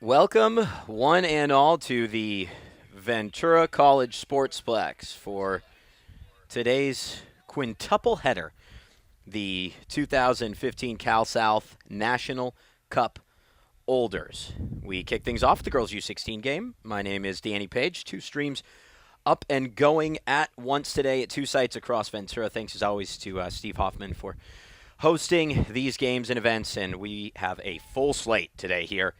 Welcome, one and all, to the Ventura College Sportsplex for today's quintuple header, the 2015 Cal South National Cup Olders. We kick things off with the girls U16 game. My name is Danny Page. Two streams up and going at once today at two sites across Ventura. Thanks as always to Steve Hoffman for hosting these games and events, and we have a full slate today here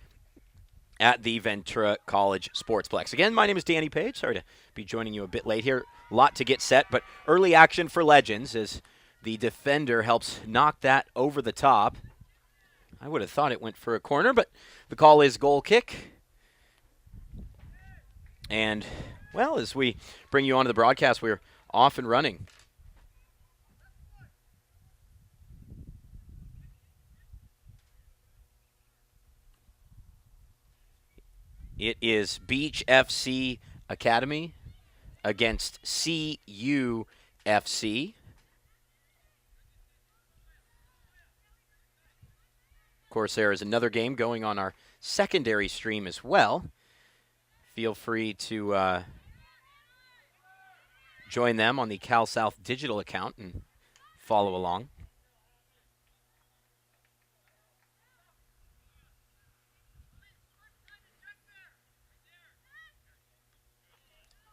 at the Ventura College Sportsplex. Again, my name is Danny Page. Sorry to be joining you a bit late here. A lot to get set, but early action for Legends as the defender helps knock that over the top. I would have thought it went for a corner, but the call is goal kick. And, well, as we bring you onto the broadcast, we're off and running. It is Beach FC Academy against CU FC. Of course, there is another game going on our secondary stream as well. Feel free to join them on the Cal South digital account and follow along.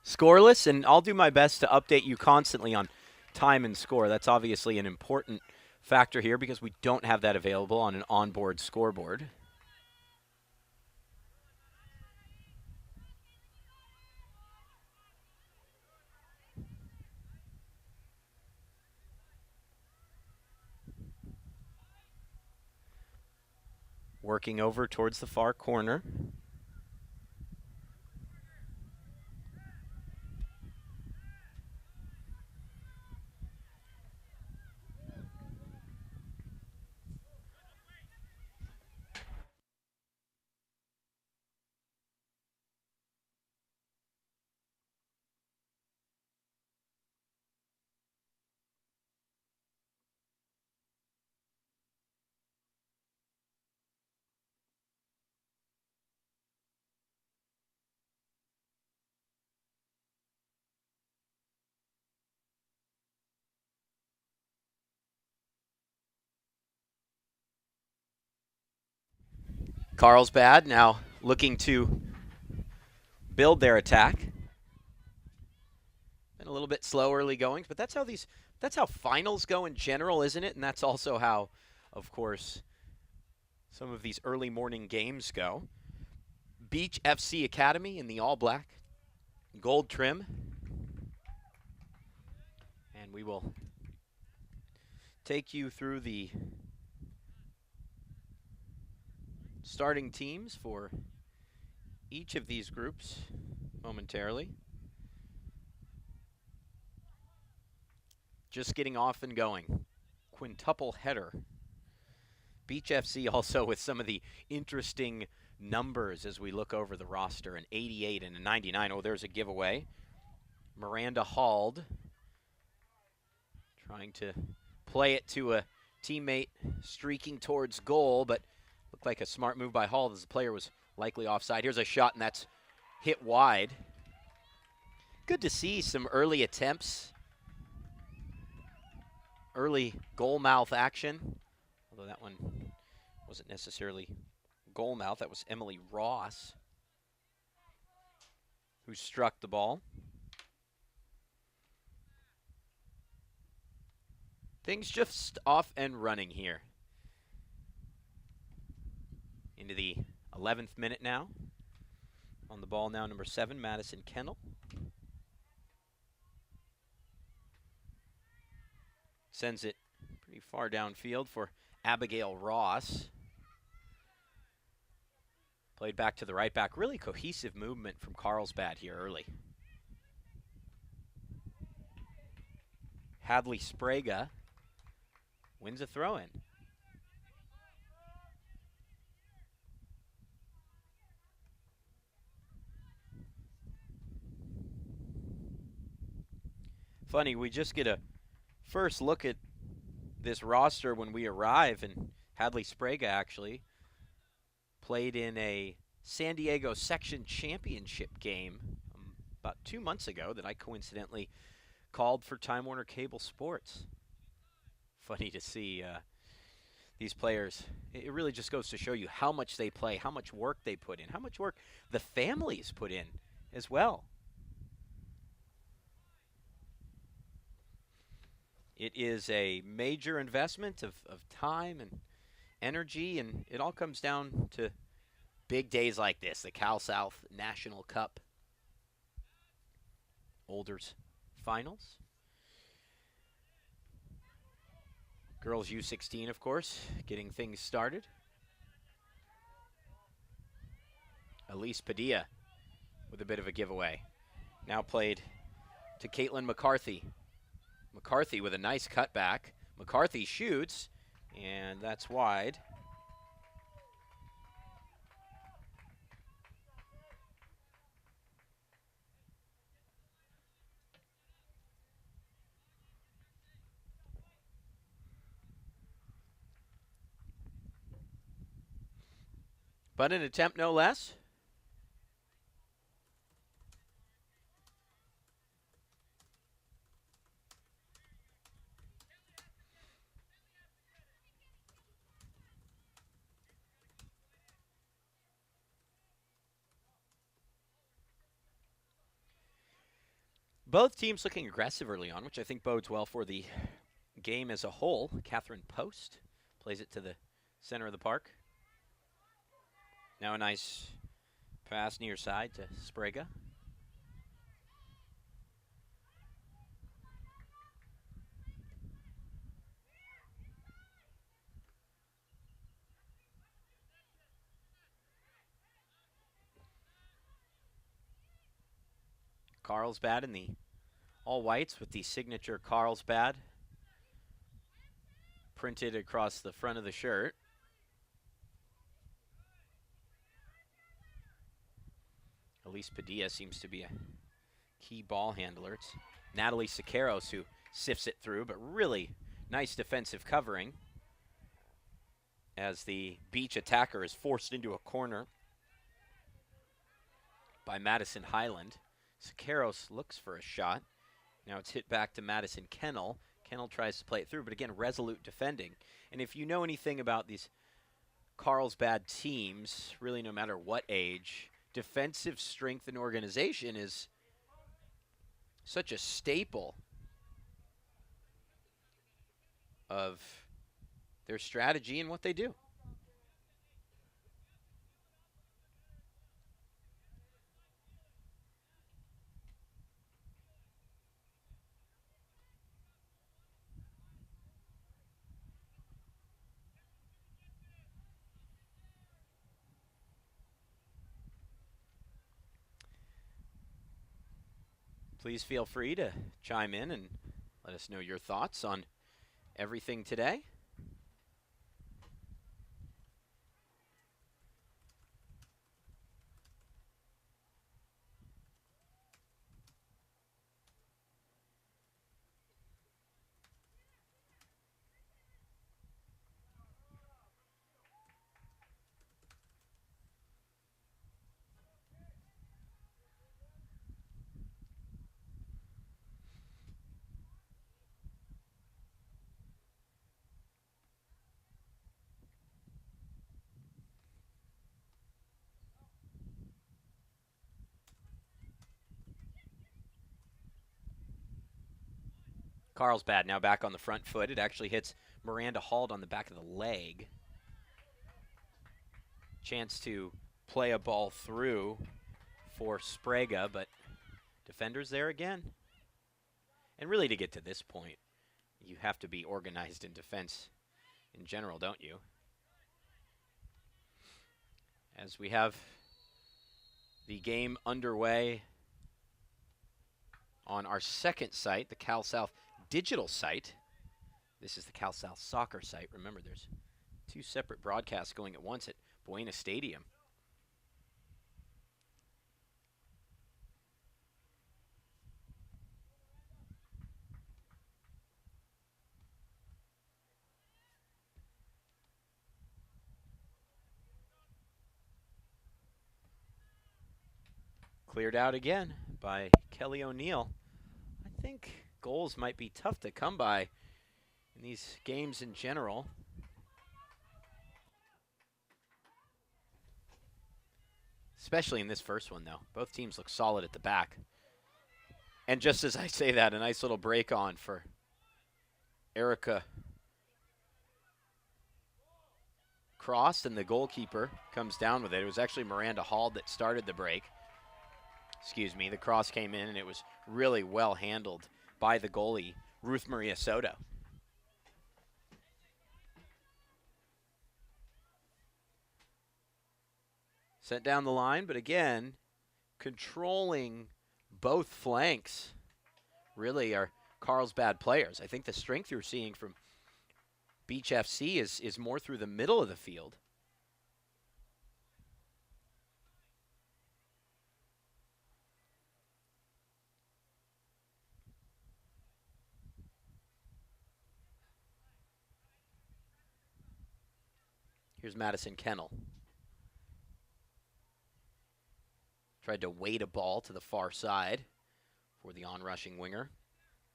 Scoreless, and I'll do my best to update you constantly on time and score. That's obviously an important factor here because we don't have that available on an onboard scoreboard. Working over towards the far corner. Carlsbad now looking to build their attack. Been a little bit slow early goings, but that's how finals go in general, isn't it? And that's also how, of course, some of these early morning games go. Beach FC Academy in the all black gold trim. And we will take you through the starting teams for each of these groups momentarily. Just getting off and going. Quintuple header. Beach FC also with some of the interesting numbers as we look over the roster. An 88 and a 99. Oh, there's a giveaway. Miranda Hald trying to play it to a teammate streaking towards goal, but looked like a smart move by Hall as the player was likely offside. Here's a shot, and that's hit wide. Good to see some early attempts. Early goal mouth action. Although that one wasn't necessarily goal mouth. That was Emily Ross who struck the ball. Things just off and running here. Into the 11th minute now. On the ball now, number 7, Madison Kennel. Sends it pretty far downfield for Abigail Ross. Played back to the right back. Really cohesive movement from Carlsbad here early. Hadley Spraga wins a throw-in. Funny, we just get a first look at this roster when we arrive, and Hadley Spraga actually played in a San Diego Section Championship game about 2 months ago that I coincidentally called for Time Warner Cable Sports. Funny to see these players. It really just goes to show you how much they play, how much work they put in, how much work the families put in as well. It is a major investment of time and energy, and it all comes down to big days like this, the Cal South National Cup Olders Finals. Girls U16, of course, getting things started. Elise Padilla with a bit of a giveaway. Now played to Caitlin McCarthy. McCarthy with a nice cutback. McCarthy shoots, and that's wide. But an attempt no less. Both teams looking aggressive early on, which I think bodes well for the game as a whole. Catherine Post plays it to the center of the park. Now a nice pass near side to Sprague. Carlsbad in the all whites with the signature Carlsbad printed across the front of the shirt. Elise Padilla seems to be a key ball handler. It's Natalie Siqueiros who sifts it through, but really nice defensive covering as the Beach attacker is forced into a corner by Madison Highland. Siqueiros looks for a shot. Now it's hit back to Madison Kennel. Kennel tries to play it through, but again, resolute defending. And if you know anything about these Carlsbad teams, really no matter what age, defensive strength and organization is such a staple of their strategy and what they do. Please feel free to chime in and let us know your thoughts on everything today. Carlsbad now back on the front foot. It actually hits Miranda Hald on the back of the leg. Chance to play a ball through for Sprague, but defenders there again. And really to get to this point, you have to be organized in defense in general, don't you? As we have the game underway on our second site, the Cal South digital site. This is the Cal South soccer site. Remember, there's two separate broadcasts going at once at Buena Stadium. Cleared out again by Kelly O'Neill. I think goals might be tough to come by in these games in general. Especially in this first one, though. Both teams look solid at the back. And just as I say that, a nice little break on for Erica Cross, and the goalkeeper comes down with it. It was actually Miranda Hall that started the break. Excuse me, the cross came in, and it was really well handled by the goalie, Ruth Maria Soto. Sent down the line, but again, controlling both flanks really are Carlsbad players. I think the strength you're seeing from Beach FC is more through the middle of the field. Here's Madison Kennel. Tried to weight a ball to the far side for the on-rushing winger.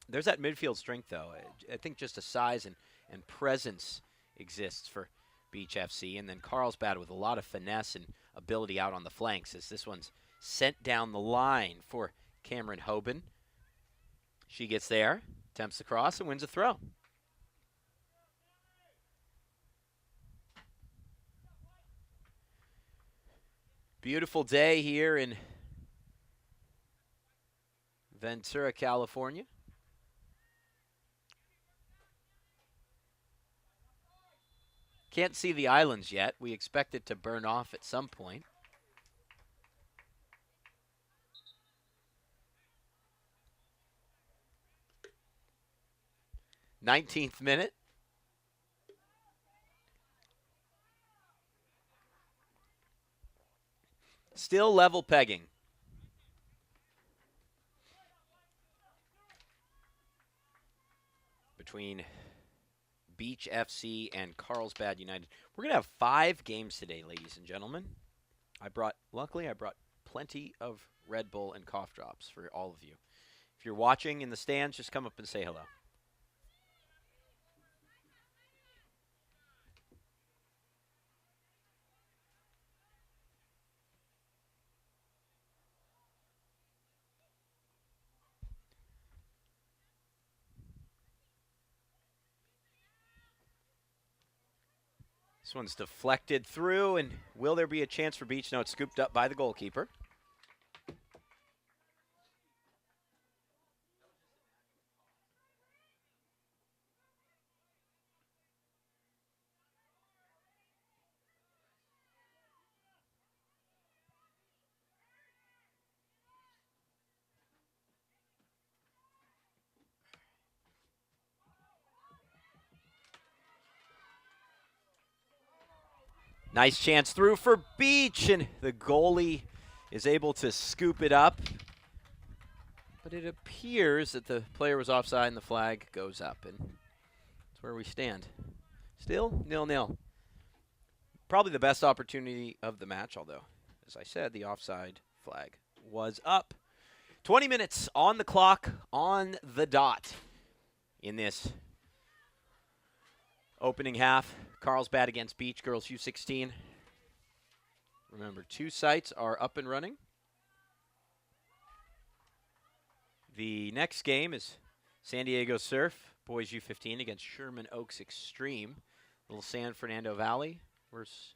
There's that midfield strength, though. I think just a size and presence exists for Beach FC. And then Carlsbad with a lot of finesse and ability out on the flanks as this one's sent down the line for Cameron Hoban. She gets there, attempts the cross, and wins a throw. Beautiful day here in Ventura, California. Can't see the islands yet. We expect it to burn off at some point. Nineteenth minute. Still level pegging. Between Beach FC and Carlsbad United. We're going to have 5 games today, ladies and gentlemen. Luckily, I brought plenty of Red Bull and cough drops for all of you. If you're watching in the stands, just come up and say hello. This one's deflected through, and will there be a chance for Beach? No, it's scooped up by the goalkeeper. Nice chance through for Beach, and the goalie is able to scoop it up. But it appears that the player was offside and the flag goes up, and that's where we stand. Still 0-0. Probably the best opportunity of the match, although, as I said, the offside flag was up. 20 minutes on the clock, on the dot in this opening half. Carlsbad against Beach Girls U16. Remember, 2 sites are up and running. The next game is San Diego Surf, boys U15 against Sherman Oaks Extreme. Little San Fernando Valley versus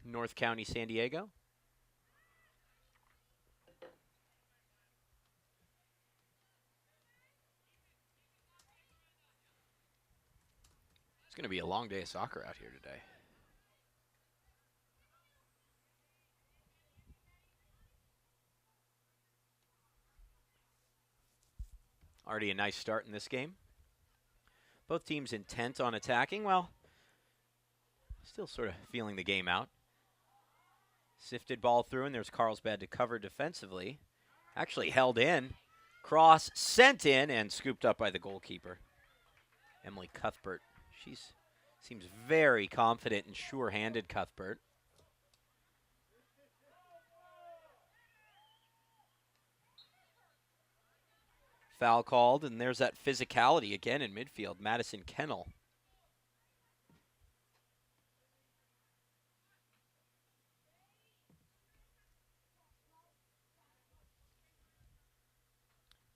North County San Diego. It's going to be a long day of soccer out here today. Already a nice start in this game. Both teams intent on attacking. Well, still sort of feeling the game out. Sifted ball through, and there's Carlsbad to cover defensively. Actually held in. Cross sent in and scooped up by the goalkeeper, Emily Cuthbert. She seems very confident and sure-handed, Cuthbert. foul called, and there's that physicality again in midfield. Madison Kennel.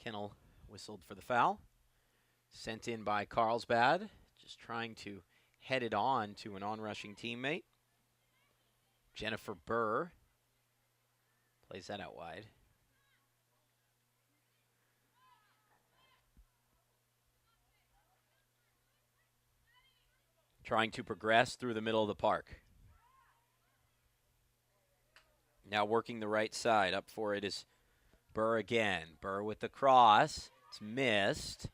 Kennel whistled for the foul. Sent in by Carlsbad, just trying to head it on to an on-rushing teammate. Jennifer Burr plays that out wide. Trying to progress through the middle of the park. Now working the right side. Up for it is Burr again. Burr with the cross. It's missed.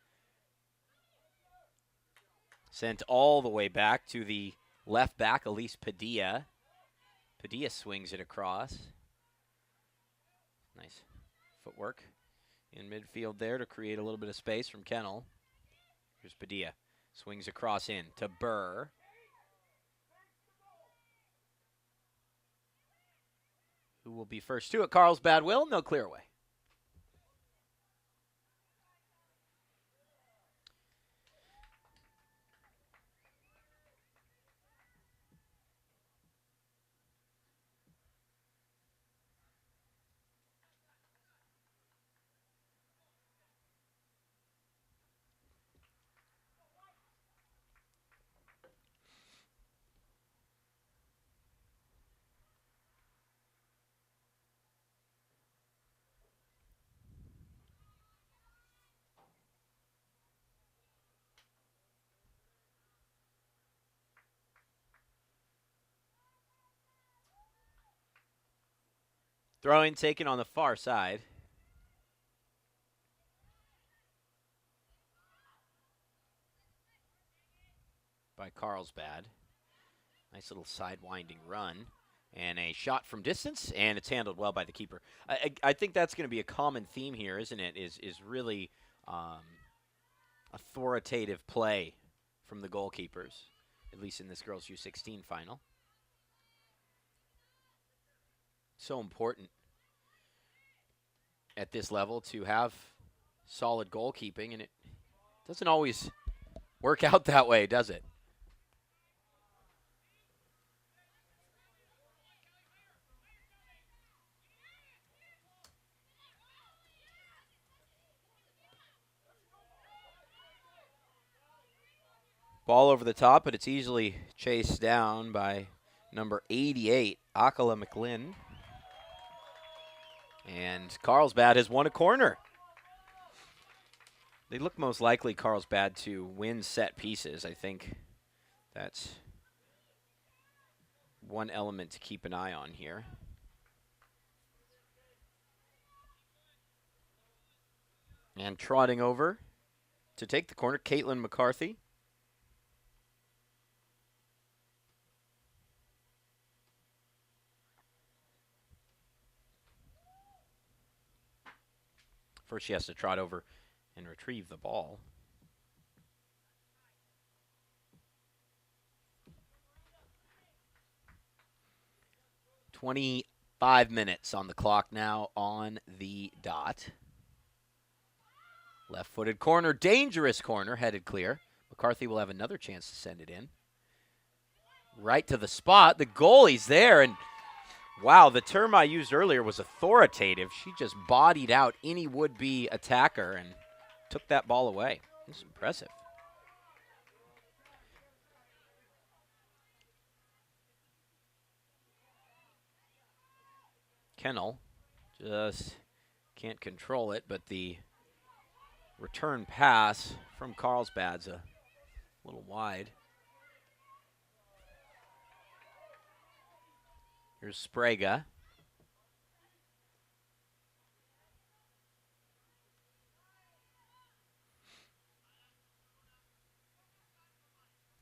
Sent all the way back to the left back, Elise Padilla. Padilla swings it across. Nice footwork in midfield there to create a little bit of space from Kennel. Here's Padilla. Swings across in to Burr. Who will be first to it? Carlsbad will, and they'll clear away. Throw-in taken on the far side. By Carlsbad. Nice little side-winding run. And a shot from distance, and it's handled well by the keeper. I think that's going to be a common theme here, isn't it? Is really authoritative play from the goalkeepers, at least in this girls' U16 final. So important at this level to have solid goalkeeping, and it doesn't always work out that way, does it? Ball over the top, but it's easily chased down by number 88, Akala McLinn. And Carlsbad has won a corner. They look most likely, Carlsbad, to win set pieces. I think that's one element to keep an eye on here. And trotting over to take the corner, Caitlin McCarthy. First, she has to trot over and retrieve the ball. "25 minutes on the clock now on the dot. Left-footed corner, dangerous corner, headed clear. McCarthy will have another chance to send it in. Right to the spot. The goalie's there, and wow, the term I used earlier was authoritative. She just bodied out any would-be attacker and took that ball away. This is impressive. Kennel just can't control it, but the return pass from Carlsbad's a little wide. Here's Spraga.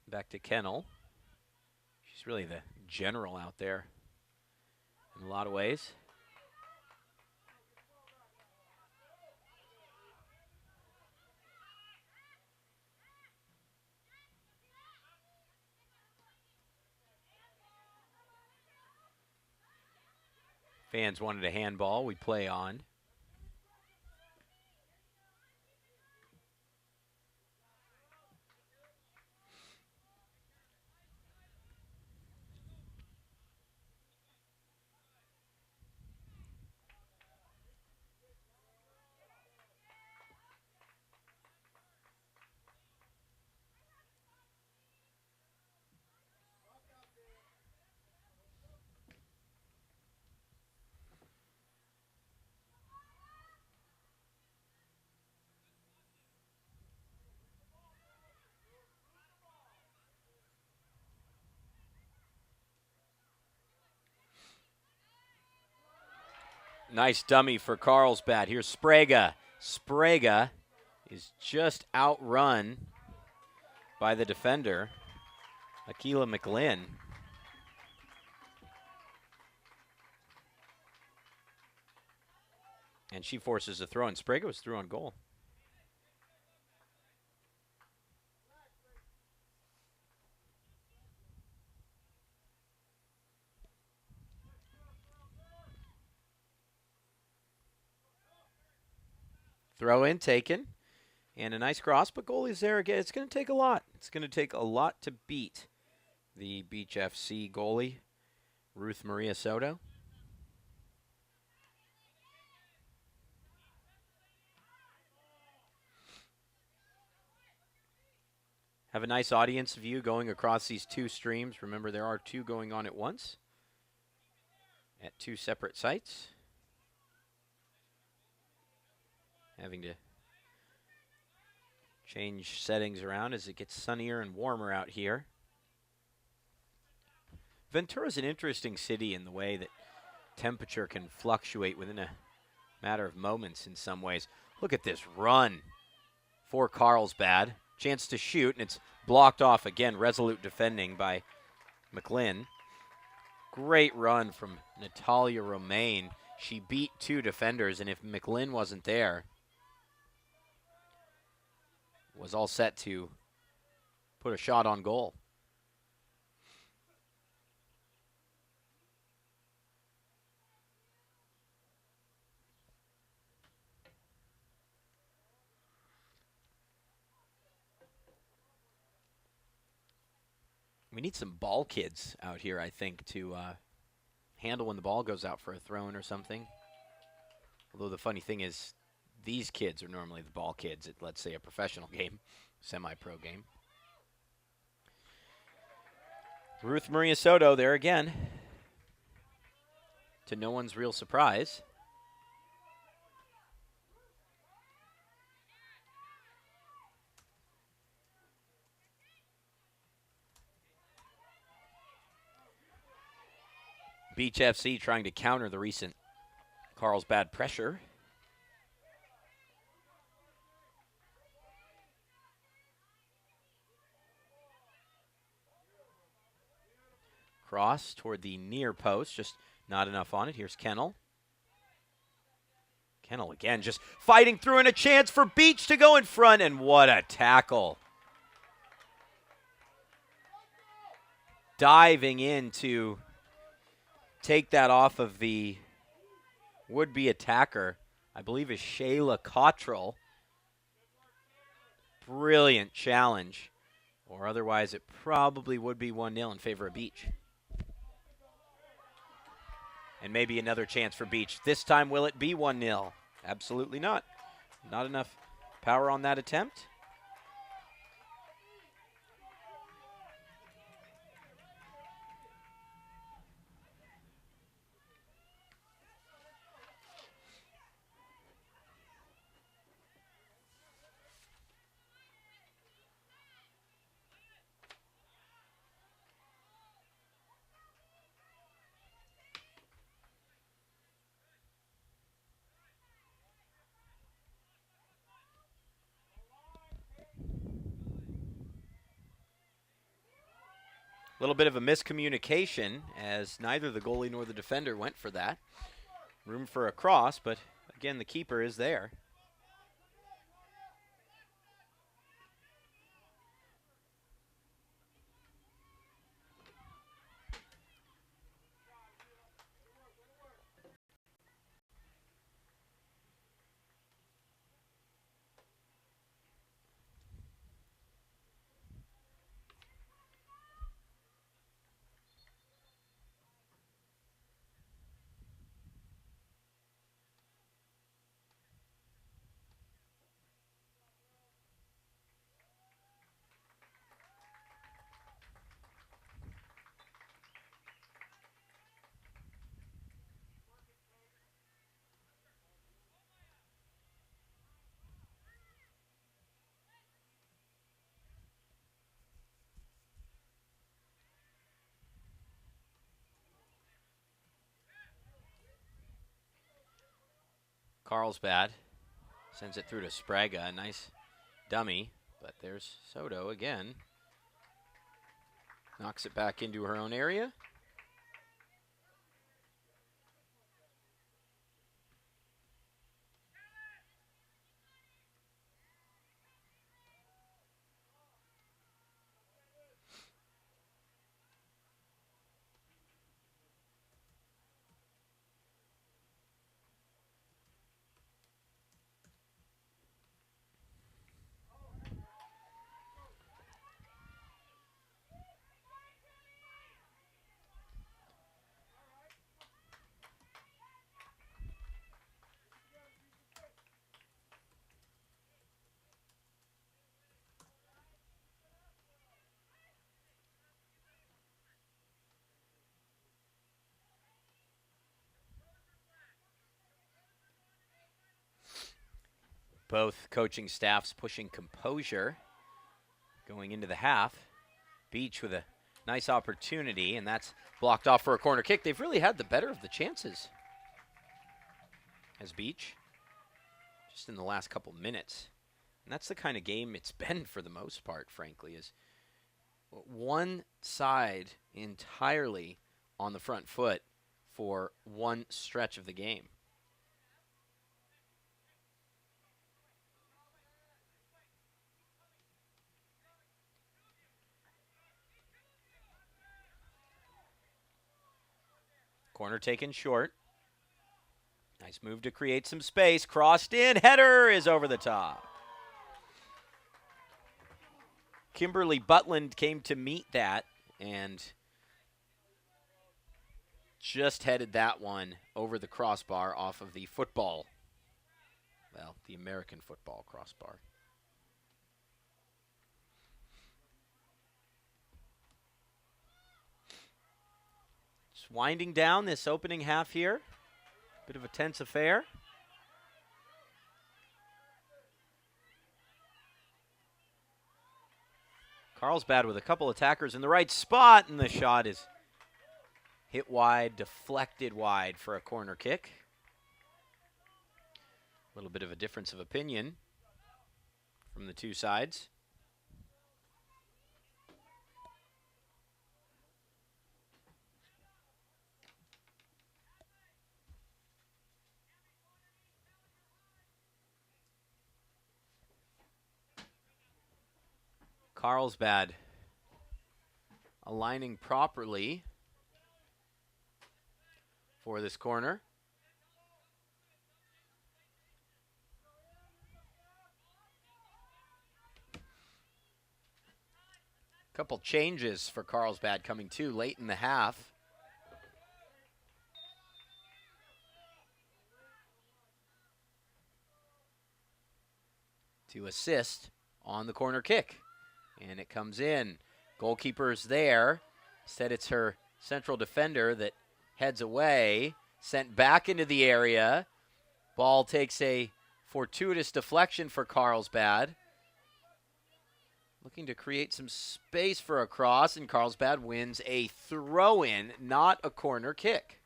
Back to Kennel. She's really the general out there in a lot of ways. Fans wanted a handball. We play on. Nice dummy for Carlsbad. Here's Sprague. Sprague is just outrun by the defender, Akila McLean. And she forces a throw, and Sprague was through on goal. Throw in taken. And a nice cross, but goalie's there again. It's going to take a lot. It's going to take a lot to beat the Beach FC goalie, Ruth Maria Soto. Have a nice audience view going across these two streams. Remember, there are two going on at once at two separate sites. Having to change settings around as it gets sunnier and warmer out here. Ventura's an interesting city in the way that temperature can fluctuate within a matter of moments in some ways. Look at this run for Carlsbad. Chance to shoot, and it's blocked off again. Resolute defending by McLean. Great run from Natalia Romaine. She beat two defenders, and if McLean wasn't there, was all set to put a shot on goal. We need some ball kids out here, I think, to handle when the ball goes out for a throw-in or something. Although the funny thing is, these kids are normally the ball kids at, let's say, a professional game, semi-pro game. Ruth Maria Soto there again, to no one's real surprise. Beach FC trying to counter the recent Carlsbad pressure. Cross toward the near post, just not enough on it. Here's Kennel. Kennel again, just fighting through, and a chance for Beach to go in front, and what a tackle. Diving in to take that off of the would-be attacker, I believe is Shayla Cottrell. Brilliant challenge, or otherwise it probably would be 1-0 in favor of Beach. And maybe another chance for Beach. This time, will it be 1-0? Absolutely not. Not enough power on that attempt. A little bit of a miscommunication as neither the goalie nor the defender went for that. Room for a cross, but again, the keeper is there. Carlsbad sends it through to Spraga. Nice dummy, but there's Soto again. Knocks it back into her own area. Both coaching staffs pushing composure going into the half. Beach with a nice opportunity, and that's blocked off for a corner kick. They've really had the better of the chances as Beach, just in the last couple minutes. And that's the kind of game it's been for the most part, frankly, is one side entirely on the front foot for one stretch of the game. Corner taken short. Nice move to create some space. Crossed in. Header is over the top. Kimberly Butland came to meet that and just headed that one over the crossbar off of the football. Well, the American football crossbar. Just winding down this opening half here. Bit of a tense affair. Carlsbad with a couple attackers in the right spot, and the shot is hit wide, deflected wide for a corner kick. A little bit of a difference of opinion from the two sides. Carlsbad aligning properly for this corner. Couple changes for Carlsbad coming too late in the half. To assist on the corner kick. And it comes in. Goalkeeper's there. Instead, it's her central defender that heads away. Sent back into the area. Ball takes a fortuitous deflection for Carlsbad. Looking to create some space for a cross, and Carlsbad wins a throw-in, not a corner kick.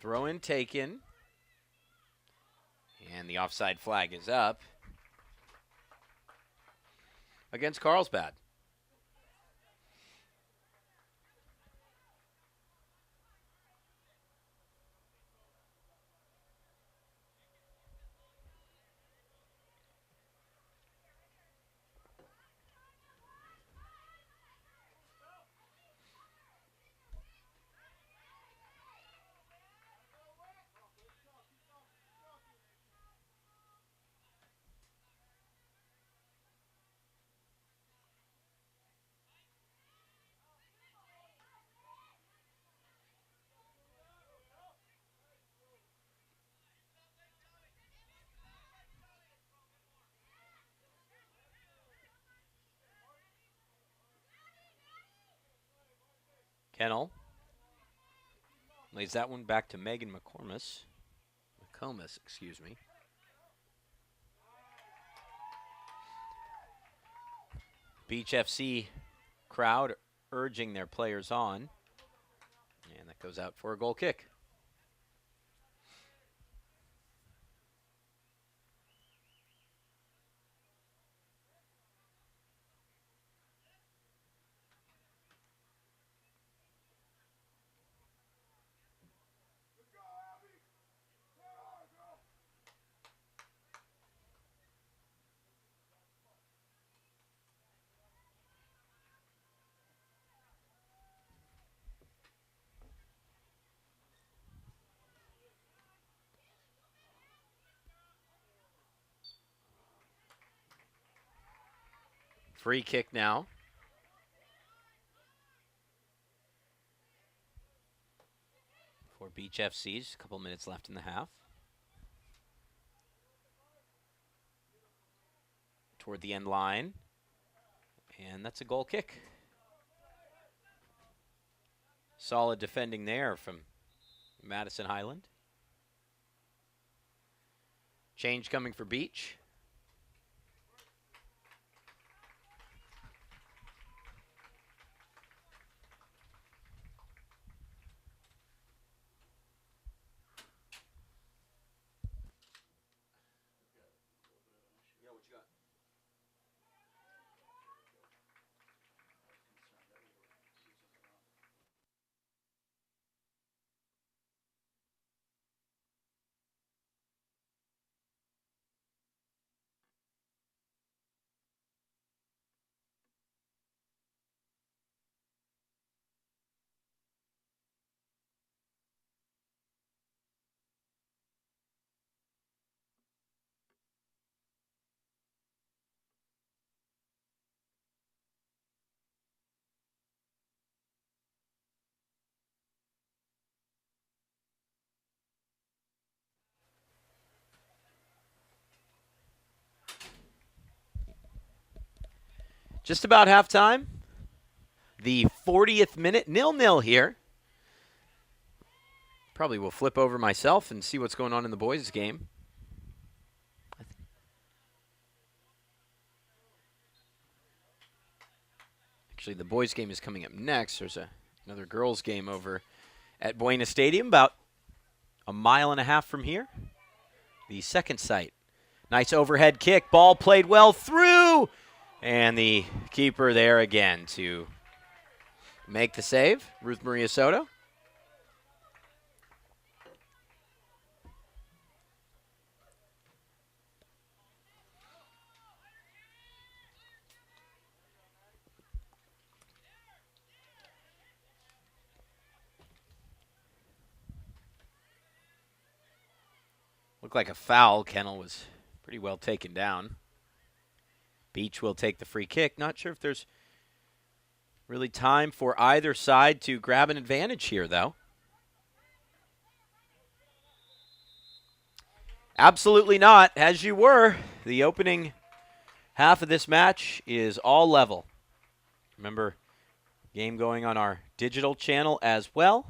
Throw-in taken. And the offside flag is up against Carlsbad. Kennel lays that one back to Megan McComas. Excuse me. Beach FC crowd urging their players on. And that goes out for a goal kick. Free kick now. For Beach FC's. A couple minutes left in the half. Toward the end line. And that's a goal kick. Solid defending there from Madison Highland. Change coming for Beach. Just about halftime. The 40th minute, 0-0 here. Probably will flip over myself and see what's going on in the boys' game. Actually, the boys' game is coming up next. There's another girls' game over at Buena Stadium, about a mile and a half from here. The second site. Nice overhead kick. Ball played well through. And the keeper there again to make the save, Ruth Maria Soto. Looked like a foul. Kennel was pretty well taken down. Beach will take the free kick. Not sure if there's really time for either side to grab an advantage here, though. Absolutely not. As you were, the opening half of this match is all level. Remember, game going on our digital channel as well.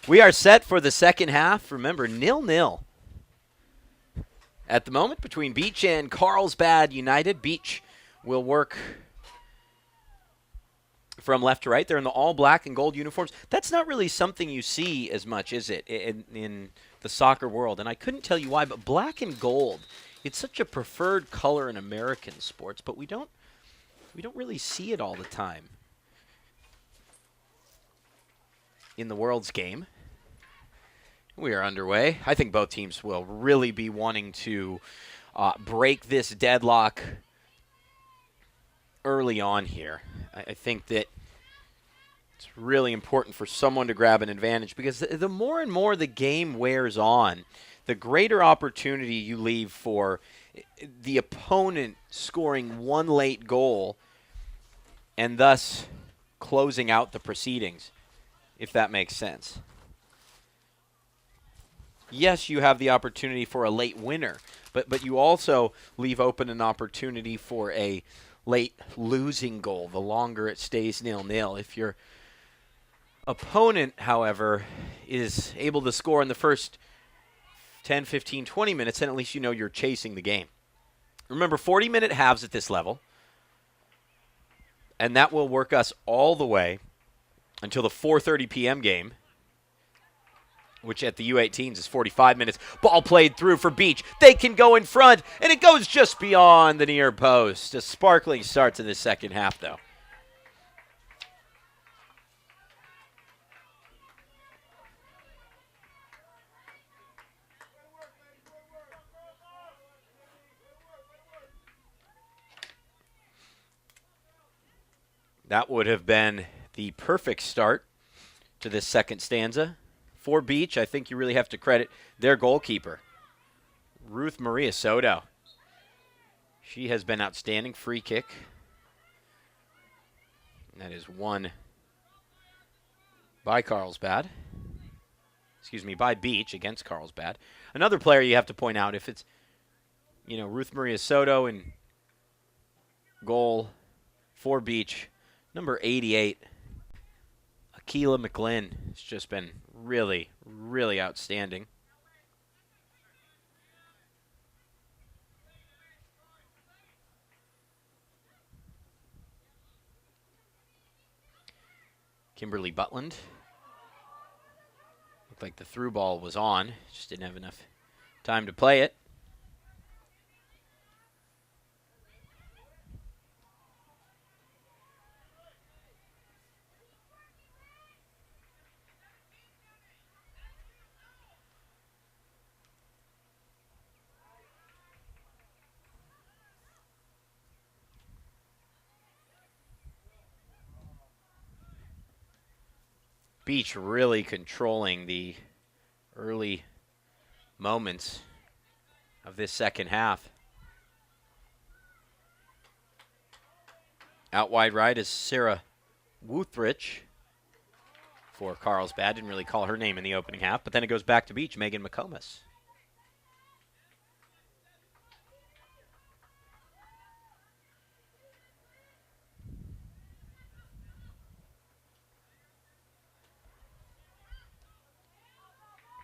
We are set for the second half. Remember, 0-0 at the moment between Beach and Carlsbad United. Beach will work from left to right. They're in the all black and gold uniforms. That's not really something you see as much, is it, in the soccer world? And I couldn't tell you why, but black and gold, it's such a preferred color in American sports, but we don't really see it all the time in the world's game. We are underway. I think both teams will really be wanting to break this deadlock early on here. I think that it's really important for someone to grab an advantage, because the more and more the game wears on, the greater opportunity you leave for the opponent scoring one late goal and thus closing out the proceedings, if that makes sense. Yes, you have the opportunity for a late winner, but you also leave open an opportunity for a late losing goal the longer it stays 0-0. If your opponent, however, is able to score in the first 10, 15, 20 minutes, then at least you know you're chasing the game. Remember, 40-minute halves at this level, and that will work us all the way until the 4:30 p.m. game, which at the U18s is 45 minutes. Ball played through for Beach. They can go in front, and it goes just beyond the near post. A sparkling start to the second half, though. That would have been the perfect start to this second stanza. For Beach, I think you really have to credit their goalkeeper, Ruth Maria Soto. She has been outstanding. Free kick. And that is won by Carlsbad. By Beach against Carlsbad. Another player you have to point out, if it's, Ruth Maria Soto in goal for Beach, number 88, Akila McGlynn, has just been really, really outstanding. Kimberly Butland. Looked like the through ball was on. Just didn't have enough time to play it. Beach really controlling the early moments of this second half. Out wide right is Sarah Wuthrich for Carlsbad. Didn't really call her name in the opening half, but then it goes back to Beach, Megan McComas.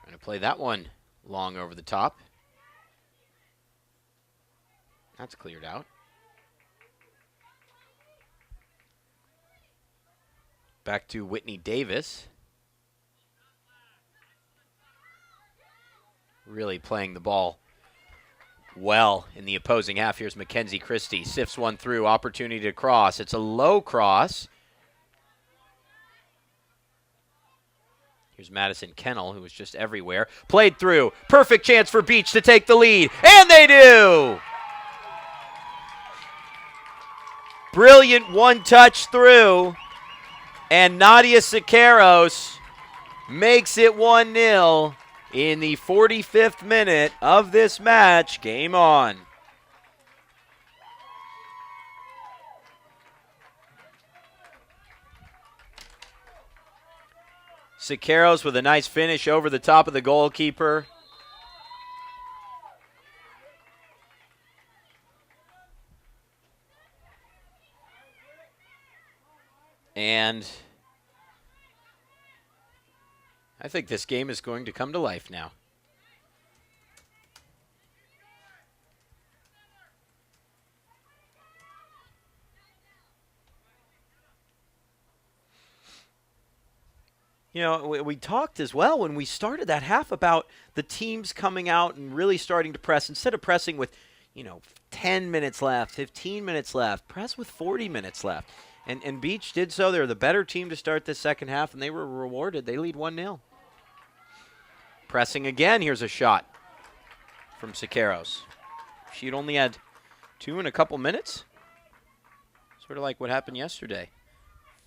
Trying to play that one long over the top. That's cleared out. Back to Whitney Davis. Really playing the ball well in the opposing half. Here's Mackenzie Christie. Sifts one through. Opportunity to cross. It's a low cross. Here's Madison Kennel, who was just everywhere. Played through. Perfect chance for Beach to take the lead. And they do! Brilliant one-touch through. And Nadia Siqueiros makes it 1-0 in the 45th minute of this match. Game on. Siqueiros with a nice finish over the top of the goalkeeper. And I think this game is going to come to life now. You know, we talked as well when we started that half about the teams coming out and really starting to press. Instead of pressing with, 10 minutes left, 15 minutes left, press with 40 minutes left. And Beach did so. They were the better team to start this second half, and they were rewarded. They lead 1-0. Pressing again. Here's a shot from Siqueiros. She'd only had 2 in a couple minutes. Sort of like what happened yesterday.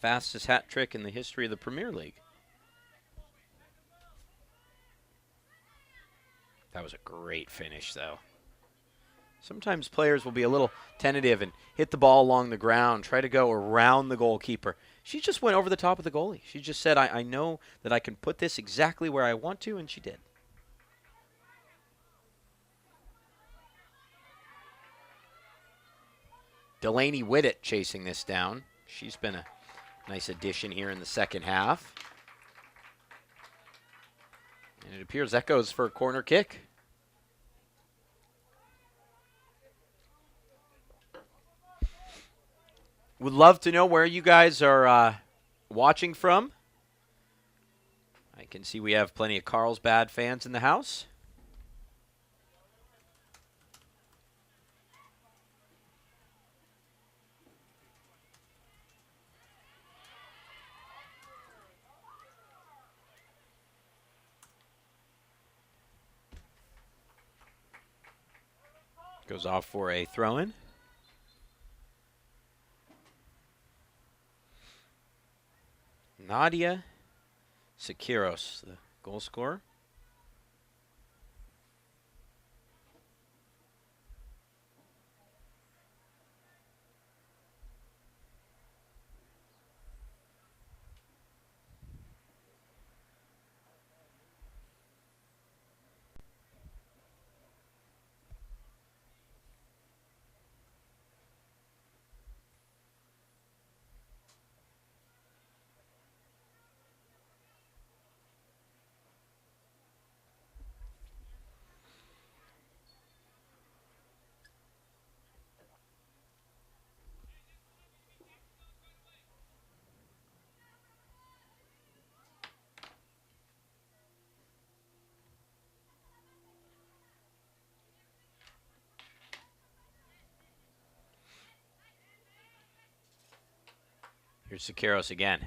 Fastest hat trick in the history of the Premier League. That was a great finish, though. Sometimes players will be a little tentative and hit the ball along the ground, try to go around the goalkeeper. She just went over the top of the goalie. She just said, I know that I can put this exactly where I want to, and she did. Delaney Whittet chasing this down. She's been a nice addition here in the second half. And it appears that goes for a corner kick. Would love to know where you guys are watching from. I can see we have plenty of Carlsbad fans in the house. Goes off for a throw-in. Nadia Siqueiros, the goal scorer. Here's Siqueiros again.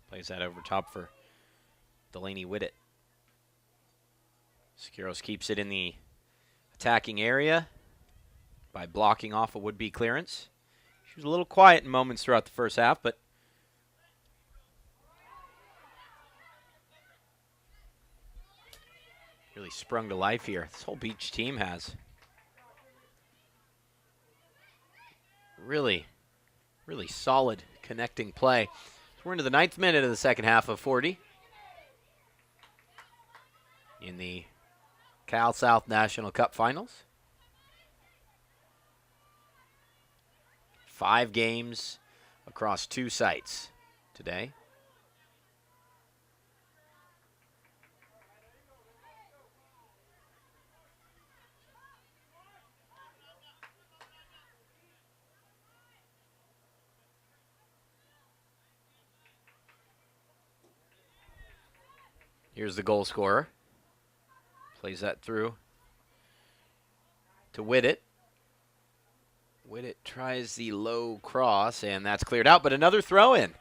Plays that over top for Delaney Whittet. Siqueiros keeps it in the attacking area by blocking off a would-be clearance. She was a little quiet in moments throughout the first half, but really sprung to life here. This whole Beach team has. Really solid connecting play. So we're into the 9th minute of the second half of 40. In the Cal South National Cup Finals. 5 games across 2 sites today. Here's the goal scorer. Plays that through to Whittet. Whittet tries the low cross, and that's cleared out, but another throw-in.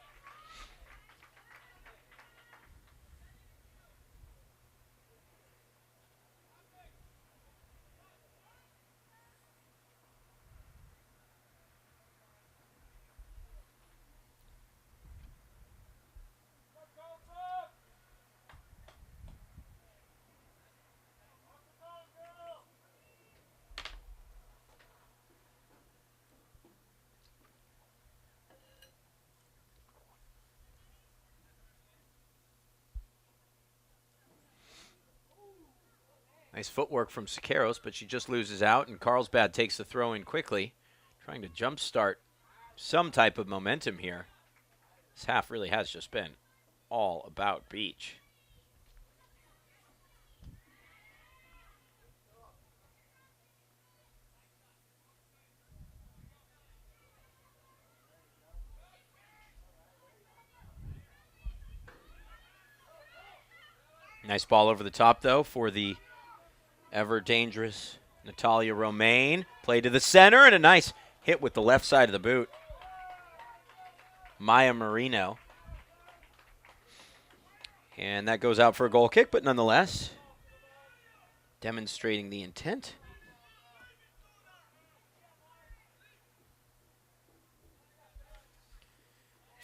Nice footwork from Siqueiros, but she just loses out, and Carlsbad takes the throw in quickly, trying to jumpstart some type of momentum here. This half really has just been all about Beach. Nice ball over the top, though, for the ever-dangerous Natalia Romaine. Play to the center, and a nice hit with the left side of the boot. Maya Marino. And that goes out for a goal kick, but nonetheless, demonstrating the intent.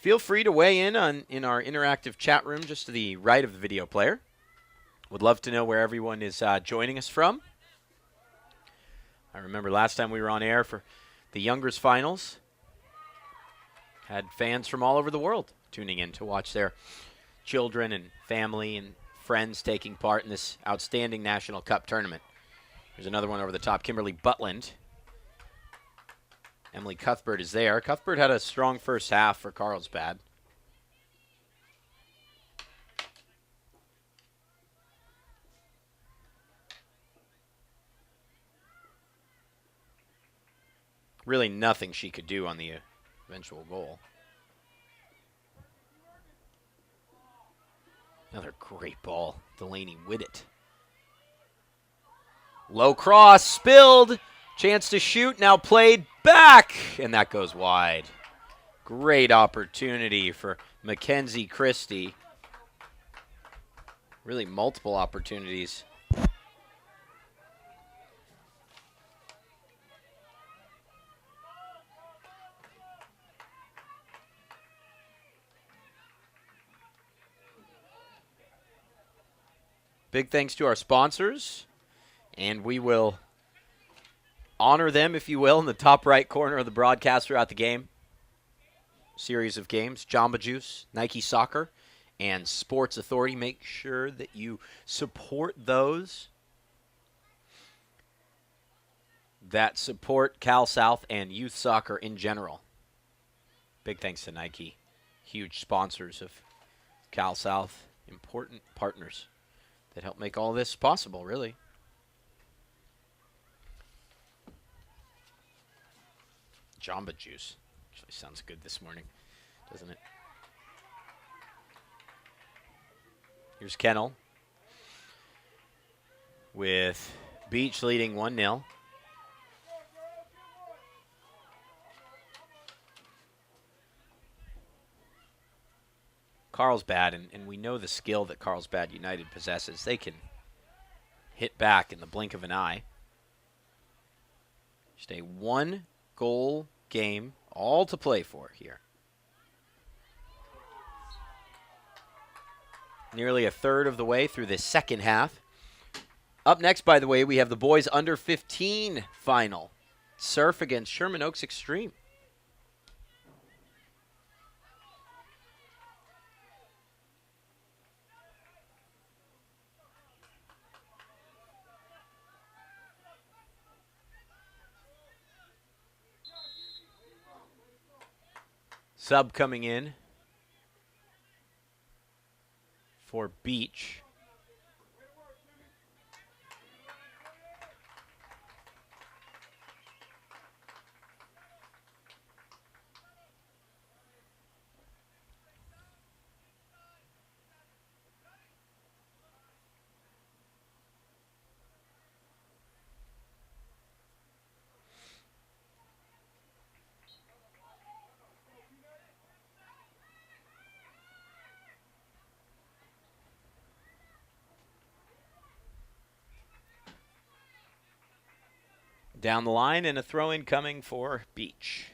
Feel free to weigh in in our interactive chat room just to the right of the video player. Would love to know where everyone is joining us from. I remember last time we were on air for the Youngers Finals, had fans from all over the world tuning in to watch their children and family and friends taking part in this outstanding National Cup tournament. There's another one over the top, Kimberly Butland. Emily Cuthbert is there. Cuthbert had a strong first half for Carlsbad. Really nothing she could do on the eventual goal. Another great ball, Delaney Whittet. Low cross, spilled, chance to shoot, now played back, and that goes wide. Great opportunity for Mackenzie Christie. Really multiple opportunities. Big thanks to our sponsors, and we will honor them, if you will, in the top right corner of the broadcast throughout the game. Series of games, Jamba Juice, Nike Soccer, and Sports Authority. Make sure that you support those that support Cal South and youth soccer in general. Big thanks to Nike, huge sponsors of Cal South, important partners that help make all this possible, really. Jamba Juice. Actually sounds good this morning, doesn't it? Here's Kennel with Beach leading 1-0. Carlsbad, and we know the skill that Carlsbad United possesses. They can hit back in the blink of an eye. Just a one-goal game, all to play for here. Nearly a third of the way through the second half. Up next, by the way, we have the boys under 15 final. Surf against Sherman Oaks Extreme. Sub coming in for Beach. Down the line, and a throw-in coming for Beach.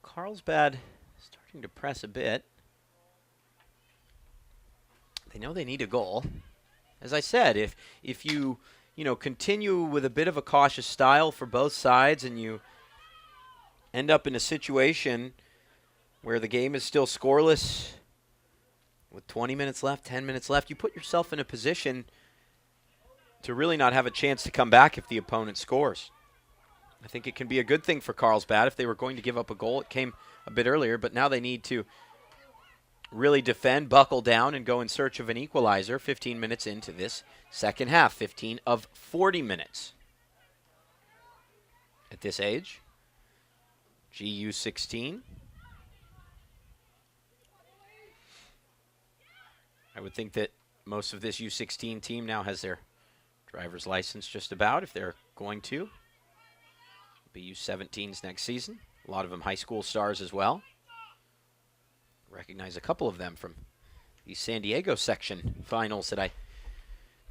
Carlsbad starting to press a bit. They know they need a goal. As I said, if you continue with a bit of a cautious style for both sides and you end up in a situation where the game is still scoreless with 20 minutes left, 10 minutes left, you put yourself in a position to really not have a chance to come back if the opponent scores. I think it can be a good thing for Carlsbad. If they were going to give up a goal, it came a bit earlier, but now they need to really defend, buckle down, and go in search of an equalizer 15 minutes into this second half, 15 of 40 minutes. At this age, GU16. I would think that most of this U16 team now has their driver's license just about, if they're going to. Be U17s next season. A lot of them high school stars as well. Recognize a couple of them from the San Diego section finals that I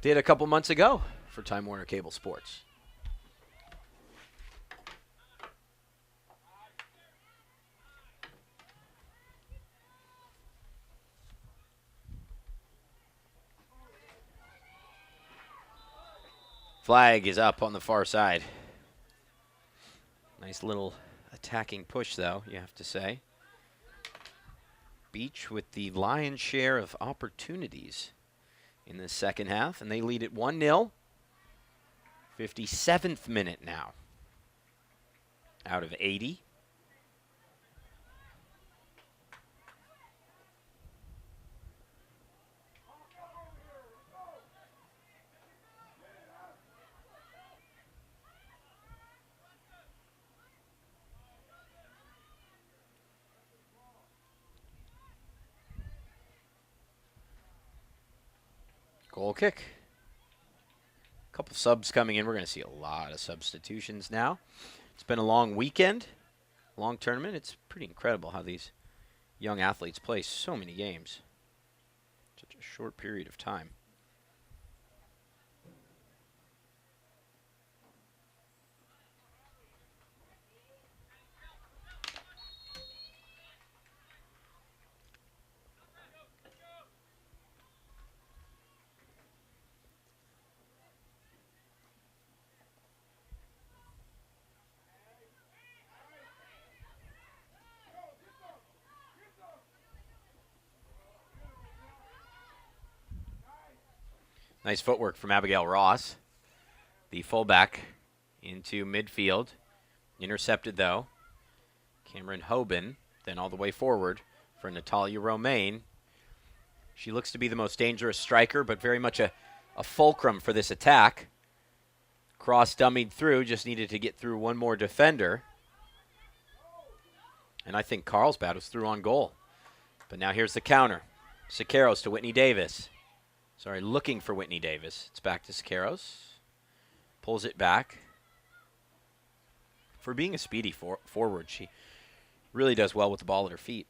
did a couple months ago for Time Warner Cable Sports. Flag is up on the far side. Nice little attacking push, though, you have to say. Beach with the lion's share of opportunities in the second half, and they lead it 1-0. 57th minute now. Out of 80. Goal kick. A couple subs coming in. We're going to see a lot of substitutions now. It's been a long weekend, long tournament. It's pretty incredible how these young athletes play so many games in such a short period of time. Nice footwork from Abigail Ross, the fullback, into midfield. Intercepted, though. Cameron Hoban, then all the way forward for Natalia Romaine. She looks to be the most dangerous striker, but very much a fulcrum for this attack. Cross dummied through, just needed to get through one more defender. And I think Carlsbad was through on goal. But now here's the counter. Siqueiros to Whitney Davis. Sorry, looking for Whitney Davis. It's back to Siqueiros. Pulls it back. For being a speedy forward, she really does well with the ball at her feet.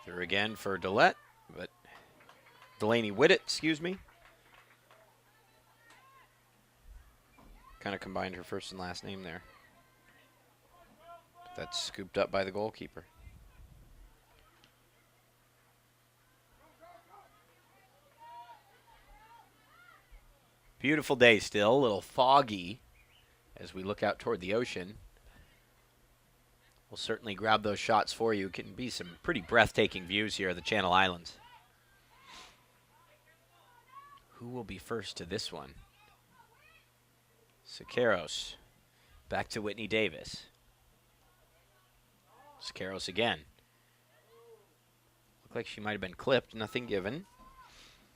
Through again for Delaney Whittet, excuse me. Kind of combined her first and last name there. But that's scooped up by the goalkeeper. Beautiful day still, a little foggy as we look out toward the ocean. We'll certainly grab those shots for you. It can be some pretty breathtaking views here of the Channel Islands. Who will be first to this one? Siqueiros. Back to Whitney Davis. Siqueiros again. Looked like she might have been clipped. Nothing given.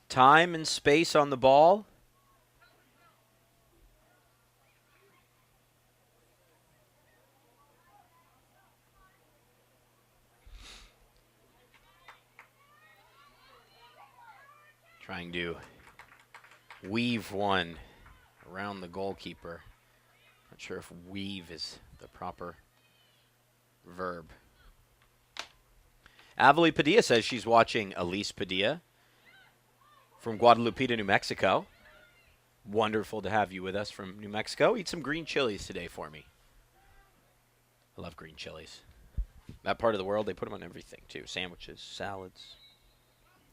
Time and space on the ball. Trying to weave one around the goalkeeper. Not sure if weave is the proper verb. Avali Padilla says she's watching Elise Padilla from Guadalupe, New Mexico. Wonderful to have you with us from New Mexico. Eat some green chilies today for me. I love green chilies. That part of the world, they put them on everything too. Sandwiches, salads,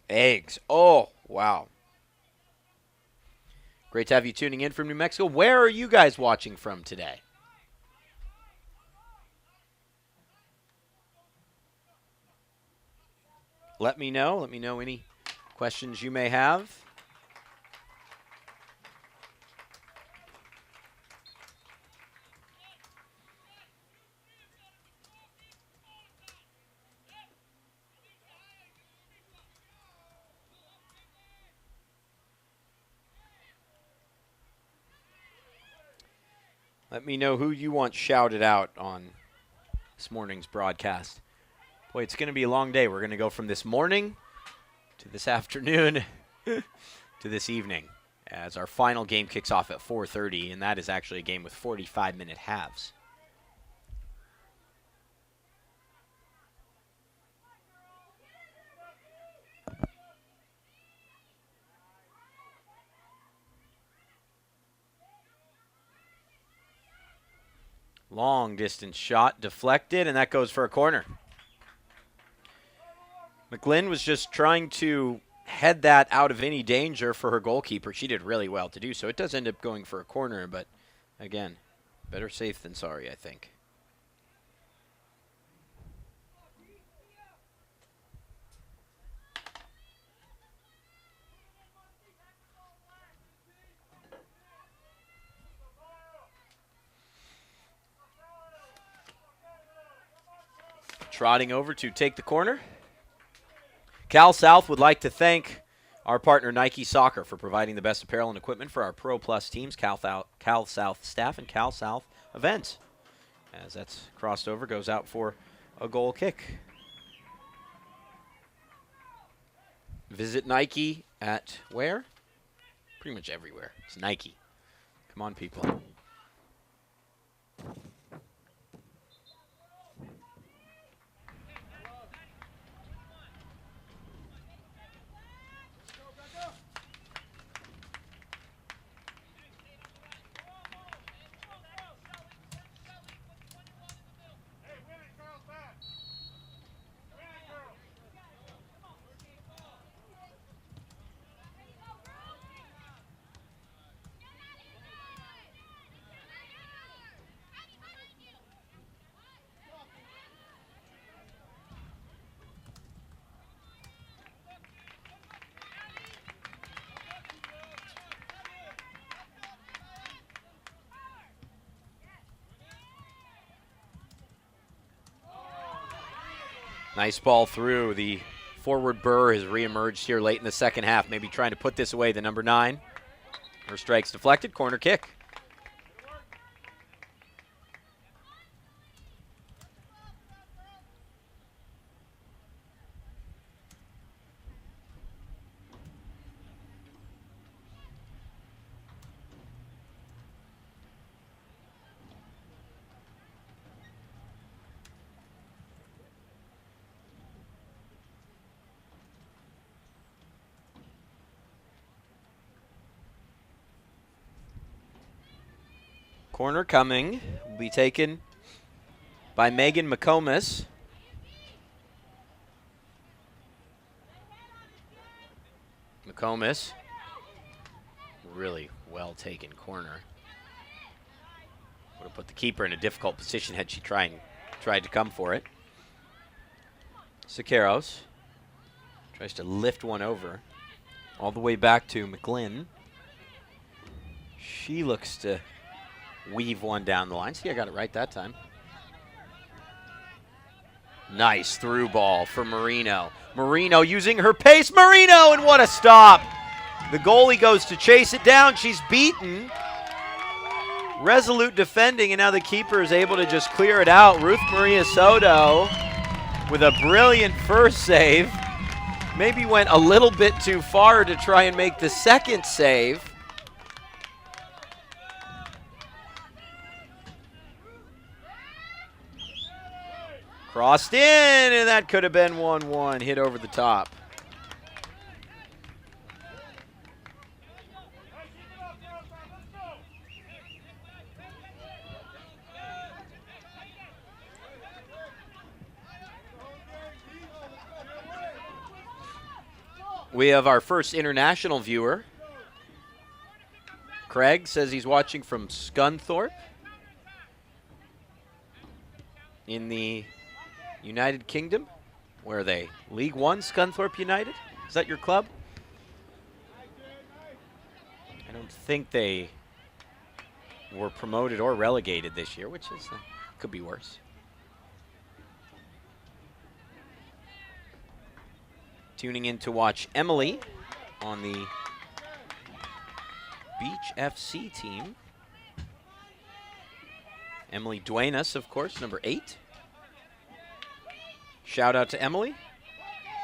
eggs. Oh, wow. Great to have you tuning in from New Mexico. Where are you guys watching from today? let me know. Let me know any questions you may have. Let me know who you want shouted out on this morning's broadcast. Boy, it's going to be a long day. We're going to go from this morning to this afternoon to this evening as our final game kicks off at 4:30, and that is actually a game with 45-minute halves. Long distance shot deflected, and that goes for a corner. McGlynn was just trying to head that out of any danger for her goalkeeper. She did really well to do so. It does end up going for a corner, but again, better safe than sorry, I think. Trotting over to take the corner. Cal South would like to thank our partner Nike Soccer for providing the best apparel and equipment for our Pro Plus teams, Cal South staff, and Cal South events. As that's crossed over, goes out for a goal kick. Visit Nike at where? Pretty much everywhere. It's Nike. Come on, people. Nice ball through. The forward Burr has reemerged here late in the second half, maybe trying to put this away, the number 9. Her strike's deflected, corner kick. Corner coming, will be taken by Megan McComas. McComas, really well taken corner. Would have put the keeper in a difficult position had she tried to come for it. Siqueiros tries to lift one over, all the way back to McGlynn. She looks to weave one down the line. See, I got it right that time. Nice through ball for Marino. Marino using her pace. Marino, and what a stop. The goalie goes to chase it down. She's beaten. Resolute defending, and now the keeper is able to just clear it out. Ruth Maria Soto with a brilliant first save. Maybe went a little bit too far to try and make the second save. Crossed in, and that could have been 1-1, hit over the top. We have our first international viewer. Craig says he's watching from Scunthorpe in the United Kingdom. Where are they? League One, Scunthorpe United? Is that your club? I don't think they were promoted or relegated this year, which is could be worse. Tuning in to watch Emily on the Beach FC team. Emily Duenas, of course, number 8. Shout out to Emily,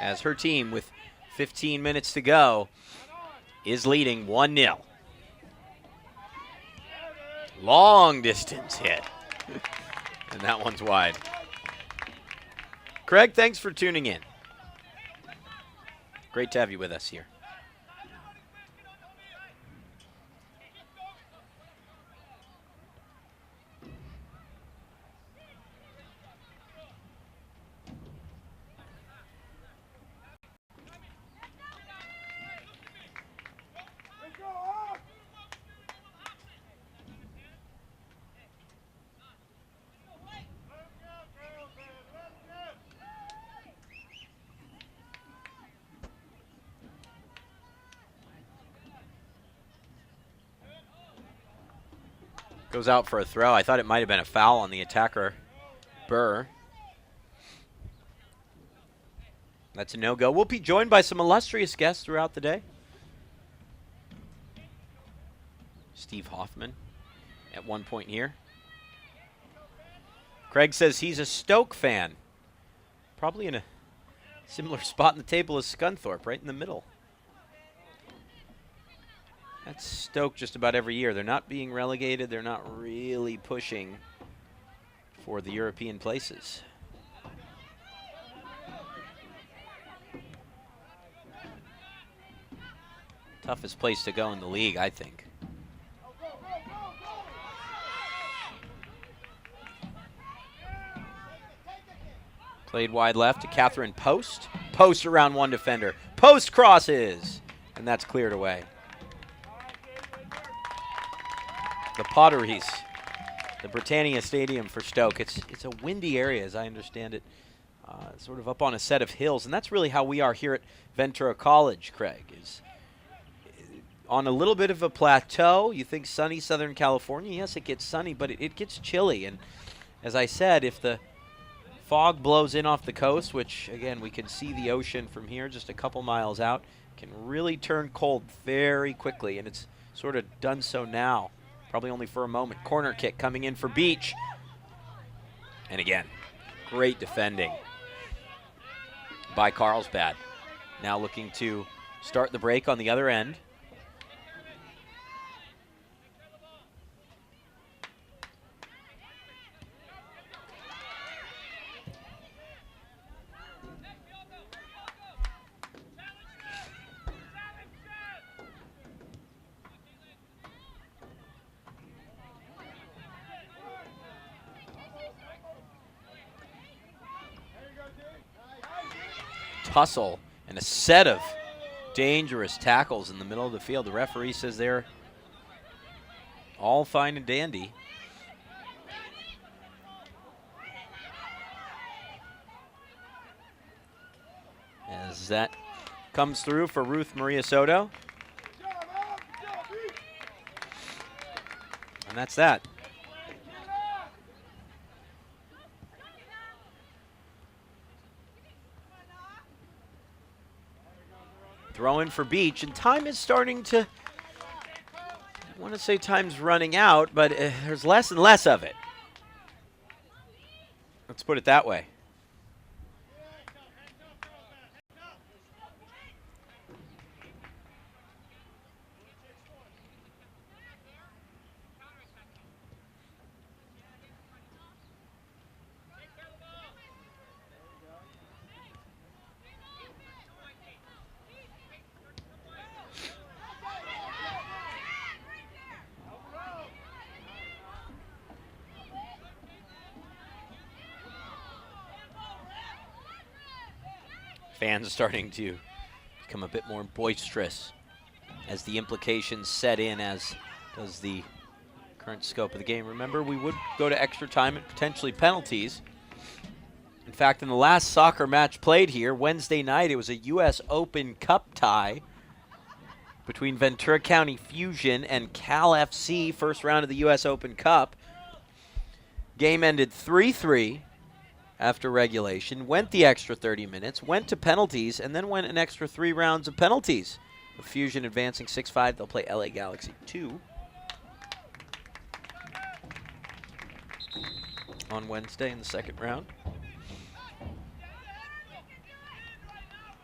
as her team, with 15 minutes to go, is leading 1-0. Long distance hit. And that one's wide. Craig, thanks for tuning in. Great to have you with us here. Goes out for a throw. I thought it might have been a foul on the attacker, Burr. That's a no-go. We'll be joined by some illustrious guests throughout the day. Steve Hoffman at one point here. Craig says he's a Stoke fan. Probably in a similar spot in the table as Scunthorpe, right in the middle. That's Stoke just about every year. They're not being relegated. They're not really pushing for the European places. Toughest place to go in the league, I think. Played wide left to Catherine Post. Post around one defender. Post crosses, and that's cleared away. The Potteries, the Britannia Stadium for Stoke. It's a windy area, as I understand it, sort of up on a set of hills, and that's really how we are here at Ventura College, Craig, is on a little bit of a plateau. You think sunny Southern California. Yes, it gets sunny, but it gets chilly, and as I said, if the fog blows in off the coast, which, again, we can see the ocean from here just a couple miles out, can really turn cold very quickly, and it's sort of done so now. Probably only for a moment. Corner kick coming in for Beach. And again, great defending by Carlsbad. Now looking to start the break on the other end. Tussle and a set of dangerous tackles in the middle of the field. The referee says they're all fine and dandy. As that comes through for Ruth Maria Soto. And that's that. Throw in for Beach, and time is starting to, I want to say time's running out, but there's less and less of it. Let's put it that way. Fans starting to become a bit more boisterous as the implications set in, as does the current scope of the game. Remember, we would go to extra time and potentially penalties In fact, in the last soccer match played here, Wednesday night, it was a U.S. Open Cup tie between Ventura County Fusion and Cal FC, first round of the U.S. Open Cup. Game ended 3-3 after regulation, went the extra 30 minutes, went to penalties, and then went an extra 3 rounds of penalties. With Fusion advancing 6-5, they'll play LA Galaxy 2 on Wednesday in the second round.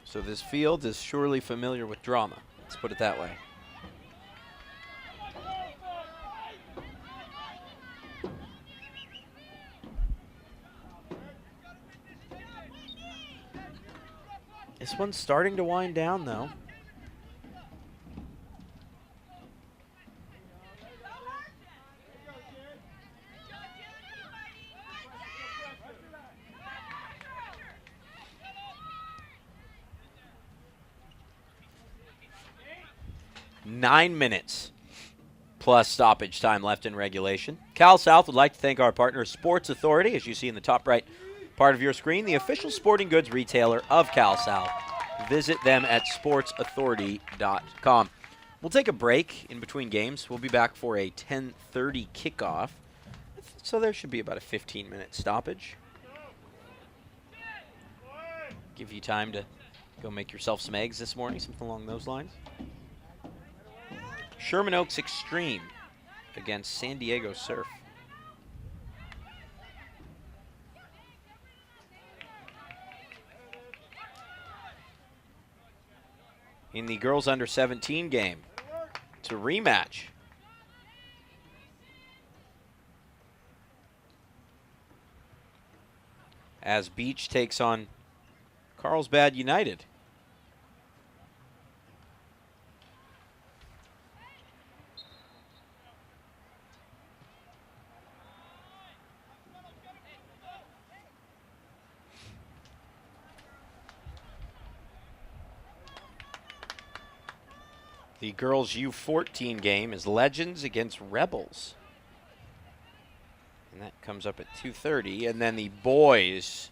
So this field is surely familiar with drama. Let's put it that way. This one's starting to wind down, though. Nine minutes plus stoppage time left in regulation. Cal South would like to thank our partner, Sports Authority, as you see in the top right part of your screen, the official sporting goods retailer of Cal South. Visit them at sportsauthority.com. We'll take a break in between games. We'll be back for a 10:30 kickoff. So there should be about a 15-minute stoppage. Give you time to go make yourself some eggs this morning, something along those lines. Sherman Oaks Extreme against San Diego Surf. In the girls under 17 game, it's a rematch. As Beach takes on Carlsbad United. The girls' U14 game is Legends against Rebels. And that comes up at 2:30. And then the boys'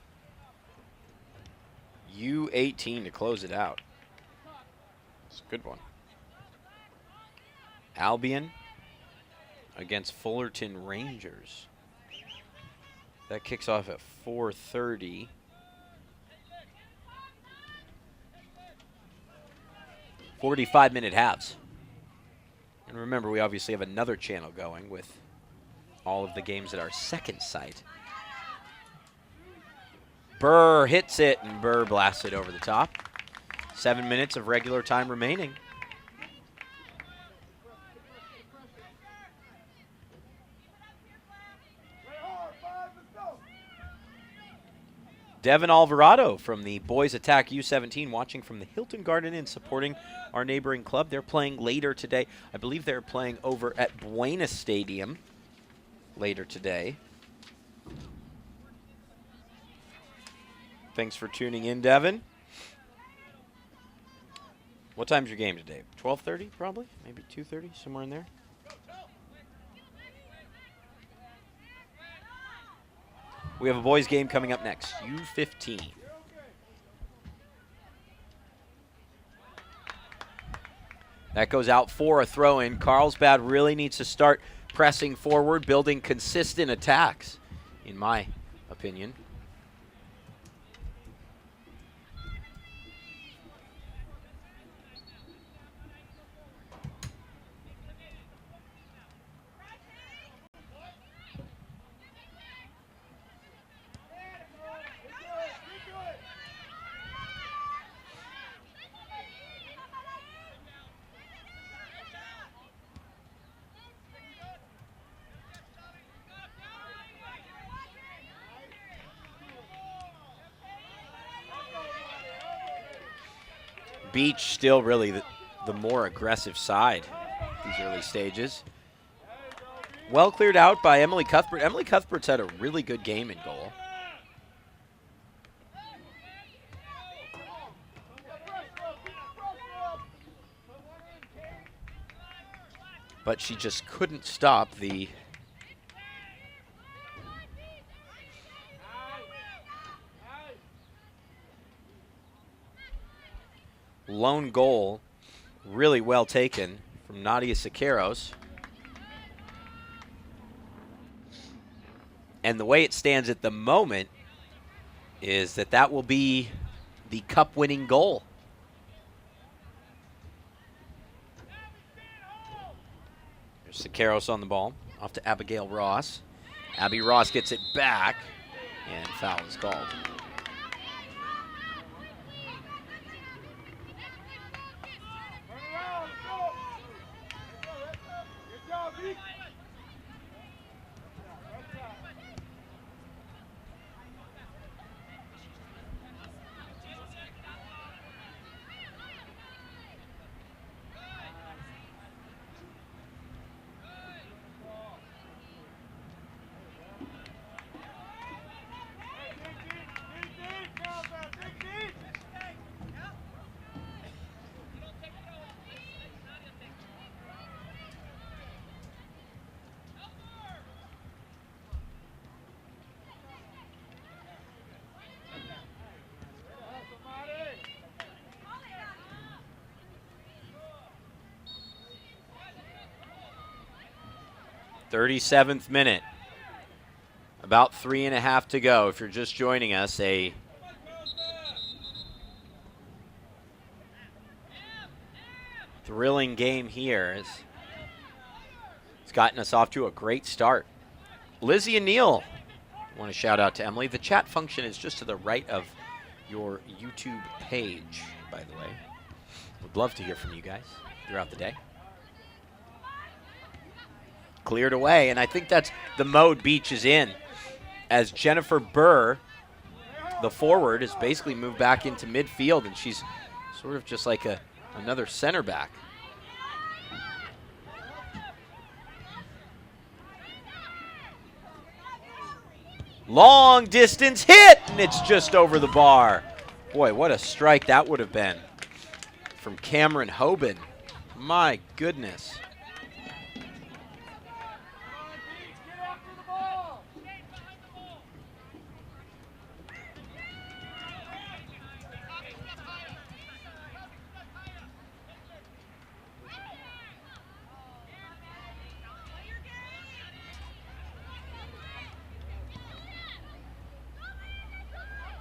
U18 to close it out. It's a good one. Albion against Fullerton Rangers. That kicks off at 4:30. 45-minute halves. And remember, we obviously have another channel going with all of the games at our second site. Burr hits it, and Burr blasts it over the top. 7 minutes of regular time remaining. Devin Alvarado from the Boys Attack U17 watching from the Hilton Garden Inn, supporting our neighboring club. They're playing later today. I believe they're playing over at Buena Stadium later today. Thanks for tuning in, Devin. What time's your game today? 12:30 probably? Maybe 2:30, somewhere in there? We have a boys game coming up next, U15. That goes out for a throw-in. Carlsbad really needs to start pressing forward, building consistent attacks, in my opinion. Beach still really the more aggressive side these early stages. Well cleared out by Emily Cuthbert. Emily Cuthbert's had a really good game in goal. But she just couldn't stop lone goal, really well taken from Nadia Siqueiros. And the way it stands at the moment is that that will be the cup-winning goal. There's Siqueiros on the ball, off to Abigail Ross. Abby Ross gets it back, and foul is called. .37th minute. About 3.5 to go. If you're just joining us, a thrilling game here. It's gotten us off to a great start. Lizzie and Neil, I want to shout out to Emily. The chat function is just to the right of your YouTube page, by the way. Would love to hear from you guys throughout the day. Cleared away, and I think that's the mode Beach is in, as Jennifer Burr, the forward, has basically moved back into midfield, and she's sort of just like another center back. Long distance hit, and it's just over the bar. Boy, what a strike that would have been from Cameron Hoban. My goodness.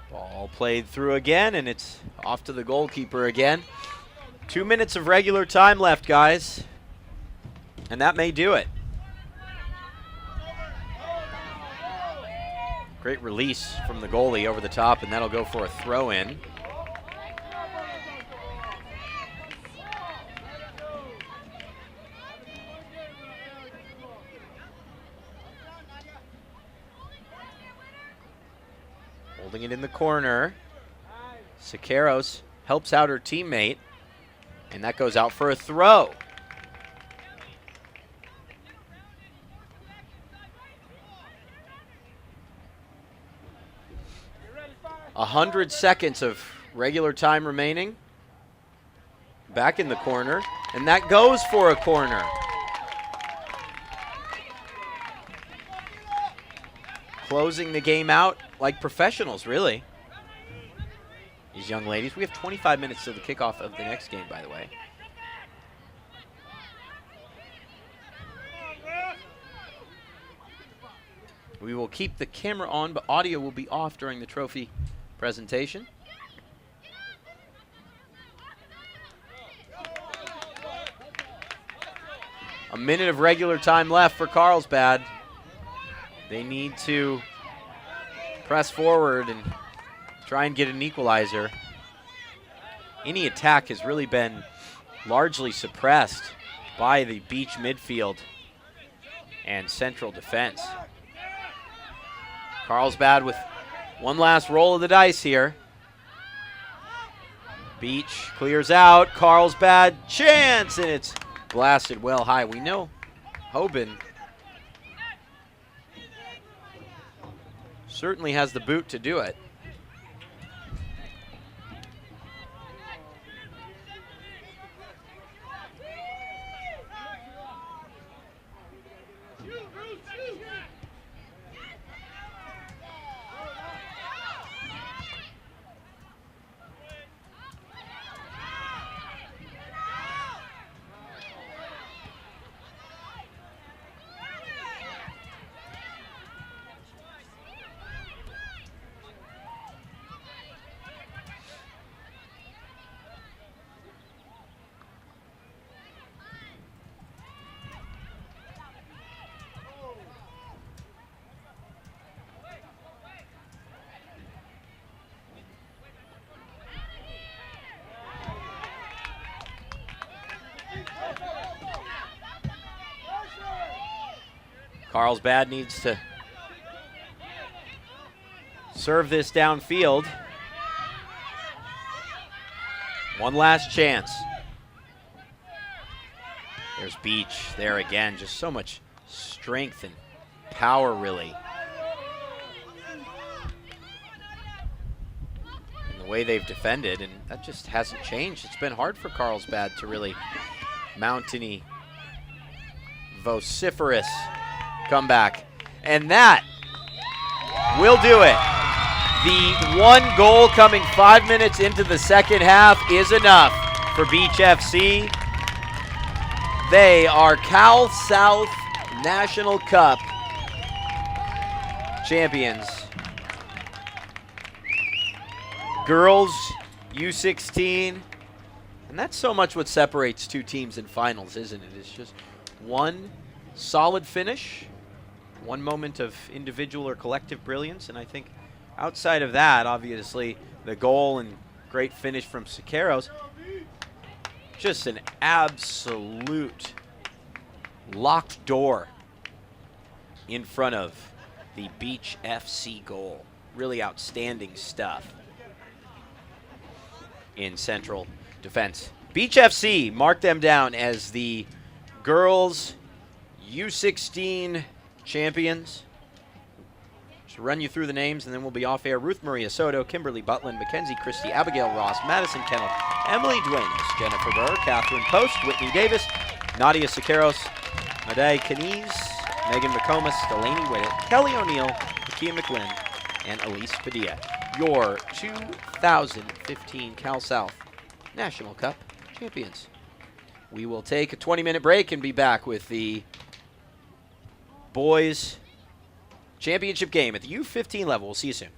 Ball played through again, and it's off to the goalkeeper again. 2 minutes of regular time left, guys, and that may do it. Great release from the goalie over the top, and that'll go for a throw-in. Holding it in the corner. Siqueiros helps out her teammate, and that goes out for a throw. A 100 seconds of regular time remaining. Back in the corner, and that goes for a corner. Closing the game out like professionals, really. These young ladies. We have 25 minutes till the kickoff of the next game, by the way. We will keep the camera on, but audio will be off during the trophy presentation. A minute of regular time left for Carlsbad. They need to press forward and try and get an equalizer. Any attack has really been largely suppressed by the Beach midfield and central defense. Carlsbad with one last roll of the dice here. Beach clears out. Carlsbad chance, and it's blasted well high. We know Hoban certainly has the boot to do it. Carlsbad needs to serve this downfield. One last chance. There's Beach there again. Just so much strength and power, really. And the way they've defended, and that just hasn't changed. It's been hard for Carlsbad to really mount any vociferous comeback. And that will do it. The one goal coming 5 minutes into the second half is enough for Beach FC. They are Cal South National Cup champions. Girls U16. And that's so much what separates two teams in finals, isn't it? It's just one solid finish, one moment of individual or collective brilliance, and I think outside of that, obviously, the goal and great finish from Siqueiros, just an absolute locked door in front of the Beach FC goal. Really outstanding stuff in central defense. Beach FC, mark them down as the girls U16 champions. Just run you through the names and then we'll be off air. Ruth Maria Soto, Kimberly Butland, Mackenzie Christie, Abigail Ross, Madison Kennel, Emily Duenas, Jennifer Burr, Catherine Post, Whitney Davis, Nadia Siqueiros, Madai Kaniz, Megan McComas, Delaney Whittet, Kelly O'Neill, Takia McLean, and Elise Padilla. Your 2015 Cal South National Cup champions. We will take a 20-minute break and be back with the boys championship game at the U15 level. We'll see you soon.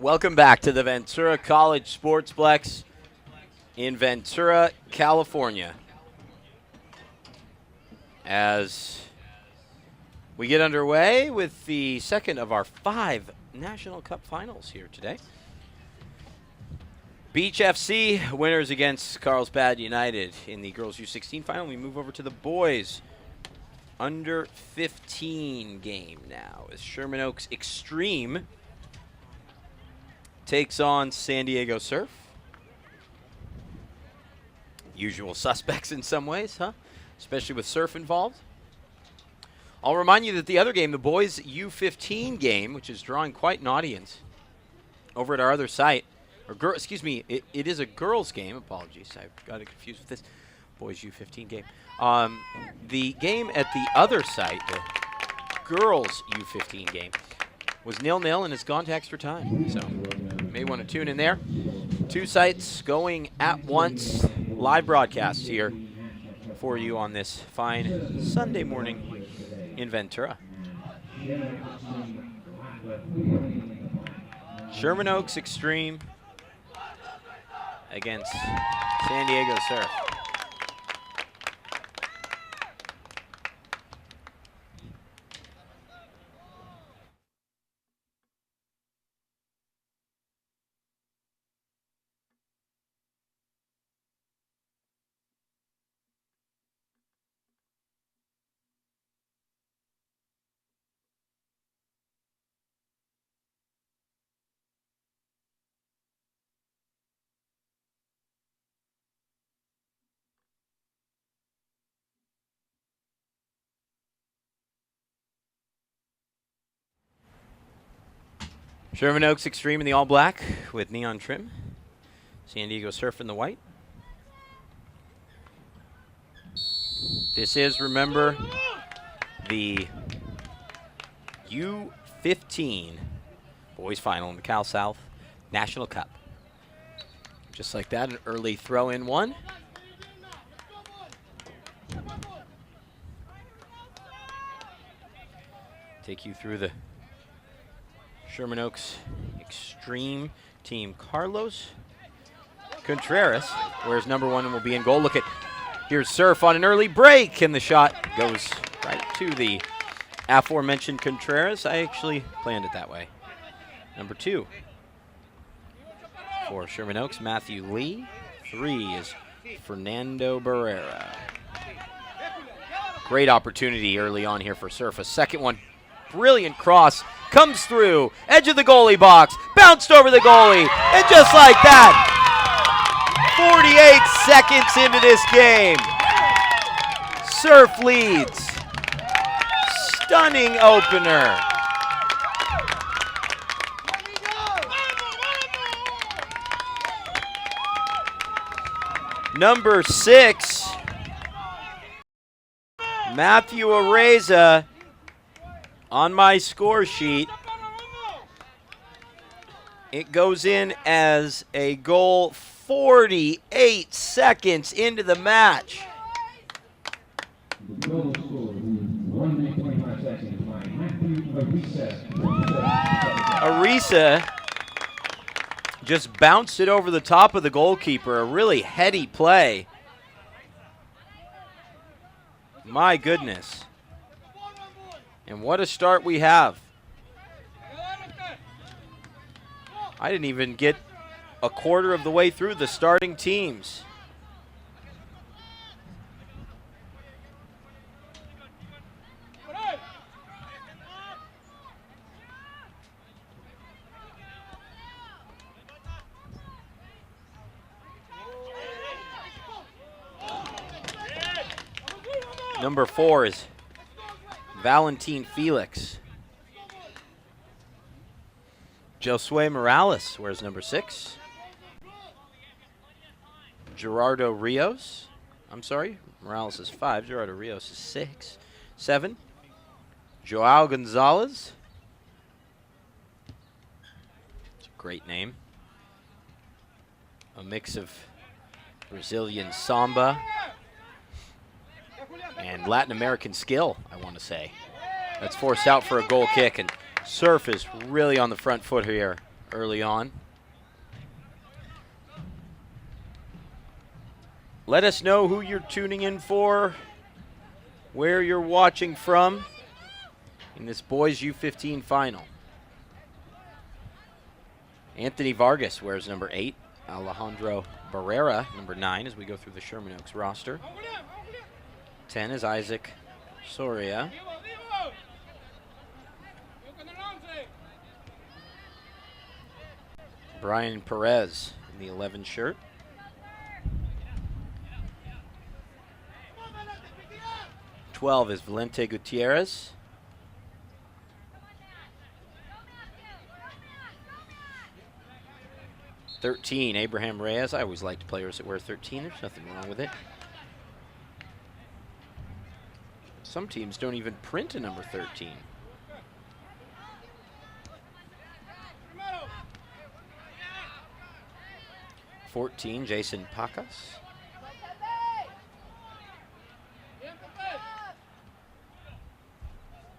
Welcome back to the Ventura College Sportsplex in Ventura, California. As we get underway with the second of our 5 National Cup finals here today. Beach FC winners against Carlsbad United in the girls U16 final. We move over to the boys under 15 game now as Sherman Oaks Extreme takes on San Diego Surf. Usual suspects in some ways, huh? Especially with Surf involved. I'll remind you that the other game, the boys U15 game, which is drawing quite an audience over at our other site, it is a girls game. Apologies, I got it confused with this. Boys U15 game. The game at the other site, the girls U15 game, was 0-0 and has gone to extra time. So you may want to tune in there. 2 sites going at once. Live broadcast here for you on this fine Sunday morning in Ventura. Sherman Oaks Extreme against San Diego Surf. Sherman Oaks Extreme in the all black with neon trim. San Diego Surf in the white. This is, remember, the U15 boys final in the Cal South National Cup. Just like that, an early throw in one. Take you through the Sherman Oaks Extreme team. Carlos Contreras wears number 1 and will be in goal. Look at, here's Surf on an early break, and the shot goes right to the aforementioned Contreras. I actually planned it that way. Number 2 for Sherman Oaks, Matthew Lee. 3 is Fernando Barrera. Great opportunity early on here for Surf. A second one, brilliant cross, comes through, edge of the goalie box, bounced over the goalie, and just like that, 48 seconds into this game, Surf leads. Stunning opener. Number 6, Matthew Areza. On my score sheet, it goes in as a goal 48 seconds into the match. Arisa just bounced it over the top of the goalkeeper. A really heady play. My goodness. And what a start we have. I didn't even get a quarter of the way through the starting teams. Number 4 is Valentin Felix. Josue Morales wears number 6. Gerardo Rios. I'm sorry, Morales is 5. Gerardo Rios is 6. 7. Joao Gonzalez. It's a great name. A mix of Brazilian samba and Latin American skill, I want to say. That's forced out for a goal kick, and Surf is really on the front foot here early on. Let us know who you're tuning in for, where you're watching from in this boys U15 final. Anthony Vargas wears number 8. Alejandro Barrera, number 9, as we go through the Sherman Oaks roster. 10 is Isaac Soria. Brian Perez in the 11 shirt. 12 is Valente Gutierrez. 13, Abraham Reyes. I always liked players that wear 13. There's nothing wrong with it. Some teams don't even print a number 13. (14) Jason Pacas.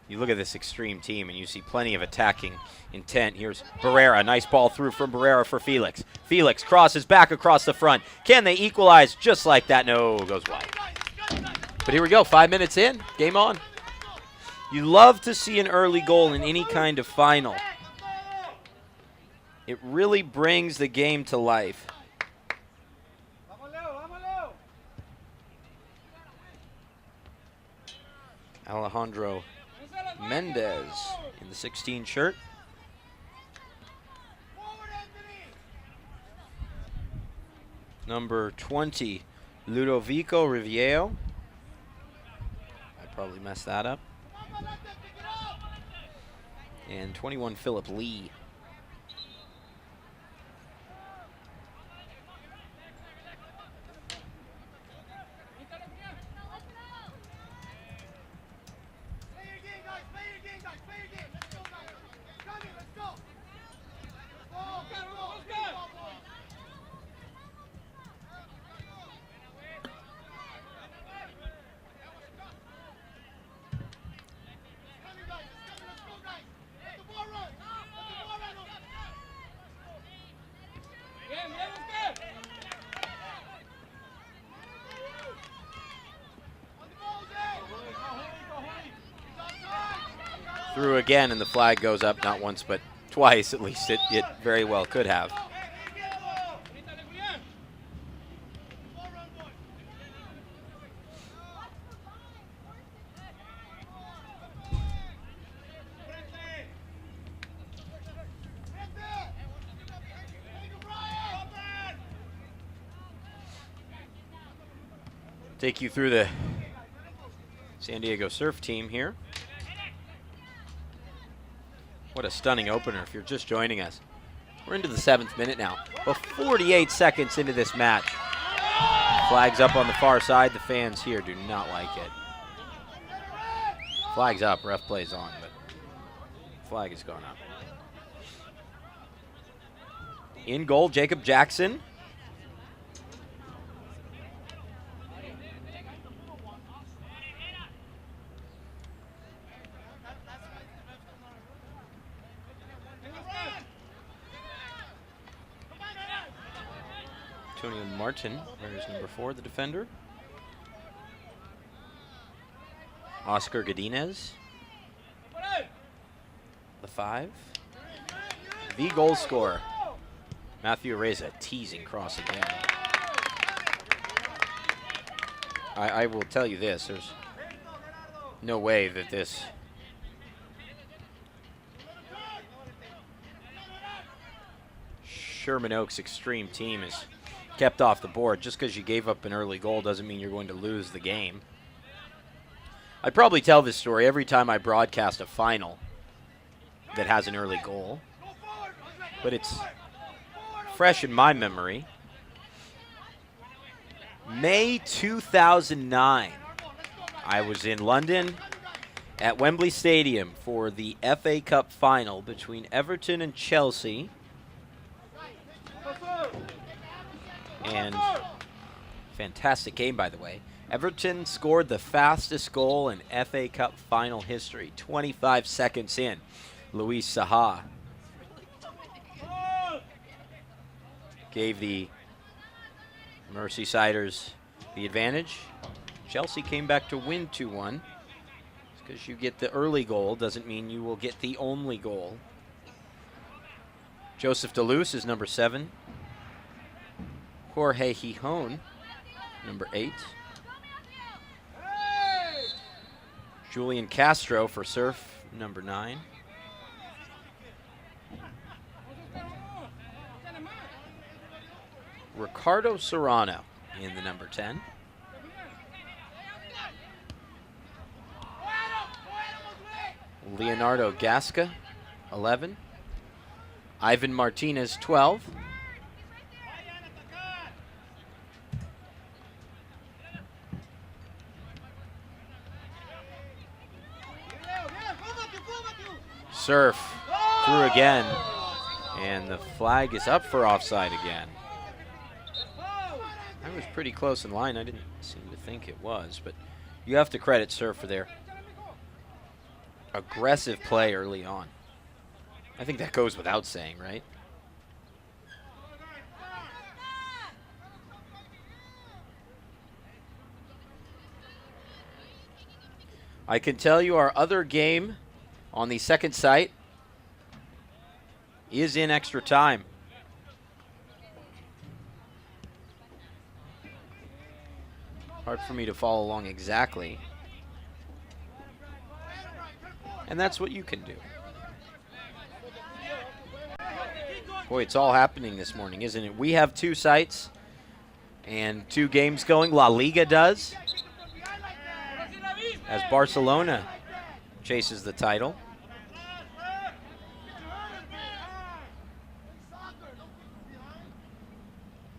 You look at this extreme team and you see plenty of attacking intent. Here's Barrera. Nice ball through from Barrera for Felix. Felix crosses back across the front. Can they equalize just like that? No, goes wide. But here we go, 5 minutes in, game on. You love to see an early goal in any kind of final. It really brings the game to life. Alejandro Mendez in the 16 shirt. Number 20, Ludovico Riviero. I probably messed that up. And 21, Philip Lee. Through again, and the flag goes up not once but twice. At least it very well could have. Take you through the San Diego Surf team here. What a stunning opener if you're just joining us. We're into the 7th minute now. Well, 48 seconds into this match. Flags up on the far side. The fans here do not like it. Flag's up, ref plays on, but flag is going up. In goal, Jacob Jackson. Antonio Martin, there's number 4, the defender. Oscar Godinez, the 5. The goal scorer, Matthew Areza, teasing cross again. I will tell you this, there's no way that this Sherman Oaks extreme team is kept off the board. Just because you gave up an early goal doesn't mean you're going to lose the game. I probably tell this story every time I broadcast a final that has an early goal, but it's fresh in my memory. May 2009, I was in London at Wembley Stadium for the FA Cup final between Everton and Chelsea. And fantastic game, by the way. Everton scored the fastest goal in FA Cup final history, 25 seconds in. Luis Saha. gave the Merseyside the advantage. Chelsea came back to win 2-1. Because you get the early goal doesn't mean you will get the only goal. Joseph DeLuce is number 7. Jorge Gijon, number 8. Julian Castro for Surf, number 9. Ricardo Serrano in the number 10. Leonardo Gasca, 11. Ivan Martinez, 12. Surf through again, and the flag is up for offside again. I was pretty close in line. I didn't seem to think it was, but you have to credit Surf for their aggressive play early on. I think that goes without saying, right? I can tell you our other game on the second site is in extra time. Hard for me to follow along exactly. And that's what you can do. Boy, it's all happening this morning, isn't it? We have 2 sites and 2 games going. La Liga does, as Barcelona chases the title.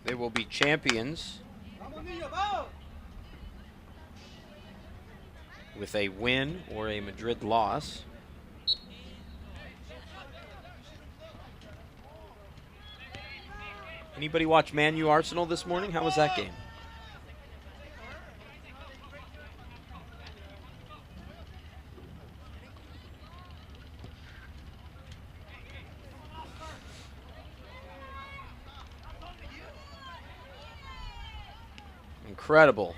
They will be champions with a win or a Madrid loss. Anybody watch Man U Arsenal this morning? How was that game? Incredible.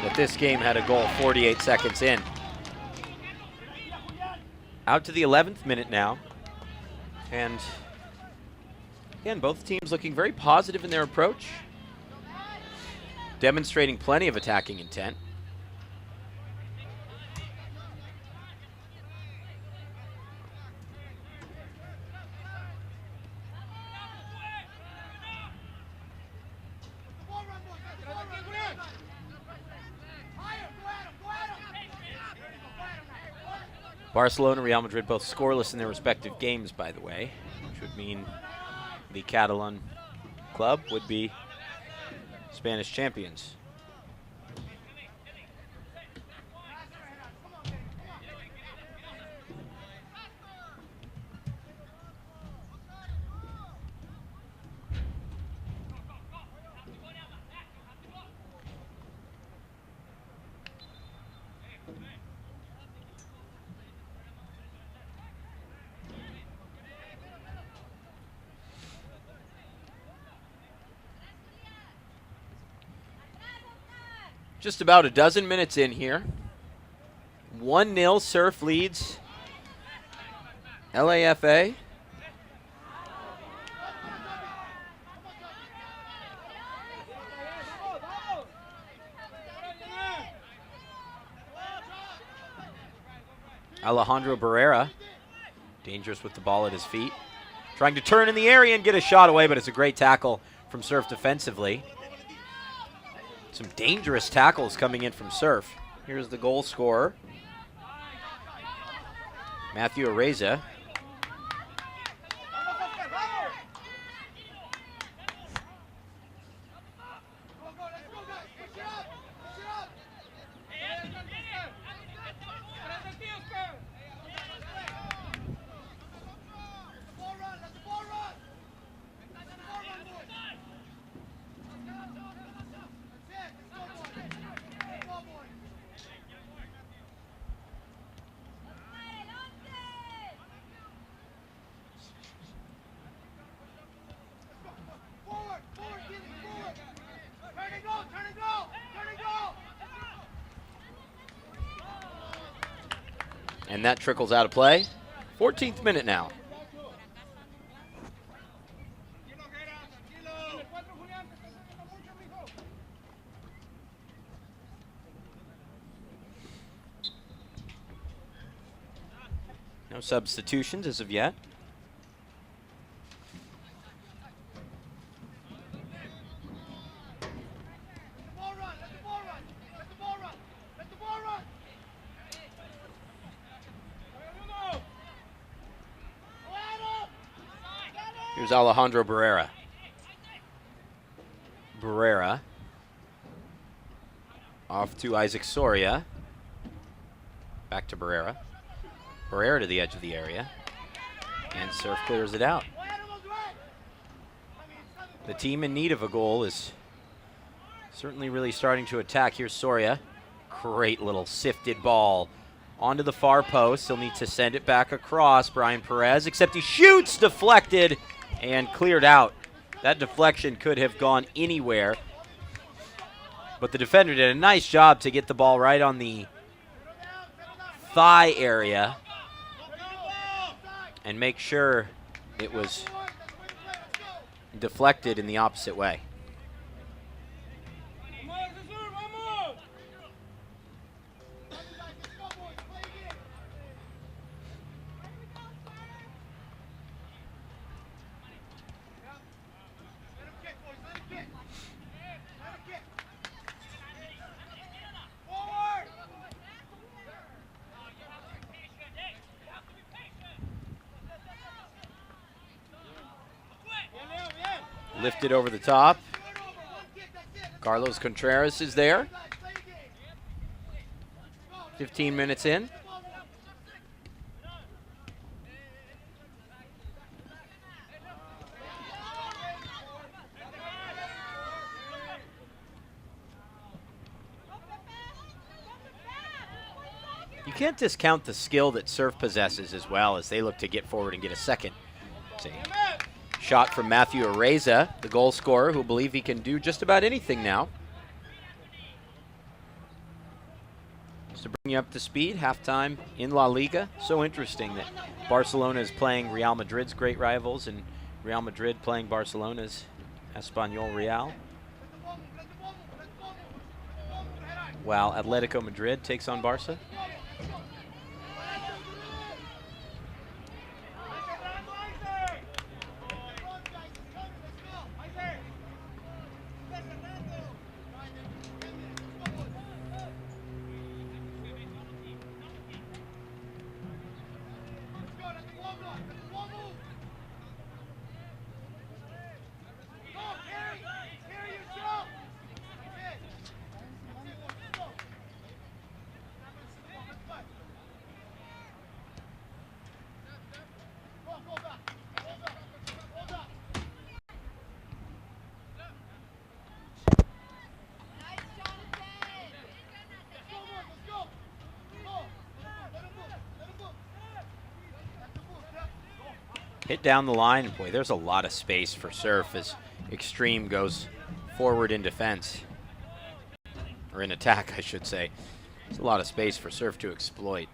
That this game had a goal 48 seconds in. Out to the 11th minute now. And again, both teams looking very positive in their approach, demonstrating plenty of attacking intent. Barcelona, Real Madrid both scoreless in their respective games, by the way, which would mean the Catalan club would be Spanish champions. Just about a dozen minutes in here. 1-0 Surf leads LAFA. Alejandro Barrera, dangerous with the ball at his feet. Trying to turn in the area and get a shot away, but it's a great tackle from Surf defensively. Some dangerous tackles coming in from Surf. Here's the goal scorer, Matthew Areza. And that trickles out of play. 14th minute now. No substitutions as of yet. Here's Alejandro Barrera. Barrera off to Isaac Soria. Back to Barrera. Barrera to the edge of the area. And Surf clears it out. The team in need of a goal is certainly really starting to attack. Here's Soria. Great little sifted ball onto the far post. He'll need to send it back across. Brian Perez, except he shoots, deflected, and cleared out. That deflection could have gone anywhere. But the defender did a nice job to get the ball right on the thigh area and make sure it was deflected in the opposite way. Lifted over the top. Carlos Contreras is there. 15 minutes in. You can't discount the skill that Surf possesses as well as they look to get forward and get a second. Shot from Matthew Areza, the goal scorer, who believe he can do just about anything now. Just to bring you up to speed, halftime in La Liga. So interesting that Barcelona is playing Real Madrid's great rivals and Real Madrid playing Barcelona's Espanyol Real. While Atletico Madrid takes on Barca. Hit down the line. Boy, there's a lot of space for Surf as Extreme goes forward in defense. Or in attack, I should say. There's a lot of space for Surf to exploit.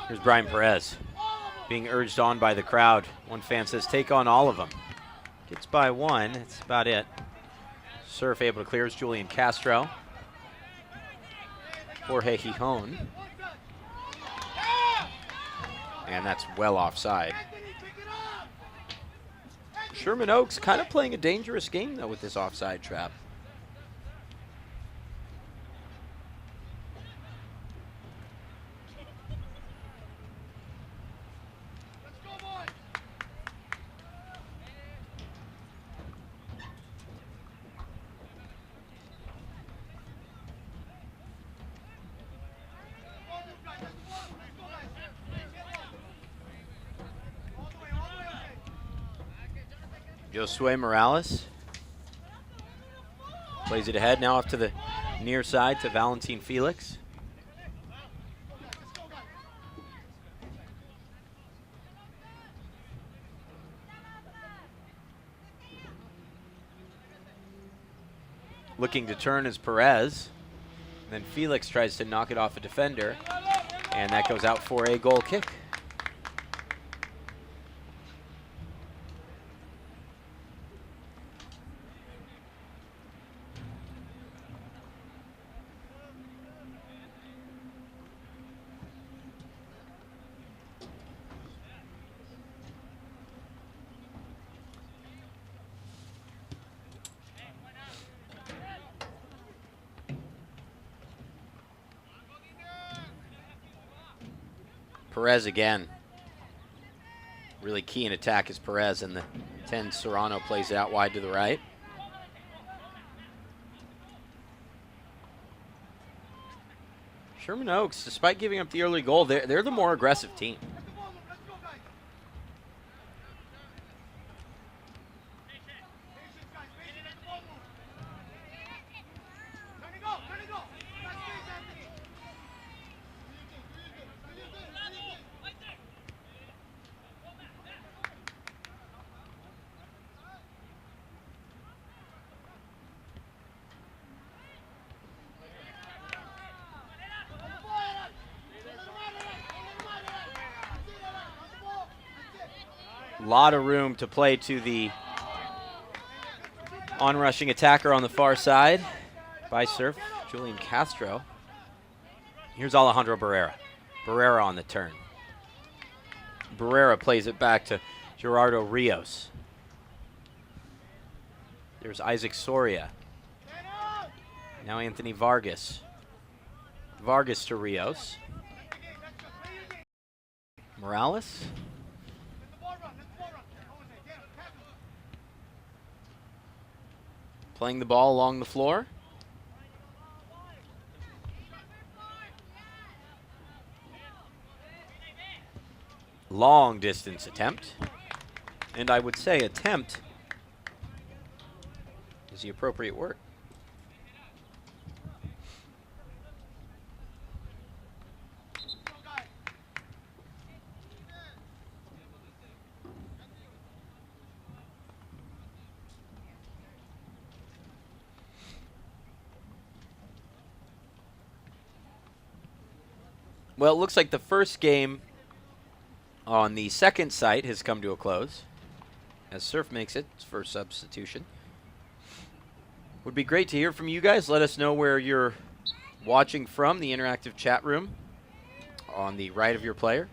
Here's Brian Perez being urged on by the crowd. One fan says, take on all of them. Gets by one, that's about it. Surf able to clear is Julian Castro. Jorge Gijon. And that's well offside. Sherman Oaks kind of playing a dangerous game, though, with this offside trap. Josue Morales plays it ahead, now off to the near side to Valentin Felix. looking to turn is Perez. And then Felix tries to knock it off a defender, and that goes out for a goal kick. Perez again. Really key in attack is Perez, and the 10 Serrano plays it out wide to the right. Sherman Oaks, despite giving up the early goal, they're the more aggressive team. A lot of room to play to the on-rushing attacker on the far side by Surf, Julian Castro. Here's Alejandro Barrera. Barrera on the turn. Barrera plays it back to Gerardo Rios. There's Isaac Soria. Now Anthony Vargas. Vargas to Rios. Morales. Playing the ball along the floor. Long distance attempt. And I would say attempt is the appropriate word. Well, it looks like the first game on the second site has come to a close as Surf makes its first substitution. Would be great to hear from you guys. Let us know where you're watching from, the interactive chat room on the right of your player.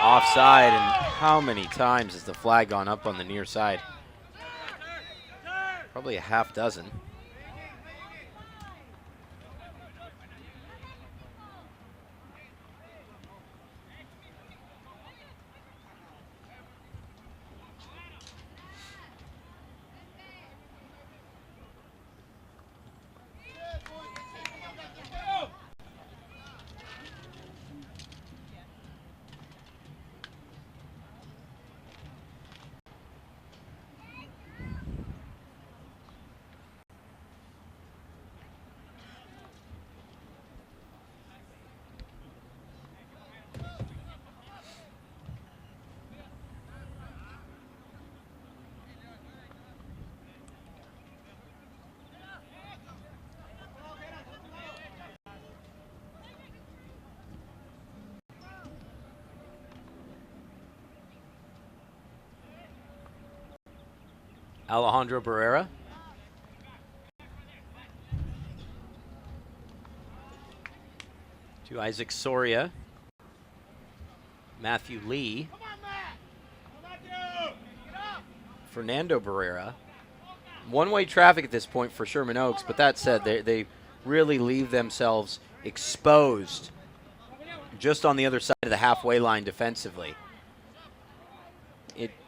Offside, and how many times has the flag gone up on the near side? Probably a half dozen. Alejandro Barrera. To Isaac Soria. Matthew Lee. Fernando Barrera. One-way traffic at this point for Sherman Oaks, but that said, they really leave themselves exposed just on the other side of the halfway line defensively.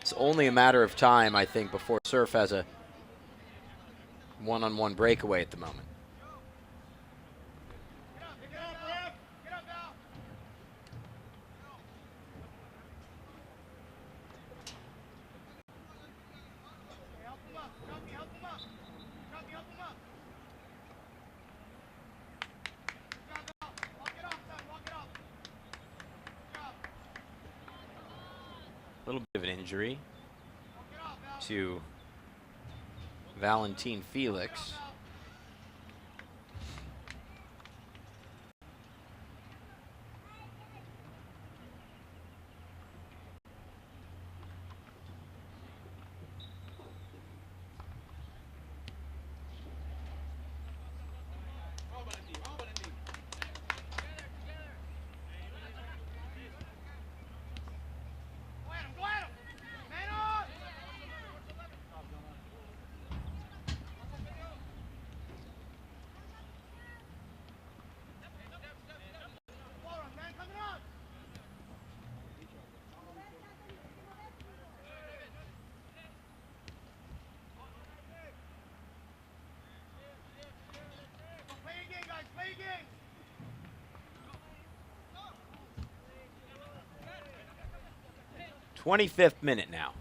It's only a matter of time, I think, before Surf has a one-on-one breakaway at the moment. of an injury to Valentin Felix. Play again, guys. Play again. 25th minute now.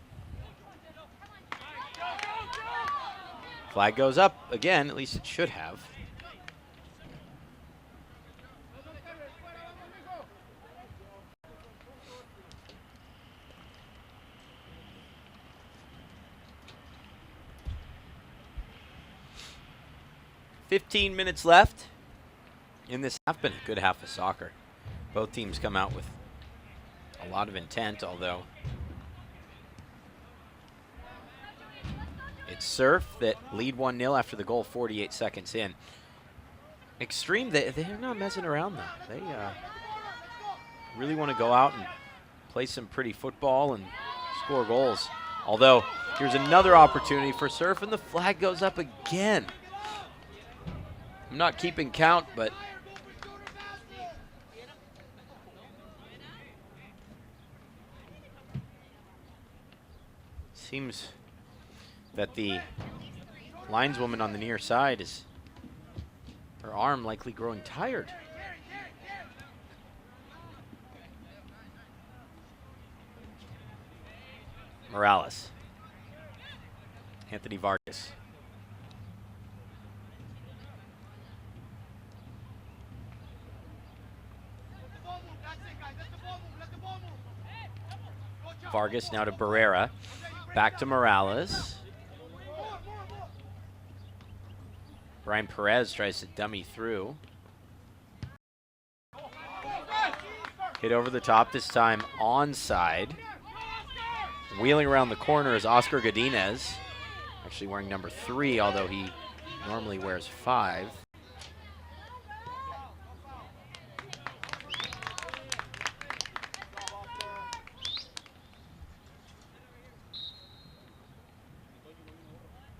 Flag goes up again, at least it should have. "15 minutes left in this half. Been a good half of soccer. Both teams come out with a lot of intent, although it's Surf that lead 1-0 after the goal 48 seconds in. Extreme, they're not messing around though. They really want to go out and play some pretty football and score goals. Although, here's another opportunity for Surf, and the flag goes up again. I'm not keeping count, but seems that the lineswoman on the near side is, her arm likely growing tired. Morales. Anthony Vargas. Vargas now to Barrera. Back to Morales. Brian Perez tries to dummy through. Hit over the top, this time onside. Wheeling around the corner is Oscar Godinez. Actually wearing number 3, although he normally wears 5.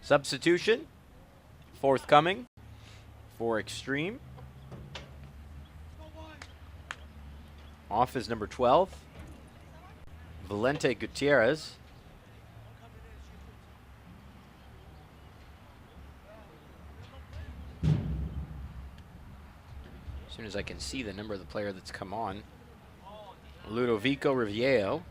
Substitution forthcoming for Extreme. Off is number 12, Valente Gutierrez. As soon as I can see the number of the player that's come on, Ludovico Riviero.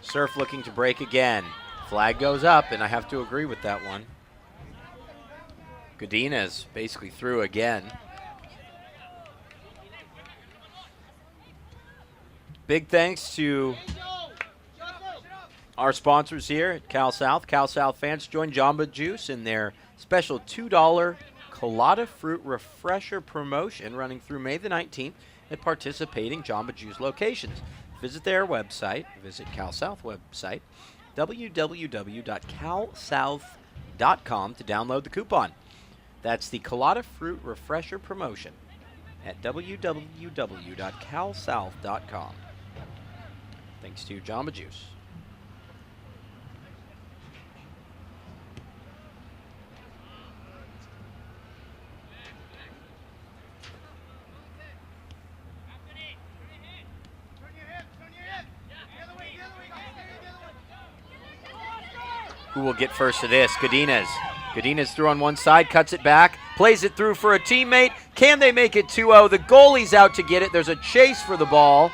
Surf looking to break again. Flag goes up, and I have to agree with that one. Godinez basically through again. Big thanks to our sponsors here at Cal South. Cal South fans, join Jamba Juice in their special $2 Colada Fruit Refresher promotion running through May the 19th at participating Jamba Juice locations. Visit their website, visit Cal South website, www.calsouth.com to download the coupon. That's the Colada Fruit Refresher promotion at www.calsouth.com. Thanks to Jamba Juice. Who will get first to this? Godinez. Godinez through on one side, cuts it back, plays it through for a teammate. Can they make it 2-0? The goalie's out to get it. There's a chase for the ball.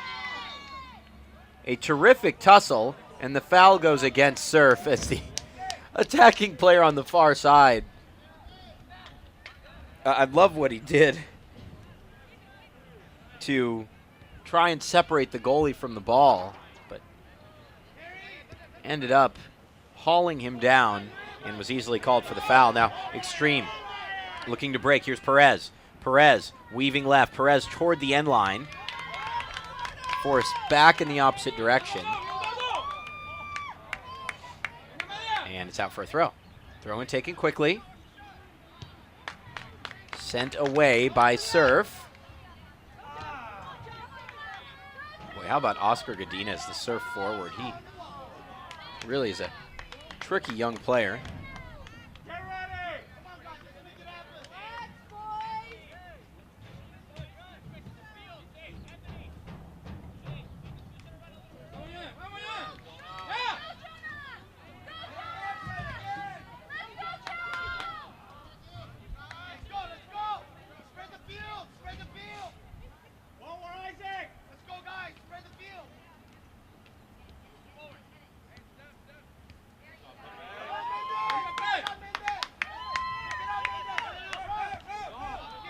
A terrific tussle, and the foul goes against Surf as the attacking player on the far side. I love what he did to try and separate the goalie from the ball, but ended up hauling him down and was easily called for the foul. Now, Extreme looking to break. Here's Perez. Perez weaving left. Perez toward the end line. Forced back in the opposite direction. And it's out for a throw. Throw in taken quickly. Sent away by Surf. Boy, how about Oscar Godinez, the Surf forward? He really is a tricky young player.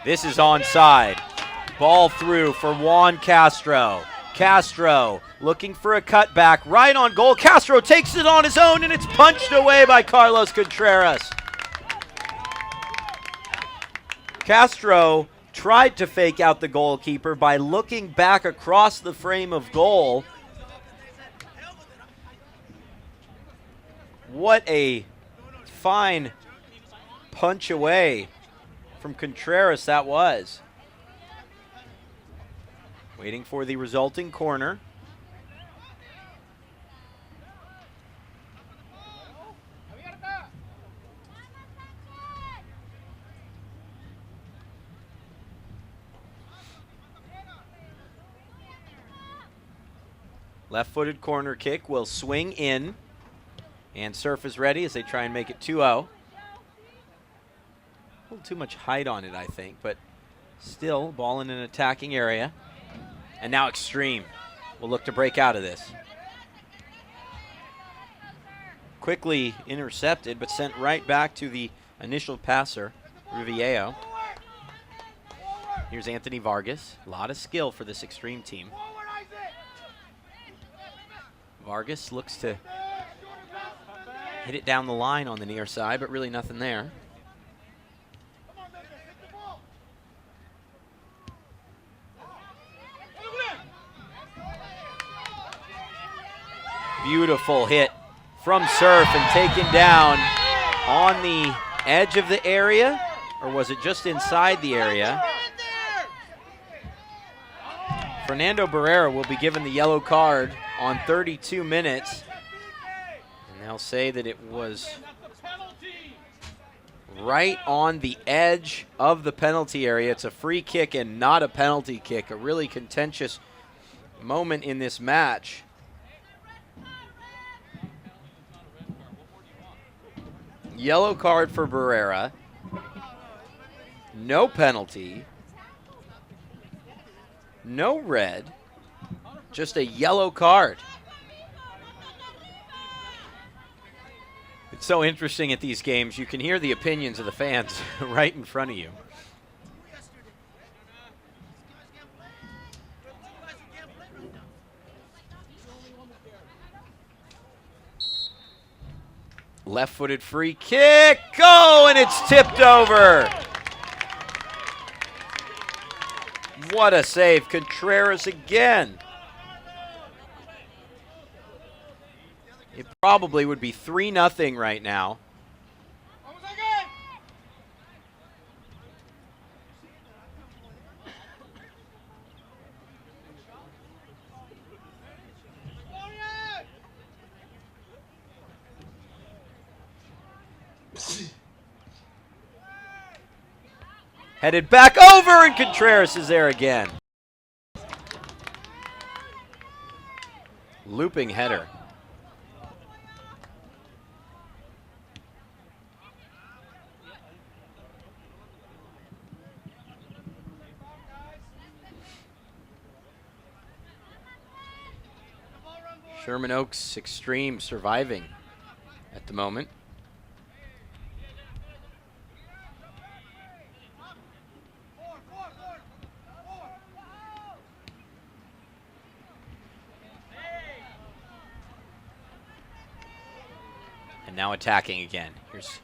This is onside. Ball through for Juan Castro. Castro looking for a cutback right on goal. Castro takes it on his own, and it's punched away by Carlos Contreras. Castro tried to fake out the goalkeeper by looking back across the frame of goal. What a fine punch away from Contreras that was. Waiting for the resulting corner. Left-footed corner kick will swing in, and Surf is ready as they try and make it 2-0. A little too much height on it, I think, but still ball in an attacking area. And now Extreme will look to break out of this. Quickly intercepted, but sent right back to the initial passer, Riviero. Here's Anthony Vargas. A lot of skill for this Extreme team. Vargas looks to hit it down the line on the near side, but really nothing there. Beautiful hit from Surf and taken down on the edge of the area, or was it just inside the area? Fernando Barrera will be given the yellow card on 32 minutes, and they'll say that it was right on the edge of the penalty area. It's a free kick and not a penalty kick, a really contentious moment in this match. Yellow card for Barrera. No penalty. No red. Just a yellow card. It's so interesting at these games. You can hear the opinions of the fans right in front of you. Left-footed free kick. Go, and it's tipped over. What a save. Contreras again. It probably would be 3-0 right now. Headed back over, and Contreras is there again. Looping header. Sherman Oaks Extreme surviving at the moment. And now attacking again. Here's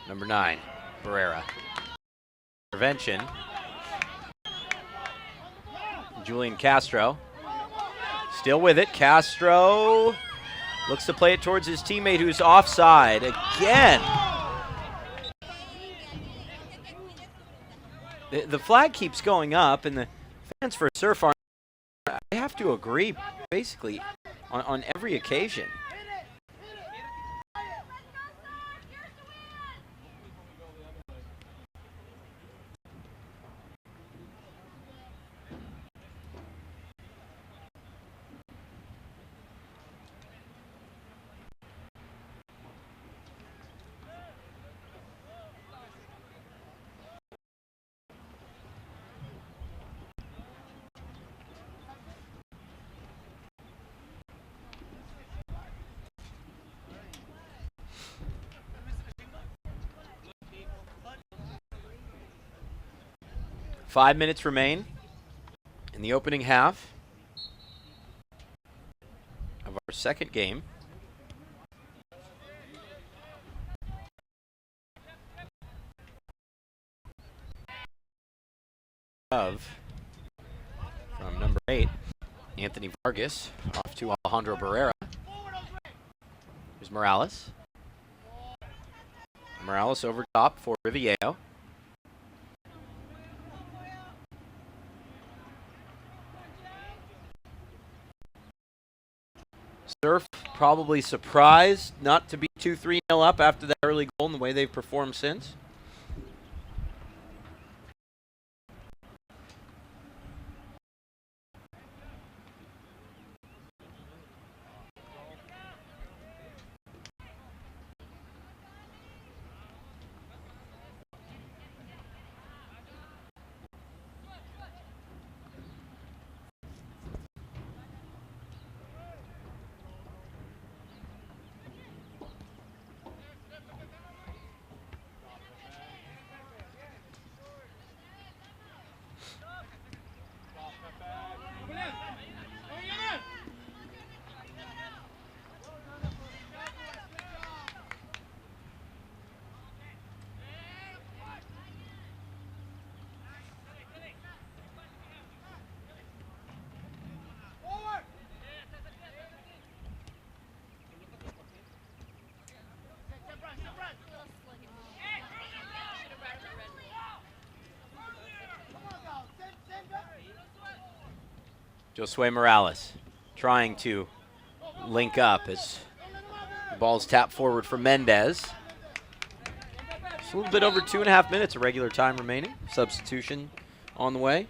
number 9, Barrera. Intervention. Julian Castro. Still with it. Castro looks to play it towards his teammate who's offside again. The flag keeps going up, and the fans for Surf are, I have to agree, basically, on every occasion. Five minutes remain in the opening half of our second game. From number 8, Anthony Vargas, off to Alejandro Barrera. Here's Morales. Morales over top for Riviero. Surf probably surprised not to be 2-3-0 up after that early goal and the way they've performed since. Josue Morales trying to link up as the ball's tapped forward for Mendez. Just a little bit over 2.5 minutes of regular time remaining. Substitution on the way.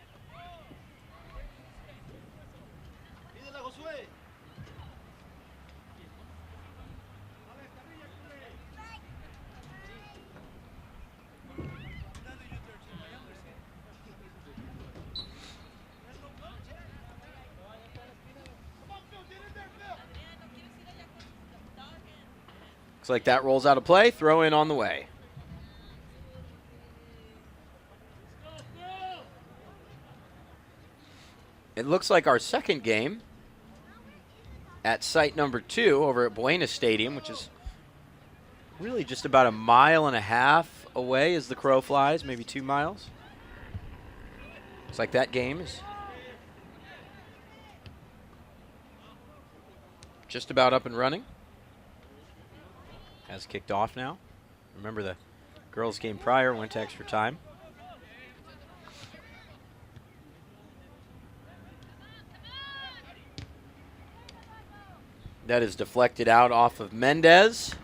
Looks like that rolls out of play. Throw in on the way. It looks like our second game at site number 2 over at Buena Stadium, which is really just about 1.5 miles away as the crow flies, maybe 2 miles. Looks like that game is just about up and running. Has kicked off now. Remember the girls' game prior went to extra time. That is deflected out off of Mendez.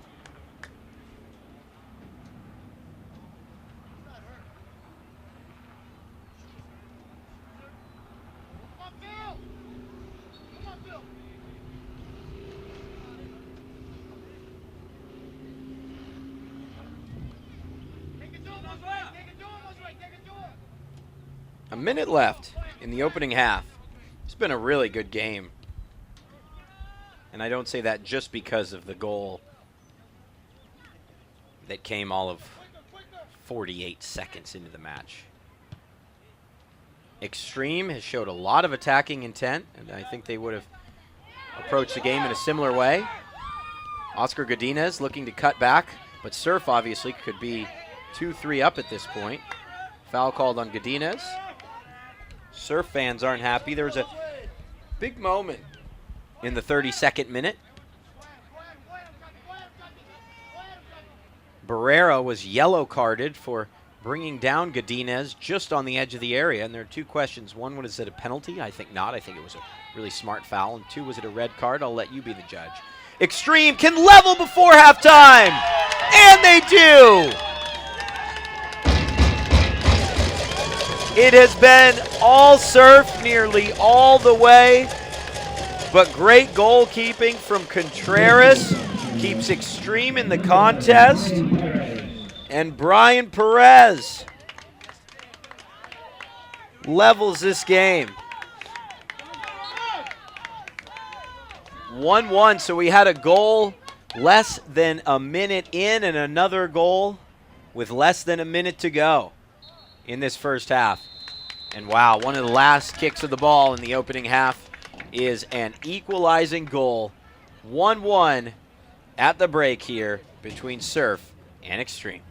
A minute left in the opening half. It's been a really good game And I don't say that just because of the goal that came all of 48 seconds into the match. Extreme has showed a lot of attacking intent, and I think they would have approached the game in a similar way. Oscar Godinez looking to cut back, but Surf obviously could be 2-3 up at this point. Foul called on Godinez. Surf fans aren't happy. There was a big moment in the 32nd minute. Barrera was yellow carded for bringing down Godinez just on the edge of the area. And there are two questions. One, was it a penalty? I think not. I think it was a really smart foul. And two, was it a red card? I'll let you be the judge. Extreme can level before halftime. And they do. It has been all Surf nearly all the way. But great goalkeeping from Contreras keeps Extreme in the contest. And Brian Perez levels this game. 1-1, so we had a goal less than a minute in and another goal with less than a minute to go in this first half. And wow, one of the last kicks of the ball in the opening half is an equalizing goal. 1-1 at the break here between Surf and Extreme.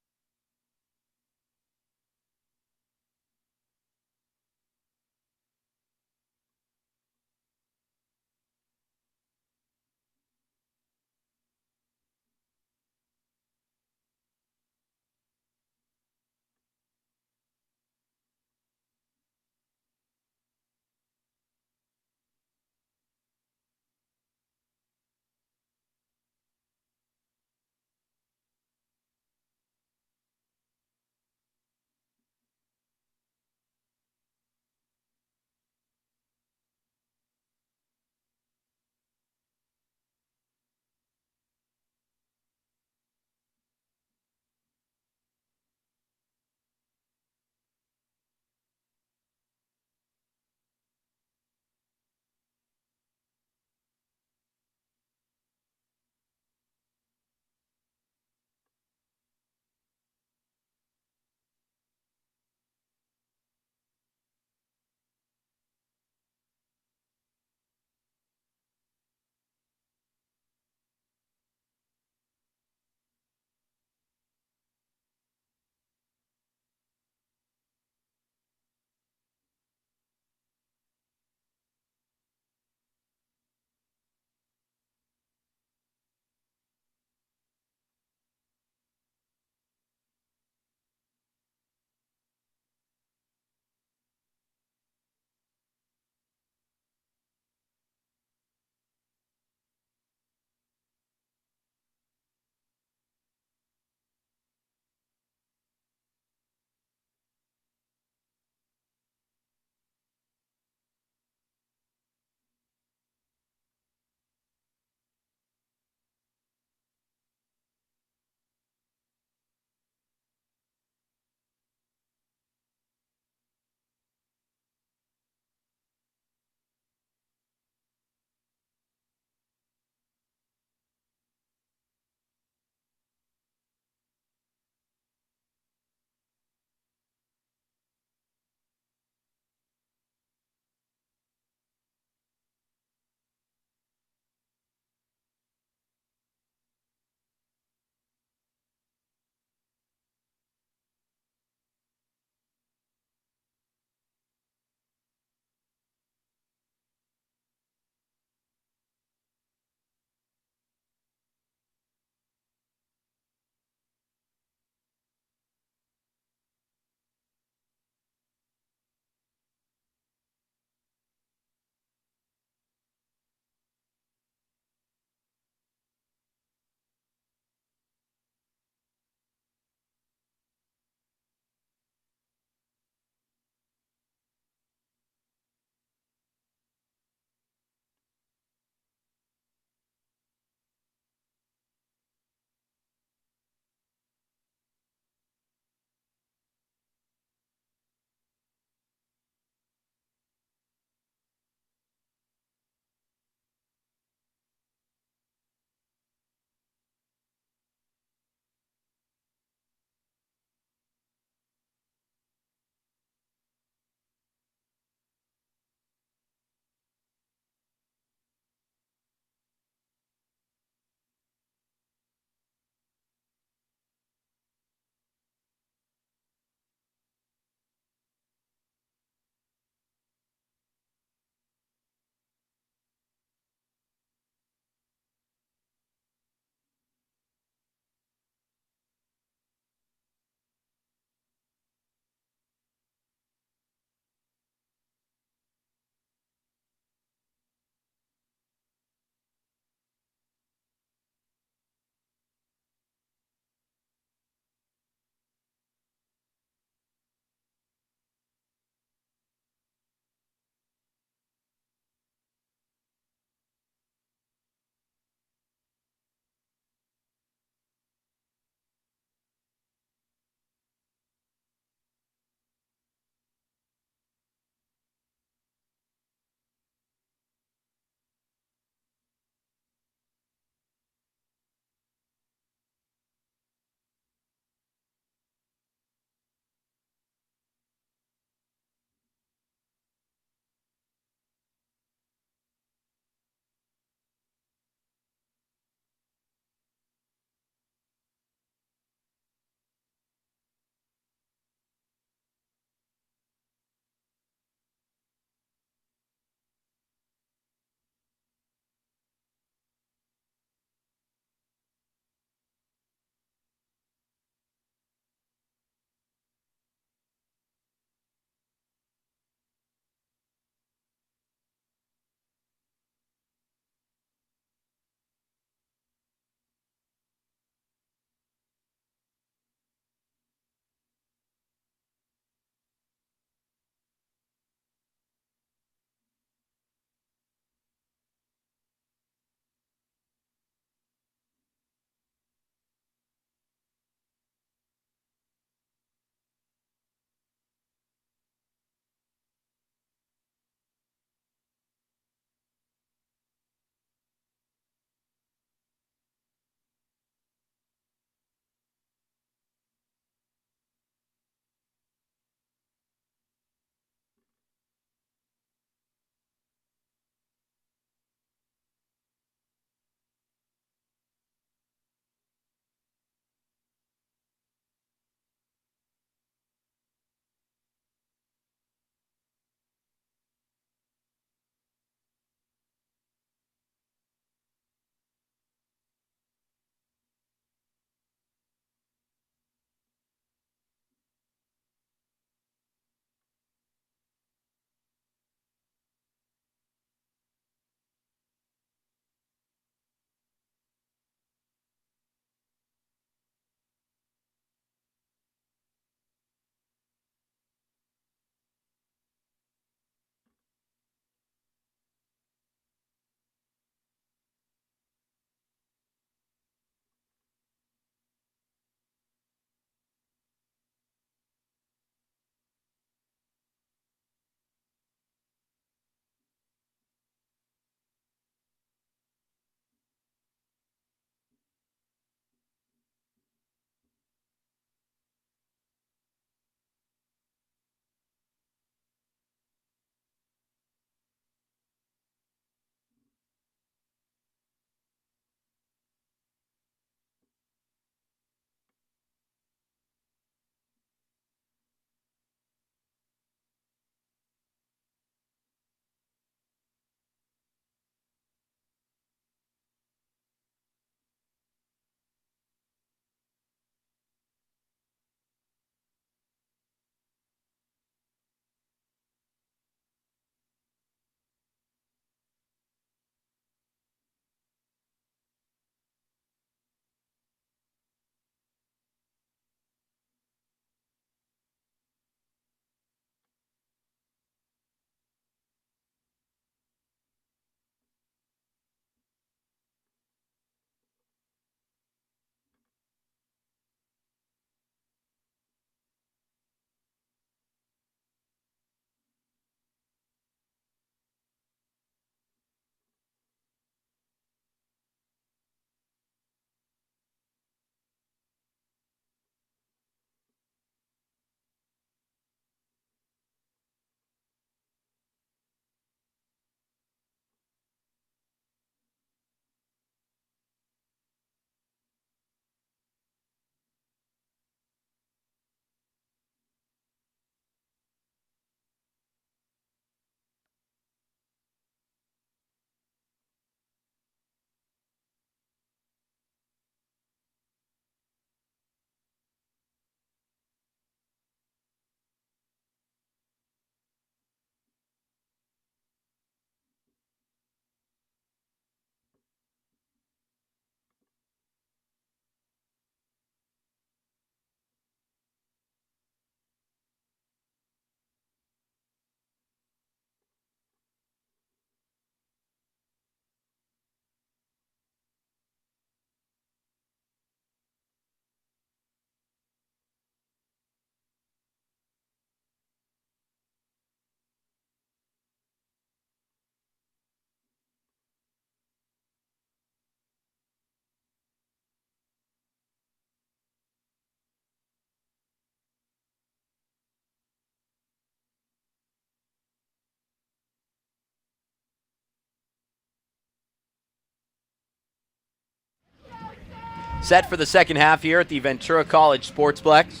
Set for the second half here at the Ventura College Sportsplex,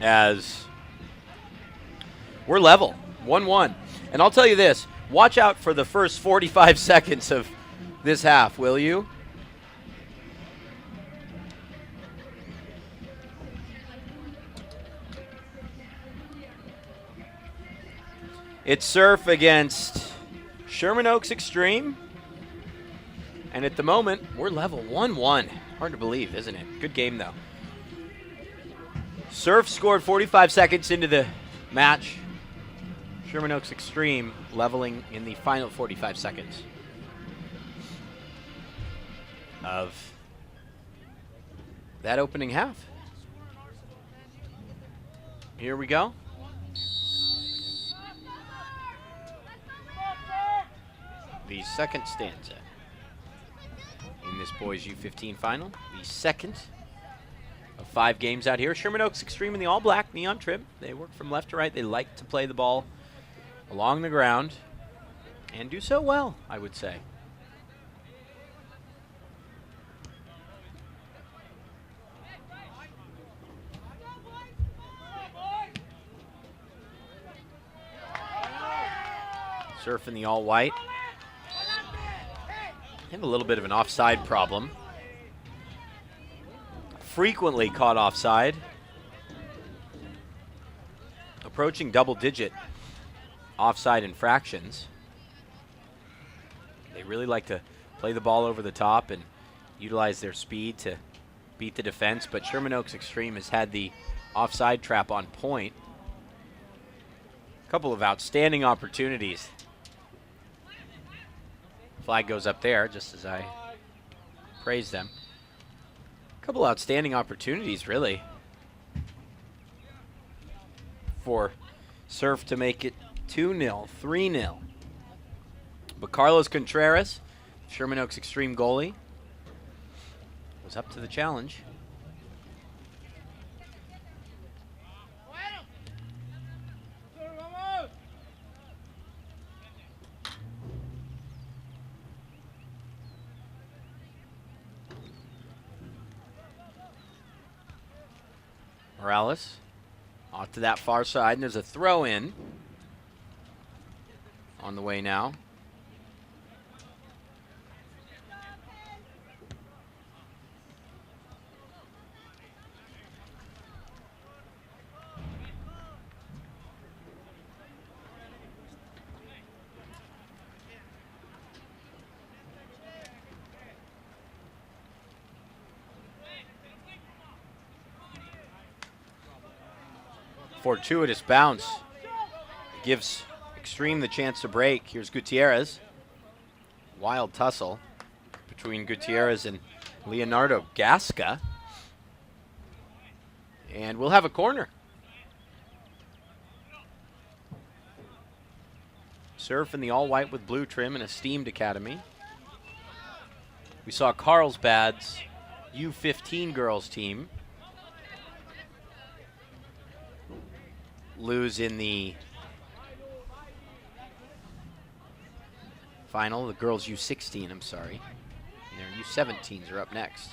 as we're level, 1-1. And I'll tell you this, watch out for the first 45 seconds of this half, will you? It's Surf against Sherman Oaks Extreme. And at the moment, we're level 1-1. Hard to believe, isn't it? Good game, though. Surf scored 45 seconds into the match. Sherman Oaks Extreme leveling in the final 45 seconds of that opening half. Here we go. The second stanza in this boys U15 final. The second of 5 games out here. Sherman Oaks Extreme in the all-black neon trim. They work from left to right. They like to play the ball along the ground and do so well, I would say. Surf in the all-white. Have a little bit of an offside problem. Frequently caught offside. Approaching double-digit offside infractions. They really like to play the ball over the top and utilize their speed to beat the defense, but Sherman Oaks Extreme has had the offside trap on point. A couple of outstanding opportunities. Flag goes up there, just as I praise them. A couple outstanding opportunities, really, for Surf to make it 2-0, 3-0. But Carlos Contreras, Sherman Oaks Extreme goalie, was up to the challenge. Morales off to that far side, and there's a throw in on the way now. Fortuitous bounce gives Extreme the chance to break. Here's Gutierrez. Wild tussle between Gutierrez and Leonardo Gasca. And we'll have a corner. Surf in the all-white with blue trim and Esteemed Academy. We saw Carlsbad's U15 girls team lose in the final. The girls U16, I'm sorry. And their U17s are up next.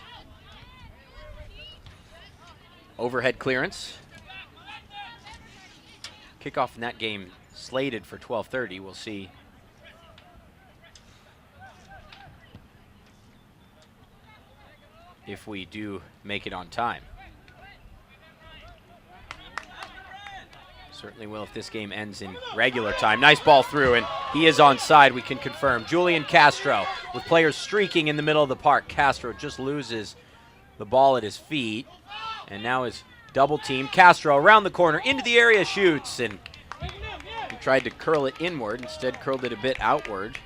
Overhead clearance. Kickoff in that game slated for 12:30. We'll see if we do make it on time. Certainly will if this game ends in regular time. Nice ball through, and he is onside, we can confirm. Julian Castro with players streaking in the middle of the park. Castro just loses the ball at his feet, and now is double teamed. Castro around the corner, into the area, shoots, and he tried to curl it inward, instead curled it a bit outward.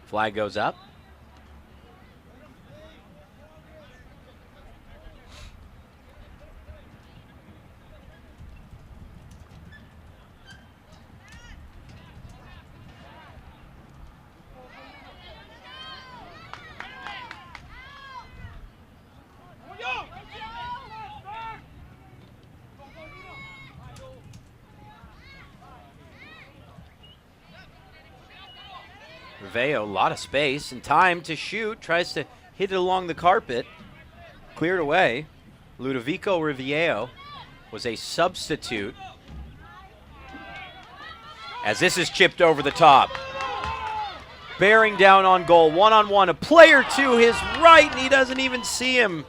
Flag goes up. Riveo, a lot of space and time to shoot. Tries to hit it along the carpet. Cleared away. Ludovico Riveo was a substitute. As this is chipped over the top. Bearing down on goal, one-on-one. A player to his right, and he doesn't even see him.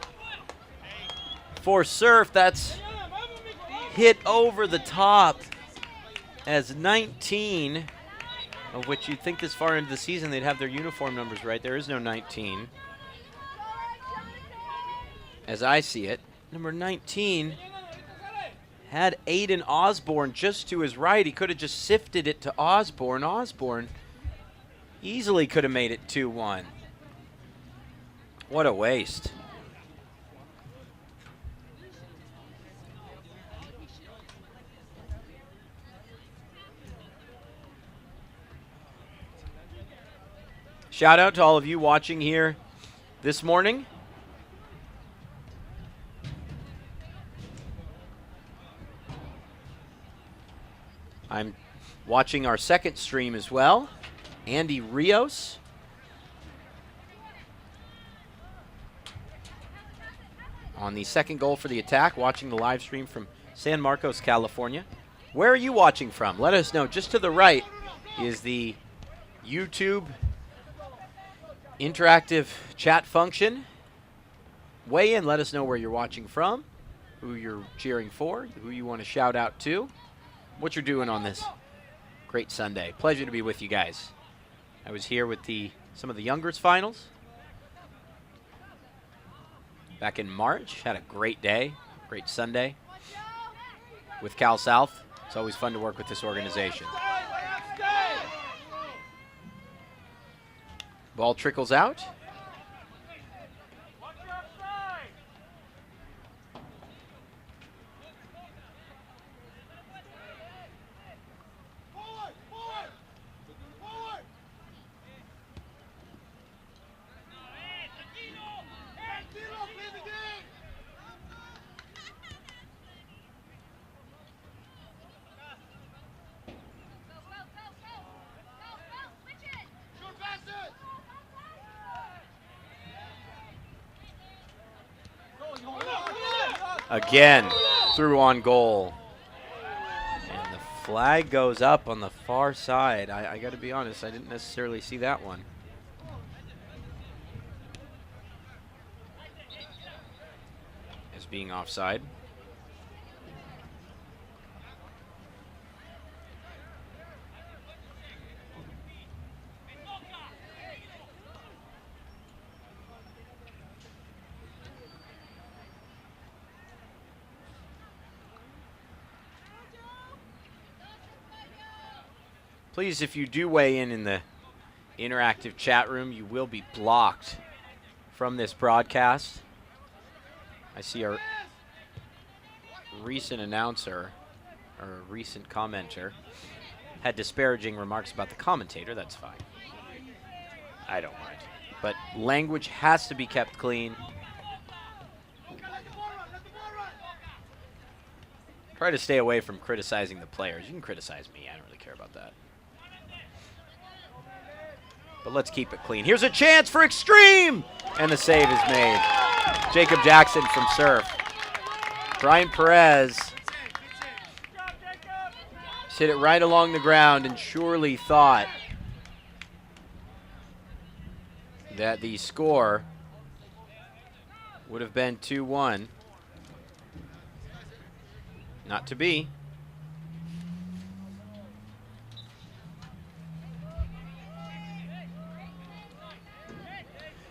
For Surf, that's hit over the top. As 19, of which you'd think this far into the season they'd have their uniform numbers right. There is no 19. As I see it, number 19 had Aiden Osborne just to his right. He could have just sifted it to Osborne. Osborne easily could have made it 2-1. What a waste. Shout out to all of you watching here this morning. I'm watching our second stream as well. Andy Rios. On the second goal for the attack, watching the live stream from San Marcos, California. Where are you watching from? Let us know. Just to the right is the YouTube interactive chat function. Weigh in, let us know where you're watching from, who you're cheering for, who you want to shout out to, what you're doing on this great Sunday. Pleasure to be with you guys. I was here with some of the young girls finals back in March. Had a great day, great Sunday with Cal South. It's always fun to work with this organization. Ball trickles out. Again, through on goal. And the flag goes up on the far side. I got to be honest, I didn't necessarily see that one. As being offside. Please, if you do weigh in the interactive chat room, you will be blocked from this broadcast. I see our recent announcer, or a recent commenter, had disparaging remarks about the commentator. That's fine. I don't mind. But language has to be kept clean. Try to stay away from criticizing the players. You can criticize me. I don't really care about that. But let's keep it clean. Here's a chance for Extreme! And the save is made. Jacob Jackson from Surf. Brian Perez hit it right along the ground and surely thought that the score would have been 2-1. Not to be.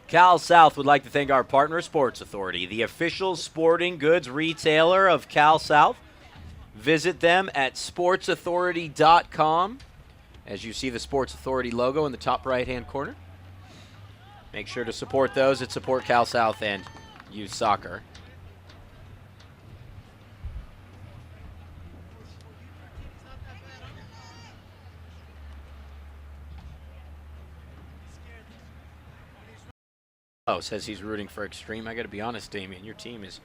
Cal South would like to thank our partner, Sports Authority, the official sporting goods retailer of Cal South. Visit them at sportsauthority.com. As you see the Sports Authority logo in the top right-hand corner. Make sure to support those that support Cal South and youth soccer. Oh, says he's rooting for Extreme. I got to be honest, Damien, your team has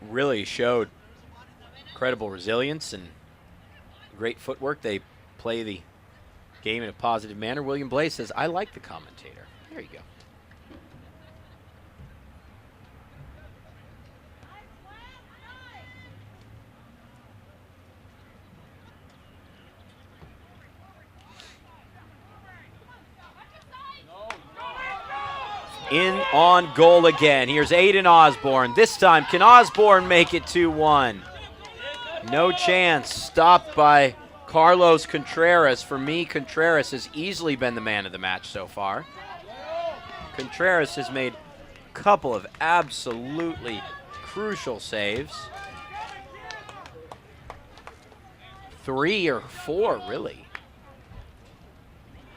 really showed incredible resilience and great footwork. They play the game in a positive manner. William Blaze says, I like the commentator. There you go. In on goal again. Here's Aiden Osborne. This time, can Osborne make it 2-1? No chance. Stopped by Carlos Contreras. For me, Contreras has easily been the man of the match so far. Contreras has made a couple of absolutely crucial saves. 3 or 4, really.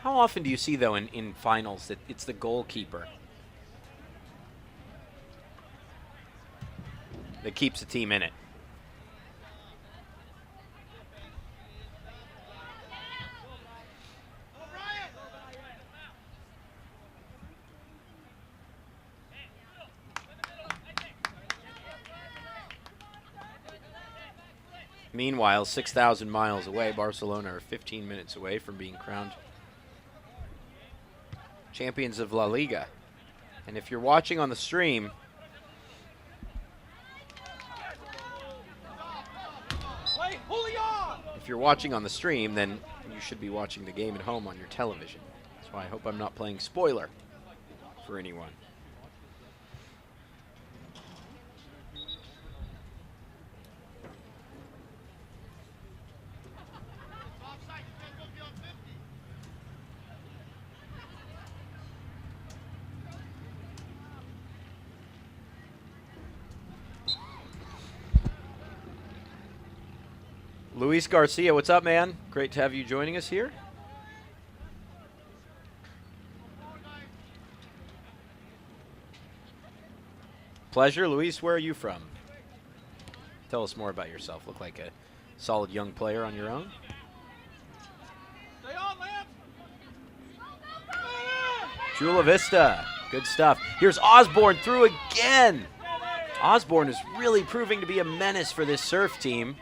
How often do you see, though, in finals that it's the goalkeeper that keeps the team in it? Meanwhile, 6,000 miles away, Barcelona are 15 minutes away from being crowned champions of La Liga. And if you're watching on the stream, then you should be watching the game at home on your television. That's why I hope I'm not playing spoiler for anyone. Luis Garcia, what's up, man? Great to have you joining us here. Pleasure. Luis, where are you from? Tell us more about yourself. Look like a solid young player on your own. Stay on, Lance. Chula Vista. Good stuff. Here's Osborne through again. Osborne is really proving to be a menace for this Surf team.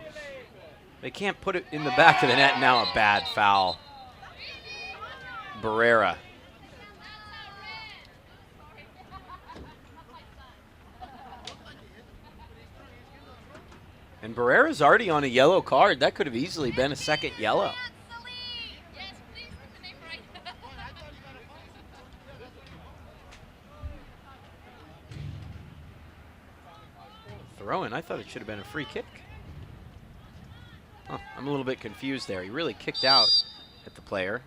They can't put it in the back of the net. Now a bad foul. Barrera. And Barrera's already on a yellow card. That could have easily been a second yellow. Throw in. I thought it should have been a free kick. Huh, I'm a little bit confused there. He really kicked out at the player.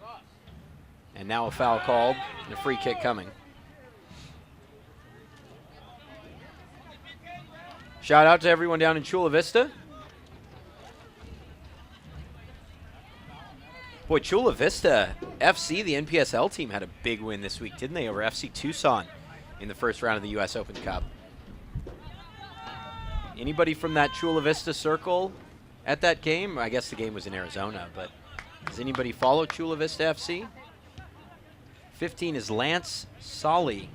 And now a foul called and a free kick coming. Shout out to everyone down in Chula Vista. Boy, Chula Vista FC, the NPSL team, had a big win this week, didn't they, over FC Tucson in the first round of the U.S. Open Cup. Anybody from that Chula Vista circle at that game? I guess the game was in Arizona, but does anybody follow Chula Vista FC? 15 is Lance Solly.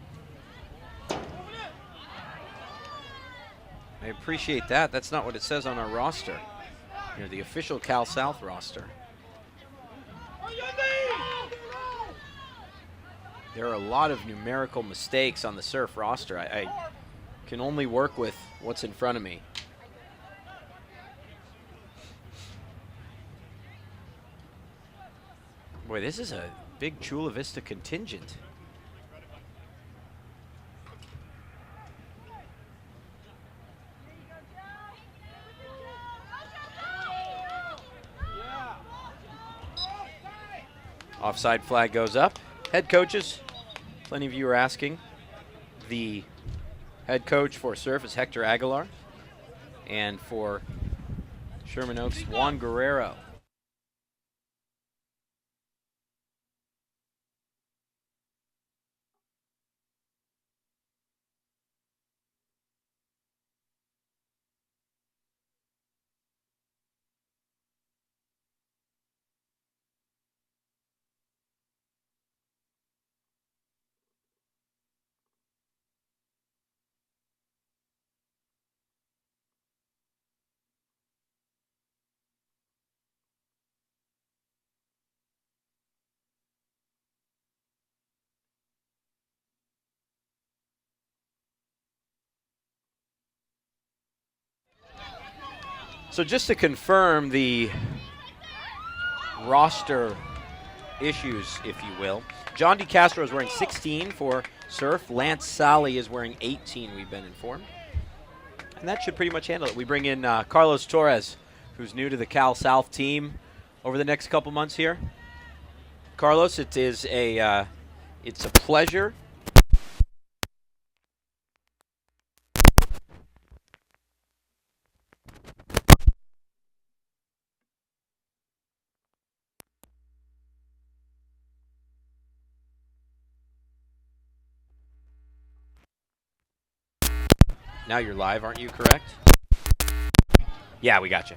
I appreciate that. That's not what it says on our roster. You know, the official Cal South roster. There are a lot of numerical mistakes on the Surf roster. I can only work with what's in front of me. Boy, this is a big Chula Vista contingent. Offside flag goes up. Head coaches, plenty of you are asking. The head coach for Surf is Hector Aguilar. And for Sherman Oaks, Juan Guerrero. So just to confirm the roster issues, if you will, John DeCastro is wearing 16 for Surf. Lance Sally is wearing 18, we've been informed. And that should pretty much handle it. We bring in Carlos Torres, who's new to the Cal South team over the next couple months here. Carlos, it's a pleasure. Now you're live, aren't you, correct? Yeah, we got you.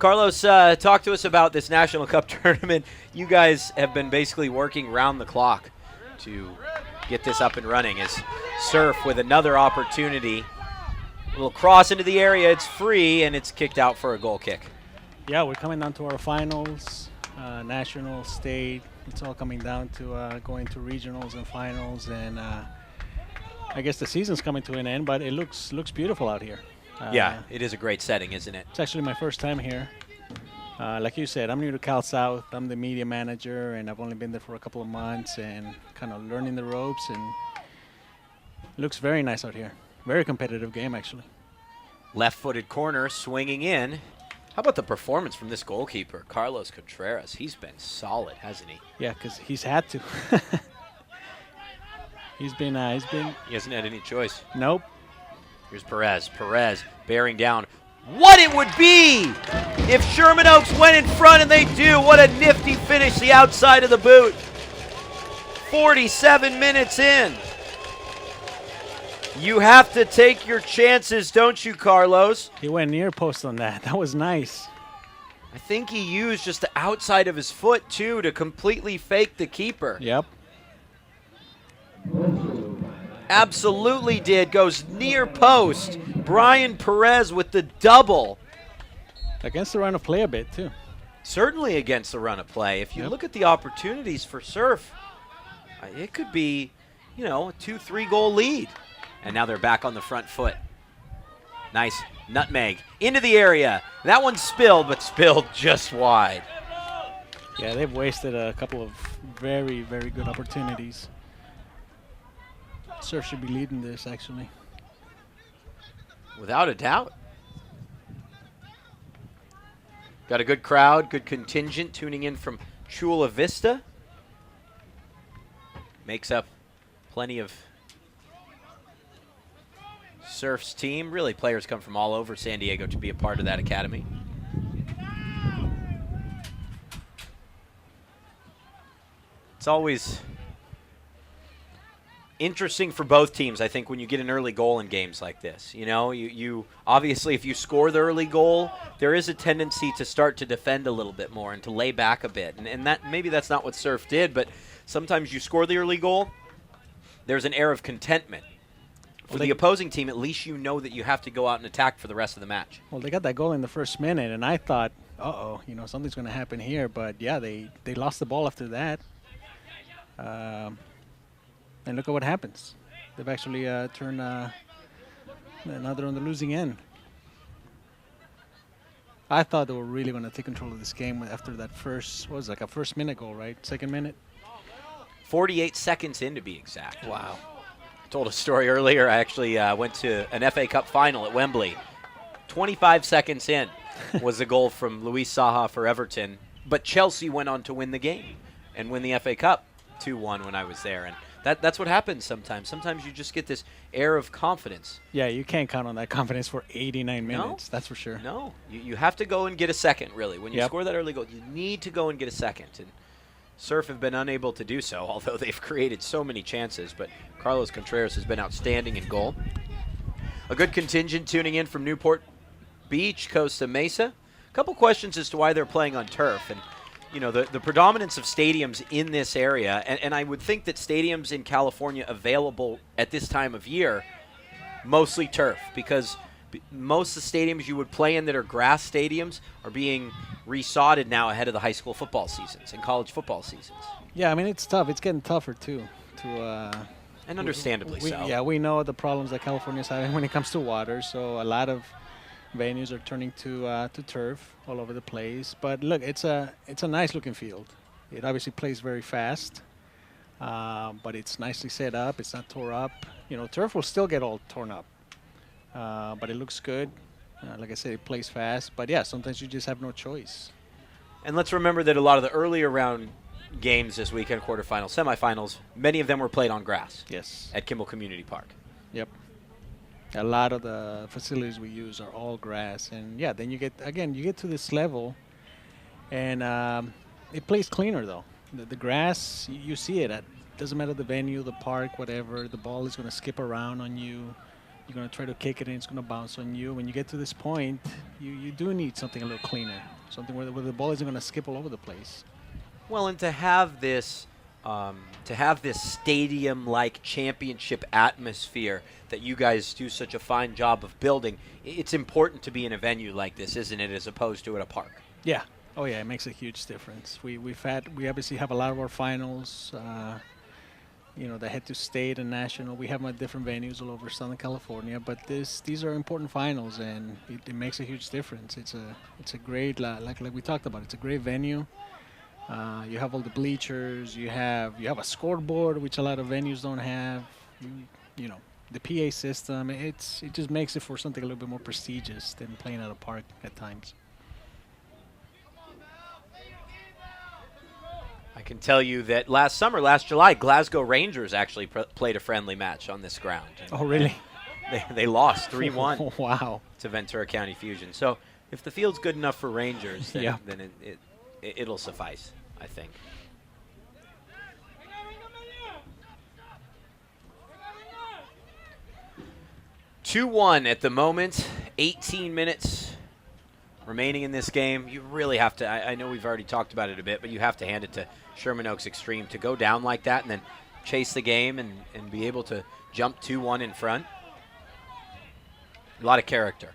Carlos, talk to us about this National Cup tournament. You guys have been basically working round the clock to get this up and running. As Surf with another opportunity. A little cross into the area, it's free, and it's kicked out for a goal kick. Yeah, we're coming down to our finals, national, state. It's all coming down to going to regionals and finals, and I guess the season's coming to an end, but it looks beautiful out here. Yeah, it is a great setting, isn't it? It's actually my first time here. Like you said, I'm new to Cal South. I'm the media manager, and I've only been there for a couple of months and kind of learning the ropes, and it looks very nice out here. Very competitive game, actually. Left-footed corner, swinging in. How about the performance from this goalkeeper, Carlos Contreras? He's been solid, hasn't he? Yeah, because he's had to. He's been. He hasn't had any choice. Nope. Here's Perez. Perez bearing down. What it would be if Sherman Oaks went in front, and they do. What a nifty finish, the outside of the boot. 47 minutes in. You have to take your chances, don't you, Carlos? He went near post on that. That was nice. I think he used just the outside of his foot, too, to completely fake the keeper. Yep. Absolutely did. Goes near post. Brian Perez with the double. Against the run of play a bit, too. Certainly against the run of play. If you look at the opportunities for Surf, it could be, a 2-3 goal lead. And now they're back on the front foot. Nice nutmeg into the area. That one spilled, but spilled just wide. Yeah, they've wasted a couple of very, very good opportunities. Surf should be leading this, actually. Without a doubt. Got a good crowd, good contingent tuning in from Chula Vista. Makes up plenty of Surf's team. Really, players come from all over San Diego to be a part of that academy. It's always interesting for both teams, I think, when you get an early goal in games like this. You obviously, if you score the early goal, there is a tendency to start to defend a little bit more and to lay back a bit. And that maybe that's not what Surf did, but sometimes you score the early goal, there's an air of contentment. For the opposing team, at least you know that you have to go out and attack for the rest of the match. Well, they got that goal in the first minute, and I thought, something's going to happen here. But, yeah, they lost the ball after that. And look at what happens. They've actually turned now they're on the losing end. I thought they were really going to take control of this game after that first minute goal, right? Second minute? 48 seconds in, to be exact. Wow. Told a story earlier. I actually went to an FA Cup final at Wembley. 25 seconds in was the goal from Luis Saha for Everton. But Chelsea went on to win the game and win the FA Cup 2-1 when I was there. And that's what happens sometimes. Sometimes you just get this air of confidence. Yeah, you can't count on that confidence for 89 minutes. That's for sure. No. You have to go and get a second, really. When you score that early goal, you need to go and get a second. And Surf have been unable to do so, although they've created so many chances. But Carlos Contreras has been outstanding in goal. A good contingent tuning in from Newport Beach, Costa Mesa. A couple questions as to why they're playing on turf. And, the predominance of stadiums in this area, and I would think that stadiums in California available at this time of year, mostly turf, because most of the stadiums you would play in that are grass stadiums are being resodded now ahead of the high school football seasons and college football seasons. Yeah, I mean, it's tough. It's getting tougher, too. And understandably so. Yeah, we know the problems that California's having when it comes to water, so a lot of Venues are turning to turf all over the place. But look, it's a nice looking field. It obviously plays very fast, but it's nicely set up. It's not tore up. You know, turf will still get all torn up, but it looks good. Like I said, it plays fast. But yeah, sometimes you just have no choice. And let's remember that a lot of the earlier round games this weekend, quarterfinals, semifinals, many of them were played on grass Yes. at Kimball Community Park. Yep. A lot of the facilities we use are all grass, and yeah, then you get to this level, and it plays cleaner though. The grass, you see it. At doesn't matter the venue, the park, whatever. The ball is gonna skip around on you. You're gonna try to kick it, and it's gonna bounce on you. When you get to this point, you do need something a little cleaner, something where the ball isn't gonna skip all over the place. Well, and to have this stadium-like championship atmosphere that you guys do such a fine job of building, it's important to be in a venue like this, isn't it, as opposed to at a park? Yeah. Oh yeah, it makes a huge difference. We obviously have a lot of our finals. That head to state and national. We have them at different venues all over Southern California, but these are important finals, and it makes a huge difference. It's a great like we talked about. It's a great venue. You have all the bleachers. You have a scoreboard, which a lot of venues don't have. You know, the PA system. It just makes it for something a little bit more prestigious than playing at a park at times. I can tell you that last July, Glasgow Rangers actually played a friendly match on this ground. Oh, really? They lost 3-1 Wow. to Ventura County Fusion. So if the field's good enough for Rangers, then, Yeah. then it'll suffice, I think. Two-one at the moment, 18 minutes remaining in this game. You really have to, I know we've already talked about it a bit, but you have to hand it to Sherman Oaks Extreme to go down like that and then chase the game and be able to jump 2-1 in front. A lot of character.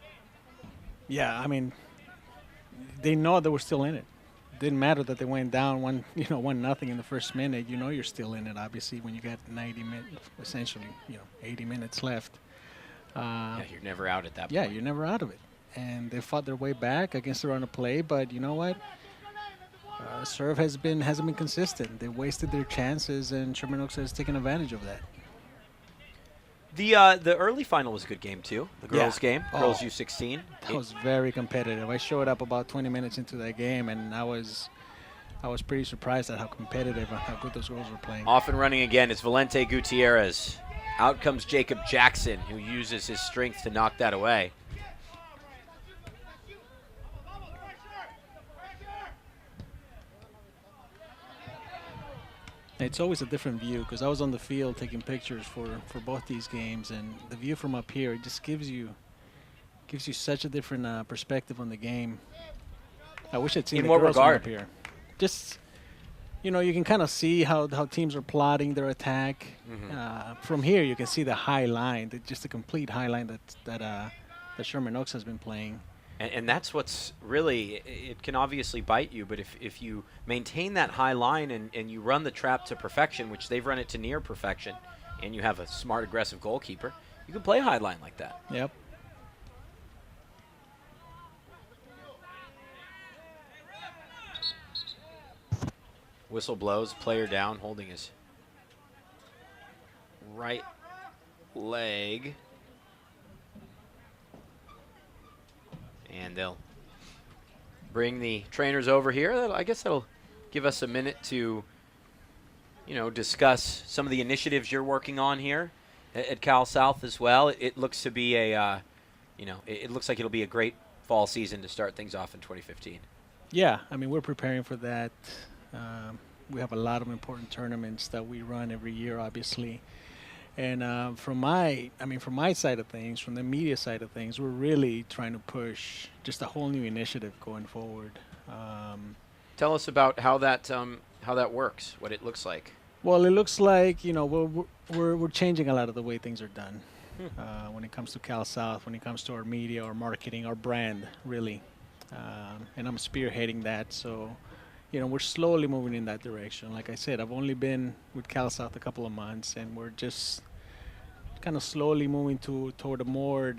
Yeah, I mean, they know they were still in it. Didn't matter that they went down 1-0 in the first minute. You know you're still in it, obviously, when you got 90 minutes, essentially, 80 minutes left. Yeah, you're never out at that point. Yeah, you're never out of it. And they fought their way back against the run of play, but you know what? Serve hasn't been consistent. They wasted their chances, and Sherman Oaks has taken advantage of that. The early final was a good game too. The girls' game, girls U16. That was very competitive. I showed up about 20 minutes into that game, and I was pretty surprised at how competitive and how good those girls were playing. Off and running again is Valente Gutierrez. Out comes Jacob Jackson, who uses his strength to knock that away. It's always a different view because I was on the field taking pictures for both these games, and the view from up here, it just gives you such a different perspective on the game. I wish I'd seen In the what girls from regard? up here. Just you can kind of see how teams are plotting their attack. From here, you can see the high line, just the complete high line that Sherman Oaks has been playing. And that's what's really, it can obviously bite you, but if you maintain that high line and you run the trap to perfection, which they've run it to near perfection, and you have a smart, aggressive goalkeeper, you can play a high line like that. Yep. Whistle blows, player down, holding his right leg. And they'll bring the trainers over here. I guess that'll give us a minute to, discuss some of the initiatives you're working on here at Cal South as well. It looks to be it looks like it'll be a great fall season to start things off in 2015. Yeah, I mean, we're preparing for that. We have a lot of important tournaments that we run every year, obviously. And from my side of things, from the media side of things, we're really trying to push just a whole new initiative going forward. Tell us about how that works, what it looks like. Well, it looks like we're changing a lot of the way things are done when it comes to Cal South, when it comes to our media, our marketing, our brand, really. And I'm spearheading that, so we're slowly moving in that direction. Like I said, I've only been with Cal South a couple of months, and we're just kind of slowly moving toward a more,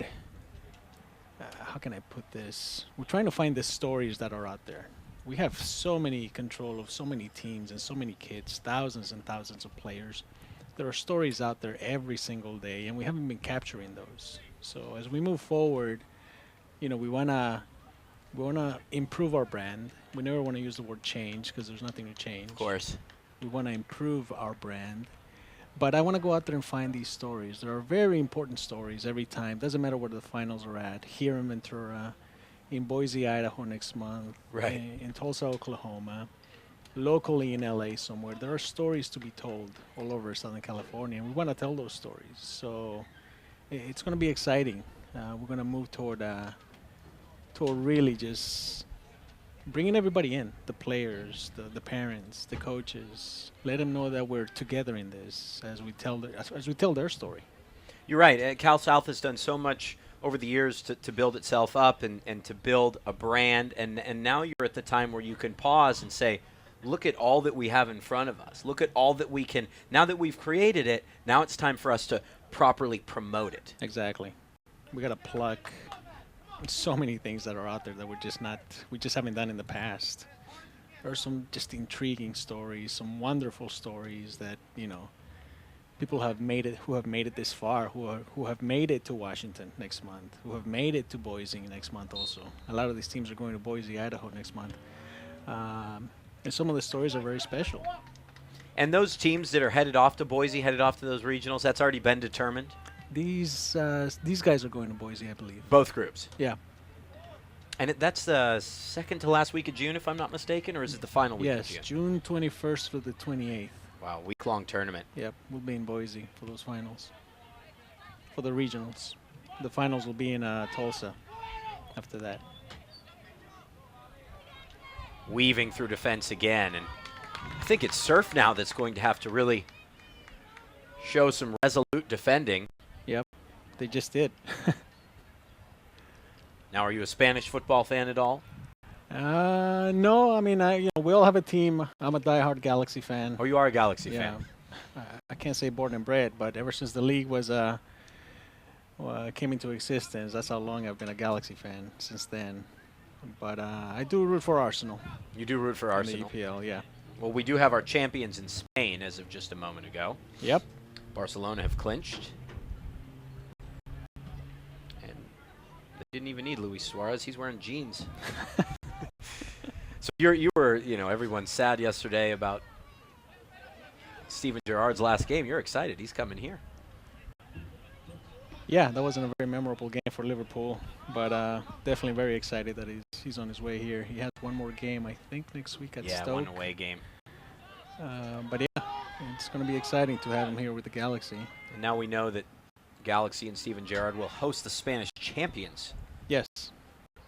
how can I put this? We're trying to find the stories that are out there. We have so many control of so many teams and so many kids, thousands and thousands of players. There are stories out there every single day, and we haven't been capturing those. So as we move forward, we wanna improve our brand. We never want to use the word change because there's nothing to change. Of course. We want to improve our brand. But I want to go out there and find these stories. There are very important stories every time. Doesn't matter where the finals are at. Here in Ventura, in Boise, Idaho next month, Right. in Tulsa, Oklahoma, locally in LA somewhere. There are stories to be told all over Southern California, and we want to tell those stories. So it's going to be exciting. We're going to move toward really just bringing everybody in, the players, the parents, the coaches. Let them know that we're together in this as we tell their story. You're right. Cal South has done so much over the years to build itself up and to build a brand. And now you're at the time where you can pause and say, look at all that we have in front of us. Look at all that we can. Now that we've created it, now it's time for us to properly promote it. Exactly. We got to pluck so many things that are out there that we just haven't done in the past. There are some just intriguing stories, some wonderful stories that, people who have made it this far, who have made it to Washington next month, who have made it to Boise next month also. A lot of these teams are going to Boise, Idaho next month. And some of the stories are very special. And those teams that are headed off to Boise, headed off to those regionals, that's already been determined? These guys are going to Boise, I believe. Both groups? Yeah. And that's the second to last week of June, if I'm not mistaken, or is it the final week of June? Yes, June 21st through the 28th. Wow, week-long tournament. Yep, we'll be in Boise for those finals. For the regionals. The finals will be in Tulsa after that. Weaving through defense again, and I think it's Surf now that's going to have to really show some resolute defending. Yep, they just did. Now, are you a Spanish football fan at all? No, I mean, we all have a team. I'm a diehard Galaxy fan. Oh, you are a Galaxy Yeah. fan. I can't say born and bred, but ever since the league came into existence, that's how long I've been a Galaxy fan since then. But I do root for Arsenal. You do root for in Arsenal. the EPL, yeah. Well, we do have our champions in Spain as of just a moment ago. Yep. Barcelona have clinched. And they didn't even need Luis Suarez. He's wearing jeans. So you were, everyone's sad yesterday about Steven Gerrard's last game. You're excited. He's coming here. Yeah, that wasn't a very memorable game for Liverpool, but definitely very excited that he's on his way here. He has one more game, I think, next week at Stoke. Yeah, one away game. But yeah, it's going to be exciting to have him here with the Galaxy. And now we know that Galaxy and Steven Gerrard will host the Spanish champions. Yes.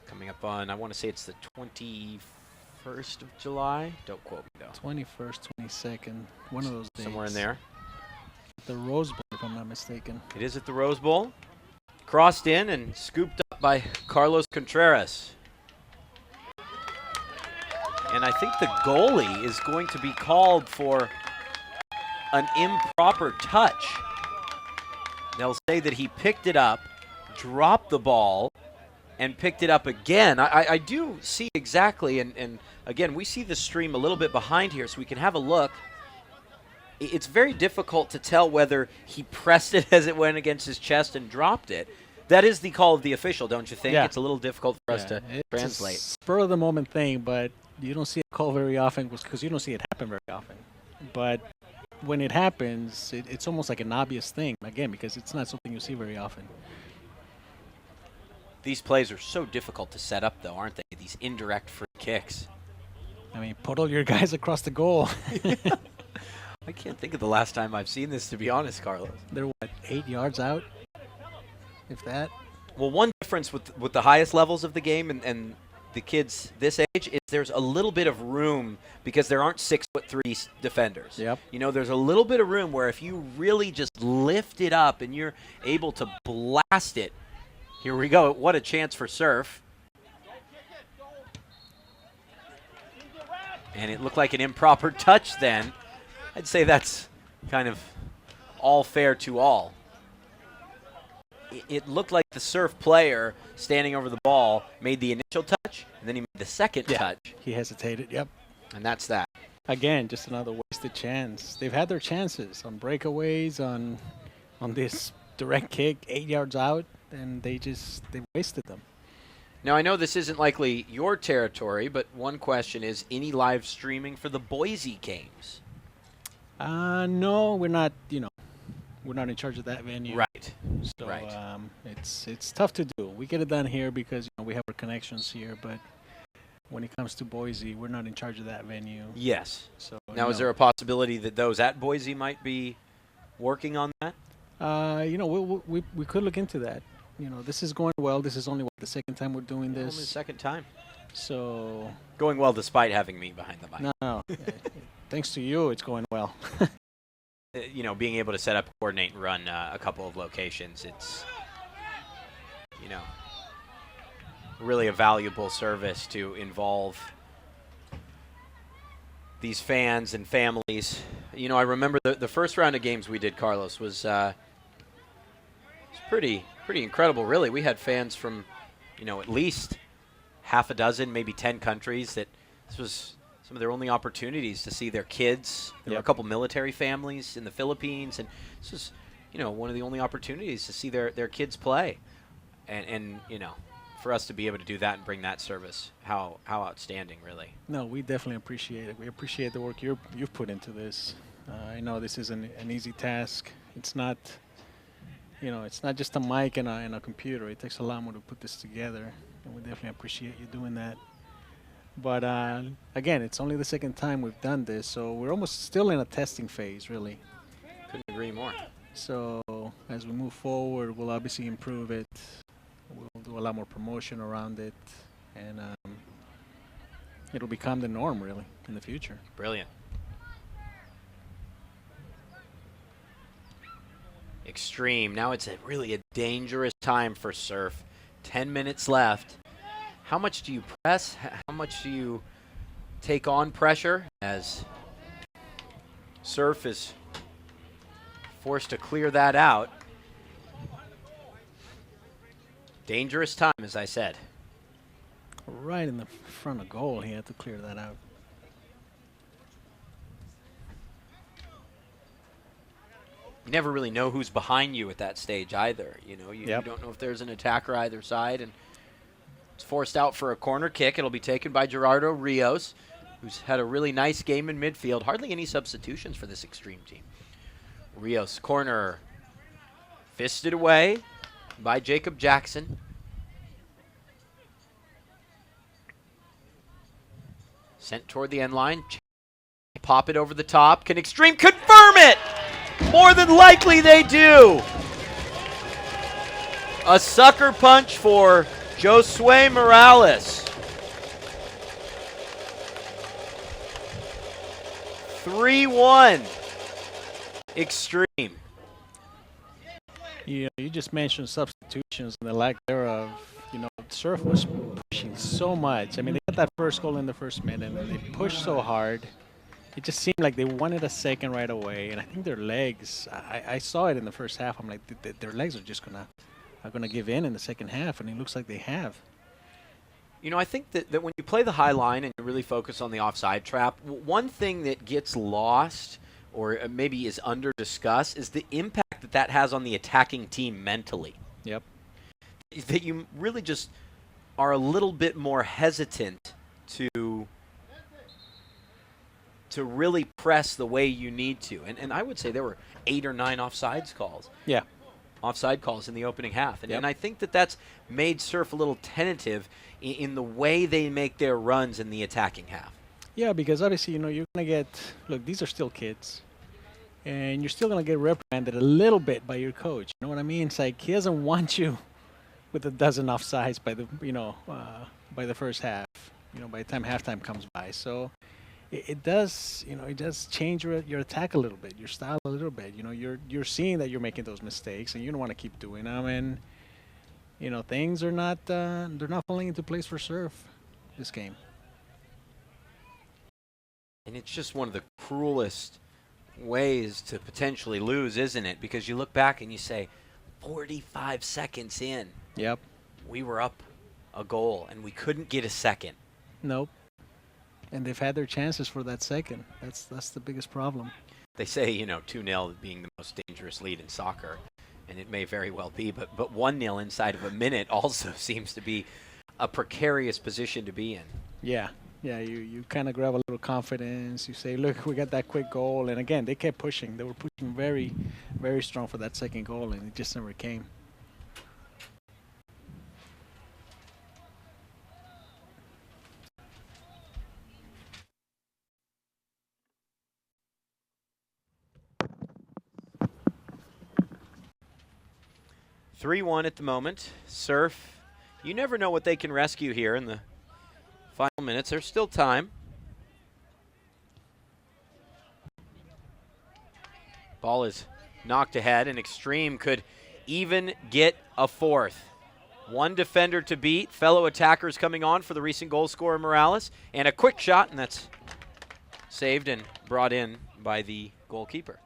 Coming up on, I want to say it's the 21st of July. Don't quote me, though. 21st, 22nd, one of those days. Somewhere in there. The Rose Bowl, if I'm not mistaken. It is at the Rose Bowl. Crossed in and scooped up by Carlos Contreras. And I think the goalie is going to be called for an improper touch. They'll say that he picked it up, dropped the ball, and picked it up again. I do see exactly, and again, we see the stream a little bit behind here, so we can have a look. It's very difficult to tell whether he pressed it as it went against his chest and dropped it. That is the call of the official, don't you think? Yeah. It's a little difficult for us to it's translate. a spur-of-the-moment thing, but you don't see it called very often because you don't see it happen very often. But when it happens, it's almost like an obvious thing, again, because it's not something you see very often. These plays are so difficult to set up, though, aren't they? These indirect free kicks. I mean, put all your guys across the goal. I can't think of the last time I've seen this, to be honest, Carlos. They're, 8 yards out? If that? Well, one difference with the highest levels of the game and the kids this age is there's a little bit of room because there aren't 6'3" defenders. Yep. There's a little bit of room where if you really just lift it up and you're able to blast it. Here we go. What a chance for Surf. And it looked like an improper touch then. I'd say that's kind of all fair to all. it looked like the Surf player standing over the ball made the initial touch, and then he made the second touch. He hesitated, yep. And that's that. Again, just another wasted chance. They've had their chances on breakaways, on this direct kick 8 yards out, and they wasted them. Now, I know this isn't likely your territory, but one question is, any live streaming for the Boise games? No, we're not, we're not in charge of that venue. Right. So Right. it's tough to do. We get it done here because we have our connections here, but when it comes to Boise, we're not in charge of that venue. Yes. So Now, is there a possibility that those at Boise might be working on that? we could look into that. This is going well. This is only the second time we're doing Only the this. second time. So Going well despite having me behind the mic. no. Thanks to you, it's going well. Being able to set up, coordinate, and run a couple of locations, it's, really a valuable service to involve these fans and families. I remember the first round of games we did, Carlos, was pretty incredible, really. We had fans from, at least half a dozen, maybe 10 countries. That this was some of their only opportunities to see their kids. There were a couple military families in the Philippines, and this was, one of the only opportunities to see their kids play. And for us to be able to do that and bring that service, how outstanding, really. No, we definitely appreciate it. We appreciate the work you've put into this. I know this isn't an easy task. It's not, it's not just a mic and a computer. It takes a lot more to put this together, and we definitely appreciate you doing that. But again, it's only the second time we've done this, so we're almost still in a testing phase, really. Couldn't agree more. So as we move forward, we'll obviously improve it. We'll do a lot more promotion around it, and it'll become the norm, really, in the future. Brilliant. Extreme. Now it's really a dangerous time for Surf. 10 minutes left. How much do you press? How much do you take on pressure as Surf is forced to clear that out? Dangerous time, as I said. Right in the front of goal, he had to clear that out. You never really know who's behind you at that stage either. You don't know if there's an attacker either side, and it's forced out for a corner kick. It'll be taken by Gerardo Rios, who's had a really nice game in midfield. Hardly any substitutions for this Extreme team. Rios, corner, fisted away by Jacob Jackson. Sent toward the end line. Pop it over the top. Can Extreme confirm it? More than likely they do. A sucker punch for Josue Morales. 3-1. Extreme. You just mentioned substitutions and the lack thereof. Surf was pushing so much. I mean, they got that first goal in the first minute, and they pushed so hard. It just seemed like they wanted a second right away, and I think their legs. I saw it in the first half. I'm like, their legs are just gonna give in the second half, and it looks like they have. I think that when you play the high line and you really focus on the offside trap, one thing that gets lost or maybe is under discussed is the impact that has on the attacking team mentally. Yep. That you really just are a little bit more hesitant to really press the way you need to. And I would say there were 8 or 9 offsides calls. Yeah. Offside calls in the opening half. And, Yep. and I think that's made Surf a little tentative in the way they make their runs in the attacking half. Yeah, because obviously, you're going to get, look, these are still kids. And you're still going to get reprimanded a little bit by your coach. You know what I mean? It's like he doesn't want you with a dozen offsides by the first half, by the time halftime comes by. So it does change your attack a little bit, your style a little bit. You're seeing that you're making those mistakes, and you don't want to keep doing them. And things are not they're not falling into place for Surf this game. And it's just one of the cruelest ways to potentially lose, isn't it? Because you look back and you say, 45 seconds in, Yep. we were up a goal, and we couldn't get a second. Nope. And they've had their chances for that second. That's the biggest problem. They say, 2-0 being the most dangerous lead in soccer, and it may very well be, but 1-0 inside of a minute also seems to be a precarious position to be in. Yeah. Yeah, you kind of grab a little confidence. You say, look, we got that quick goal. And again, they kept pushing. They were pushing very, very strong for that second goal, and it just never came. (3-1) at the moment. Surf, you never know what they can rescue here in the final minutes. There's still time. Ball is knocked ahead, and Extreme could even get a fourth. One defender to beat. Fellow attackers coming on for the recent goal scorer Morales. And a quick shot, and that's saved and brought in by the goalkeeper.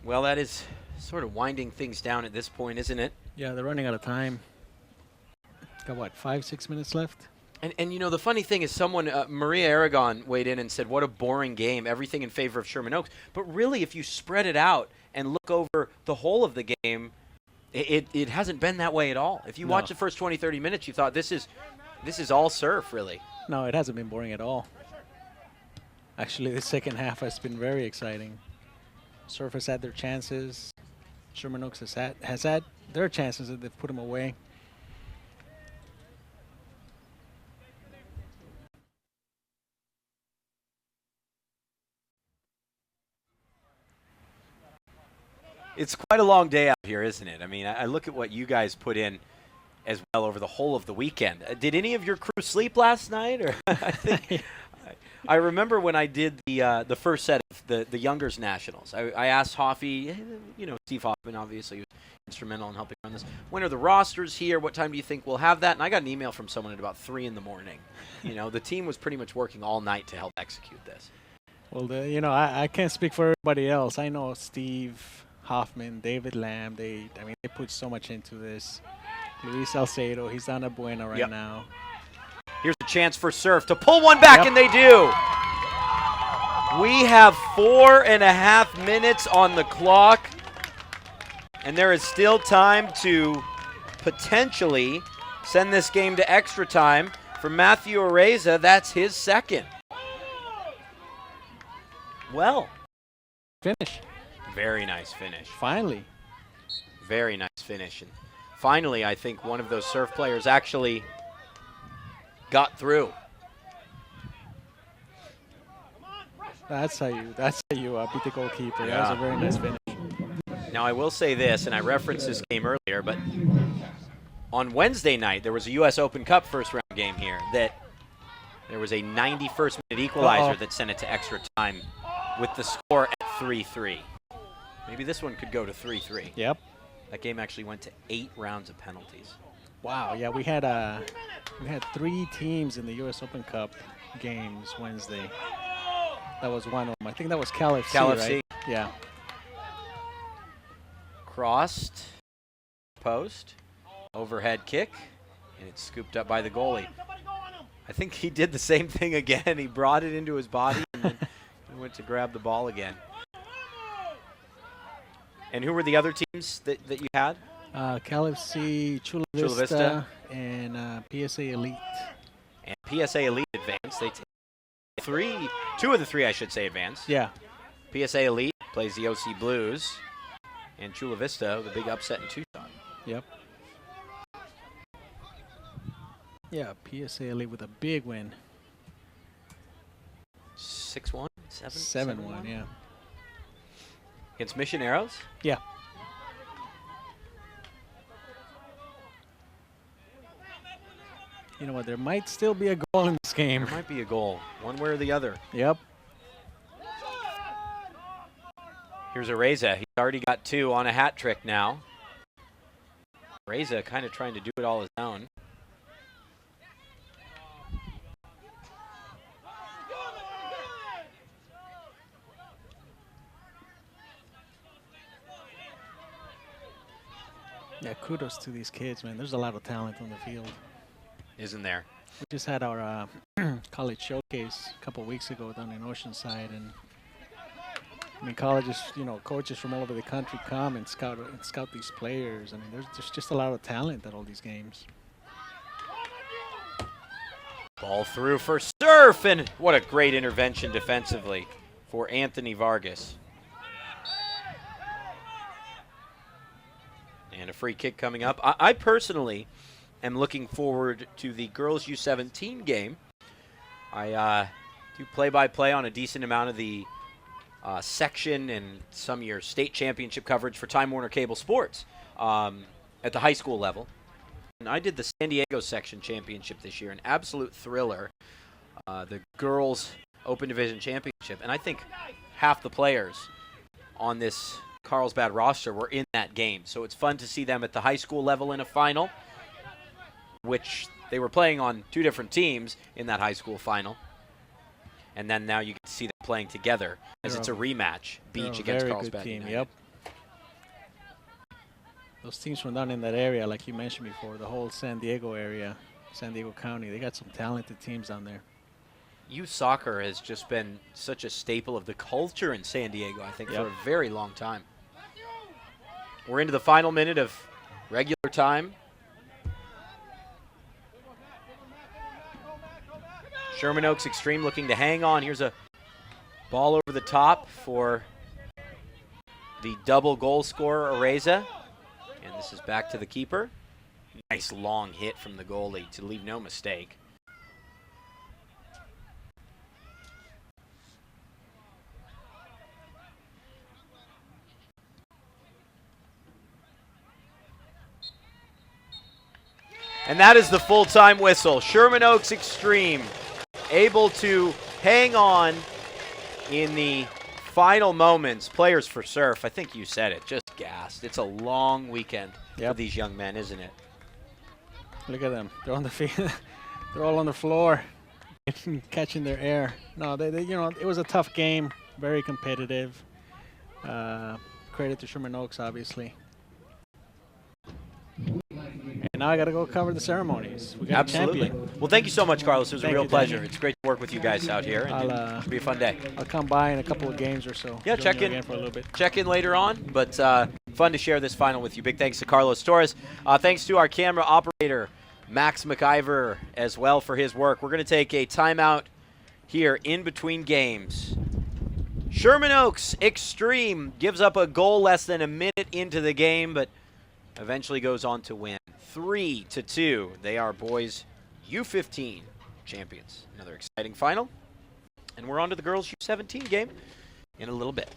Well, that is sort of winding things down at this point, isn't it? Yeah, they're running out of time. Got what, 5-6 minutes left? And the funny thing is someone, Maria Aragon, weighed in and said, what a boring game, everything in favor of Sherman Oaks. But really, if you spread it out and look over the whole of the game, it hasn't been that way at all. If you watch the first 20, 30 minutes, you thought this is all Surf, really. No, it hasn't been boring at all. Actually, the second half has been very exciting. Surf has had their chances. Sherman Oaks has had their chances, and they've put them away. It's quite a long day out here, isn't it? I mean, I look at what you guys put in as well over the whole of the weekend. Did any of your crew sleep last night? Or I remember when I did the first set of the Youngers Nationals. I asked Hoffy, Steve Hoffman obviously was instrumental in helping run this. When are the rosters here? What time do you think we'll have that? And I got an email from someone at about 3 in the morning. The team was pretty much working all night to help execute this. Well, I can't speak for everybody else. I know Steve Hoffman, David Lamb, they put so much into this. Luis Salcedo, he's on a Buena right now. Here's a chance for Surf to pull one back, and they do. We have 4.5 minutes on the clock, and there is still time to potentially send this game to extra time. For Matthew Areza, that's his second. Well. Finish. Very nice finish. Finally. Very nice finish. And finally, I think one of those Surf players actually got through. That's how you beat the goalkeeper. Yeah. That was a very nice finish. Now, I will say this, and I referenced this game earlier, but on Wednesday night, there was a U.S. Open Cup first-round game here that there was a 91st-minute equalizer that sent it to extra time with the score at 3-3. Maybe this one could go to 3-3. Yep. That game actually went to 8 rounds of penalties. Wow. Yeah, we had 3 teams in the U.S. Open Cup games Wednesday. That was one of them. I think that was Cal FC, right? Yeah. Crossed, post, overhead kick, and it's scooped up by the goalie. I think he did the same thing again. He brought it into his body and then he went to grab the ball again. And who were the other teams that you had? Cal FC, Chula Vista, and PSA Elite. And PSA Elite advanced. They take 2 of the 3, I should say, advanced. Yeah. PSA Elite plays the OC Blues. And Chula Vista, the big upset in Tucson. Yep. Yeah, PSA Elite with a big win. 6-1? 7-1, yeah. Against Missioneros? Yeah. You know what? There might still be a goal in this game. There might be a goal, one way or the other. Yep. Here's Areza. He's already got 2 on a hat trick now. Areza kind of trying to do it all his own. Yeah, kudos to these kids, man. There's a lot of talent on the field. Isn't there? We just had our college showcase a couple weeks ago down in Oceanside, and I mean, colleges, you know, coaches from all over the country come and scout these players. I mean, there's just a lot of talent at all these games. Ball through for Surf, and what a great intervention defensively for Anthony Vargas. And a free kick coming up. I personally am looking forward to the girls U17 game. I do play-by-play on a decent amount of the section and some of your state championship coverage for Time Warner Cable Sports at the high school level. And I did the San Diego section championship this year, an absolute thriller, the girls Open Division Championship. And I think half the players on this Carlsbad roster were in that game. So it's fun to see them at the high school level in a final, which they were playing on 2 different teams in that high school final. And then now you get to see them playing together as it's a rematch, Beach against Carlsbad United. Yep. Those teams from down in that area, like you mentioned before, the whole San Diego area, San Diego County, they got some talented teams down there. Youth soccer has just been such a staple of the culture in San Diego, I think, for a very long time. We're into the final minute of regular time. Sherman Oaks Extreme looking to hang on. Here's a ball over the top for the double goal scorer, Areza. And this is back to the keeper. Nice long hit from the goalie to leave no mistake. And that is the full-time whistle. Sherman Oaks Extreme able to hang on in the final moments. Players for Surf, I think you said it, just gassed. It's a long weekend for these young men, isn't it? Look at them. They're on the field. They're all on the floor catching their air. No, they, you know, it was a tough game, very competitive. Credit to Sherman Oaks, obviously. And now I got to go cover the ceremonies. We got Absolutely. a champion. Well, thank you so much, Carlos. It was a real pleasure. Danny. It's great to work with you guys out here. And it should be a fun day. I'll come by in a couple of games or so. Yeah, Join check you in. again for a little bit. Check in later on, but fun to share this final with you. Big thanks to Carlos Torres. Thanks to our camera operator, Max McIver, as well for his work. We're going to take a timeout here in between games. Sherman Oaks Extreme gives up a goal less than a minute into the game, but eventually goes on to win 3-2. They are boys U15 champions. Another exciting final. And we're on to the girls U17 game in a little bit.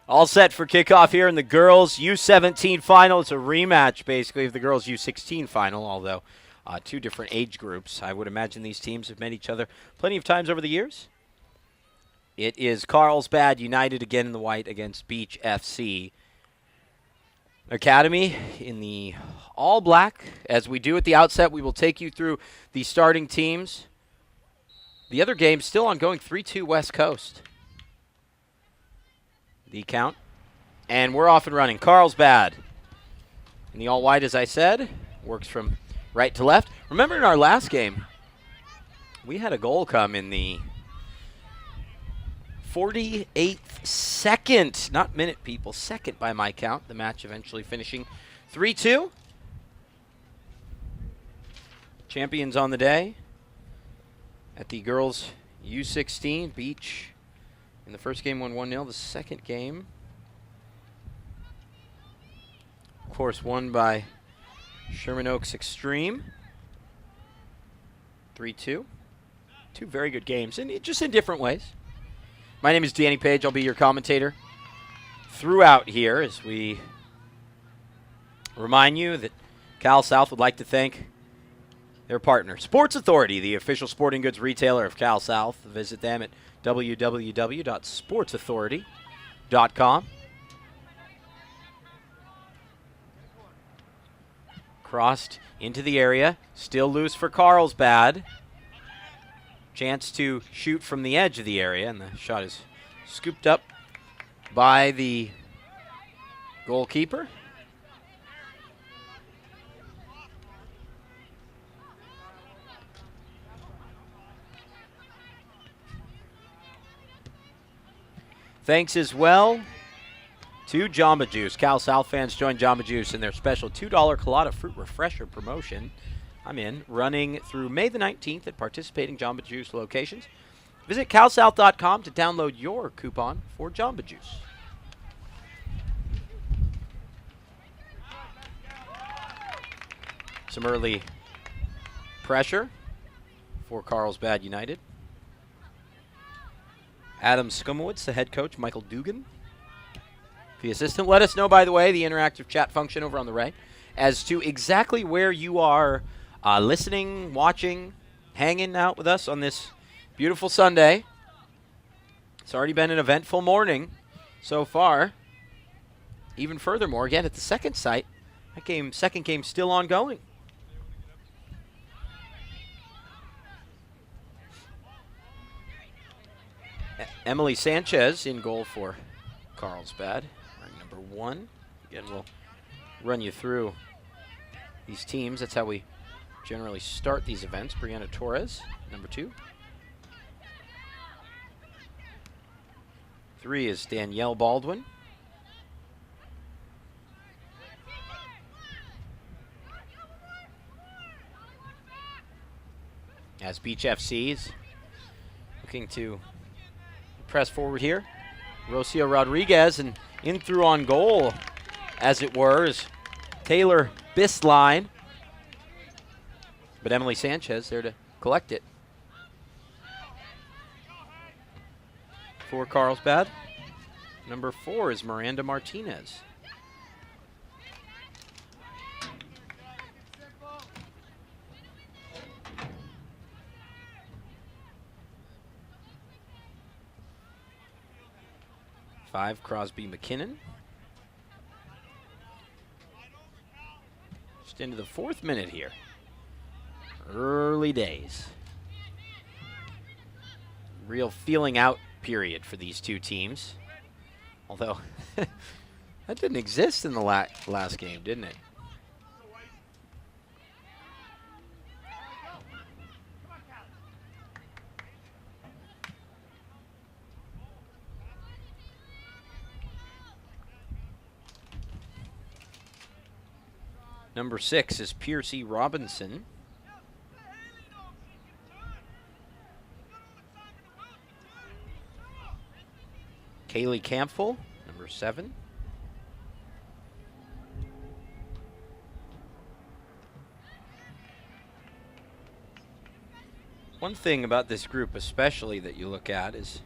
All set for kickoff here in the girls U17 final. It's a rematch, basically, of the girls U16 final, although two different age groups. I would imagine these teams have met each other plenty of times over the years. It is Carlsbad United again in the white against Beach FC Academy in the all black. As we do at the outset, we will take you through the starting teams. The other game still ongoing, 3-2 West Coast. The count. And we're off and running. Carlsbad in the all-white, as I said, works from right to left. Remember in our last game, we had a goal come in the 48th second, not minute, people, second by my count. The match eventually finishing 3-2. Champions on the day at the girls U16. Beach in the first game won 1-0. The second game, of course, won by Sherman Oaks Extreme. 3-2. Two very good games, and just in different ways. My name is Danny Page. I'll be your commentator throughout here as we remind you that Cal South would like to thank their partner, Sports Authority, the official sporting goods retailer of Cal South. Visit them at www.sportsauthority.com. Crossed into the area. Still loose for Carlsbad. Chance to shoot from the edge of the area, and the shot is scooped up by the goalkeeper. Thanks as well to Jamba Juice. Cal South fans join Jamba Juice in their special $2 Colada Fruit Refresher promotion. I'm in, running through May the 19th at participating Jamba Juice locations. Visit calsouth.com to download your coupon for Jamba Juice. Some early pressure for Carlsbad United. Adam Skumowitz, the head coach, Michael Dugan, the assistant. Let us know, by the way, the interactive chat function over on the right, as to exactly where you are listening, watching, hanging out with us on this beautiful Sunday. It's already been an eventful morning so far. Even furthermore, again, at the second site, second game still ongoing. Emily Sanchez in goal for Carlsbad, number 1. Again, we'll run you through these teams. That's how we generally start these events. Brianna Torres, number 2. 3 is Danielle Baldwin. As Beach FC is looking to press forward here. Rocio Rodriguez, and in through on goal, as it were, is Taylor Bisline. But Emily Sanchez there to collect it for Carlsbad. Number 4 is Miranda Martinez. Five, Crosby McKinnon. Just into the 4th minute here. Early days. Real feeling out period for these two teams. Although, that didn't exist in the last game, didn't it? Number 6 is Piercy Robinson. Kaylee Campbell, number 7. One thing about this group especially that you look at is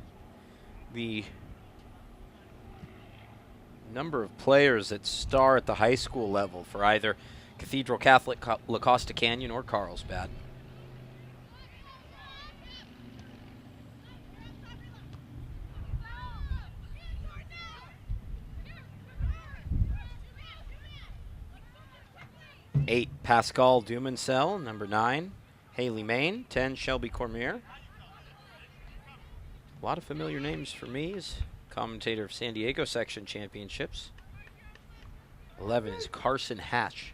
the number of players that star at the high school level for either Cathedral Catholic, La Costa Canyon, or Carlsbad. Eight, Pascal Dumancel. Number 9, Haley Main. 10, Shelby Cormier. A lot of familiar names for me as commentator of San Diego Section Championships. 11 is Carson Hatch.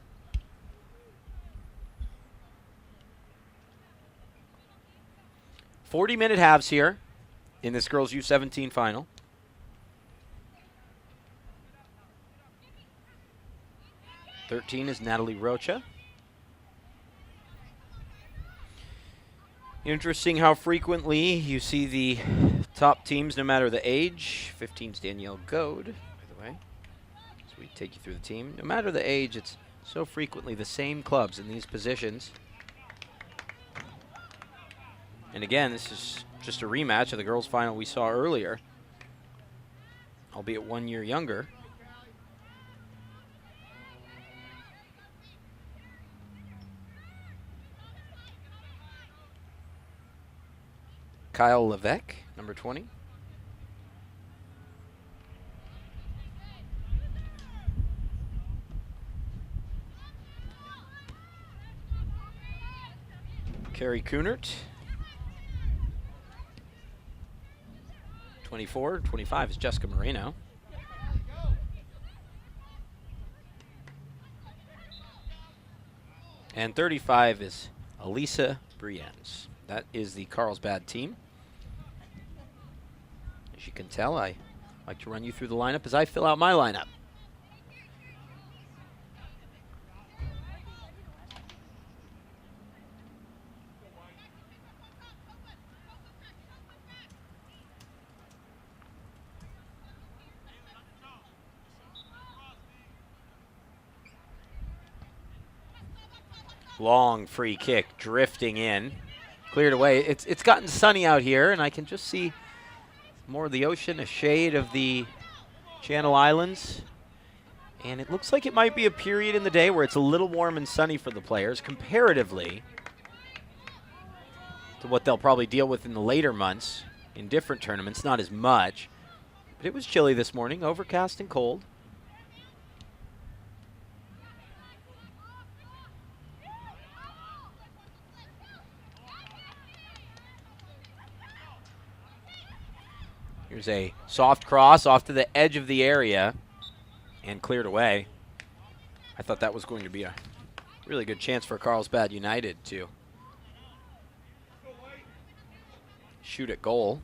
"40-minute halves here in this girls U17 final. "13 is Natalie Rocha. Interesting how frequently you see the top teams, no matter the age. 15 is Danielle Goad, by the way. So we take you through the team. No matter the age, it's so frequently the same clubs in these positions. And again, this is just a rematch of the girls' final we saw earlier, albeit 1 year younger. Kyle Levesque, number 20. Carrie Kunert, 24. 25 is Jessica Moreno. And 35 is Elisa Briennes. That is the Carlsbad team. As you can tell, I like to run you through the lineup as I fill out my lineup. Long free kick drifting in. Cleared away. It's gotten sunny out here, and I can just see more of the ocean, a shade of the Channel Islands. And it looks like it might be a period in the day where it's a little warm and sunny for the players comparatively to what they'll probably deal with in the later months in different tournaments. Not as much. But it was chilly this morning, overcast and cold. Here's a soft cross off to the edge of the area and cleared away. I thought that was going to be a really good chance for Carlsbad United to shoot at goal.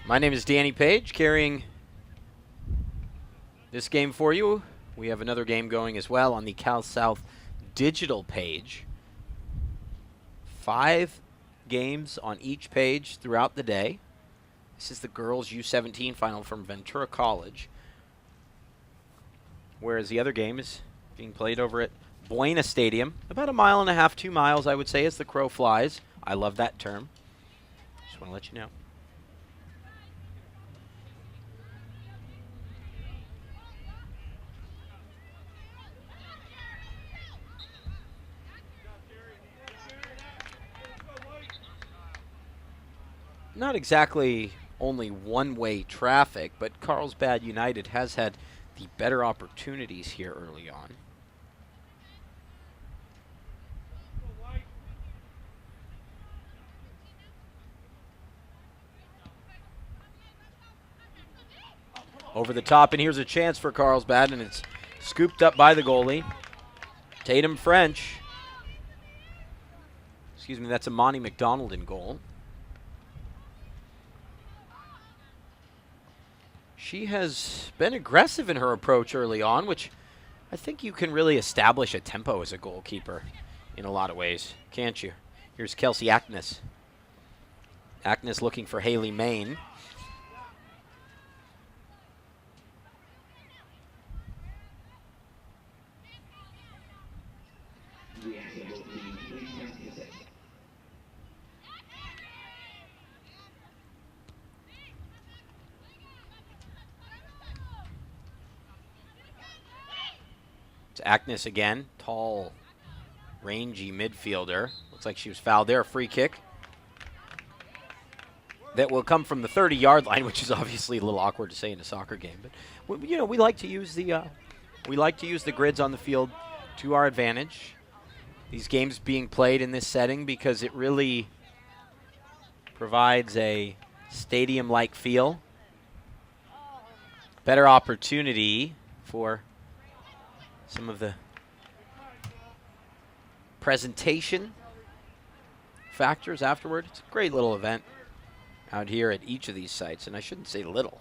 My name is Danny Page, carrying this game for you. We have another game going as well on the Cal South digital page. 5 games on each page throughout the day. This is the girls U17 final from Ventura College, whereas the other game is being played over at Buena Stadium, about 1.5 miles, 2 miles, I would say, as the crow flies. I love that term. Just want to let you know. Not exactly only one-way traffic, but Carlsbad United has had the better opportunities here early on. Over the top, and here's a chance for Carlsbad, and it's scooped up by the goalie. Tatum French. Excuse me, that's Amani McDonald in goal. She has been aggressive in her approach early on, which I think you can really establish a tempo as a goalkeeper in a lot of ways, can't you? Here's Kelsey Ackness. Ackness looking for Haley Main. It's Agnes again, tall, rangy midfielder. Looks like she was fouled there. A free kick that will come from the 30-yard line, which is obviously a little awkward to say in a soccer game. But we like to use the grids on the field to our advantage. These games being played in this setting because it really provides a stadium-like feel. Better opportunity for some of the presentation factors afterward. It's a great little event out here at each of these sites, and I shouldn't say little.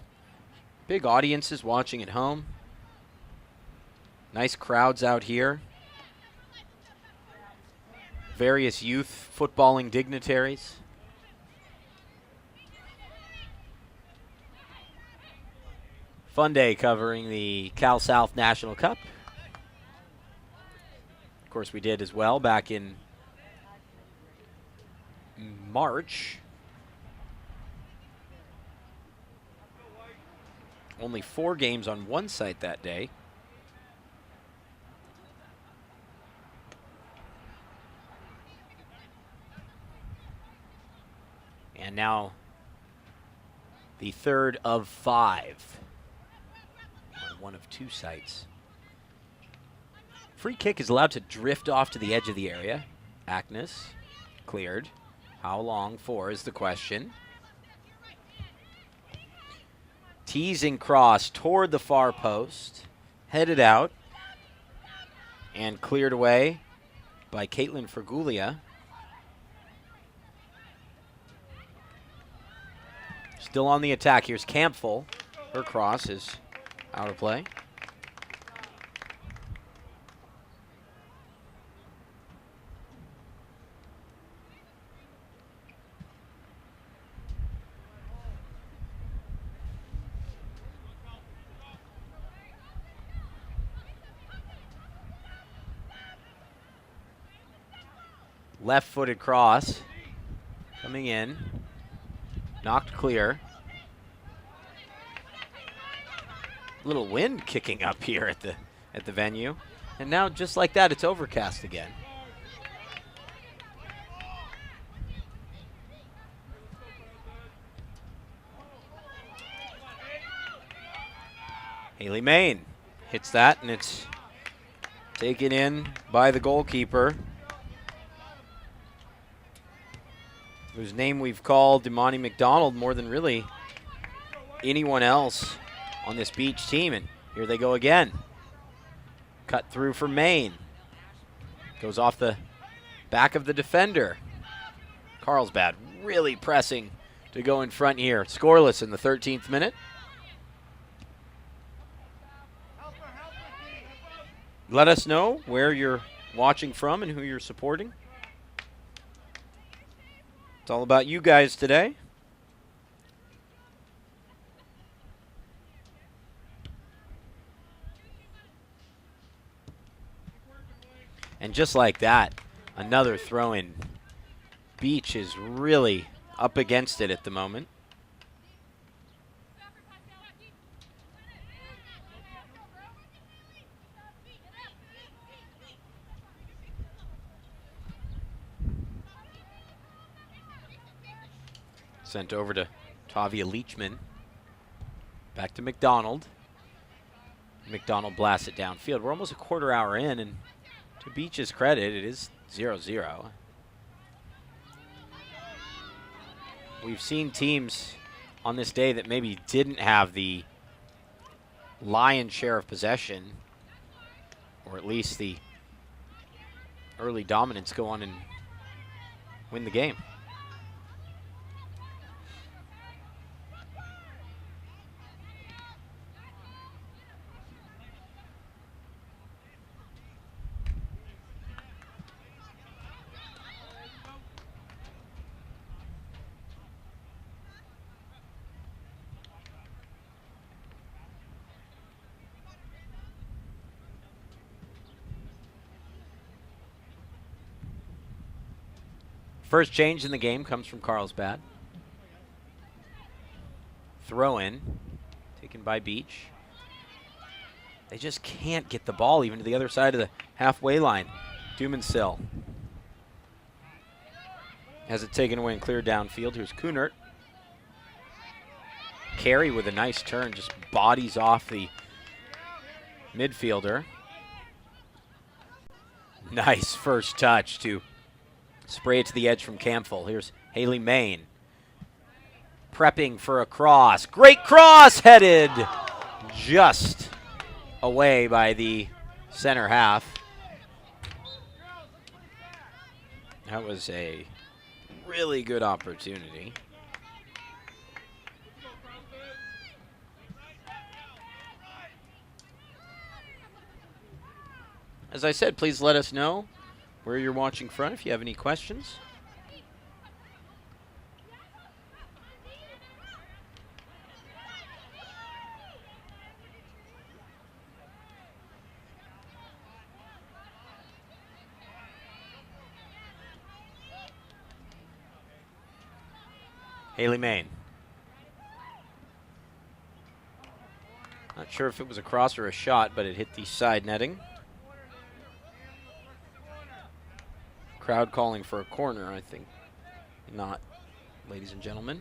Big audiences watching at home. Nice crowds out here. Various youth footballing dignitaries. Fun day covering the Cal South National Cup. Of course, we did as well back in March. Only 4 games on one site that day. And now the third of 5 on one of 2 sites. Free kick is allowed to drift off to the edge of the area. Agnes cleared. How long for is the question. Teasing cross toward the far post. Headed out. And cleared away by Caitlin Fergulia. Still on the attack. Here's Campbell. Her cross is out of play. Left-footed cross coming in. Knocked clear. Little wind kicking up here at the venue. And now just like that, it's overcast again. Haley Main hits that, and it's taken in by the goalkeeper, whose name we've called Imani McDonald more than really anyone else on this Beach team. And here they go again. Cut through for Maine. Goes off the back of the defender. Carlsbad really pressing to go in front here. Scoreless in the 13th minute. Let us know where you're watching from and who you're supporting. It's all about you guys today. And just like that, another throw-in. Beach is really up against it at the moment. Sent over to Tavia Leachman. Back to McDonald. McDonald blasts it downfield. We're almost a quarter hour in, and to Beach's credit, it is 0-0. We've seen teams on this day that maybe didn't have the lion's share of possession, or at least the early dominance, go on and win the game. First change in the game comes from Carlsbad. Throw in, taken by Beach. They just can't get the ball even to the other side of the halfway line. Dumansil has it taken away and cleared downfield. Here's Kunert. Carey with a nice turn, just bodies off the midfielder. Nice first touch to spray it to the edge from Campbell. Here's Haley Main. Prepping for a cross. Great cross, headed just away by the center half. That was a really good opportunity. As I said, please let us know where you're watching from if you have any questions. Haley Main. Not sure if it was a cross or a shot, but it hit the side netting. Crowd calling for a corner, I think. Not, ladies and gentlemen.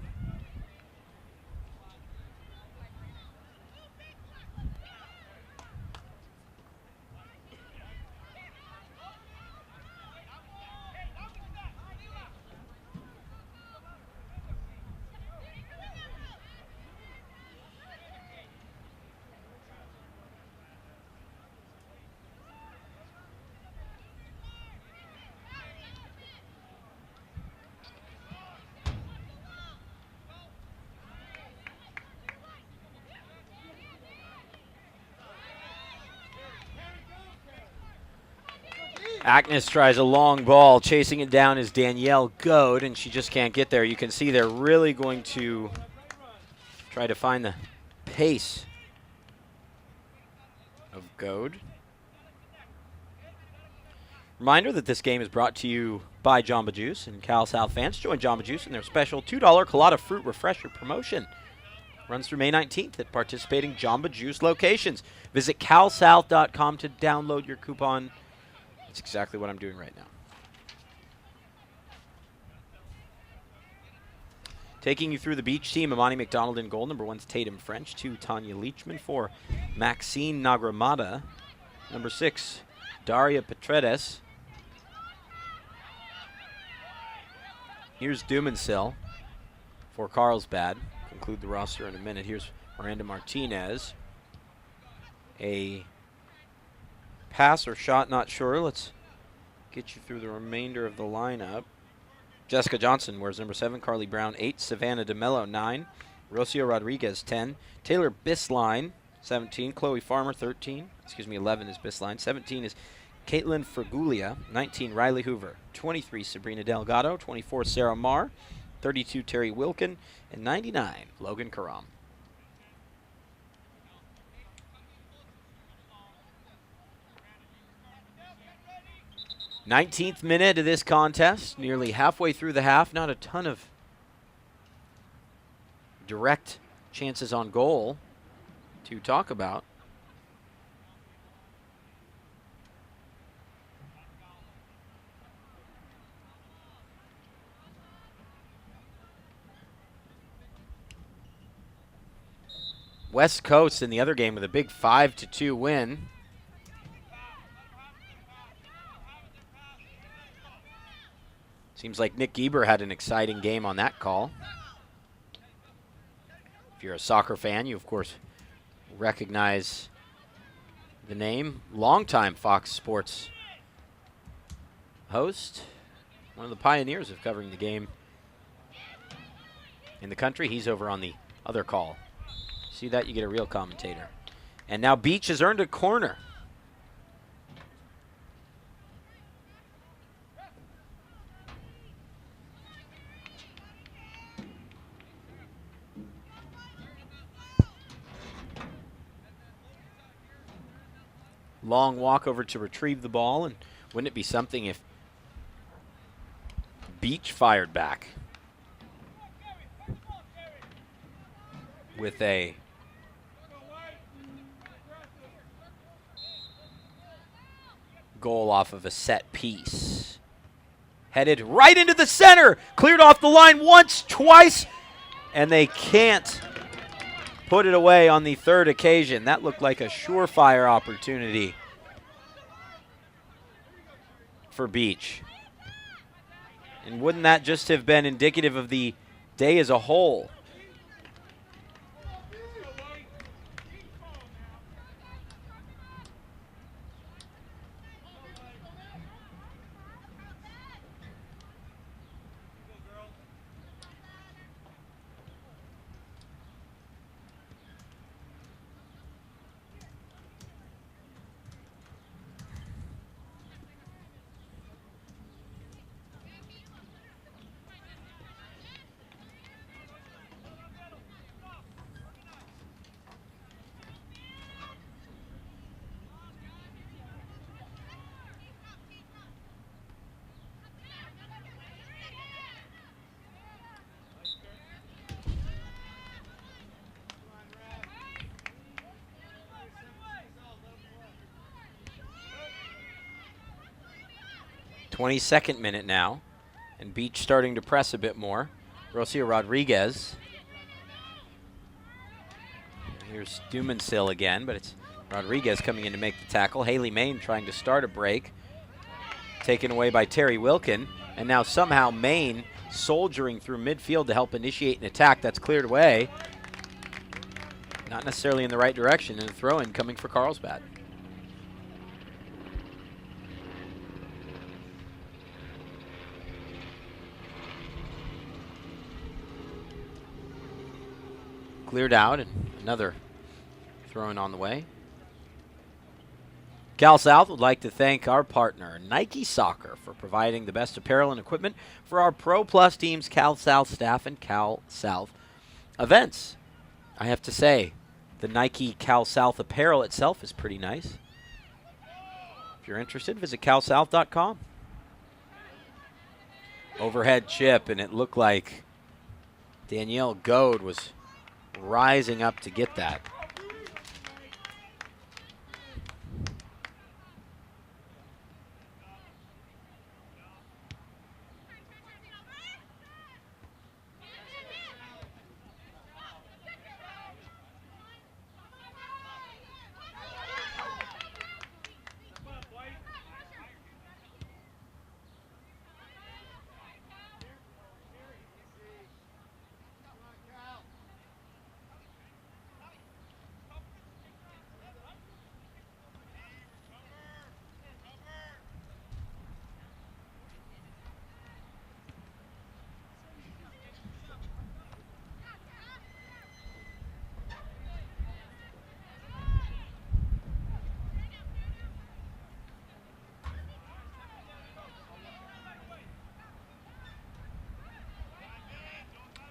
Agnes tries a long ball. Chasing it down is Danielle Goad, and she just can't get there. You can see they're really going to try to find the pace of Goad. Reminder that this game is brought to you by Jamba Juice, and Cal South fans join Jamba Juice in their special $2 Colada Fruit Refresher promotion. Runs through May 19th at participating Jamba Juice locations. Visit calsouth.com to download your coupon. That's exactly what I'm doing right now. Taking you through the Beach team, Amani McDonald in goal. Number 1's Tatum French. 2, Tanya Leachman. 4, Maxine Nagramada. Number 6, Daria Petredes. Here's Dumansil for Carlsbad. Conclude the roster in a minute. Here's Miranda Martinez. A pass or shot, not sure. Let's get you through the remainder of the lineup. Jessica Johnson wears number 7, Carly Brown 8, Savannah DeMello 9, Rocio Rodriguez 10, Taylor Bisline 17, Chloe Farmer 11 is Bisline, 17 is Caitlin Fraguglia, 19 Riley Hoover, 23 Sabrina Delgado, 24 Sarah Marr, 32 Terry Wilkin, and 99 Logan Karam. 19th minute of this contest, nearly halfway through the half. Not a ton of direct chances on goal to talk about. West Coast in the other game with a big 5-2 win. Seems like Nick Gieber had an exciting game on that call. If you're a soccer fan, you of course recognize the name. Longtime Fox Sports host, one of the pioneers of covering the game in the country. He's over on the other call. See that? You get a real commentator. And now Beach has earned a corner. Long walk over to retrieve the ball, and wouldn't it be something if Beach fired back with a goal off of a set piece. Headed right into the center. Cleared off the line once, twice, and they can't put it away on the third occasion. That looked like a surefire opportunity for Beach. And wouldn't that just have been indicative of the day as a whole? .22nd minute now, and Beach starting to press a bit more. Rocio Rodriguez. Here's Dumansil again, but it's Rodriguez coming in to make the tackle. Haley Main trying to start a break. Taken away by Terry Wilkin, and now somehow Main soldiering through midfield to help initiate an attack that's cleared away. Not necessarily in the right direction, and a throw-in coming for Carlsbad. Cleared out, and another throw-in on the way. Cal South would like to thank our partner, Nike Soccer, for providing the best apparel and equipment for our Pro Plus teams, Cal South staff, and Cal South events. I have to say, the Nike Cal South apparel itself is pretty nice. If you're interested, visit calsouth.com. Overhead chip, and it looked like Danielle Goad was rising up to get that.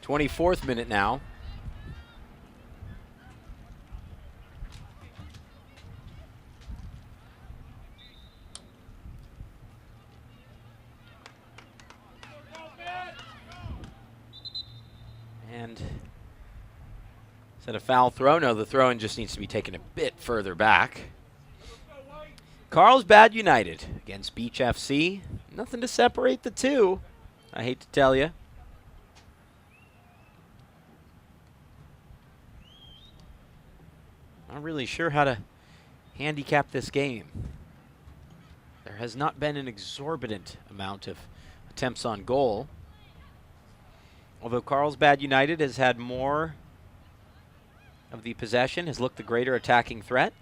.24th minute now. And is that a foul throw? No, the throw-in just needs to be taken a bit further back. Carlsbad United against Beach FC. Nothing to separate the two, I hate to tell you. Not really sure how to handicap this game. There has not been an exorbitant amount of attempts on goal. Although Carlsbad United has had more of the possession, has looked the greater attacking threat.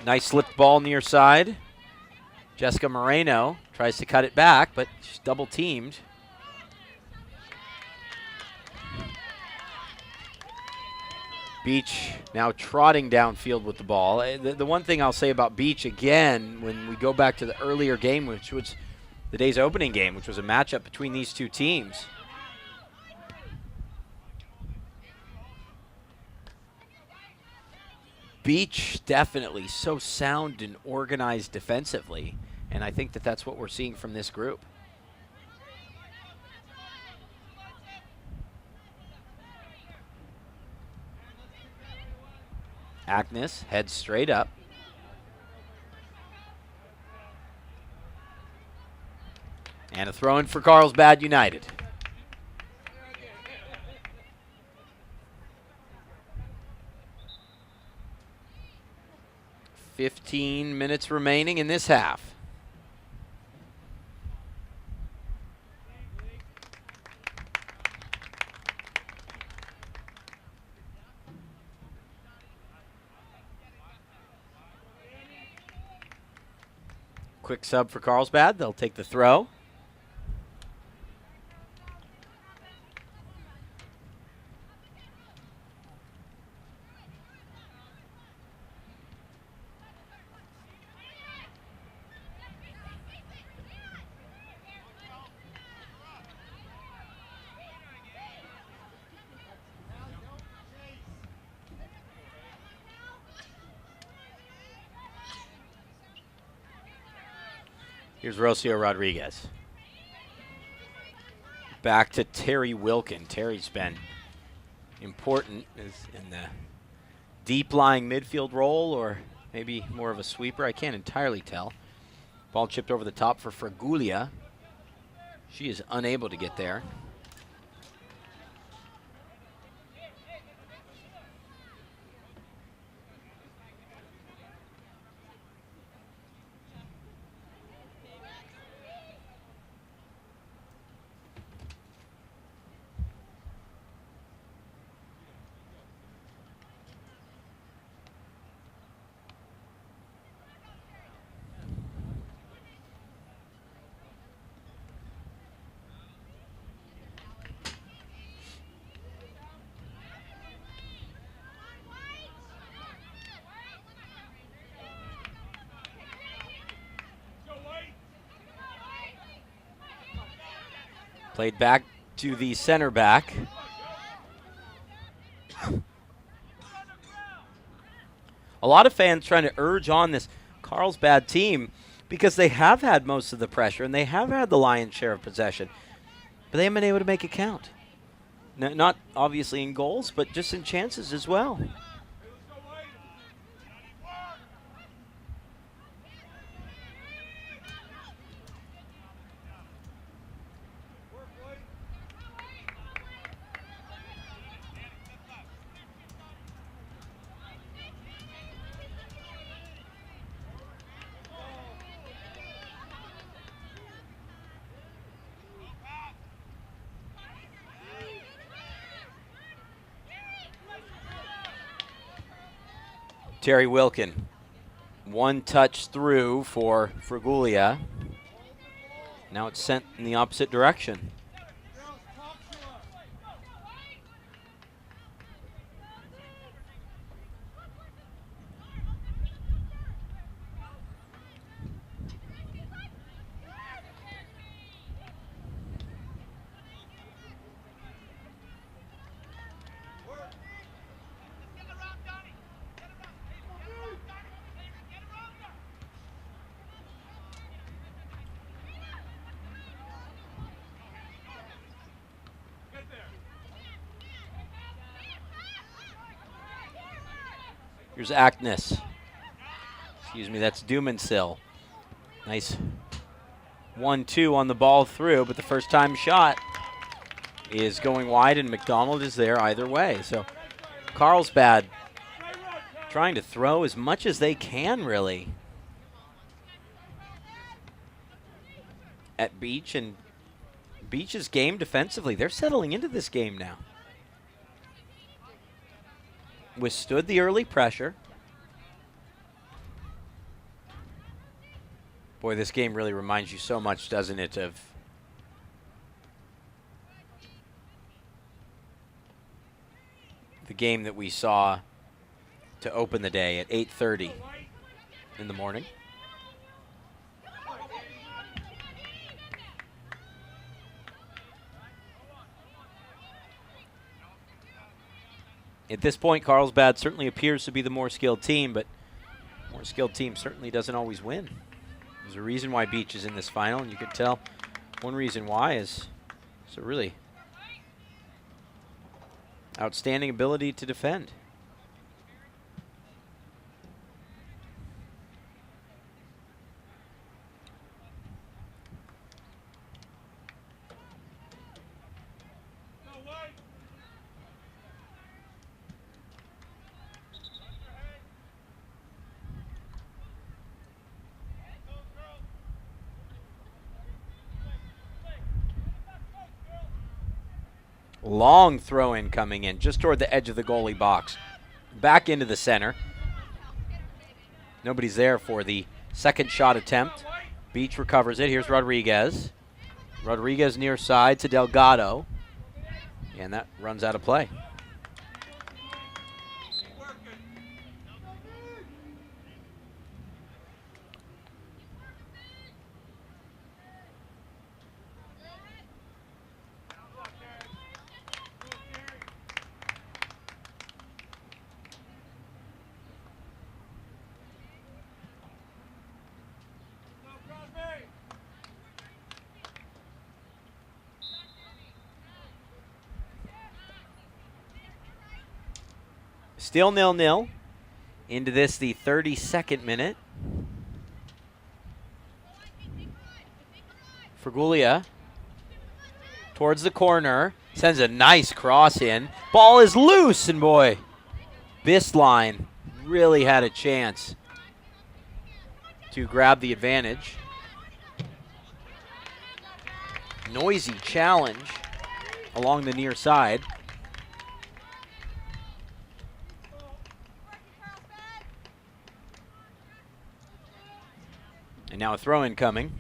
Nice slipped ball near side. Jessica Moreno tries to cut it back, but she's double teamed. Beach now trotting downfield with the ball. The one thing I'll say about Beach, again, when we go back to the earlier game, which was the day's opening game, which was a matchup between these two teams. Beach definitely so sound and organized defensively, and I think that that's what we're seeing from this group. Agnes heads straight up. And a throw in for Carlsbad United. "15 minutes remaining in this half. Quick sub for Carlsbad. They'll take the throw. Here's Rocio Rodriguez. Back to Terry Wilkin. Terry's been important in the deep-lying midfield role, or maybe more of a sweeper. I can't entirely tell. Ball chipped over the top for Fragulia. She is unable to get there. Played back to the center back. A lot of fans trying to urge on this Carlsbad team because they have had most of the pressure and they have had the lion's share of possession, but they haven't been able to make it count. Not obviously in goals, but just in chances as well. Terry Wilkin, one touch through for Fragulia. Now it's sent in the opposite direction. Here's Agnes. Excuse me, that's Dumansil. Nice 1-2 on the ball through, but the first time shot is going wide, and McDonald is there either way. So Carlsbad trying to throw as much as they can, really, at Beach, and Beach's game defensively, they're settling into this game now. Withstood the early pressure. Boy, this game really reminds you so much, doesn't it, of the game that we saw to open the day at 8:30 in the morning. At this point, Carlsbad certainly appears to be the more skilled team, but more skilled team certainly doesn't always win. There's a reason why Beach is in this final, and you could tell one reason why is it's a really outstanding ability to defend. Long throw in coming in just toward the edge of the goalie box. Back into the center. Nobody's there for the second shot attempt. Beach recovers it. Here's Rodriguez. Rodriguez near side to Delgado. And that runs out of play. Still 0-0. Into this, the 32nd minute. Fraguglia towards the corner. Sends a nice cross in. Ball is loose, and boy, Bistline really had a chance to grab the advantage. Noisy challenge along the near side. And now a throw-in coming.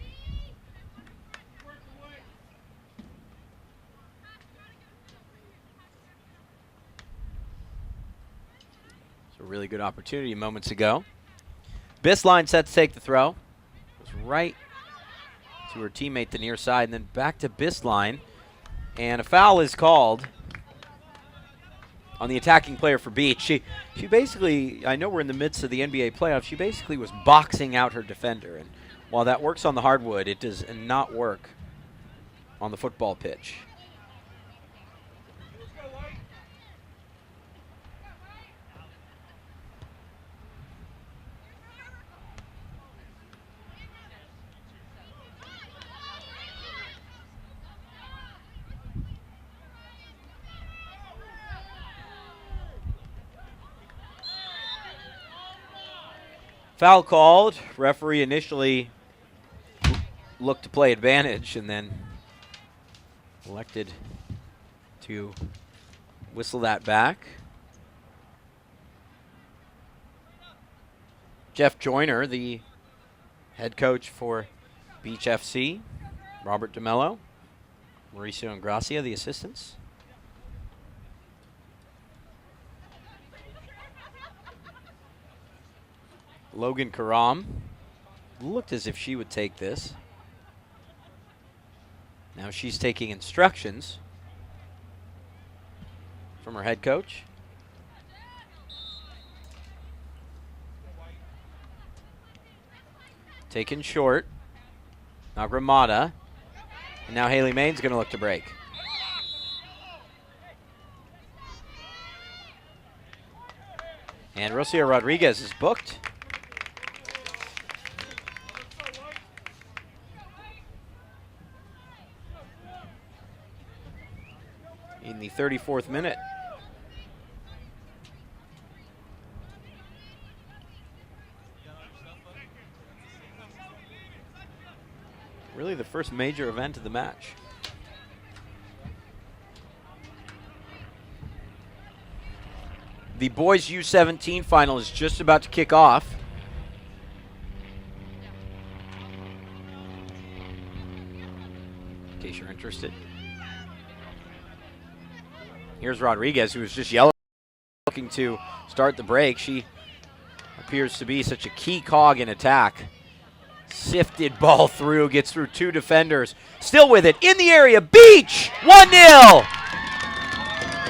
It's a really good opportunity moments ago. Bistline set to take the throw. It was right to her teammate, the near side, and then back to Bistline. And a foul is called on the attacking player for Beach. She basically, I know we're in the midst of the NBA playoffs, she basically was boxing out her defender. And while that works on the hardwood, it does not work on the football pitch. Foul called. Referee initially looked to play advantage and then elected to whistle that back. Jeff Joyner, the head coach for Beach FC. Robert DeMello. Mauricio Ingracia, the assistants. Logan Karam looked as if she would take this. Now she's taking instructions from her head coach. Taken short. Now Gramada. And now Haley Main's going to look to break. And Rocio Rodriguez is booked. In the 34th minute. Really the first major event of the match. The boys U17 final is just about to kick off. In case you're interested. Here's Rodriguez, who was just yelling, looking to start the break. She appears to be such a key cog in attack. Sifted ball through, gets through two defenders. Still with it, in the area, Beach! 1-0!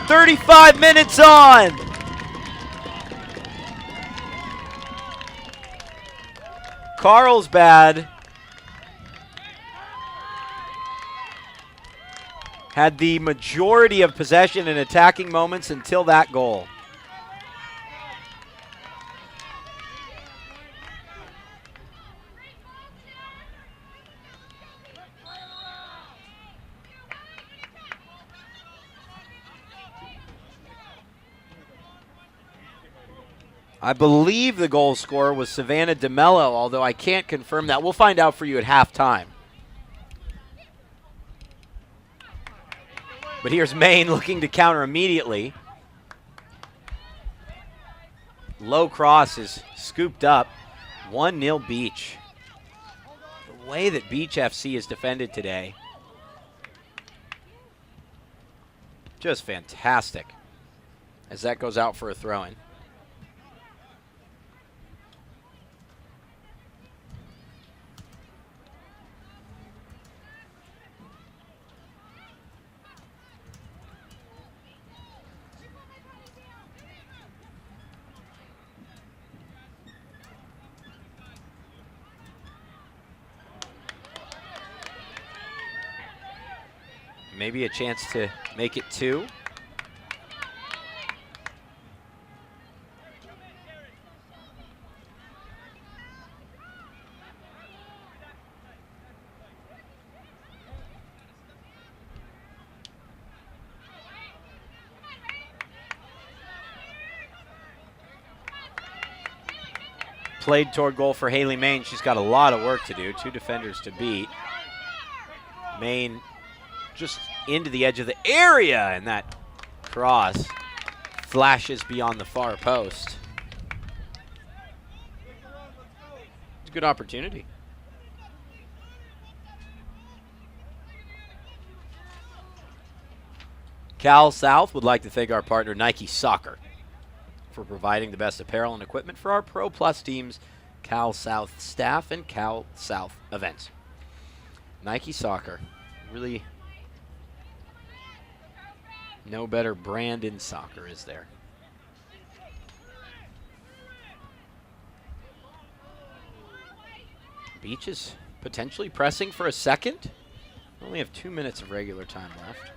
35 minutes on. Carlsbad had the majority of possession and attacking moments until that goal. I believe the goal scorer was Savannah DeMello, although I can't confirm that. We'll find out for you at halftime. But here's Maine looking to counter immediately. Low cross is scooped up. 1-0 Beach. The way that Beach FC is defended today, just fantastic. As that goes out for a throw-in. Maybe a chance to make it 2. Played toward goal for Haley Maine. She's got a lot of work to do. 2 defenders to beat. Maine just into the edge of the area, and that cross flashes beyond the far post. It's a good opportunity. Cal South would like to thank our partner Nike Soccer for providing the best apparel and equipment for our Pro Plus teams, Cal South staff, and Cal South events. Nike Soccer, really no better brand in soccer, is there? Beach is potentially pressing for a second. Only have 2 minutes of regular time left.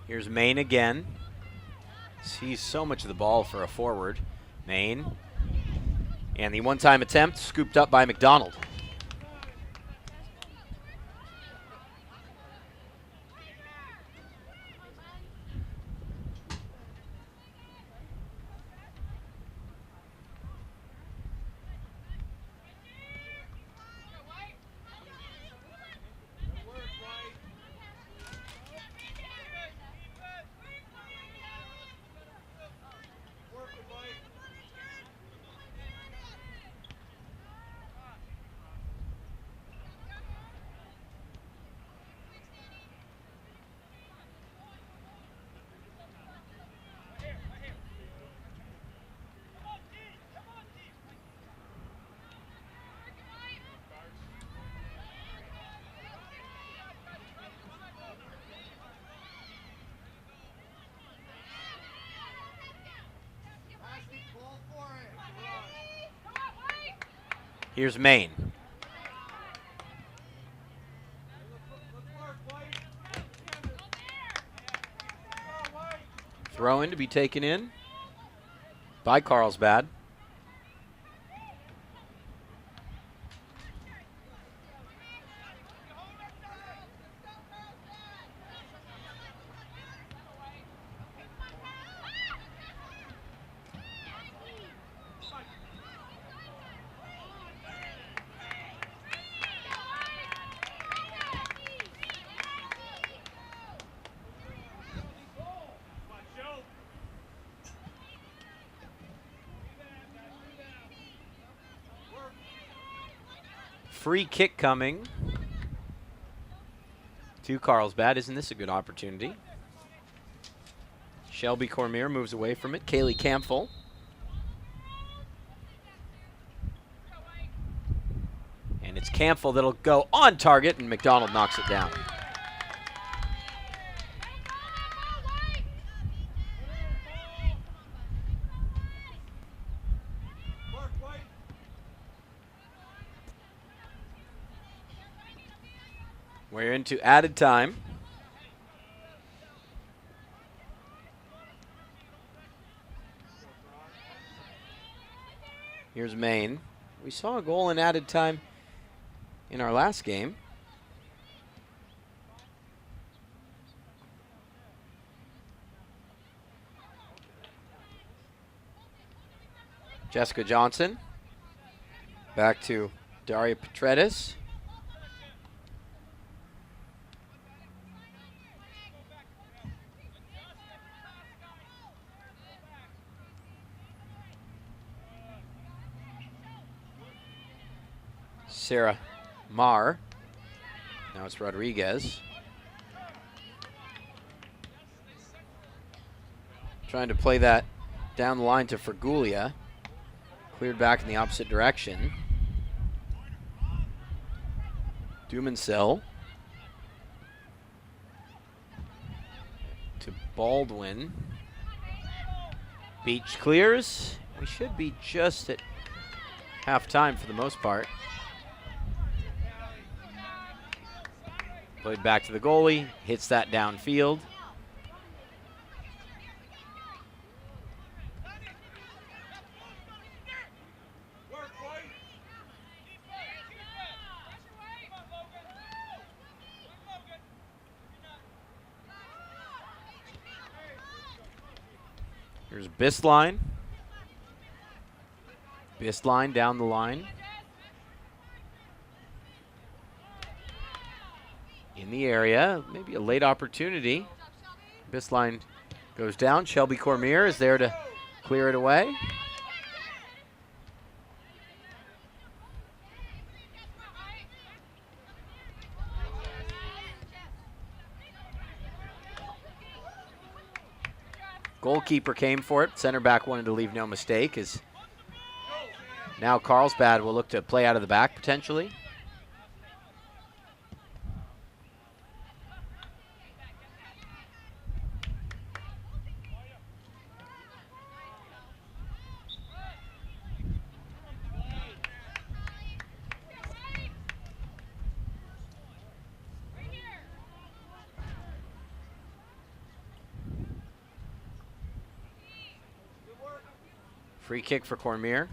Here's Maine again. Sees so much of the ball for a forward. Maine. And the one-time attempt scooped up by McDonald. Here's Maine. Throw in to be taken in by Carlsbad. Free kick coming to Carlsbad. Isn't this a good opportunity? Shelby Cormier moves away from it. Kaylee Campbell. And it's Campbell that'll go on target, and McDonald knocks it down. We're into added time. Here's Maine. We saw a goal in added time in our last game. Jessica Johnson. Back to Daria Petretis. Sarah Marr. Now it's Rodriguez. Trying to play that down the line to Fergulia. Cleared back in the opposite direction. Dumancil. To Baldwin. Beach clears. We should be just at halftime for the most part. Played back to the goalie. Hits that downfield. Here's Bistline. Bistline down the line. In the area, maybe a late opportunity. Bistline goes down. Shelby Cormier is there to clear it away. Goalkeeper came for it. Center back wanted to leave no mistake. As now Carlsbad will look to play out of the back potentially. Free kick for Cormier.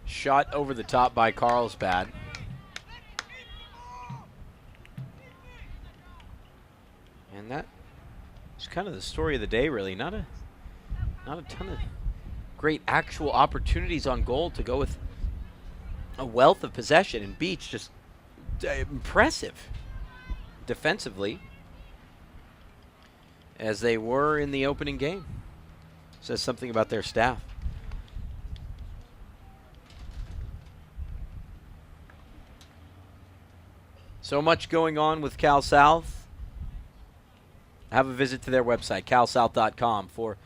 Shot over the top by Carlsbad. And that is kind of the story of the day, really. Not a ton of great actual opportunities on goal to go with a wealth of possession. And Beach just impressive defensively as they were in the opening game. Says something about their staff. So much going on with Cal South. Have a visit to their website, calsouth.com, for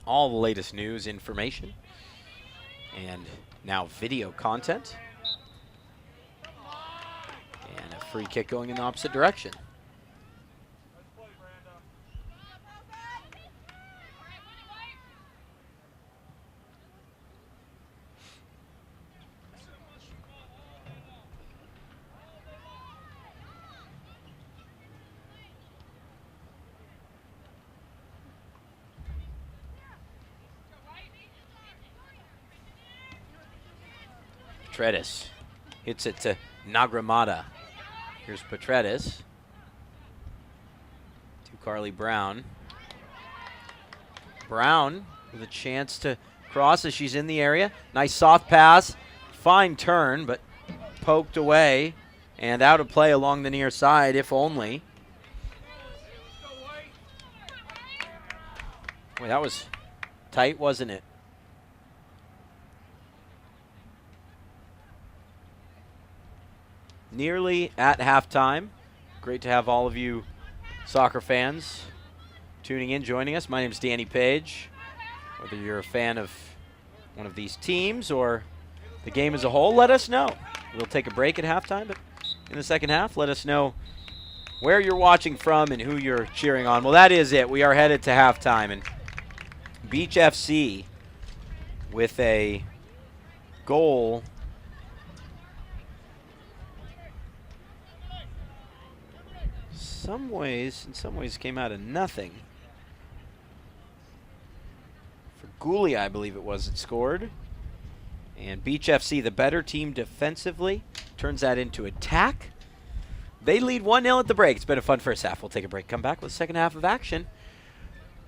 all the latest news, information, and now video content. And a free kick going in the opposite direction. Petretis hits it to Nagramata. Here's Petretis to Carly Brown. Brown with a chance to cross as she's in the area. Nice soft pass. Fine turn, but poked away and out of play along the near side, if only. Boy, that was tight, wasn't it? Nearly at halftime. Great to have all of you soccer fans tuning in, joining us. My name is Danny Page. Whether you're a fan of one of these teams or the game as a whole, let us know. We'll take a break at halftime, but in the second half, let us know where you're watching from and who you're cheering on. Well, that is it. We are headed to halftime, and Beach FC with a goal in some ways came out of nothing. For Gooley, I believe it was, it scored. And Beach FC, the better team defensively, turns that into attack. They lead 1-0 at the break. It's been a fun first half. We'll take a break, come back with the second half of action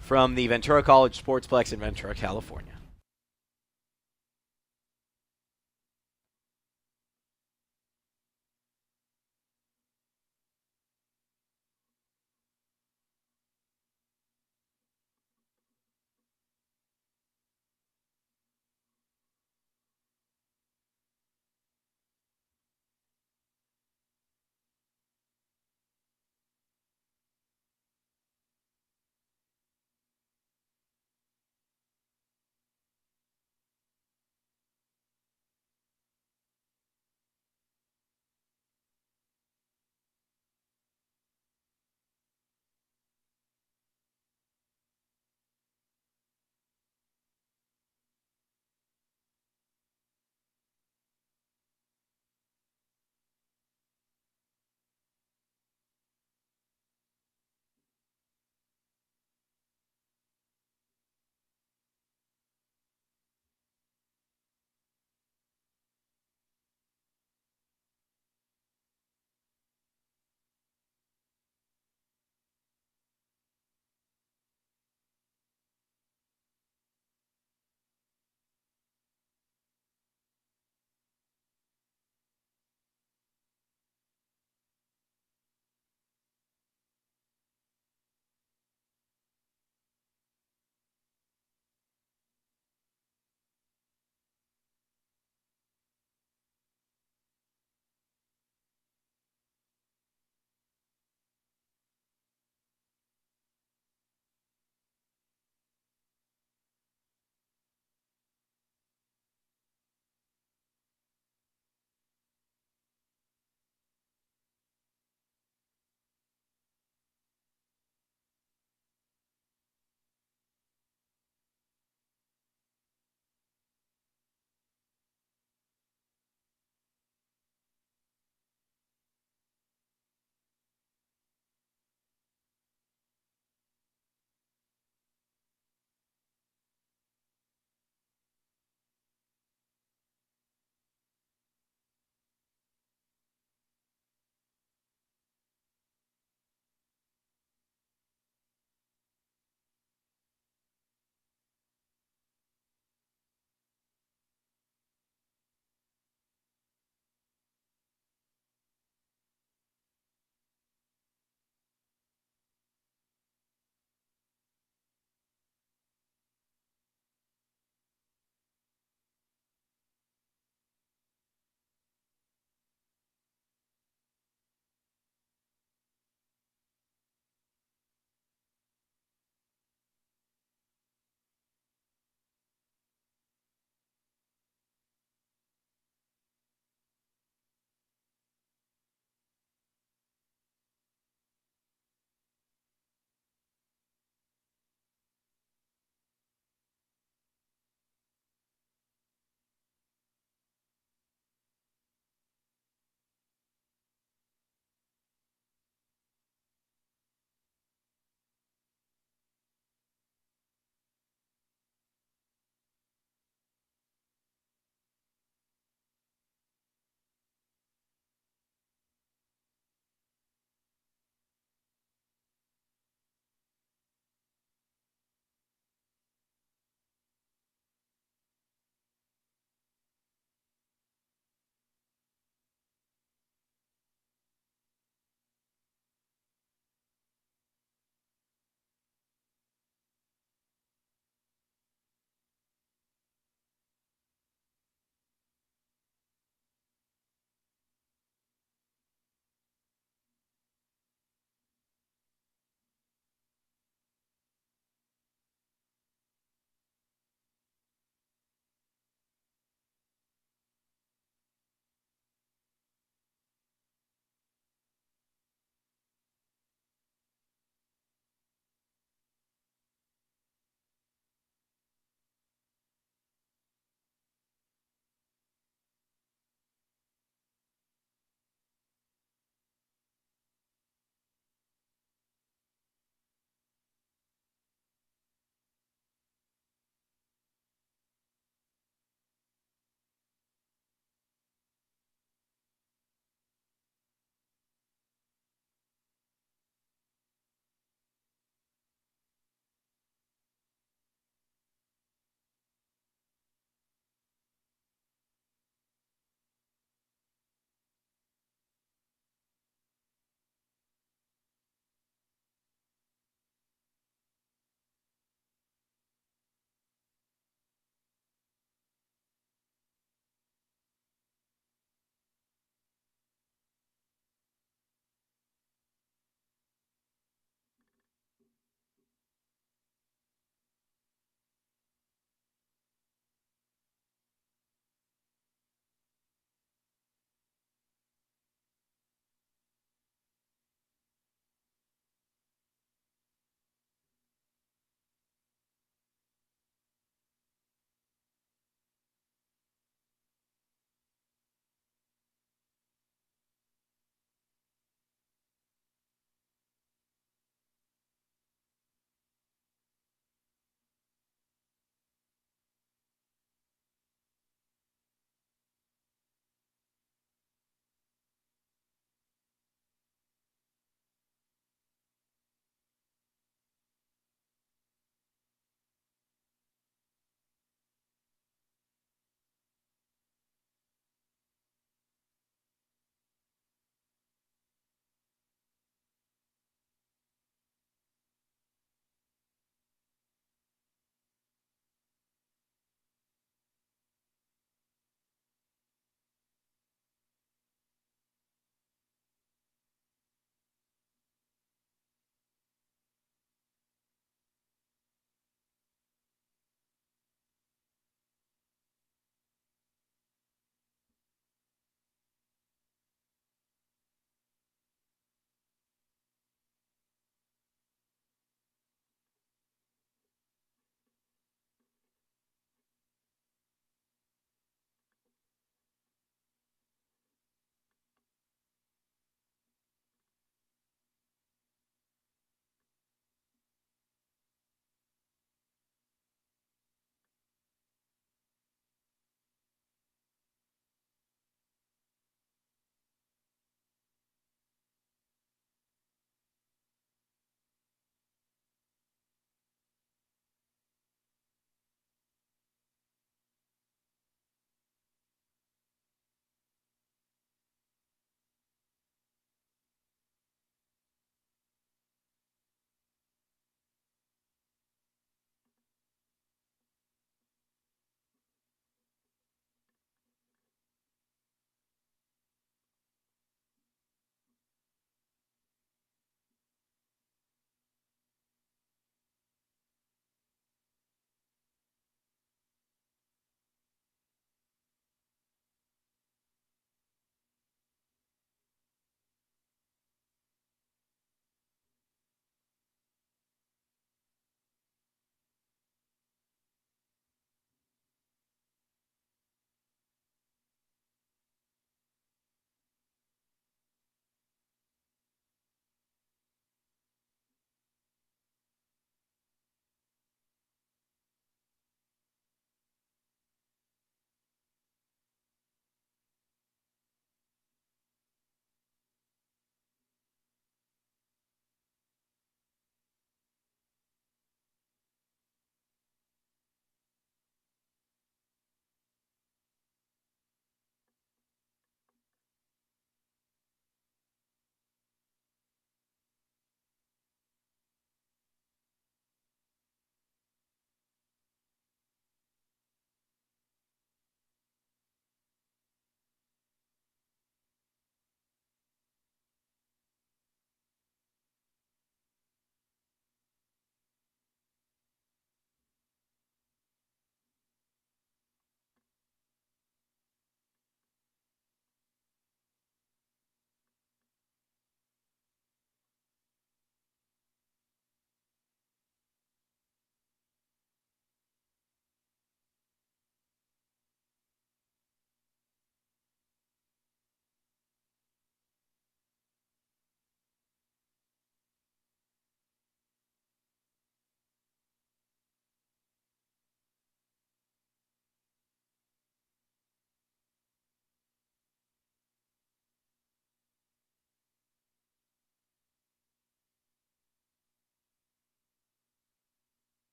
from the Ventura College Sportsplex in Ventura, California.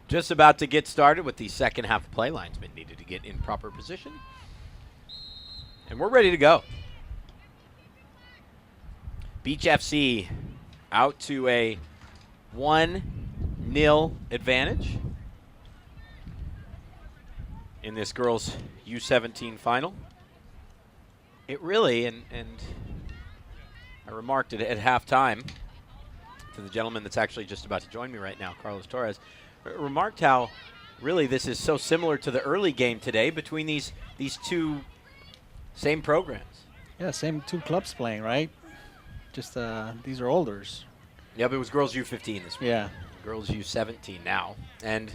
Just about to get started with the second half of play. Linesman needed to get in proper position. And we're ready to go. Beach FC out to a 1-0 advantage in this girls U17 final. It really, and I remarked it at halftime to the gentleman that's actually just about to join me right now, Carlos Torres, remarked how really this is so similar to the early game today between these two same programs. Yeah, same two clubs playing, right? Just these are olders. Yeah, but it was girls U15 this week. Yeah. Girls U17 now. And,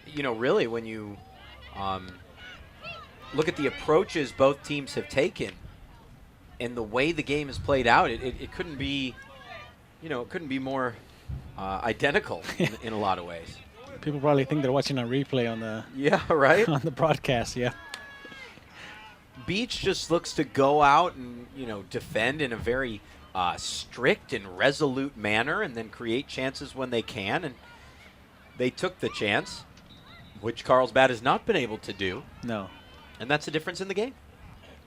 you know, really when you look at the approaches both teams have taken and the way the game is played out, it couldn't be, you know, it couldn't be more identical in a lot of ways. People probably think they're watching a replay on the right on the broadcast. Yeah. Beach just looks to go out and, you know, defend in a very strict and resolute manner and then create chances when they can. And they took the chance, which Carlsbad has not been able to do. No. And that's the difference in the game.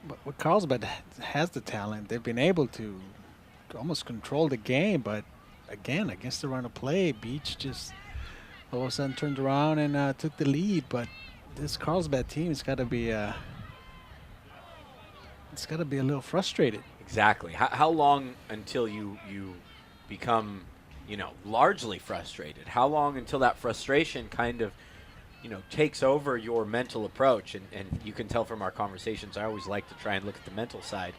But Carlsbad has the talent. They've been able to almost control the game, but again, against the run of play, Beach just all of a sudden turned around and took the lead. But this Carlsbad team has got to be it's got to be a little frustrated. Exactly. How long until you become, you know, largely frustrated? How long until that frustration kind of, you know, takes over your mental approach? And you can tell from our conversations, I always like to try and look at the mental side.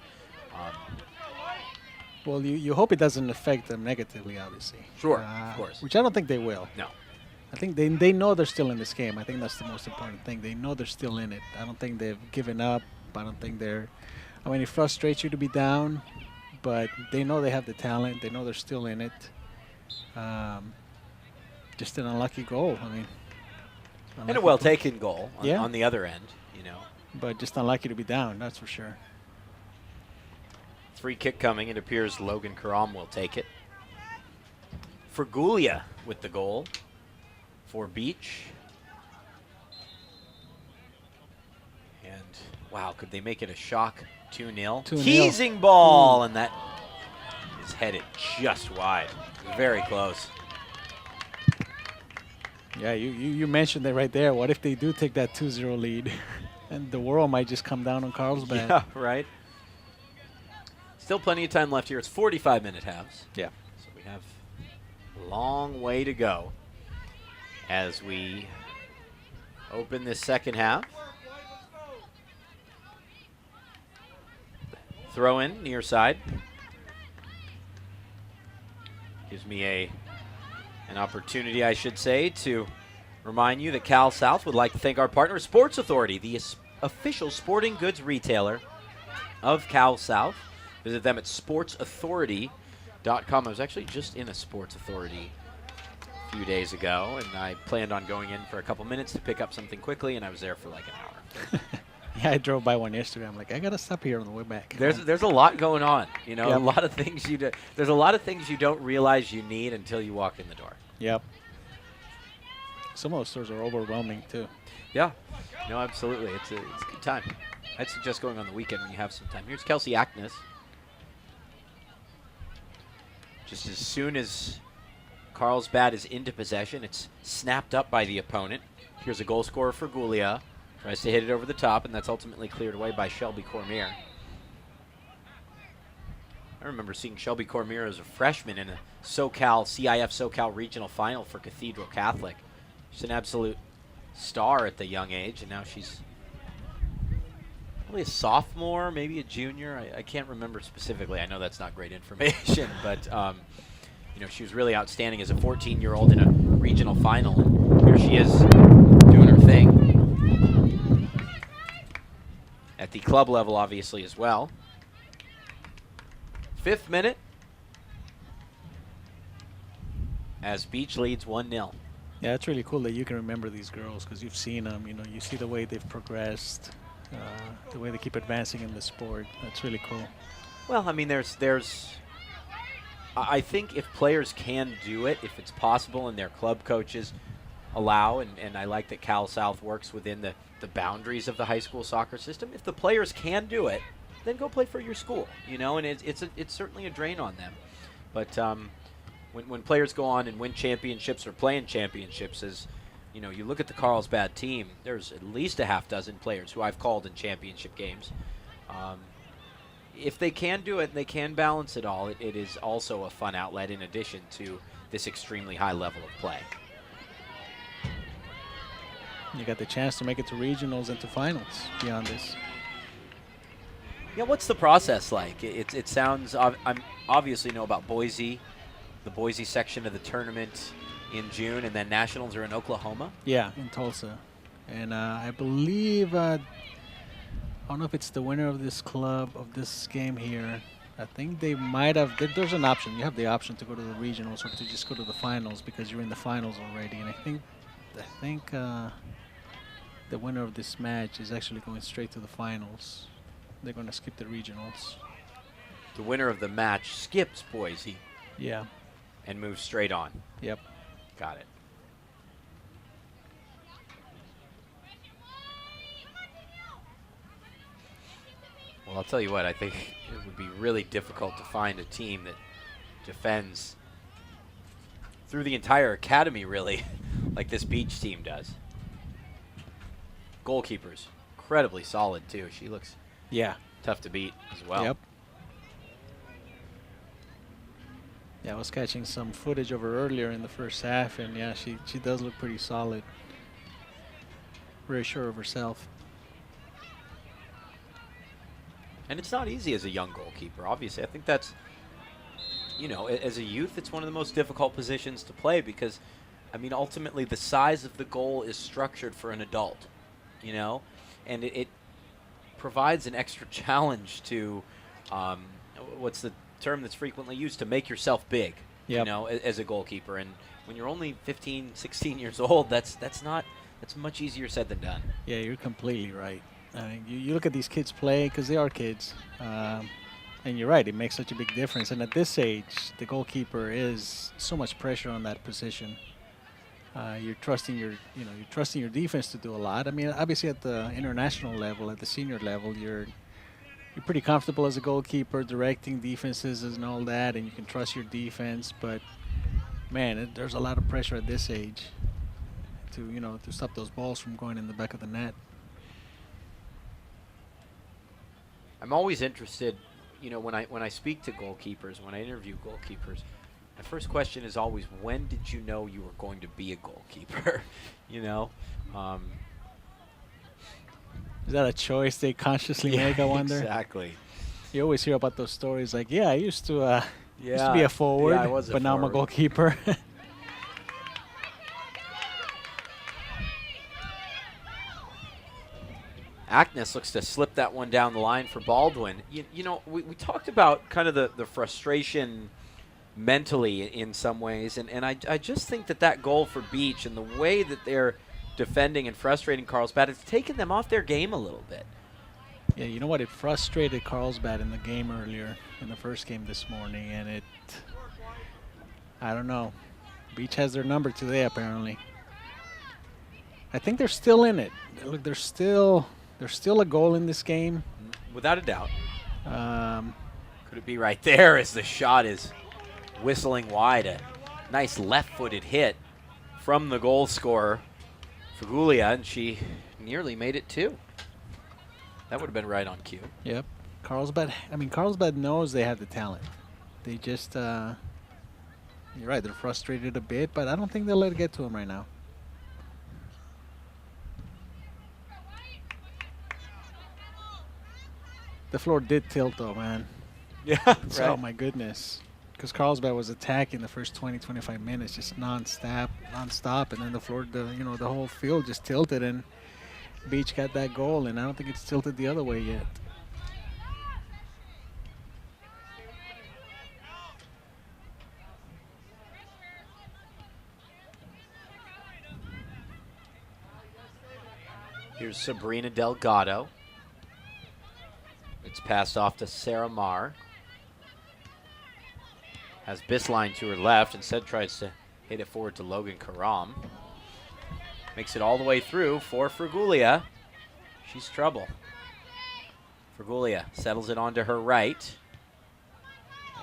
Well, you hope it doesn't affect them negatively, obviously. Sure, of course. Which I don't think they will. No. I think they know they're still in this game. I think that's the most important thing. They know they're still in it. I don't think they've given up. I don't think they're – I mean, it frustrates you to be down, but they know they have the talent. They know they're still in it. Just an unlucky goal. I mean – And a well-taken goal on the other end, you know. But just unlucky to be down, that's for sure. Free kick coming. It appears Logan Karam will take it. Fergulia with the goal for Beach. And, wow, could they make it a shock 2-0? Teasing ball, and that is headed just wide. Very close. Yeah, you mentioned it right there. What if they do take that 2-0 lead? And the world might just come down on Carlsbad. Yeah, right. Still plenty of time left here. It's 45-minute halves. Yeah. So we have a long way to go as we open this second half. Throw in near side. Gives me an opportunity, I should say, to remind you that Cal South would like to thank our partner, Sports Authority, the official sporting goods retailer of Cal South. Visit them at sportsauthority.com. I was actually just in a Sports Authority a few days ago, and I planned on going in for a couple minutes to pick up something quickly, and I was there for like an hour. Yeah, I drove by one yesterday. I'm like, I gotta stop here on the way back. There's a lot going on, you know. Yep. A lot of things there's a lot of things you don't realize you need until you walk in the door. Yep. Some of those stores are overwhelming too. Yeah, no, absolutely. It's a good time. I'd suggest going on the weekend when you have some time. Here's Kelsey Ackness. Just as soon as Carlsbad is into possession, it's snapped up by the opponent. Here's a goal scorer for Gulia. Tries to hit it over the top, and that's ultimately cleared away by Shelby Cormier. I remember seeing Shelby Cormier as a freshman in a CIF SoCal regional final for Cathedral Catholic. She's an absolute star at the young age, and now she's probably a sophomore, maybe a junior. I can't remember specifically. I know that's not great information, but you know, she was really outstanding as a 14-year-old in a regional final, and here she is doing her thing at the club level, obviously, as well. 5th minute as Beach leads 1-0. Yeah, it's really cool that you can remember these girls because you've seen them. You know, you see the way they've progressed, the way they keep advancing in the sport. That's really cool. Well, I mean, there's I think if players can do it, if it's possible and their club coaches allow, and I like that Cal South works within the boundaries of the high school soccer system, if the players can do it, then go play for your school, and it's certainly a drain on them. But when players go on and win championships or play in championships, as you look at the Carlsbad team, there's at least a half dozen players who I've called in championship games. If they can do it and they can balance it all, it is also a fun outlet in addition to this extremely high level of play. You got the chance to make it to regionals and to finals beyond this. Yeah, what's the process like? It sounds, I'm obviously know about Boise, the Boise section of the tournament in June, and then nationals are in Oklahoma. Yeah, in Tulsa. And I believe, I don't know if it's the winner of this club, of this game here. I think they might have, there's an option. You have the option to go to the regionals or to just go to the finals because you're in the finals already. And I think the winner of this match is actually going straight to the finals. They're going to skip the regionals. The winner of the match skips Boise. Yeah. And moves straight on. Yep. Got it. Well, I'll tell you what, I think it would be really difficult to find a team that defends through the entire academy, really, like this Beach team does. Goalkeeper's incredibly solid, too. She looks tough to beat as well. Yep. Yeah, I was catching some footage of her earlier in the first half, and yeah, she does look pretty solid. Very sure of herself. And it's not easy as a young goalkeeper, obviously. I think that's, as a youth, it's one of the most difficult positions to play because, ultimately the size of the goal is structured for an adult, and it provides an extra challenge to, what's the term that's frequently used, to make yourself big, as a goalkeeper. And when you're only 15, 16 years old, that's much easier said than done. Yeah, you're completely right. I mean, you look at these kids play because they are kids, and you're right. It makes such a big difference. And at this age, the goalkeeper is so much pressure on that position. You're trusting your defense to do a lot. I mean, obviously at the international level, at the senior level, you're pretty comfortable as a goalkeeper, directing defenses and all that, and you can trust your defense. But man, there's a lot of pressure at this age to stop those balls from going in the back of the net. I'm always interested, when I speak to goalkeepers, when I interview goalkeepers, my first question is always, when did you know you were going to be a goalkeeper? Is that a choice they consciously make, I wonder? Exactly. You always hear about those stories like, I used to be a forward, I was but now I'm a goalkeeper. Ackness looks to slip that one down the line for Baldwin. We talked about kind of the frustration mentally in some ways, and I just think that goal for Beach and the way that they're defending and frustrating Carlsbad, it's taken them off their game a little bit. Yeah, you know what? It frustrated Carlsbad in the game earlier, in the first game this morning, and I don't know. Beach has their number today, apparently. I think they're still in it. Look, there's still a goal in this game. Without a doubt. Could it be right there as the shot is whistling wide? A nice left-footed hit from the goal scorer, Figulia, and she nearly made it too. That would have been right on cue. Yep. Carlsbad knows they have the talent. They just, you're right, they're frustrated a bit, but I don't think they'll let it get to them right now. The floor did tilt, though, man. Yeah, right. Oh, my goodness. Because Carlsbad was attacking the first 20, 25 minutes, just non-stop, and then the floor, the whole field just tilted, and Beach got that goal, and I don't think it's tilted the other way yet. Here's Sabrina Delgado. It's passed off to Sarah Marr. Has Bisline to her left. Instead tries to hit it forward to Logan Karam. Makes it all the way through for Frigulia. She's trouble. Frigulia settles it onto her right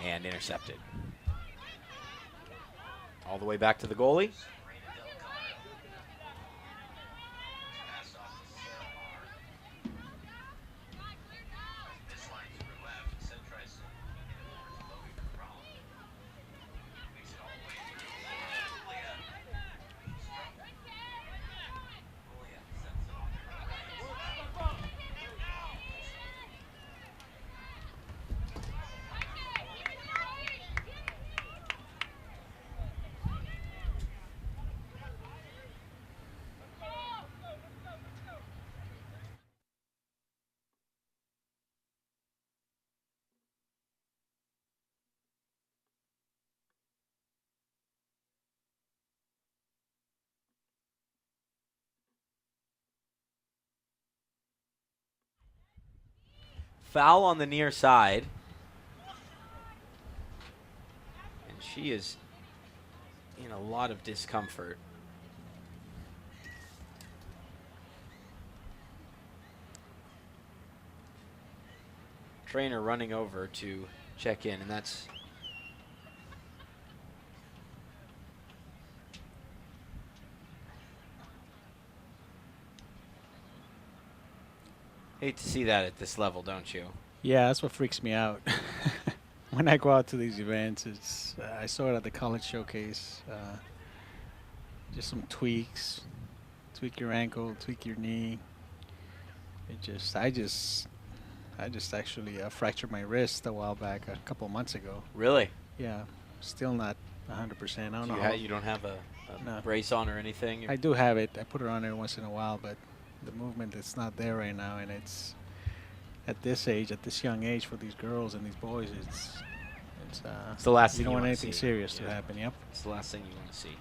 and intercepted. All the way back to the goalie. Foul on the near side. And she is in a lot of discomfort. Trainer running over to check in, and that's hate to see that at this level, don't you? Yeah, that's what freaks me out. When I go out to these events, it's I saw it at the college showcase. Just some tweaks, tweak your ankle, tweak your knee. I just actually fractured my wrist a while back, a couple months ago. Really? Yeah, still not 100%. I don't know. You don't have a No. brace on or anything? I do have it. I put it on there once in a while, but the movement is not there right now, and it's at this age, at this young age, for these girls and these boys, it's the last thing you don't you want wanna anything see. serious to Yeah. happen. Yep. It's the last thing you want to see.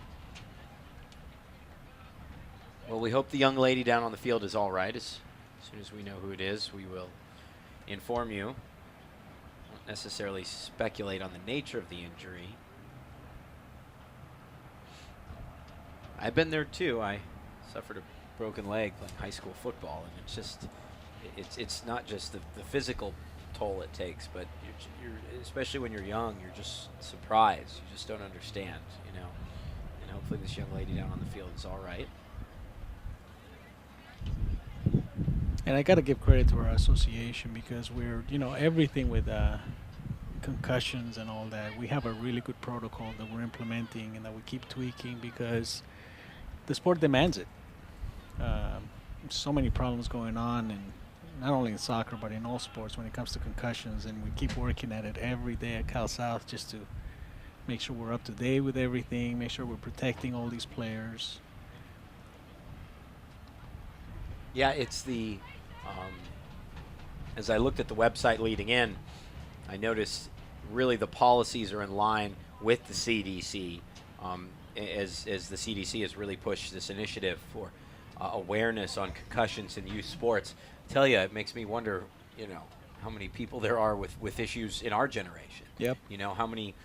Well, we hope the young lady down on the field is all right. As soon as we know who it is, we will inform you. Won't necessarily speculate on the nature of the injury. I've been there too. I suffered a broken leg playing high school football, and it's just, it's not just the physical toll it takes, but you're especially when you're young, you're just surprised. You just don't understand, you know. And hopefully this young lady down on the field is all right. And I got to give credit to our association because we're, everything with concussions and all that. We have a really good protocol that we're implementing and that we keep tweaking because the sport demands it. So many problems going on, and not only in soccer but in all sports when it comes to concussions, and we keep working at it every day at Cal South just to make sure we're up to date with everything, make sure we're protecting all these players. Yeah, it's the, as I looked at the website leading in, I noticed really the policies are in line with the CDC, as the CDC has really pushed this initiative for awareness on concussions in youth sports. I tell you, it makes me wonder, how many people there are with issues in our generation. Yep. How many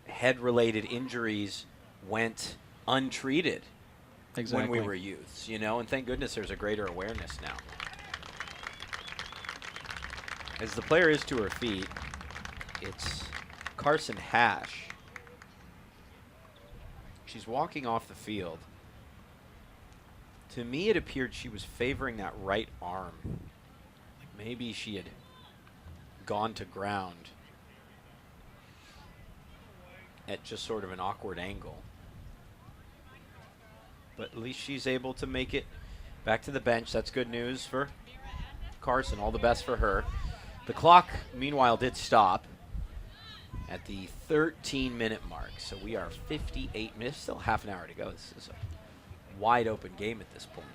head-related injuries went untreated Exactly. when we were youths, and thank goodness there's a greater awareness now. As the player is to her feet, it's Carson Hash. She's walking off the field. To me, it appeared she was favoring that right arm. Like maybe she had gone to ground at just sort of an awkward angle. But at least she's able to make it back to the bench. That's good news for Carson. All the best for her. The clock, meanwhile, did stop at the 13-minute mark. So we are 58 minutes, still half an hour to go. This is a wide open game at this point.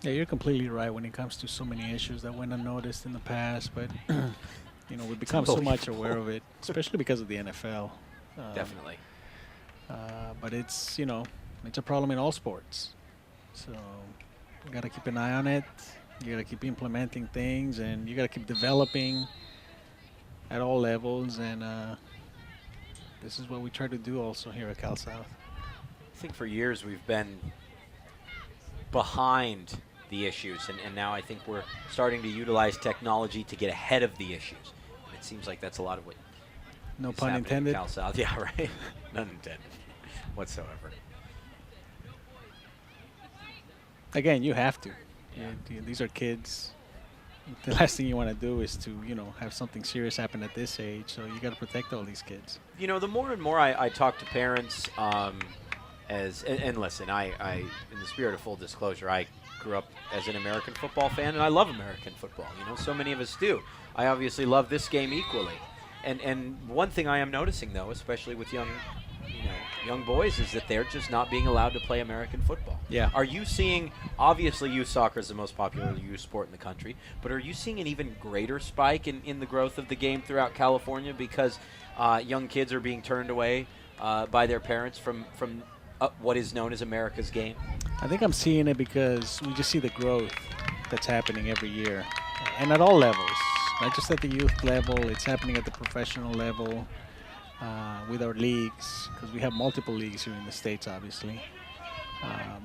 Yeah, you're completely right when it comes to so many issues that went unnoticed in the past, but we've become so much aware of it, especially because of the NFL. Definitely. But it's a problem in all sports. So you got to keep an eye on it. You got to keep implementing things, and you got to keep developing. at all levels, and this is what we try to do also here at Cal South. I think for years we've been behind the issues, and now I think we're starting to utilize technology to get ahead of the issues. And it seems like that's a lot of what No is pun happening at intended. Cal South. Yeah, right. None intended whatsoever. Again, you have to. Yeah. These are kids. The last thing you want to do is to, have something serious happen at this age. So you got to protect all these kids. You know, the more and more I talk to parents, and listen, I, in the spirit of full disclosure, I grew up as an American football fan, and I love American football. You know, so many of us do. I obviously love this game equally. And one thing I am noticing, though, especially with young boys, is that they're just not being allowed to play American football. Yeah. Are you seeing, obviously youth soccer is the most popular youth sport in the country, but are you seeing an even greater spike in the growth of the game throughout California because young kids are being turned away by their parents from what is known as America's game? I think I'm seeing it because we just see the growth that's happening every year, and at all levels, not just at the youth level. It's happening at the professional level with our leagues, because we have multiple leagues here in the States, obviously.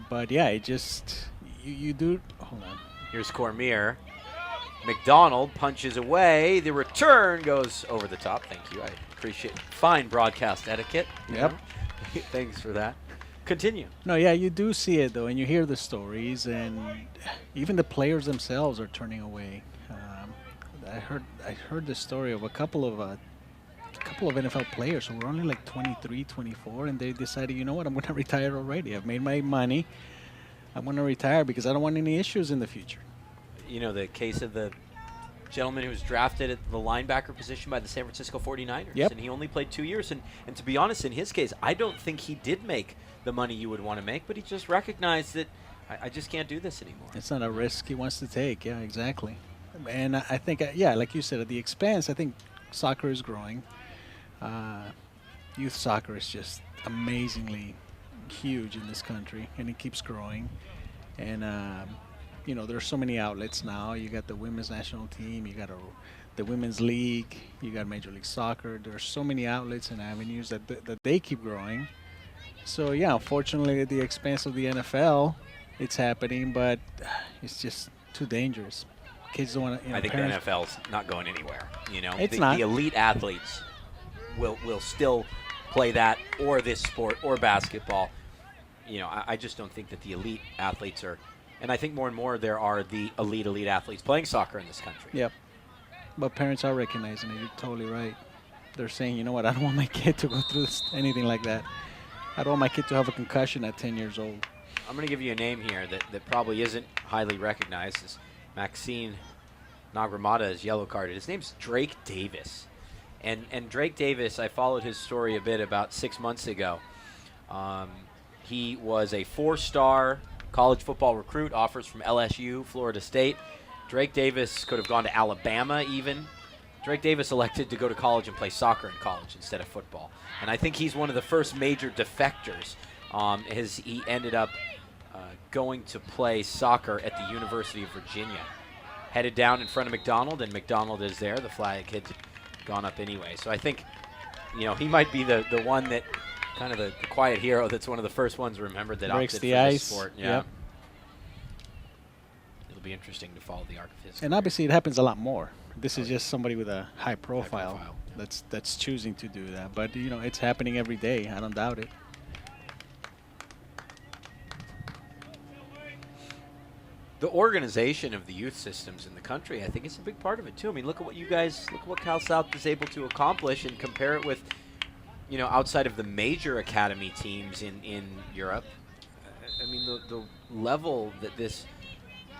But yeah, it just you do. Hold on. Here's Cormier. McDonald punches away. The return goes over the top. Thank you. I appreciate fine broadcast etiquette. Yep. Thanks for that. Continue. No, yeah, you do see it though, and you hear the stories, and even the players themselves are turning away. I heard the story of a couple of NFL players who were only like 23, 24, and they decided, you know what, I'm going to retire already. I've made my money. I'm going to retire because I don't want any issues in the future. You know the case of the gentleman who was drafted at the linebacker position by the San Francisco 49ers. Yep. And he only played 2 years. And to be honest, in his case, I don't think he did make the money you would want to make, but he just recognized that I just can't do this anymore. It's not a risk he wants to take. Yeah, exactly. And I think, like you said, at the expense, I think soccer is growing. Youth soccer is just amazingly huge in this country, and it keeps growing. And there's so many outlets now. You got the women's national team, you got the women's league, you got Major League Soccer. There's so many outlets and avenues that they keep growing. So yeah, unfortunately, at the expense of the NFL, it's happening, but it's just too dangerous. Kids don't want to. I think the NFL's not going anywhere. It's not. The elite athletes will still play that or this sport or basketball. I just don't think that the elite athletes are. And I think more and more there are the elite athletes playing soccer in this country. Yep. But parents are recognizing it. You're totally right. They're saying, you know what, I don't want my kid to go through anything like that. I don't want my kid to have a concussion at 10 years old. I'm going to give you a name here that probably isn't highly recognized. As Maxine Nagramata is yellow carded. His name's Drake Davis. And Drake Davis, I followed his story a bit about 6 months ago. He was a 4-star college football recruit, offers from LSU, Florida State. Drake Davis could have gone to Alabama even. Drake Davis elected to go to college and play soccer in college instead of football. And I think he's one of the first major defectors as he ended up going to play soccer at the University of Virginia. Headed down in front of McDonald, and McDonald is there. The flag had gone up anyway. So I think, he might be the one that kind of the quiet hero that's one of the first ones remembered that breaks opted the for ice. this sport. Yeah. Yep. It'll be interesting to follow the arc of his And career. obviously it happens a lot more. This is just somebody with a high profile, profile, that's choosing to do that. But, it's happening every day. I don't doubt it. The organization of the youth systems in the country, I think, is a big part of it too. I mean, look at what Cal South is able to accomplish, and compare it with, outside of the major academy teams in Europe. I mean, the level that this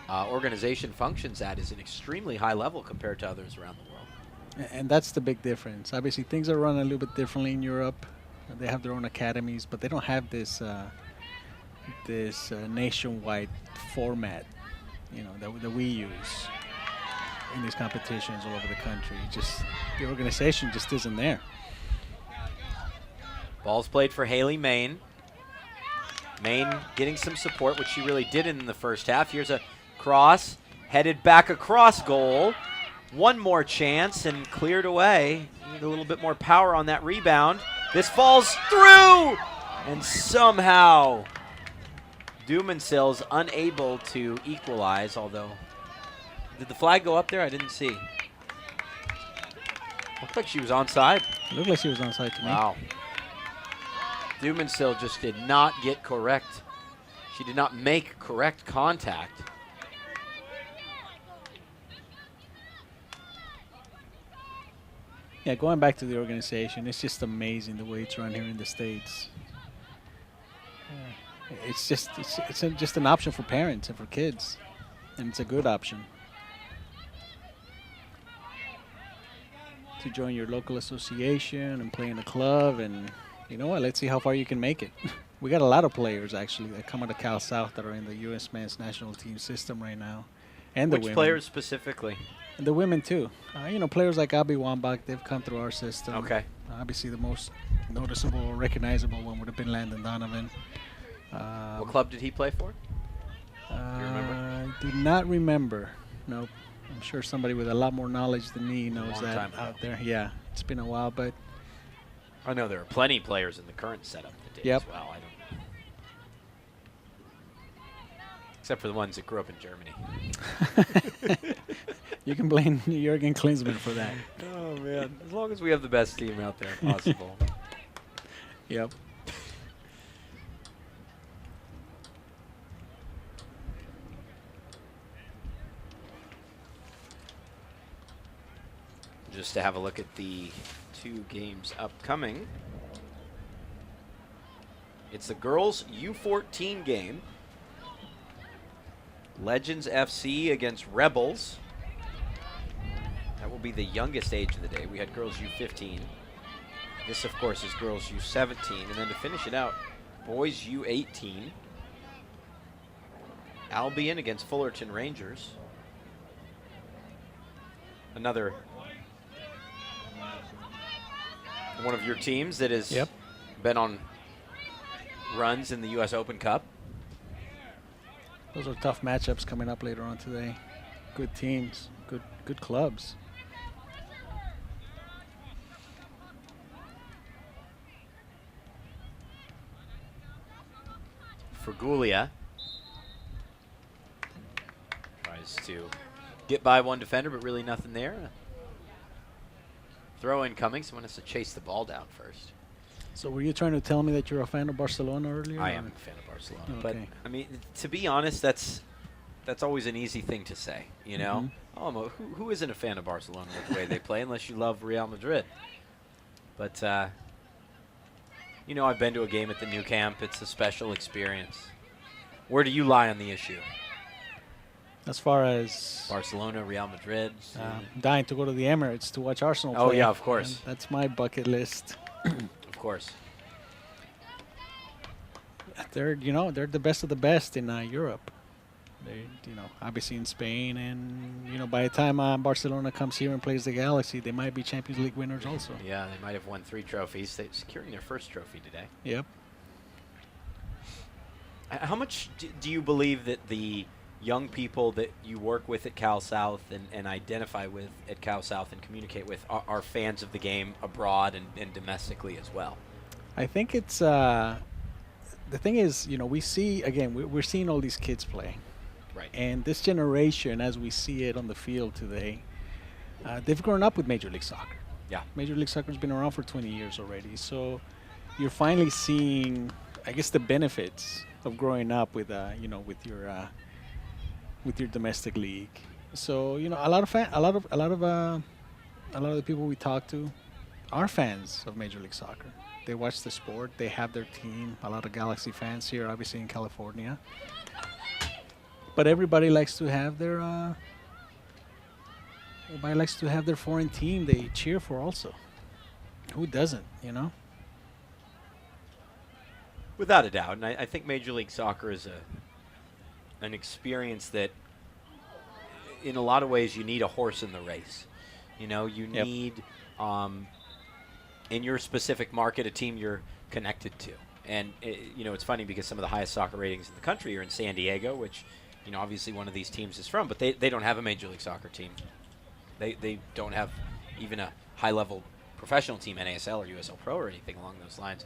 organization functions at is an extremely high level compared to others around the world. And that's the big difference. Obviously, things are run a little bit differently in Europe. They have their own academies, but they don't have this nationwide format, that we use in these competitions all over the country. Just the organization just isn't there. Ball's played for Haley Main. Main getting some support, which she really did in the first half. Here's a cross, headed back across goal. one more chance and cleared away. Need a little bit more power on that rebound. This falls through, and somehow Dumansil's unable to equalize, although, did the flag go up there? I didn't see. Looked like she was onside. It looked like she was onside to me. Wow. Dumansil just did not get correct. She did not make correct contact. Yeah, going back to the organization, it's just amazing the way it's run here in the States. It's just an option for parents and for kids, and it's a good option to join your local association and play in a club. And you know what? Let's see how far you can make it. We got a lot of players actually that come out of Cal South that are in the U.S. men's national team system right now, and the Which women. players specifically? And the women too. You know, players like Abby Wambach, they've come through our system. Okay. Obviously, the most noticeable, recognizable one would have been Landon Donovan. What club did he play for? remember? I do not remember. Nope. I'm sure somebody with a lot more knowledge than me knows that out there. Yeah, it's been a while, but I know there are plenty of players in the current setup that did as well. I don't, except for the ones that grew up in Germany. You can blame Jurgen Klinsmann for that. Oh, man. As long as we have the best team out there possible. Yep. Just to have a look at the two games upcoming. It's the girls' U14 game. Legends FC against Rebels. That will be the youngest age of the day. We had girls U15. This, of course, is girls U17. And then to finish it out, boys U18. Albion against Fullerton Rangers. Another one of your teams that has been on runs in the U.S. Open Cup. Those are tough matchups coming up later on today. Good teams, good clubs. Fergulia tries to get by one defender, but really nothing there. Throw in coming. Someone has to chase the ball down first. So were you trying to tell me that you're a fan of Barcelona earlier? I am a fan of Barcelona. Okay. But, I mean, to be honest, that's always an easy thing to say, you know? Oh, who isn't a fan of Barcelona with the way they play unless you love Real Madrid? But, you know, I've been to a game at the new camp. It's a special experience. Where do you lie on the issue? As far as Barcelona, Real Madrid? Dying to go to the Emirates to watch Arsenal play. Oh, yeah, of course. And that's my bucket list. Of course. They're the best of the best in Europe. They, obviously in Spain, and by the time Barcelona comes here and plays the Galaxy, they might be Champions League winners also. Yeah, they might have won 3 trophies. They're securing their first trophy today. Yep. How much do you believe that the young people that you work with at Cal South and identify with at Cal South and communicate with are fans of the game abroad and domestically as well? I think it's the thing is, we see, again, we're seeing all these kids play. Right. And this generation, as we see it on the field today, they've grown up with Major League Soccer. Yeah. Major League Soccer's been around for 20 years already. So you're finally seeing, I guess, the benefits of growing up with, with your domestic league. So a lot of the people we talk to are fans of Major League Soccer. They watch the sport. They have their team. A lot of Galaxy fans here, obviously in California. But everybody likes to have their foreign team they cheer for also. Who doesn't, Without a doubt. And I think Major League Soccer is an experience that in a lot of ways you need a horse in the race. You need in your specific market a team you're connected to. And it's funny because some of the highest soccer ratings in the country are in San Diego, which obviously one of these teams is from, but they don't have a Major League Soccer team. They don't have even a high-level professional team, NASL or USL Pro or anything along those lines.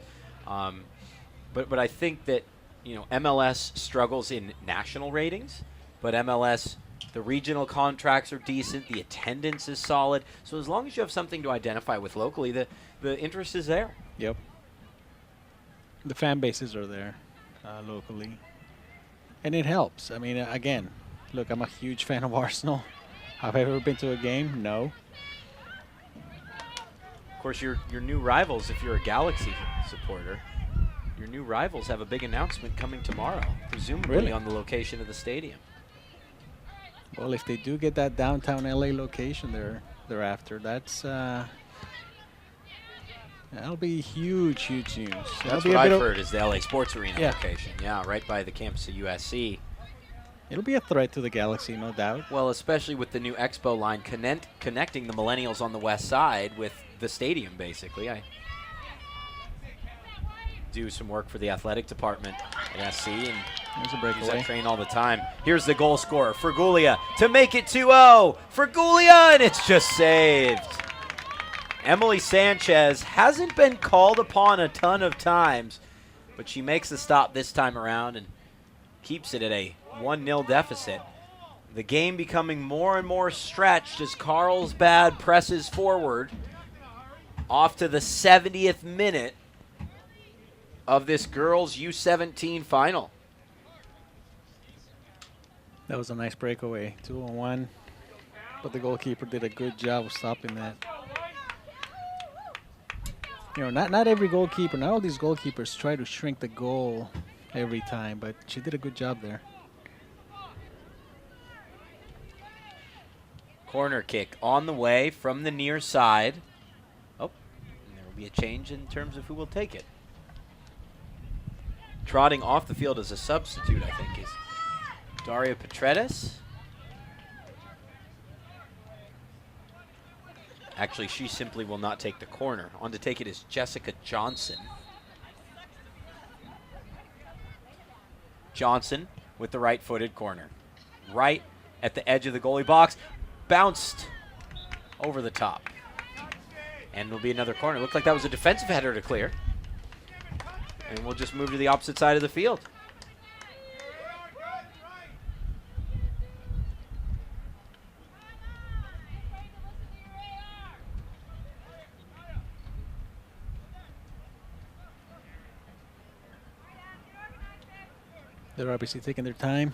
But I think that, MLS struggles in national ratings, but MLS, the regional contracts are decent, the attendance is solid. So as long as you have something to identify with locally, the interest is there. Yep. The fan bases are there locally. And it helps. I mean, again, look, I'm a huge fan of Arsenal. Have I ever been to a game? No. Of course, your new rivals, if you're a Galaxy supporter, your new rivals have a big announcement coming tomorrow, presumably Really? on the location of the stadium. Well, if they do get that downtown LA location they're after, that'll be huge news. That's what I've heard is the LA Sports Arena location. Yeah, right by the campus of USC. It'll be a threat to the Galaxy, no doubt. Well, especially with the new Expo line connecting the millennials on the west side with the stadium, basically. I do some work for the athletic department at SC and There's a use breakaway. that train all the time. Here's the goal scorer, Fergulia, to make it 2-0. Fergulia, and it's just saved. Emily Sanchez hasn't been called upon a ton of times, but she makes the stop this time around and keeps it at a 1-0 deficit. The game becoming more and more stretched as Carlsbad presses forward off to the 70th minute of this girls U17 final. That was a nice breakaway, 2-on-1. But the goalkeeper did a good job of stopping that. Not every goalkeeper, not all these goalkeepers try to shrink the goal every time, but she did a good job there. Corner kick on the way from the near side. Oh, and there will be a change in terms of who will take it. Trotting off the field as a substitute, I think, is Daria Petretis. Actually, she simply will not take the corner. On to take it is Jessica Johnson. Johnson with the right-footed corner. Right at the edge of the goalie box. Bounced over the top. And it'll be another corner. Looked like that was a defensive header to clear. And we'll just move to the opposite side of the field. They're obviously taking their time.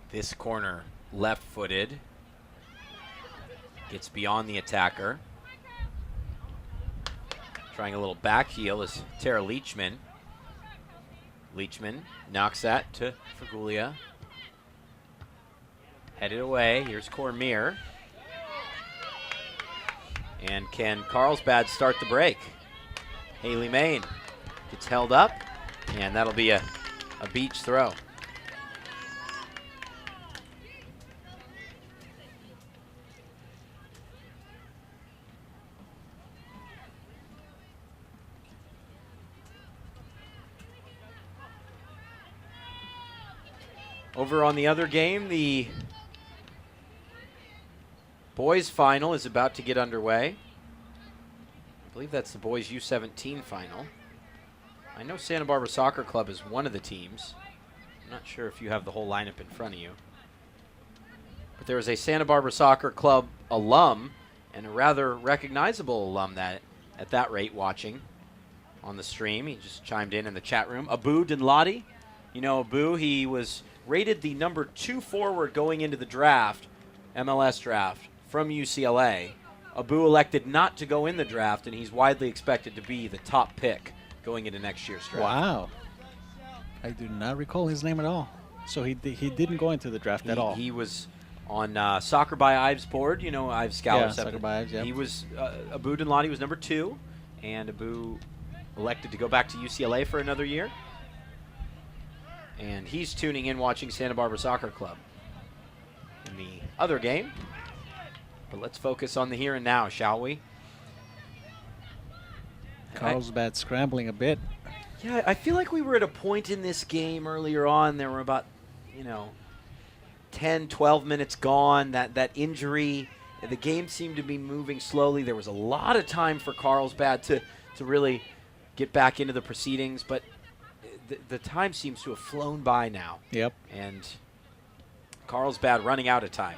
This corner left-footed. Gets beyond the attacker. Trying a little back heel is Tara Leachman. Leachman knocks that to Fergulia. Headed away. Here's Cormier. And can Carlsbad start the break? Haley Main gets held up, and that'll be a beach throw. Over on the other game, the boys' final is about to get underway. I believe that's the boys' U17 final. I know Santa Barbara Soccer Club is one of the teams. I'm not sure if you have the whole lineup in front of you. But there is a Santa Barbara Soccer Club alum and a rather recognizable alum that at that rate watching on the stream. He just chimed in the chat room. Abu Dinladi. You know Abu, he was rated the number 2 forward going into the draft, MLS draft, from UCLA. Abu elected not to go in the draft, and he's widely expected to be the top pick going into next year's draft. Wow. I do not recall his name at all. So he didn't go into the draft at all. He was on Soccer by Ives board. You know, Ives scouts. Yeah, Soccer by Ives, yeah. He was, Abu Dinladi was number 2, and Abu elected to go back to UCLA for another year. And he's tuning in watching Santa Barbara Soccer Club in the other game. But let's focus on the here and now, shall we? Carlsbad scrambling a bit. Yeah, I feel like we were at a point in this game earlier on. There were about, 10, 12 minutes gone. That injury, the game seemed to be moving slowly. There was a lot of time for Carlsbad to really get back into the proceedings, but the time seems to have flown by now. Yep. And Carlsbad running out of time.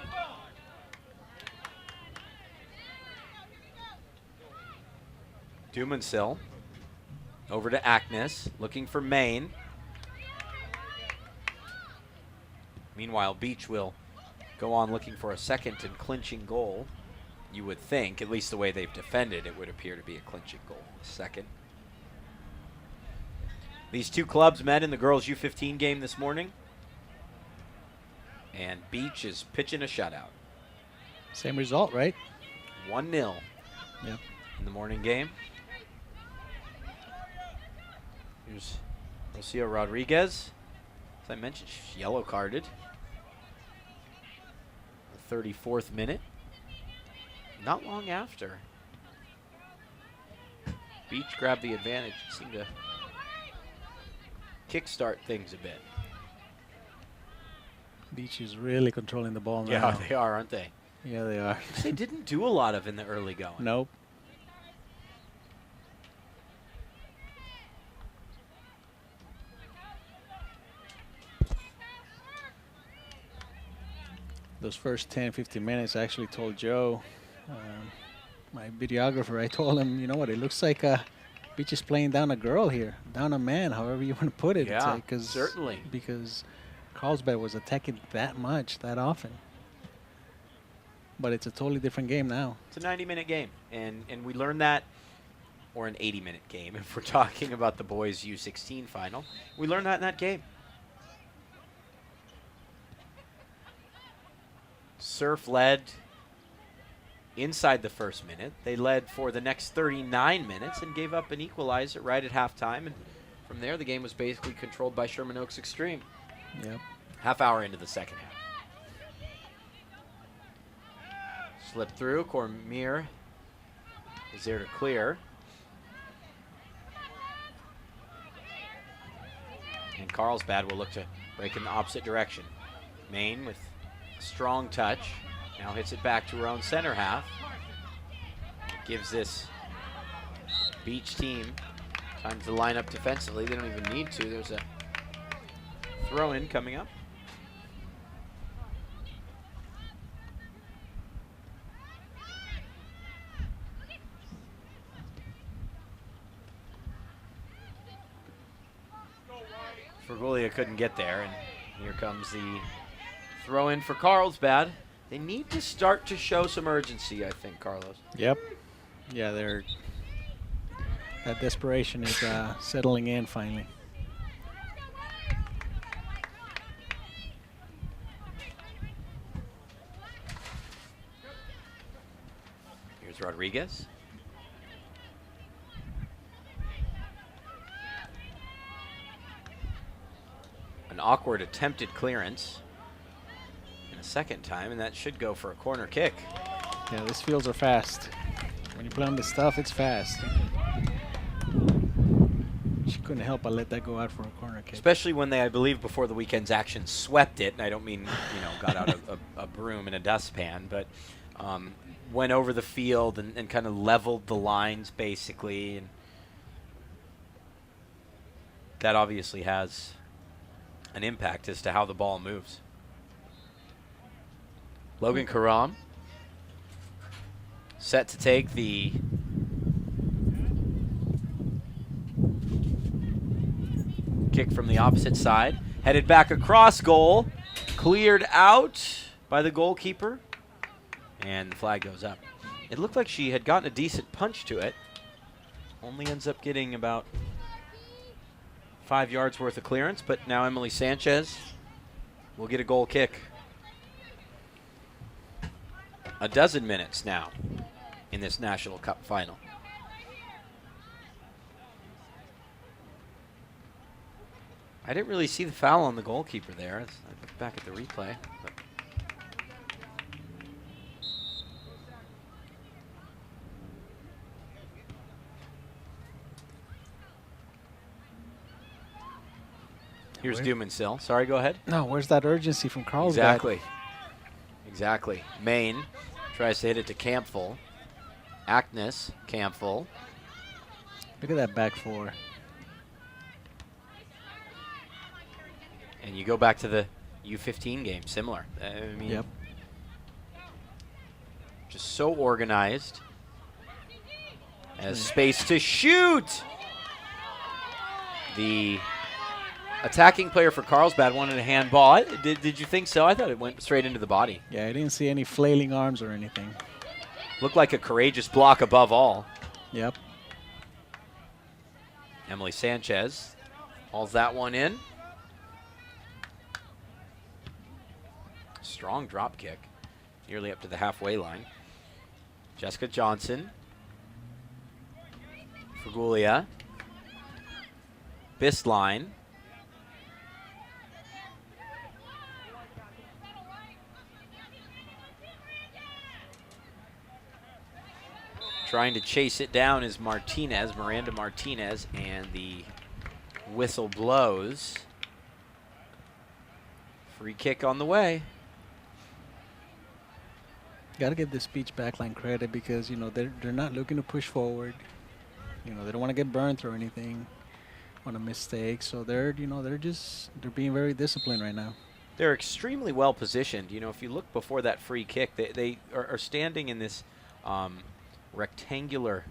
Dumansil over to Agnes, looking for Maine. Meanwhile, Beach will go on looking for a second and clinching goal. You would think, at least the way they've defended, it would appear to be a clinching goal. Second. These two clubs met in the girls' U15 game this morning. And Beach is pitching a shutout. Same result, right? 1-0 Yep. in the morning game. Here's Rocio Rodriguez. As I mentioned, she's yellow carded. The 34th minute. Not long after. Beach grabbed the advantage. Seemed to kickstart things a bit. Beach is really controlling the ball now. Yeah, they are, aren't they? Yeah, they are. Which they didn't do a lot of in the early going. Nope. Those first 10, 15 minutes, I actually told Joe, my videographer, I told him, you know what, it looks like Beach is playing down a girl here, down a man, however you want to put it. Yeah, It's certainly. Because Carlsbad was attacking that much, that often. But it's a totally different game now. It's a 90-minute game, and we learned that, or an 80-minute game if we're talking about the boys' U16 final. We learned that in that game. Surf led inside the first minute. They led for the next 39 minutes and gave up an equalizer right at halftime. And from there, the game was basically controlled by Sherman Oaks Extreme. Yep. Half hour into the second half. Slip through. Cormier is there to clear. And Carlsbad will look to break in the opposite direction. Maine with a strong touch. Now hits it back to her own center half. Gives this Beach team time to line up defensively. They don't even need to. There's a throw-in coming up. Fergolia couldn't get there, and here comes the throw-in for Carlsbad. They need to start to show some urgency, I think, Carlos. Yep. Yeah, that desperation is settling in finally. Here's Rodriguez. An awkward attempted clearance. And a second time, and that should go for a corner kick. Yeah, these fields are fast. When you play on this stuff, it's fast. She couldn't help but let that go out for a corner kick. Especially when they, I believe, before the weekend's action swept it. And I don't mean, got out a broom and a dustpan, but went over the field and kind of leveled the lines, basically. And that obviously has an impact as to how the ball moves. Logan Karam set to take the kick from the opposite side. Headed back across goal. Cleared out by the goalkeeper. And the flag goes up. It looked like she had gotten a decent punch to it. Only ends up getting about 5 yards worth of clearance, but now Emily Sanchez will get a goal kick. A dozen minutes now in this National Cup final. I didn't really see the foul on the goalkeeper there. I looked back at the replay. But Here's Dumansil. Sorry, go ahead. No, where's that urgency from Carlsbad? Exactly. Exactly. Maine tries to hit it to Campbell. Ackness, Campbell. Look at that back four. And you go back to the U15 game, similar. I mean, Yep. just so organized. Has space to shoot. The attacking player for Carlsbad wanted a handball. Did you think so? I thought it went straight into the body. Yeah, I didn't see any flailing arms or anything. Looked like a courageous block above all. Yep. Emily Sanchez hauls that one in. Strong drop kick, nearly up to the halfway line. Jessica Johnson. Fagulia. Bistline. Trying to chase it down is Martinez, Miranda Martinez, and the whistle blows. Free kick on the way. Got to give this Beach backline credit because, you know, they're not looking to push forward. You know, they don't want to get burned through anything on a mistake. So they're being very disciplined right now. They're extremely well positioned. You know, if you look before that free kick, they are standing in this rectangular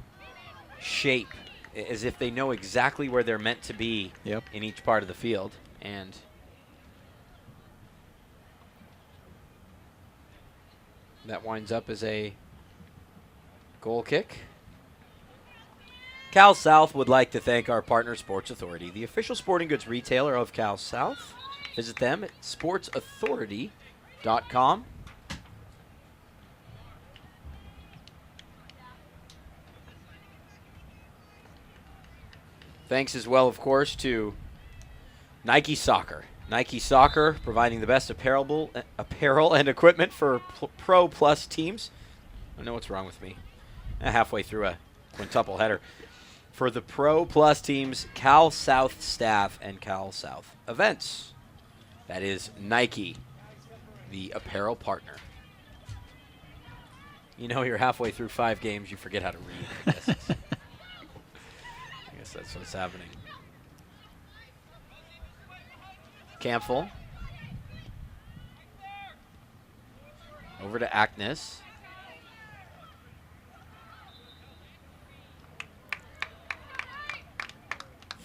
shape as if they know exactly where they're meant to be in each part of the field. And that winds up as a goal kick. Cal South would like to thank our partner, Sports Authority, the official sporting goods retailer of Cal South. Visit them at sportsauthority.com. Thanks as well, of course, to Nike Soccer. Nike Soccer providing the best apparel and equipment for Pro Plus teams. I know what's wrong with me. Halfway through a quintuple header. For the Pro Plus teams, Cal South staff, and Cal South events. That is Nike, the apparel partner. You know, you're halfway through 5 games, you forget how to read. I guess that's what's happening. Campbell. Over to Ackness.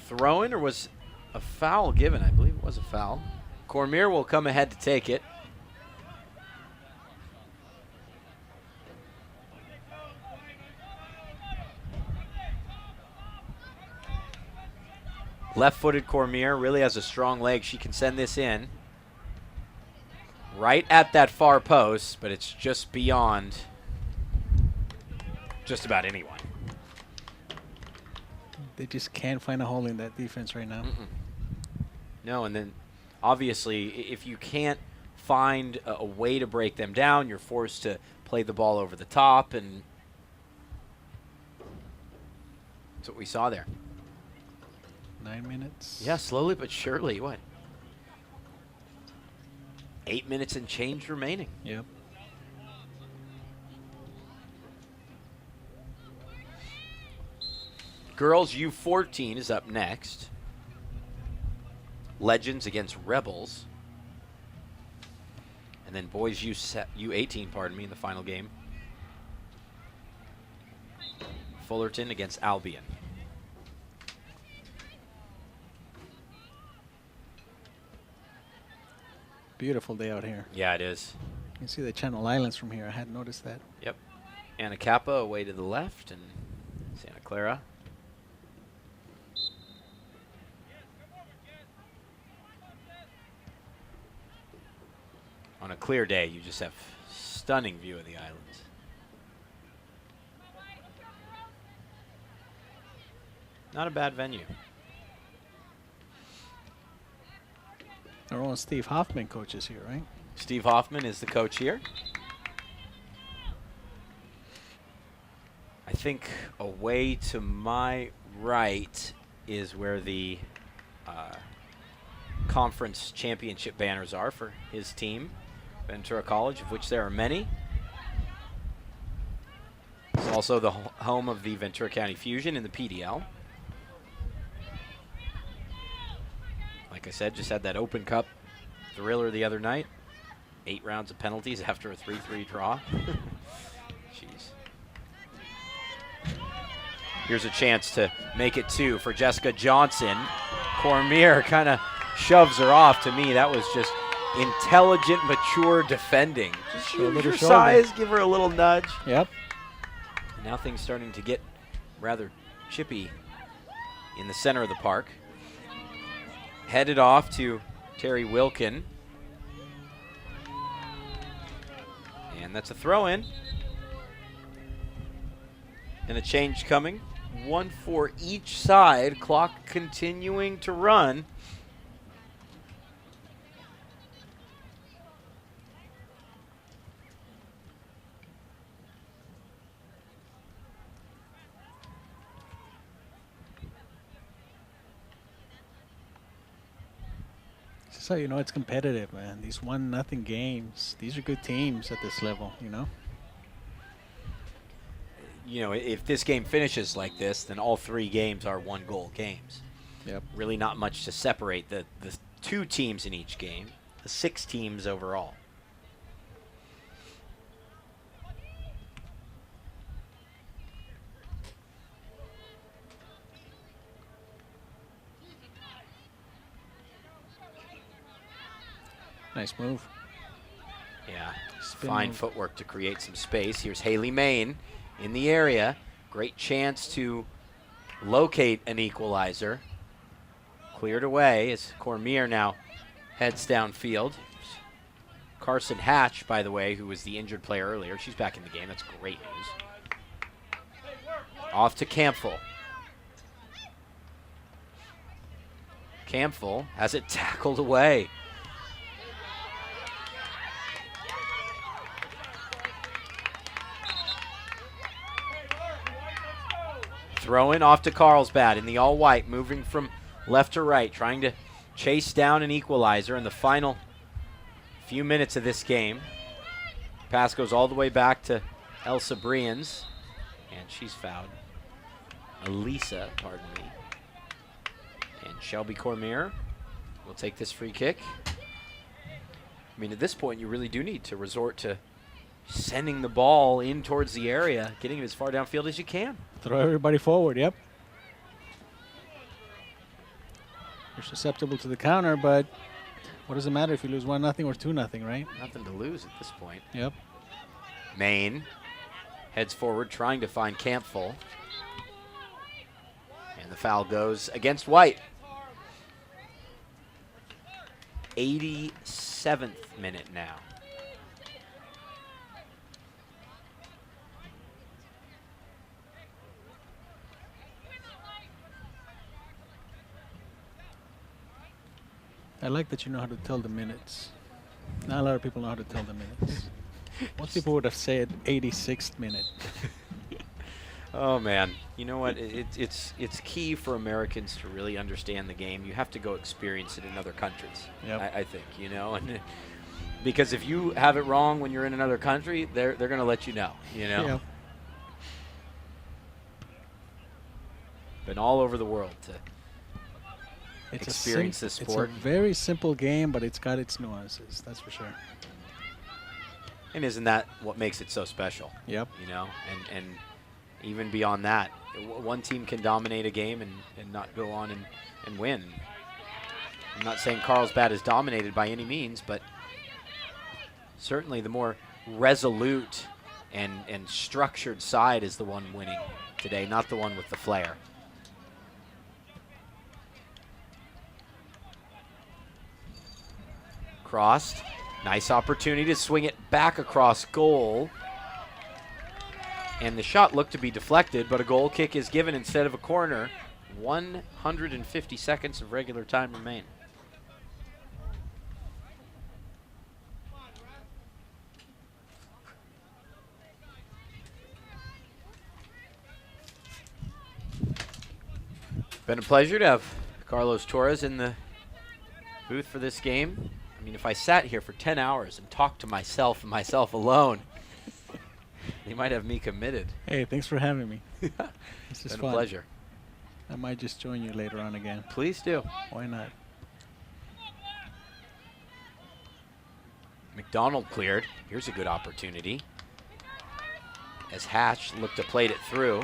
Throw-in, or was a foul given? I believe it was a foul. Cormier will come ahead to take it. Left-footed Cormier really has a strong leg. She can send this in. Right at that far post, but it's just beyond just about anyone. They just can't find a hole in that defense right now. No, and then obviously if you can't find a way to break them down, you're forced to play the ball over the top, and that's what we saw there. 9 minutes. Yeah, slowly but surely. What? 8 minutes and change remaining. Yep. Girls U14 is up next. Legends against Rebels. And then boys U18, pardon me, in the final game. Fullerton against Albion. Beautiful day out here. Yeah, it is. You can see the Channel Islands from here. I hadn't noticed that. Yep. Anacapa away to the left, and Santa Clara. On a clear day, you just have stunning view of the islands. Not a bad venue. Our own Steve Hoffman coaches here, right? Steve Hoffman is the coach here. I think away to my right is where the conference championship banners are for his team, Ventura College, of which there are many. It's also the home of the Ventura County Fusion in the PDL. Like I said, just had that Open Cup thriller the other night. 8 rounds of penalties after a 3-3 draw. Jeez. Here's a chance to make it 2 for Jessica Johnson. Cormier kind of shoves her off. To me, that was just intelligent, mature defending. Just Shoulder use to your shoulder. size, give her a little nudge. Yep. Now things starting to get rather chippy in the center of the park. Headed off to Terry Wilkin. And that's a throw-in. And a change coming. 1 for each side. Clock continuing to run. So, you know, it's competitive, man. These 1-0 games, these are good teams at this level, you know? You know, if this game finishes like this, then all 3 games are 1-goal games. Yep. Really not much to separate the 2 teams in each game, the 6 teams overall. Nice move. Yeah, Spin fine move. footwork to create some space. Here's Haley Main in the area. Great chance to locate an equalizer. Cleared away as Cormier now heads downfield. Carson Hatch, by the way, who was the injured player earlier, she's back in the game. That's great news. Off to Campbell. Campbell has it tackled away. Throw in off to Carlsbad in the all-white, moving from left to right, trying to chase down an equalizer in the final few minutes of this game. Pass goes all the way back to Elsa Brians, and she's fouled. Elisa, pardon me. And Shelby Cormier will take this free kick. I mean, at this point, you really do need to resort to sending the ball in towards the area, getting it as far downfield as you can. Throw everybody forward, yep. You're susceptible to the counter, but what does it matter if you lose 1-0 or 2-0, right? Nothing to lose at this point. Yep. Maine heads forward, trying to find Campbell. And the foul goes against White. 87th minute now. I like that you know how to tell the minutes. Not a lot of people know how to tell the minutes. Most people would have said 86th minute. Oh man, you know what? It's key for Americans to really understand the game. You have to go experience it in other countries. Yep. I think, you know, and because if you have it wrong when you're in another country, they're going to let you know. You know. Yep. Been all over the world to It's experience this sport. It's a very simple game, but it's got its nuances. That's for sure. And isn't that what makes it so special? Yep. You know, and even beyond that, one team can dominate a game and not go on and win. I'm not saying Carlsbad is dominated by any means, but certainly the more resolute and structured side is the one winning today, not the one with the flair. Crossed. Nice opportunity to swing it back across goal. And the shot looked to be deflected, but a goal kick is given instead of a corner. 150 seconds of regular time remain. Been a pleasure to have Carlos Torres in the booth for this game. I mean, if I sat here for 10 hours and talked to myself and myself alone, they might have me committed. Hey, thanks for having me. This is Been fun. a pleasure. I might just join you later on again. Please do. Why not? McDonald cleared. Here's a good opportunity. As Hatch looked to play it through.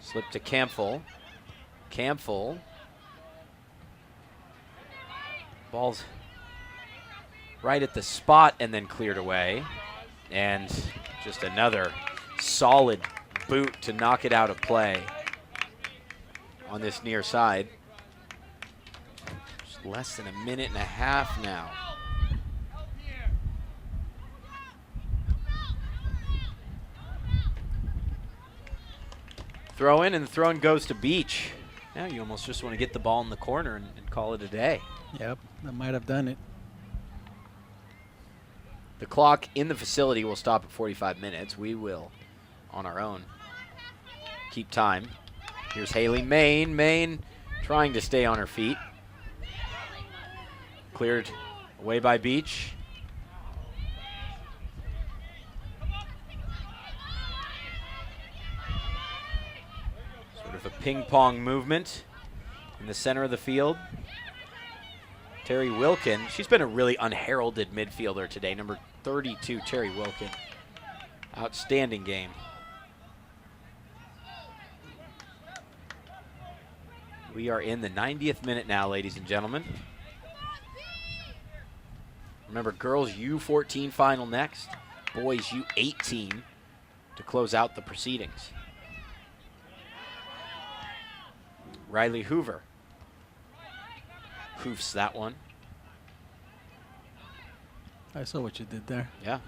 Slip to Campbell. Campbell. Ball's right at the spot and then cleared away. And just another solid boot to knock it out of play on this near side. Just less than a minute and a half now. Throw in, and the throw in goes to Beach. Now you almost just want to get the ball in the corner and call it a day. Yep, that might have done it. The clock in the facility will stop at 45 minutes. We will, on our own, keep time. Here's Haley Main. Main trying to stay on her feet. Cleared away by Beach. Sort of a ping-pong movement in the center of the field. Terry Wilkin, she's been a really unheralded midfielder today. Number 32, Terry Wilkin. Outstanding game. We are in the 90th minute now, ladies and gentlemen. Remember, girls U14 final next. Boys U18 to close out the proceedings. Riley Hoover hoofs that one. I saw what you did there. Yeah,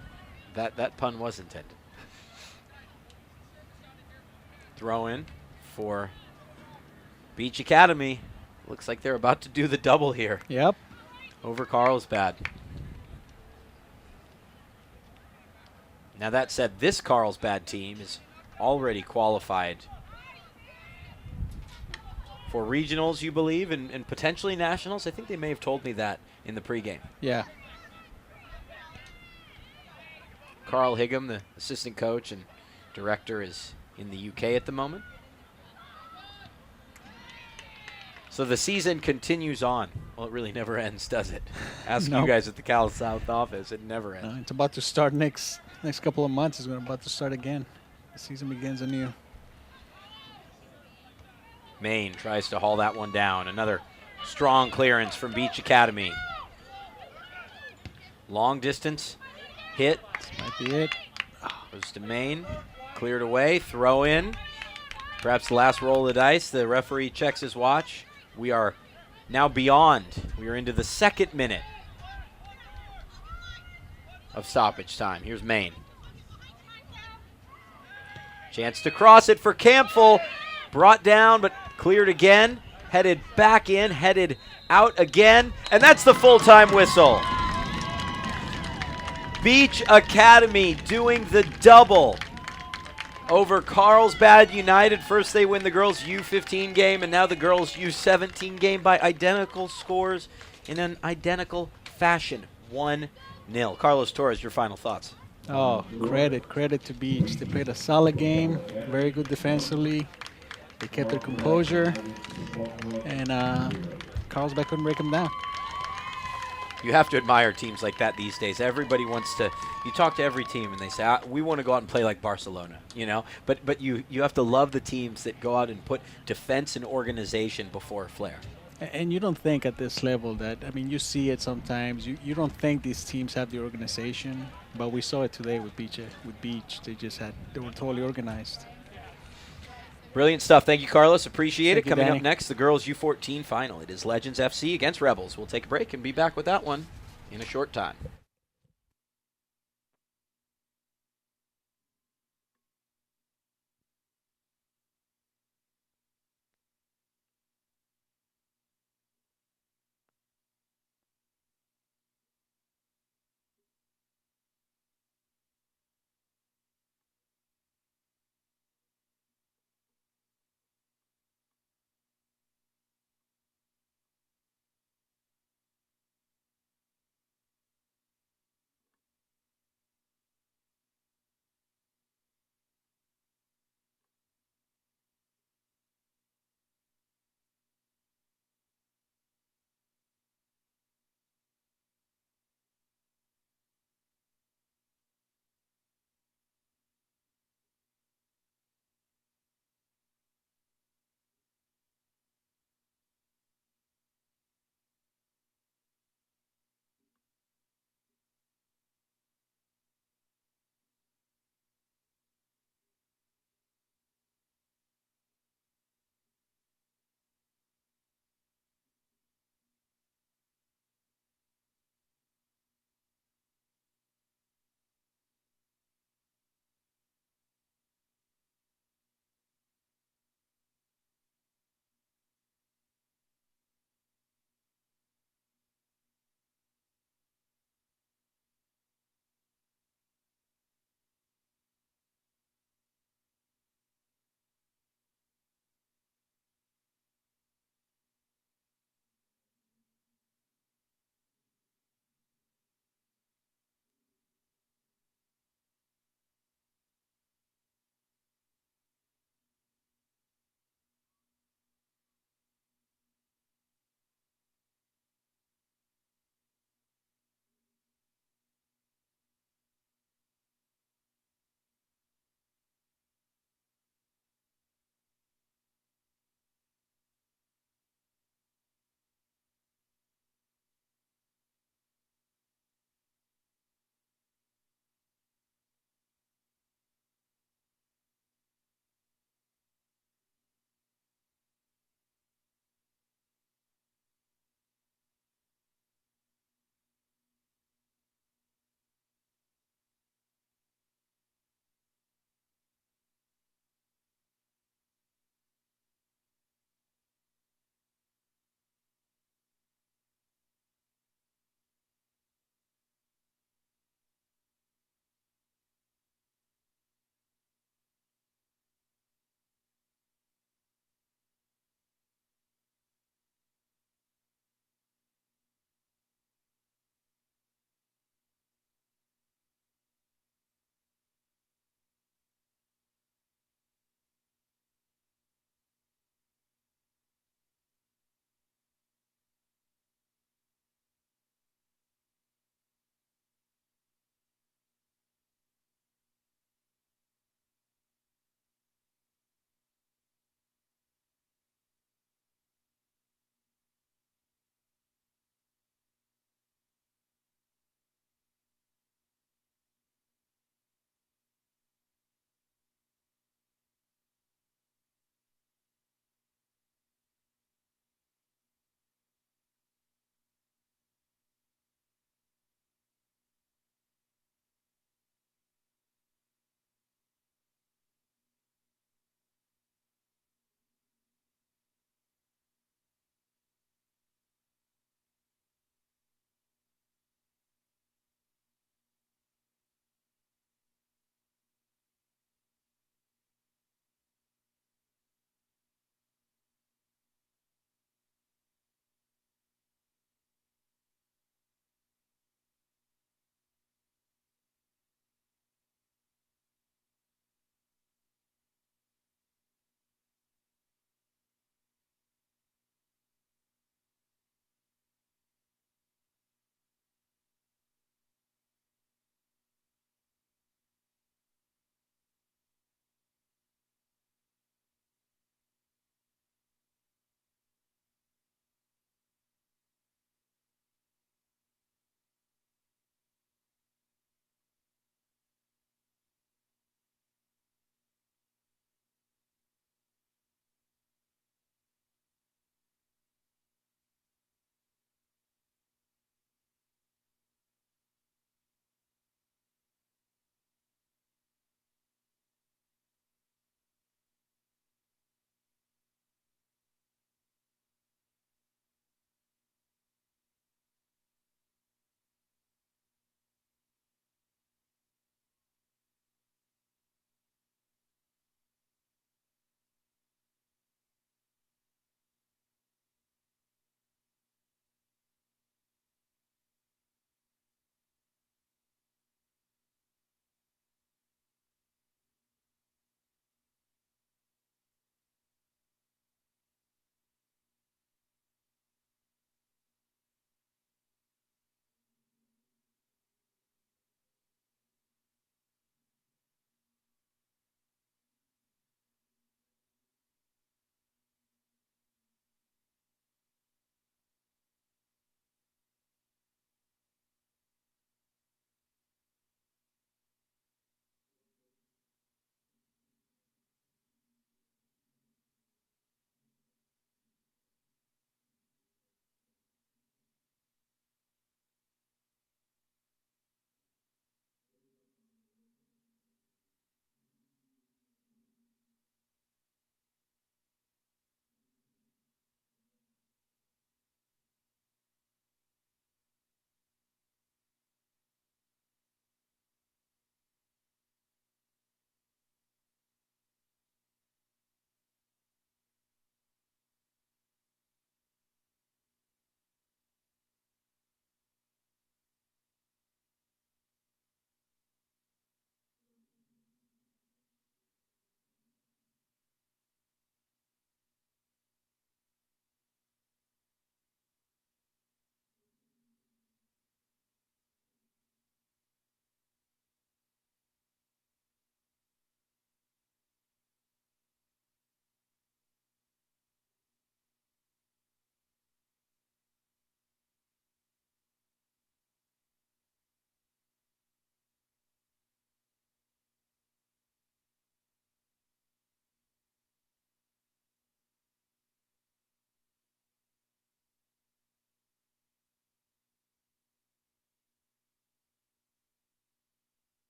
that pun was intended. Throw in for Beach Academy. Looks like they're about to do the double here. Yep. Over Carlsbad. Now that said, this Carlsbad team is already qualified for regionals, you believe, and potentially nationals. I think they may have told me that in the pregame. Yeah. Carl Higgum, the assistant coach and director, is in the UK at the moment. So the season continues on. Well, it really never ends, does it? Ask No. you guys at the Cal South office. It never ends. No, it's about to start next couple of months. It's about to start again. The season begins anew. Maine tries to haul that one down. Another strong clearance from Beach Academy. Long distance hit. This might be it. Goes to Maine. Cleared away. Throw in. Perhaps the last roll of the dice. The referee checks his watch. We are now beyond. We are into the second minute of stoppage time. Here's Maine. Chance to cross it for Campbell. Brought down, but cleared again. Headed back in, headed out again. And that's the full-time whistle. Beach Academy doing the double over Carlsbad United. First they win the girls U15 game, and now the girls U17 game by identical scores in an identical fashion. 1-0. Carlos Torres, your final thoughts. Oh, credit to Beach. They played a solid game, very good defensively. They kept their composure, and Carlsbad couldn't break them down. You have to admire teams like that these days. Everybody wants to. You talk to every team and they say, we want to go out and play like Barcelona, you know. But you have to love the teams that go out and put defense and organization before flair. And you don't think at this level that, I mean, you see it sometimes. You don't think these teams have the organization, but we saw it today with Beach. They were totally organized. Brilliant stuff. Thank you, Carlos. Appreciate Thank it. you, Coming Danny. up next, the girls U14 final. It is Legends FC against Rebels. We'll take a break and be back with that one in a short time.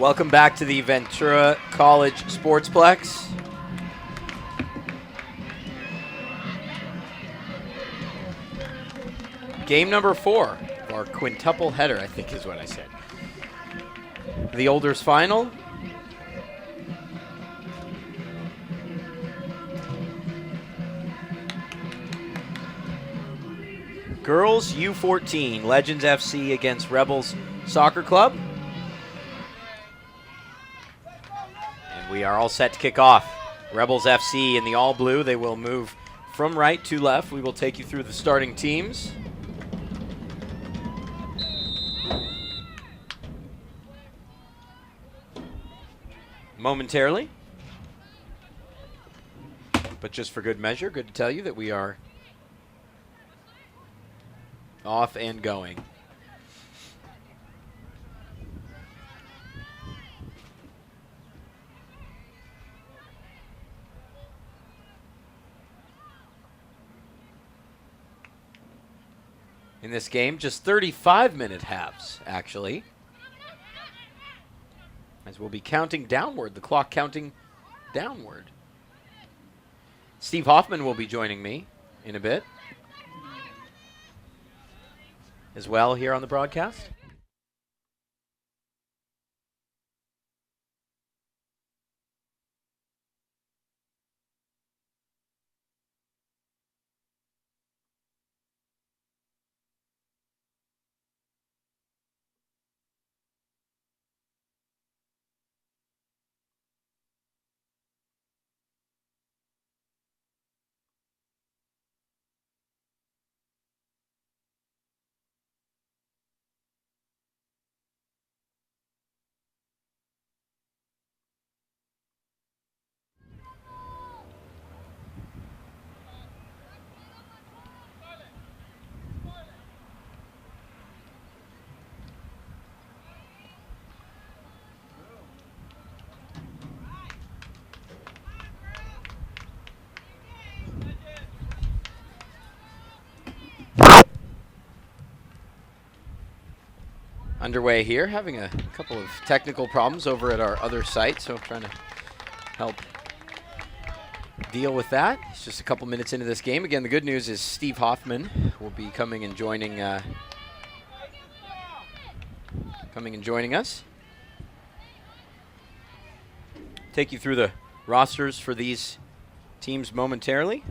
Welcome back to the Ventura College Sportsplex. Game number 4, or quintuple header, I think is what I said. The Olders Final. Girls U14, Legends FC against Rebels Soccer Club. And we are all set to kick off. Rebels FC in the all blue. They will move from right to left. We will take you through the starting teams. Momentarily. But just for good measure, good to tell you that we are off and going. In this game, just 35-minute halves, actually. As we'll be counting downward, the clock counting downward. Steve Hoffman will be joining me in a bit as well here on the broadcast. Underway here, having a couple of technical problems over at our other site, so trying to help deal with that. It's just a couple minutes into this game. Again, the good news is Steve Hoffman will be coming and joining us. Take you through the rosters for these teams momentarily.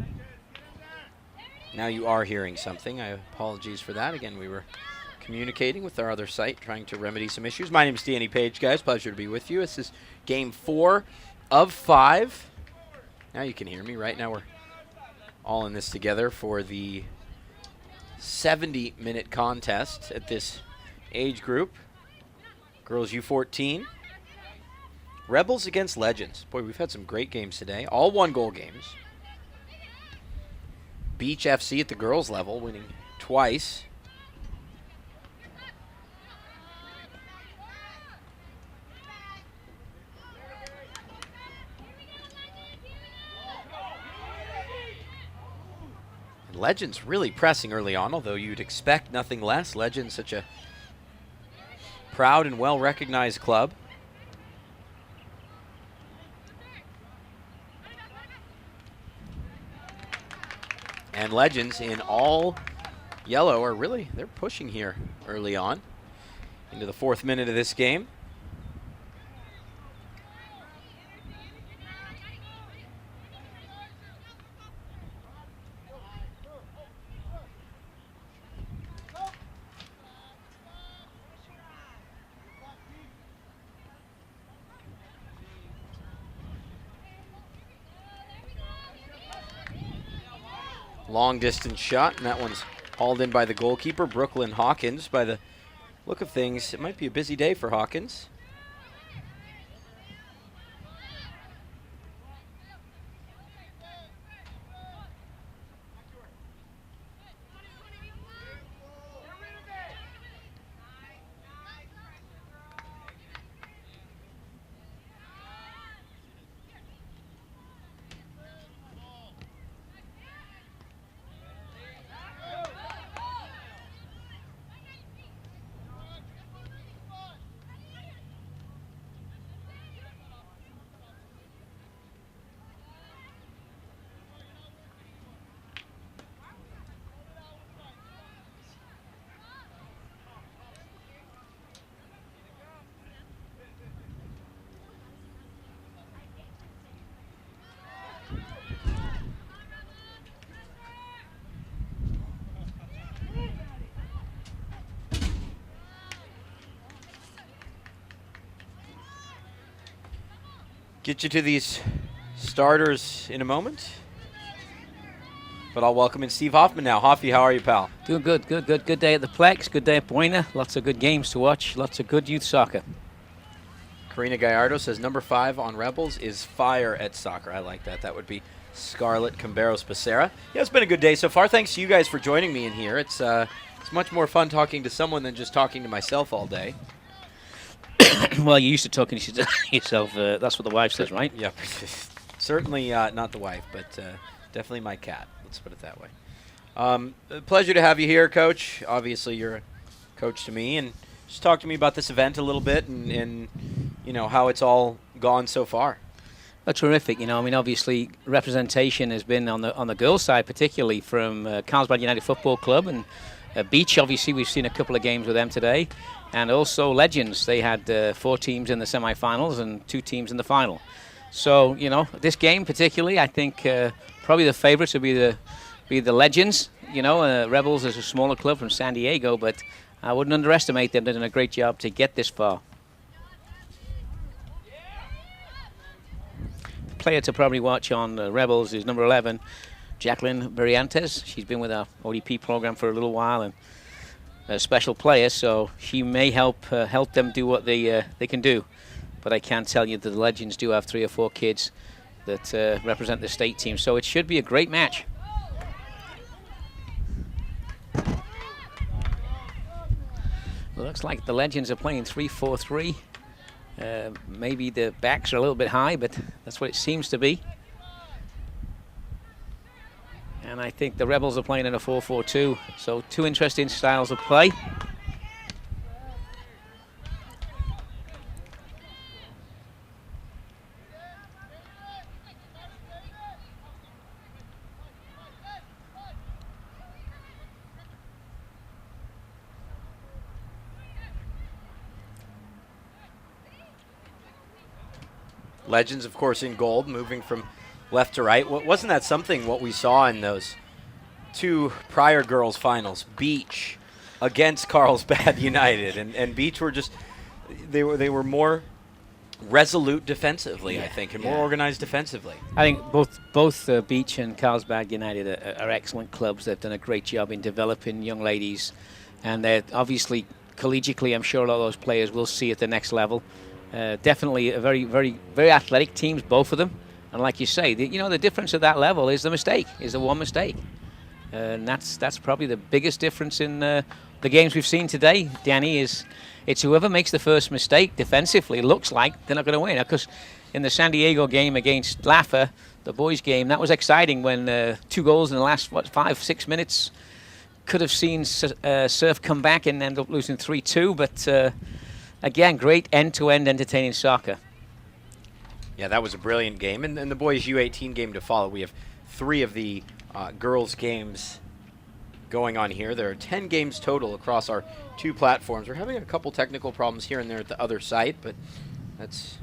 Now you are hearing something. I apologize for that. Again, we were communicating with our other site, trying to remedy some issues. My name is Danny Page, guys. Pleasure to be with you. This is game 4 of 5. Now you can hear me. Right now we're all in this together for the 70-minute contest at this age group. Girls U14. Rebels against Legends. Boy, we've had some great games today. All one-goal games. Beach FC at the girls level, winning twice. Legends really pressing early on, although you'd expect nothing less. Legends, such a proud and well-recognized club. And Legends in all yellow are really, they're pushing here early on into the 4th minute of this game. Long distance shot, and that one's hauled in by the goalkeeper, Brooklyn Hawkins. By the look of things, it might be a busy day for Hawkins. Get you to these starters in a moment. But I'll welcome in Steve Hoffman now. Hoffy, how are you, pal? Doing good. Good day at the Plex, good day at Buena. Lots of good games to watch, lots of good youth soccer. Karina Gallardo says number 5 on Rebels is fire at soccer. I like that. That would be Scarlett Camberos-Becerra. Yeah, it's been a good day so far. Thanks to you guys for joining me in here. It's much more fun talking to someone than just talking to myself all day. Well, you're used to talking to yourself. That's what the wife says, right? Yeah, certainly not the wife, but definitely my cat. Let's put it that way. A pleasure to have you here, Coach. Obviously, you're a coach to me, and just talk to me about this event a little bit and you know how it's all gone so far. Oh, terrific. You know, I mean, obviously, representation has been on the girls' side, particularly from Carlsbad United Football Club and Beach. Obviously, we've seen a couple of games with them today, and also Legends. They had 4 teams in the semi-finals and 2 teams in the final. So, you know, this game particularly, I think probably the favourites would be the Legends. You know, Rebels is a smaller club from San Diego, but I wouldn't underestimate them. They've done a great job to get this far. The player to probably watch on Rebels is number 11, Jacqueline Berriantes. She's been with our ODP program for a little while and a special player, so she may help them do what they can do. But I can tell you that the Legends do have 3 or 4 kids that represent the state team, so it should be a great match. Looks like the Legends are playing 3-4-3. Maybe the backs are a little bit high, but that's what it seems to be. And I think the Rebels are playing in a 4-4-2, so 2 interesting styles of play. Legends, of course, in gold, moving from left to right. Wasn't that something what we saw in those 2 prior girls' finals? Beach against Carlsbad United, and Beach were just they were more resolute defensively, I think, and more organized defensively. I think both Beach and Carlsbad United are excellent clubs. They've done a great job in developing young ladies, and they're obviously collegiately, I'm sure a lot of those players will see at the next level. Definitely a very, very, very athletic teams, both of them. And like you say, the difference at that level is the one mistake. And that's probably the biggest difference in the games we've seen today, Danny, it's whoever makes the first mistake defensively looks like they're not going to win. Because in the San Diego game against Laffa, the boys' game, that was exciting when 2 goals in the last, 5-6 minutes. Could have seen Surf come back and end up losing 3-2, but again, great end-to-end entertaining soccer. Yeah, that was a brilliant game. And the boys' U18 game to follow. We have 3 of the girls' games going on here. There are 10 games total across our 2 platforms. We're having a couple technical problems here and there at the other site, but that's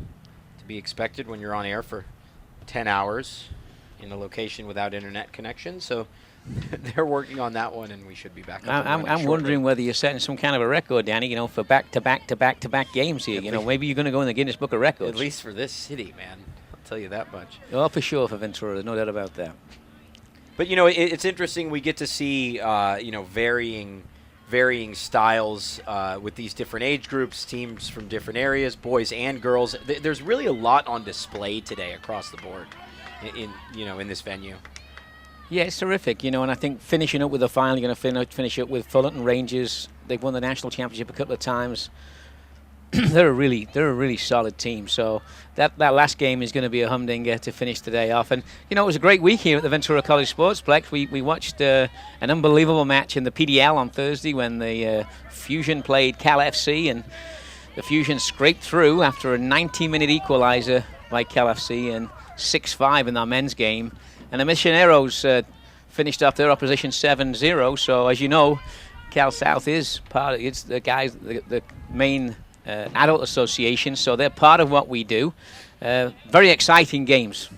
to be expected when you're on air for 10 hours in a location without internet connection. So they're working on that one, and we should be back up. I'm wondering whether you're setting some kind of a record, Danny, for back-to-back games here. Maybe you're going to go in the Guinness Book of Records. At least for this city, man. I'll tell you that much. Oh, for sure for Ventura. There's no doubt about that. But, it's interesting. We get to see, varying styles with these different age groups, teams from different areas, boys and girls. There's really a lot on display today across the board in this venue. Yeah, it's terrific, and I think finishing up with the final, you're going to finish up with Fullerton Rangers. They've won the national championship a couple of times. They're a really solid team. So that last game is going to be a humdinger to finish today off. And it was a great week here at the Ventura College Sportsplex. We watched an unbelievable match in the PDL on Thursday when the Fusion played Cal FC, and the Fusion scraped through after a 90-minute equalizer by Cal FC and 6-5 in our men's game. And the Missioneros finished off their opposition 7-0. So as you know, Cal South is it's the main adult association. So they're part of what we do. Very exciting games.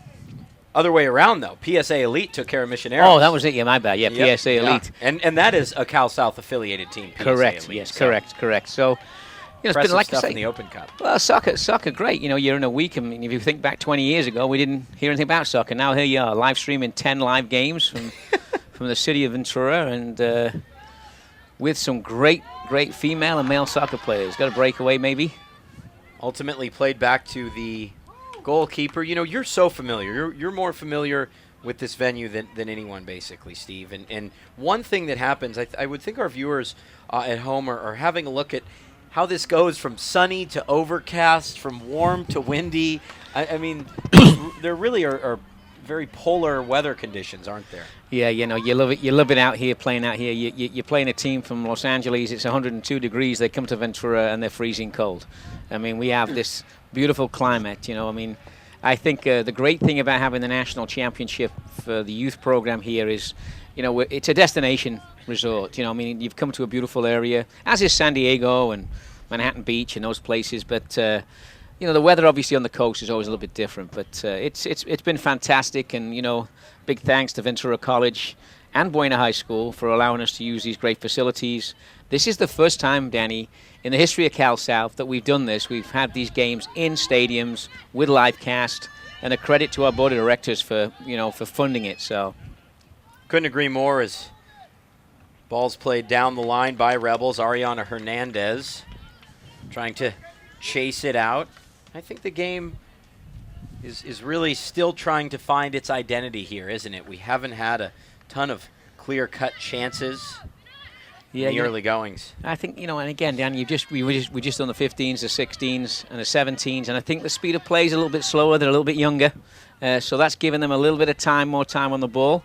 Other way around, though. PSA Elite took care of Missioneros. Oh, that was it. Yeah, my bad. Yeah, yep. PSA Elite. And that is a Cal South affiliated team. PSA Correct. Elite, yes, so. correct. So, it's Impressive been like stuff I say, in the Open Cup. well, soccer, great. You're in a week. I mean, if you think back 20 years ago, we didn't hear anything about soccer. Now here you are, live streaming 10 live games from from the city of Ventura, and with some great female and male soccer players. Got a breakaway, maybe. Ultimately played back to the goalkeeper. You're so familiar. You're more familiar with this venue than anyone, basically, Steve. And one thing that happens, I would think our viewers at home are having a look at how this goes from sunny to overcast, from warm to windy. I mean, there really are very polar weather conditions, aren't there? Yeah, you love it. You love it out here, playing out here. You're playing a team from Los Angeles. It's 102 degrees. They come to Ventura and they're freezing cold. I mean, we have this beautiful climate. I mean, I think the great thing about having the national championship for the youth program here is, it's a destination resort. I mean, you've come to a beautiful area, as is San Diego and Manhattan Beach and those places. But the weather obviously on the coast is always a little bit different. But it's been fantastic, and big thanks to Ventura College and Buena High School for allowing us to use these great facilities. This is the first time, Danny, in the history of Cal South that we've done this. We've had these games in stadiums with live cast, and a credit to our board of directors for funding it. So couldn't agree more. As ball's played down the line by Rebels, Ariana Hernandez trying to chase it out. I think the game is really still trying to find its identity here, isn't it? We haven't had a ton of clear-cut chances in the early goings. I think, and again, Dan, we just done the 15s, the 16s, and the 17s, and I think the speed of play is a little bit slower. They're a little bit younger, so that's giving them a little bit of more time on the ball,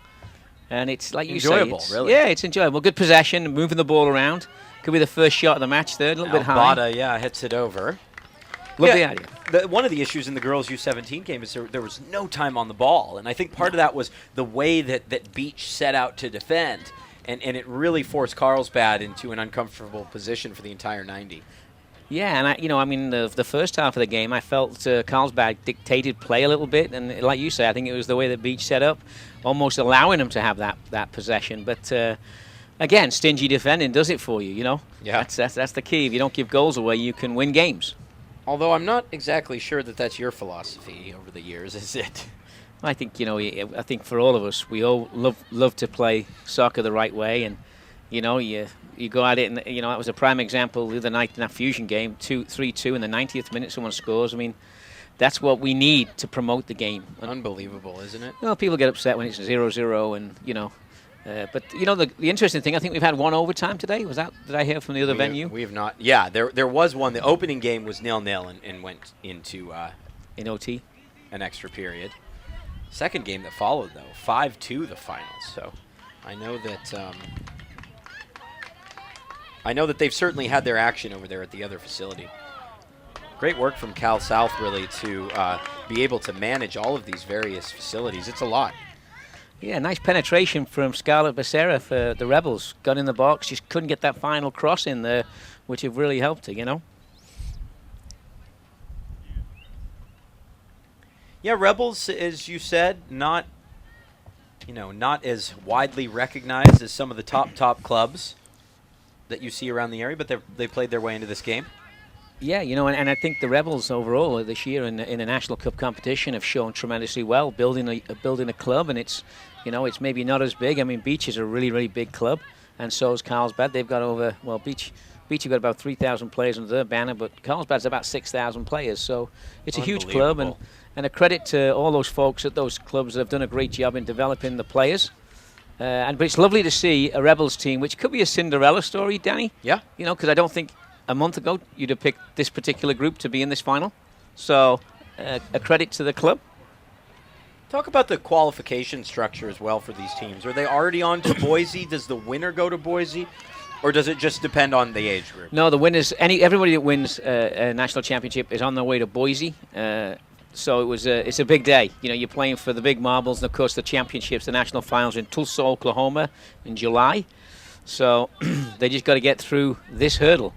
and it's like you say, enjoyable, really. Yeah, it's enjoyable. Good possession, moving the ball around. Could be the first shot of the match there, a little bit high. Albada, hits it over. Lovely idea. One of the issues in the girls U17 game is there was no time on the ball, and I think part of that was the way that Beach set out to defend, and it really forced Carlsbad into an uncomfortable position for the entire 90. Yeah, and the first half of the game, I felt Carlsbad dictated play a little bit, and like you say, I think it was the way that Beach set up, almost allowing them to have that possession. But again, stingy defending does it for you. Yeah, that's the key. If you don't give goals away, you can win games. Although I'm not exactly sure that's your philosophy over the years, is it? I think I think for all of us, we all love to play soccer the right way, and you go at it, and that was a prime example the other night in that Fusion game, 3-2 in the 90th minute, someone scores. I mean, that's what we need to promote the game. Unbelievable, isn't it? Well, people get upset when it's 0-0, and but the interesting thing, I think we've had one overtime today. Did I hear from the other venue? We have not. Yeah, there was one. The opening game was 0-0 and went into in OT, an extra period. Second game that followed, though, 5-2 the final. So I know that they've certainly had their action over there at the other facility. Great work from Cal South, really, to be able to manage all of these various facilities. It's a lot. Yeah, nice penetration from Scarlett Becerra for the Rebels. Got in the box, just couldn't get that final cross in there, which have really helped her, Yeah, Rebels, as you said, not as widely recognized as some of the top clubs that you see around the area, but they played their way into this game. Yeah, and I think the Rebels overall this year in the National Cup competition have shown tremendously well, building a club, and it's maybe not as big. I mean, Beach is a really, really big club, and so is Carlsbad. They've got Beach have got about 3,000 players under their banner, but Carlsbad's about 6,000 players, so it's a huge club, and a credit to all those folks at those clubs that have done a great job in developing the players. But it's lovely to see a Rebels team, which could be a Cinderella story, Danny. Yeah. Because I don't think a month ago you'd have picked this particular group to be in this final. So a credit to the club. Talk about the qualification structure as well for these teams. Are they already on to Boise? Does the winner go to Boise? Or does it just depend on the age group? No, the winners, everybody that wins a national championship is on their way to Boise. So it's a big day. You're playing for the big marbles, and of course the championships, the national finals in Tulsa, Oklahoma in July. So they just got to get through this hurdle.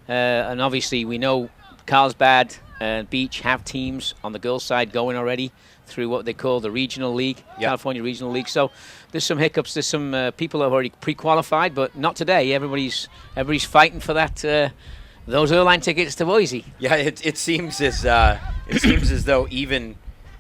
And obviously we know Carlsbad and Beach have teams on the girls' side going already through what they call the regional league, California Regional League. So there's some hiccups. There's some people who have already pre-qualified, but not today. Everybody's fighting for that those airline tickets to Boise. Yeah, it seems as though even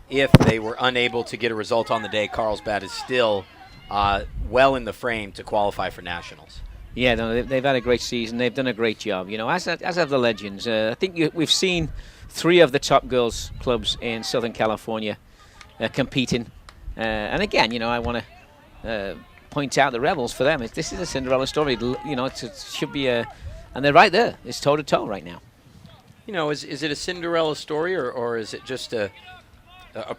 if they were unable to get a result on the day, Carlsbad is still well in the frame to qualify for nationals. Yeah, no, they've had a great season. They've done a great job, as have the legends. I think we've seen 3 of the top girls clubs in Southern California competing. And again, I want to point out the Rebels for them. This is a Cinderella story. It should be and they're right there. It's toe to toe right now. Is it a Cinderella story or is it just a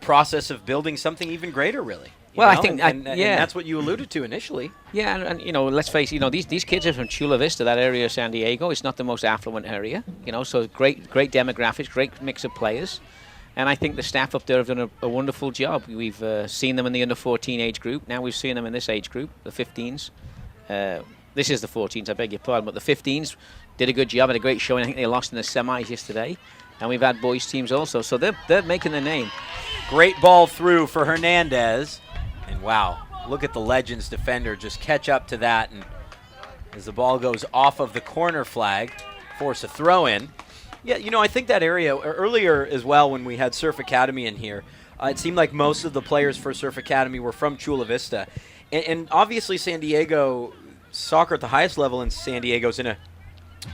process of building something even greater, really? I think and that's what you alluded to initially. Yeah, and let's face it, these kids are from Chula Vista, that area of San Diego. It's not the most affluent area, so great demographics, great mix of players. And I think the staff up there have done a wonderful job. We've seen them in the under-14 age group. Now we've seen them in this age group, the 15s. This is the 14s, I beg your pardon, but the 15s did a good job, had a great showing. I think they lost in the semis yesterday. And we've had boys teams also, so they're making their name. Great ball through for Hernandez. And wow, look at the Legends defender just catch up to that. And as the ball goes off of the corner flag, force a throw in. Yeah, I think that area earlier as well when we had Surf Academy in here, it seemed like most of the players for Surf Academy were from Chula Vista. And obviously San Diego, soccer at the highest level in San Diego is in a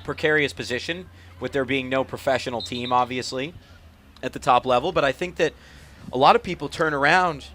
precarious position with there being no professional team, obviously, at the top level. But I think that a lot of people turn around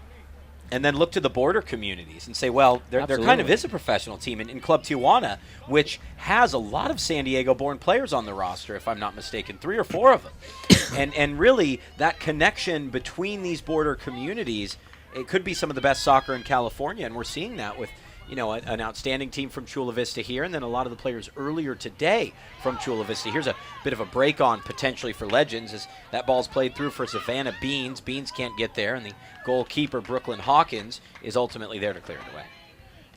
and then look to the border communities and say, well, there kind of is a professional team in Club Tijuana, which has a lot of San Diego-born players on the roster, if I'm not mistaken, 3 or 4 of them. and really, that connection between these border communities, it could be some of the best soccer in California, and we're seeing that with an outstanding team from Chula Vista here, and then a lot of the players earlier today from Chula Vista. Here's a bit of a break on potentially for Legends as that ball's played through for Savannah Beans. Beans can't get there, and the goalkeeper, Brooklyn Hawkins, is ultimately there to clear it away.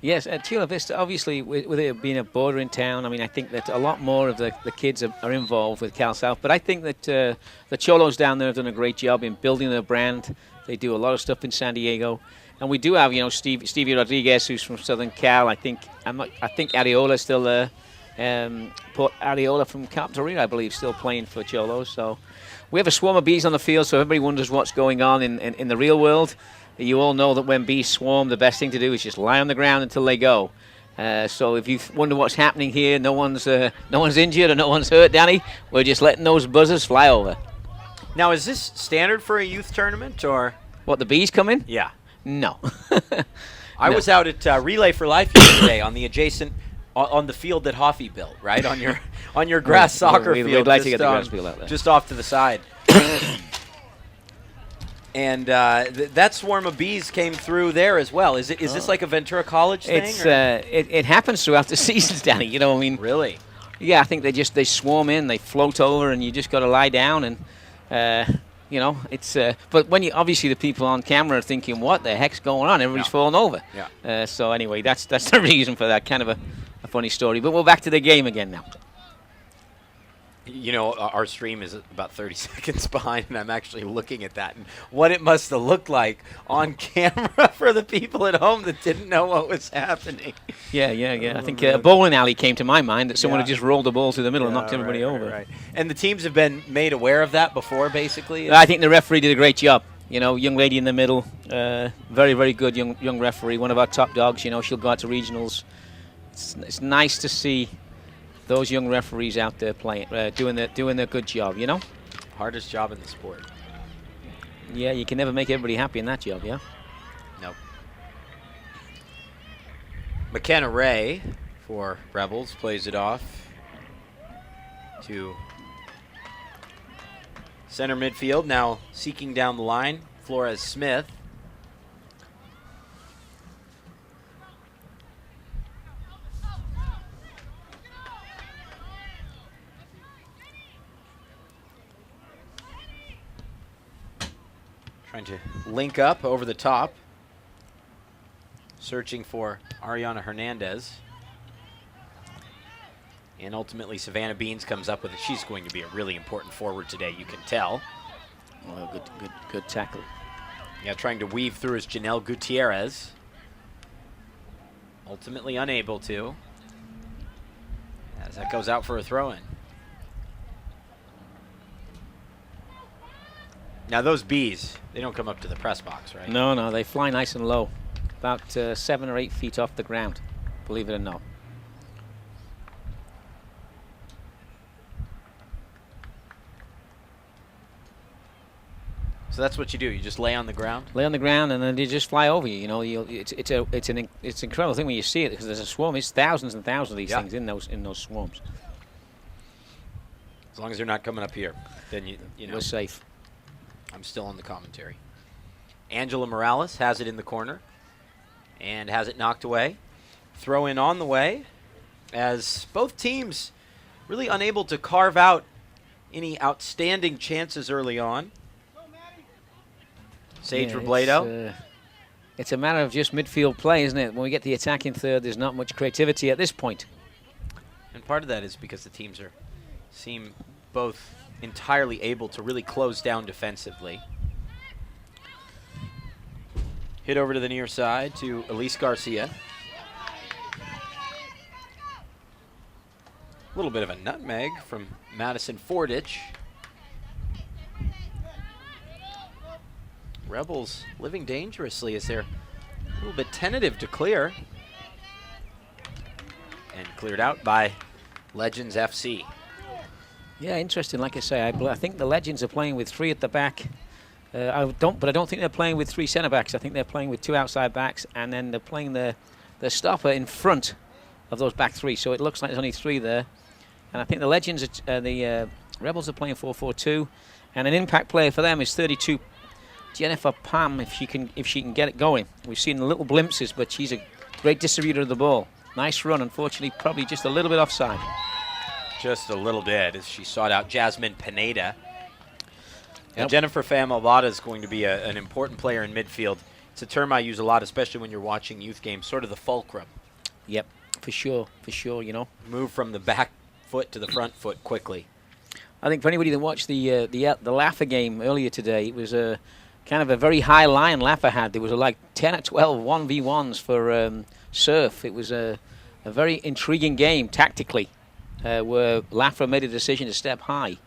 Yes, at Chula Vista, obviously, with it being a bordering town, I think that a lot more of the kids are involved with Cal South, but I think that the Cholos down there have done a great job in building their brand. They do a lot of stuff in San Diego. And we do have, Stevie Rodriguez, who's from Southern Cal. I think Areola's still there. Areola from Capitoria, I believe, still playing for Cholos. So we have a swarm of bees on the field, so everybody wonders what's going on in the real world. You all know that when bees swarm, the best thing to do is just lie on the ground until they go. So if you wonder what's happening here, no one's injured or no one's hurt, Danny. We're just letting those buzzers fly over. Now, is this standard for a youth tournament, or what, the bees come in? Yeah. No. I was out at Relay for Life yesterday on the adjacent on the field that Hoffy built, right on your grass soccer field. We'd like to get the grass field out there, just off to the side. And that swarm of bees came through there as well. Is this like a Ventura College thing? It happens throughout the seasons, Danny. Really? Yeah, I think they swarm in, they float over, and you just got to lie down and. It's but when obviously the people on camera are thinking, what the heck's going on? Everybody's falling over. Yeah. So anyway, that's the reason for that. Kind of a funny story. But we're back to the game again now. Our stream is about 30 seconds behind, and I'm actually looking at that and what it must have looked like on camera for the people at home that didn't know what was happening. Yeah. I think a bowling alley came to my mind, that someone had just rolled the ball through the middle and knocked everybody over. Right. And the teams have been made aware of that before, basically? I think the referee did a great job. Young lady in the middle, very, very good young referee, one of our top dogs. She'll go out to regionals. It's nice to see those young referees out there playing, doing their good job, Hardest job in the sport. Yeah, you can never make everybody happy in that job, yeah? Nope. McKenna Ray for Rebels plays it off to center midfield, now seeking down the line, Flores Smith. Trying to link up over the top. Searching for Ariana Hernandez. And ultimately Savannah Beans comes up with it. She's going to be a really important forward today, you can tell. Well, good tackle. Yeah, trying to weave through is Janelle Gutierrez. Ultimately unable to, as that goes out for a throw-in. Now those bees, they don't come up to the press box, right? No, they fly nice and low, about 7 or 8 feet off the ground, believe it or not. So that's what you do. You just lay on the ground. Lay on the ground and then they just fly over you. You know, it's an incredible thing when you see it, because there's a swarm. It's thousands and thousands of these things in those swarms. As long as they're not coming up here, then you know We're safe. I'm still on the commentary. Angela Morales has it in the corner and has it knocked away. Throw in on the way, as both teams really unable to carve out any outstanding chances early on. Sage Robledo. It's a matter of just midfield play, isn't it? When we get the attacking third, there's not much creativity at this point. And part of that is because the teams seem both entirely able to really close down defensively. Hit over to the near side to Elise Garcia. A little bit of a nutmeg from Madison Fordich. Rebels living dangerously as they're a little bit tentative to clear. And cleared out by Legends FC. Yeah, interesting. Like I say, I think the Legends are playing with 3 at the back. I don't think they're playing with 3 centre backs. I think they're playing with 2 outside backs, and then they're playing the stopper in front of those back 3. So it looks like there's only 3 there. And I think the Legends, the Rebels are playing 4-4-2, and an impact player for them is 32. Jennifer Pam, if she can get it going. We've seen little glimpses, but she's a great distributor of the ball. Nice run, unfortunately, probably just a little bit offside. Just a little bit as she sought out Jasmine Pineda. Now, Jennifer Fam-Alvada is going to be an important player in midfield. It's a term I use a lot, especially when you're watching youth games, sort of the fulcrum. Yep, for sure, you know. Move from the back foot to the front foot quickly. I think for anybody that watched the Laffer game earlier today, it was a kind of a very high line Laffer had. There was like 10 or 12 1v1s for Surf. It was a very intriguing game tactically, where Laffer made a decision to step high.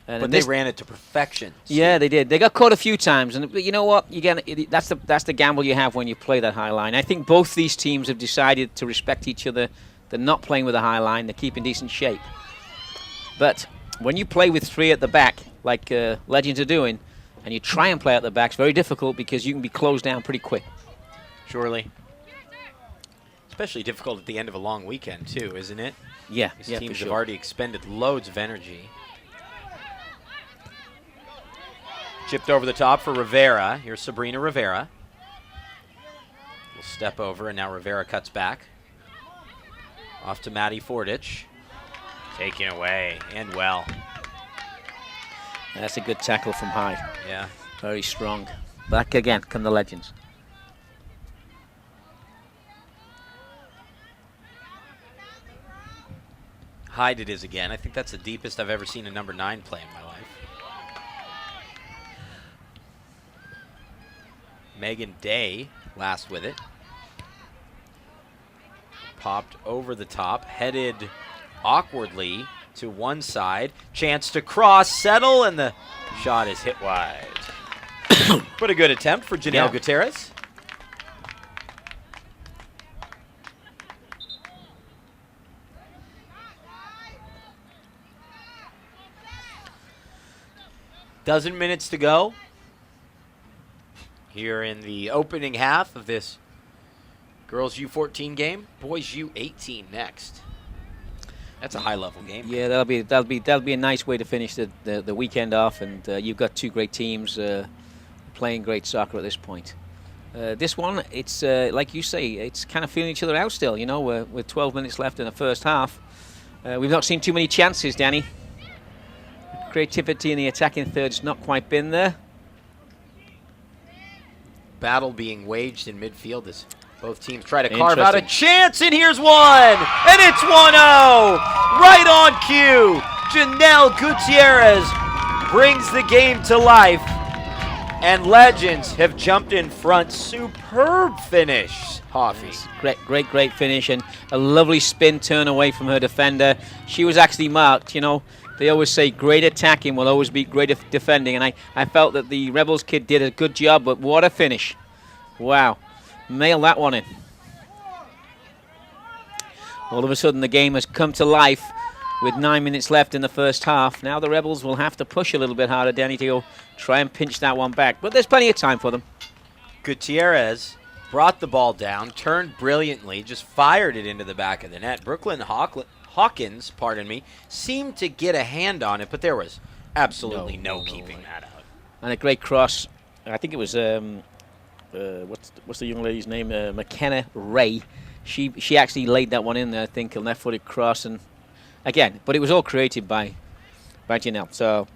But they ran it to perfection. Yeah, they did. They got caught a few times, and you know what? That's the gamble you have when you play that high line. I think both these teams have decided to respect each other. They're not playing with a high line. They're keeping decent shape. But when you play with 3 at the back, like Legends are doing, and you try and play at the back, it's very difficult because you can be closed down pretty quick. Surely. Especially difficult at the end of a long weekend, too, isn't it? Yeah, These teams have already expended loads of energy. Chipped over the top for Rivera. Here's Sabrina Rivera. We'll step over, and now Rivera cuts back. Off to Maddie Fordich. Taken away, and well. That's a good tackle from high. Yeah. Very strong. Back again come the Legends. Hyde it is again. I think that's the deepest I've ever seen a number 9 play in my life. Megan Day last with it. Popped over the top, headed awkwardly to one side. Chance to cross, settle, and the shot is hit wide. What a good attempt for Janelle Gutierrez. Dozen minutes to go here in the opening half of this girls U14 game. Boys U18 next. That's a high-level game. Yeah, that'll be a nice way to finish the weekend off, and you've got 2 great teams playing great soccer at this point. This one, it's like you say, it's kind of feeling each other out still. You know, with 12 minutes left in the first half, we've not seen too many chances, Danny. Creativity in the attacking third's not quite been there. Battle being waged in midfield as both teams try to carve out a chance, and here's one! And it's 1-0! Right on cue! Janelle Gutierrez brings the game to life, and Legends have jumped in front. Superb finish, Hoffy. Yes, great finish, and a lovely spin turn away from her defender. She was actually marked, you know. they always say great attacking will always beat great defending, and I felt that the Rebels kid did a good job, but what a finish. Wow. Nail that one in. All of a sudden the game has come to life with 9 minutes left in the first half. Now the Rebels will have to push a little bit harder, Danny, to go try and pinch that one back, but there's plenty of time for them. Gutierrez brought the ball down, turned brilliantly, just fired it into the back of the net. Brooklyn Hawkins, seemed to get a hand on it, but there was absolutely no keeping that out. And a great cross. I think it was what's the young lady's name? McKenna Ray. She actually laid that one in there, I think, a left-footed cross, and again, but it was all created by Janelle. So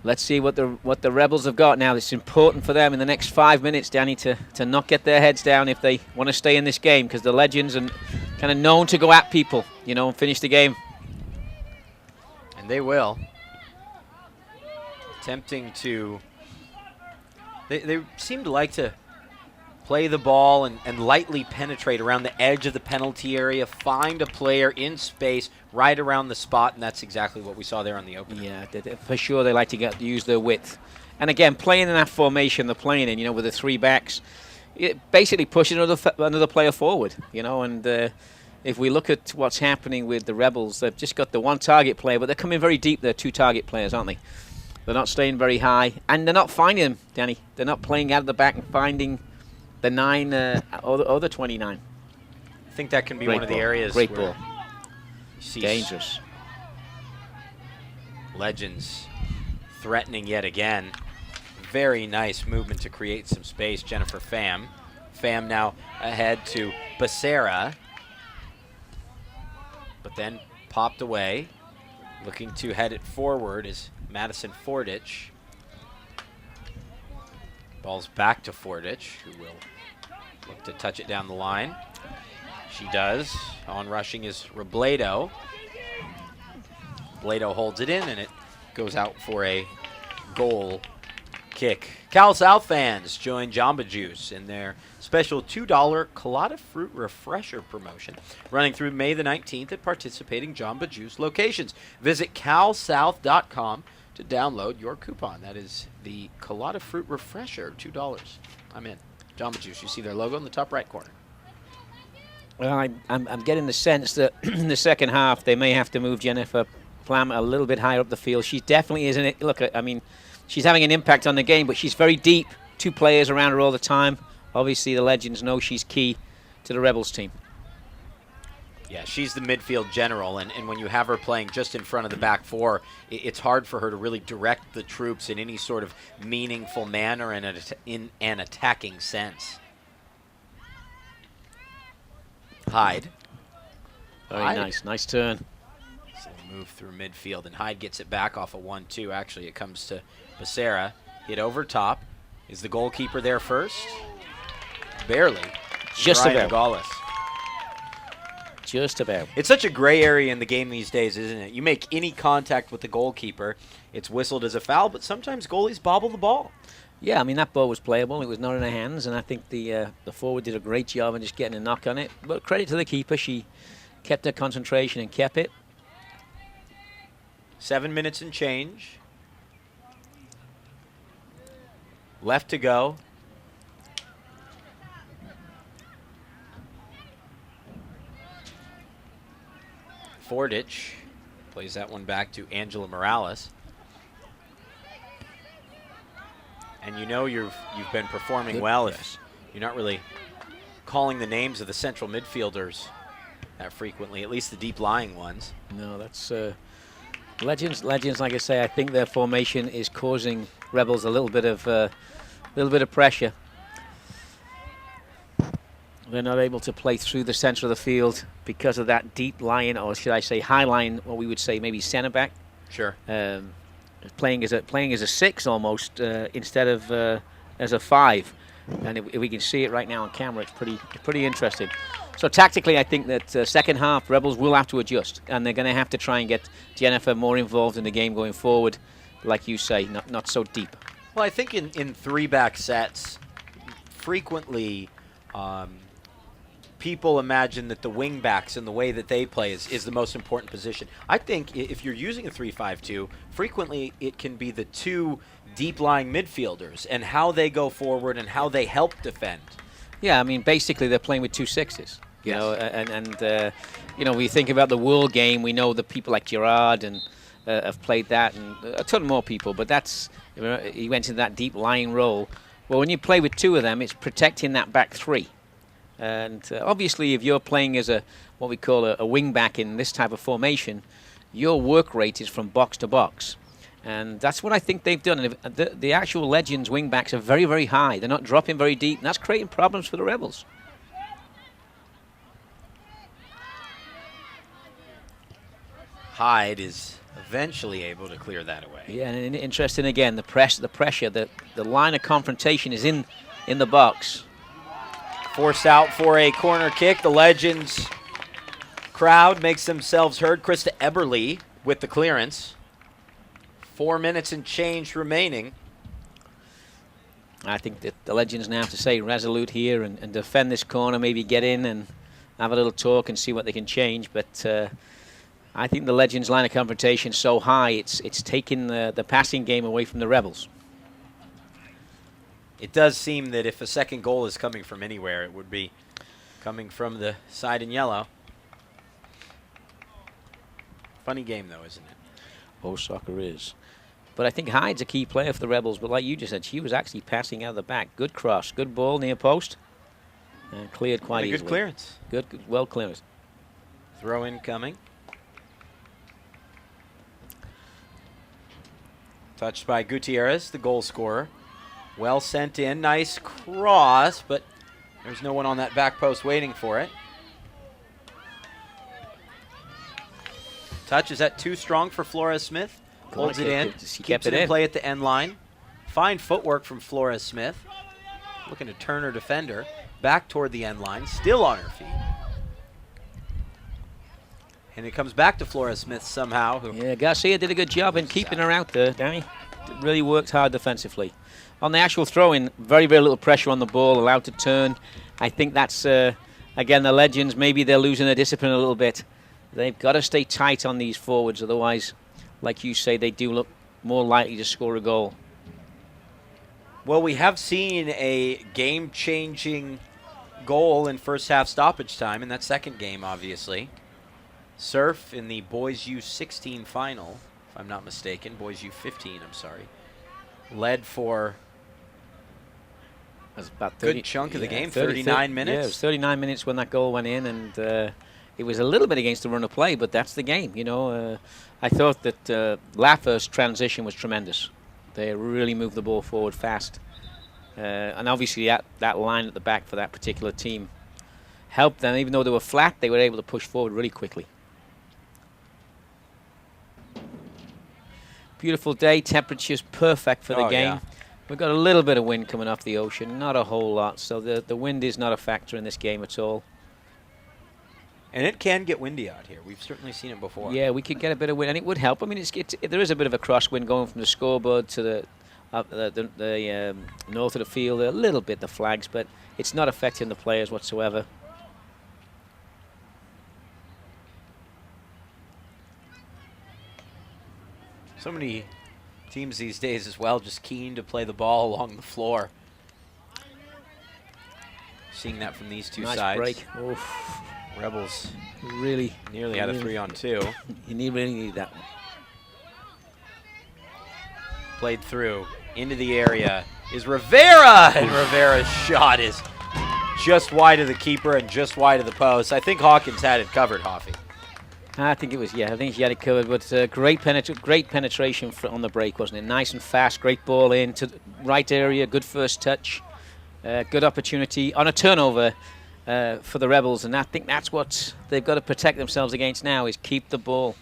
let's see what the Rebels have got now. It's important for them in the next 5 minutes, Danny, to not get their heads down if they want to stay in this game, because the Legends are kind of known to go at people, you know, and finish the game. And they will. Attempting to... They seem to like to play the ball and lightly penetrate around the edge of the penalty area, find a player in space right around the spot, and that's exactly what we saw there on the opener. Yeah, for sure they like to use their width. And again, playing in that formation they're playing in, you know, with the three backs, it basically pushes another player forward, you know, and if we look at what's happening with the Rebels, they've just got the one target player, but they're coming very deep. They're two target players, aren't they? They're not staying very high, and they're not finding them, Danny. They're not playing out of the back and finding the 9 or the 29. I think that can be one of the areas Great where ball. you see Dangerous. Legends threatening yet again. Very nice movement to create some space. Jennifer Pham. Pham now ahead to Becerra, but then popped away. Looking to head it forward is Madison Fordich. Ball's back to Fordich, who will look to touch it down the line. She does. On rushing is Robledo. Robledo holds it in, and it goes out for a goal kick. Cal South fans join Jamba Juice in their special $2 Colada Fruit Refresher promotion, running through May the 19th at participating Jamba Juice locations. Visit calsouth.com to download your coupon. That is the Colada Fruit Refresher, $2. I'm in. Jamba Juice, you see their logo in the top right corner. Well, I'm getting the sense that in the second half they may have to move Jennifer Pham a little bit higher up the field. She definitely is in it. Look, I mean, she's having an impact on the game, but she's very deep. Two players around her all the time. Obviously, the Legends know she's key to the Rebels team. Yeah, she's the midfield general, and when you have her playing just in front of the back four, it's hard for her to really direct the troops in any sort of meaningful manner and in an attacking sense. Hyde. Very nice. Nice turn. So move through midfield, and Hyde gets it back off a 1-2. Actually, it comes to Becerra. Hit over top. Is the goalkeeper there first? Barely. Just about. Gaulis. Just about. It's such a gray area in the game these days, isn't it? You make any contact with the goalkeeper, it's whistled as a foul, but sometimes goalies bobble the ball. Yeah, I mean, that ball was playable. It was not in her hands, and I think the forward did a great job in just getting a knock on it. But credit to the keeper. She kept her concentration and kept it. 7 minutes and change. Left to go. Fordich plays that one back to Angela Morales. And you know you've been performing Good well press. if you're not really calling the names of the central midfielders that frequently, at least the deep-lying ones. No, that's Legends. Like I say, I think their formation is causing Rebels a little bit of pressure. They're not able to play through the center of the field because of that deep line, or should I say high line, what we would say maybe center back. Sure. Playing as a 6 almost instead of as a 5, and if we can see it right now on camera, it's pretty interesting. So tactically, I think that second half Rebels will have to adjust, and they're going to have to try and get Jennifer more involved in the game going forward, like you say, not so deep. Well, I think in three-back sets, frequently people imagine that the wing backs and the way that they play is the most important position. I think if you're using a 3-5-2, frequently it can be the two deep-lying midfielders and how they go forward and how they help defend. Yeah, I mean, basically they're playing with two sixes. You Yes. know, and you know, we think about the World Game. We know that people like Gerard and have played that, and a ton more people. But that's he went into that deep lying role. Well, when you play with two of them, it's protecting that back three. And obviously, if you're playing as what we call a wing back in this type of formation, your work rate is from box to box. And that's what I think they've done. And the actual Legends wing backs are very, very high. They're not dropping very deep, and that's creating problems for the Rebels. Hyde is eventually able to clear that away. Yeah, and interesting again, the pressure, the line of confrontation is in the box. Forced out for a corner kick. The Legends crowd makes themselves heard. Krista Eberly with the clearance. 4 minutes and change remaining. I think that the Legends now have to stay resolute here and defend this corner, maybe get in and have a little talk and see what they can change. But I think the Legends' line of confrontation is so high, it's taking the passing game away from the Rebels. It does seem that if a second goal is coming from anywhere, it would be coming from the side in yellow. Funny game, though, isn't it? Oh, soccer is. But I think Hyde's a key player for the Rebels. But like you just said, she was actually passing out of the back. Good cross, good ball near post, and cleared quite easily. Good clearance. Good, well clearance. Throw in coming. Touched by Gutierrez, the goal scorer. Well sent in. Nice cross, but there's no one on that back post waiting for it. Touch, is that too strong for Flores Smith? Holds it in. Keeps it in play at the end line. Fine footwork from Flores Smith. Looking to turn her defender back toward the end line. Still on her feet. And it comes back to Flores Smith somehow. Yeah, Garcia did a good job in keeping her out there, Danny. Really worked hard defensively. On the actual throw-in, very, very little pressure on the ball, allowed to turn. I think that's, again, the Legends, maybe they're losing their discipline a little bit. They've got to stay tight on these forwards, otherwise, like you say, they do look more likely to score a goal. Well, we have seen a game-changing goal in first half stoppage time in that second game, obviously. Surf in the boys U16 final, if I'm not mistaken. Boys U15, I'm sorry. Led for That's about a good chunk of the game, 39 minutes. Yeah, it was 39 minutes when that goal went in, and it was a little bit against the run of play, but that's the game, you know. I thought that Laffer's transition was tremendous. They really moved the ball forward fast. And obviously that line at the back for that particular team helped them. Even though they were flat, they were able to push forward really quickly. Beautiful day, temperature's perfect for the game. Yeah. We've got a little bit of wind coming off the ocean, not a whole lot, so the wind is not a factor in this game at all. And it can get windy out here. We've certainly seen it before. Yeah, we could get a bit of wind, and it would help. I mean, there is a bit of a crosswind going from the scoreboard to the north of the field, a little bit, the flags, but it's not affecting the players whatsoever. So many teams these days as well just keen to play the ball along the floor. Seeing that from these two Nice sides. break. Oof. Rebels Really nearly had a 3-on-2. You really need that one. Played through into the area is Rivera, and Rivera's shot is just wide of the keeper and just wide of the post. I think Hawkins had it covered, Hoffy. I think it was, yeah, I think she had it covered, but great penetration on the break, wasn't it? Nice and fast, great ball in to the right area, good first touch, good opportunity on a turnover for the Rebels, and I think that's what they've got to protect themselves against now, is keep the ball.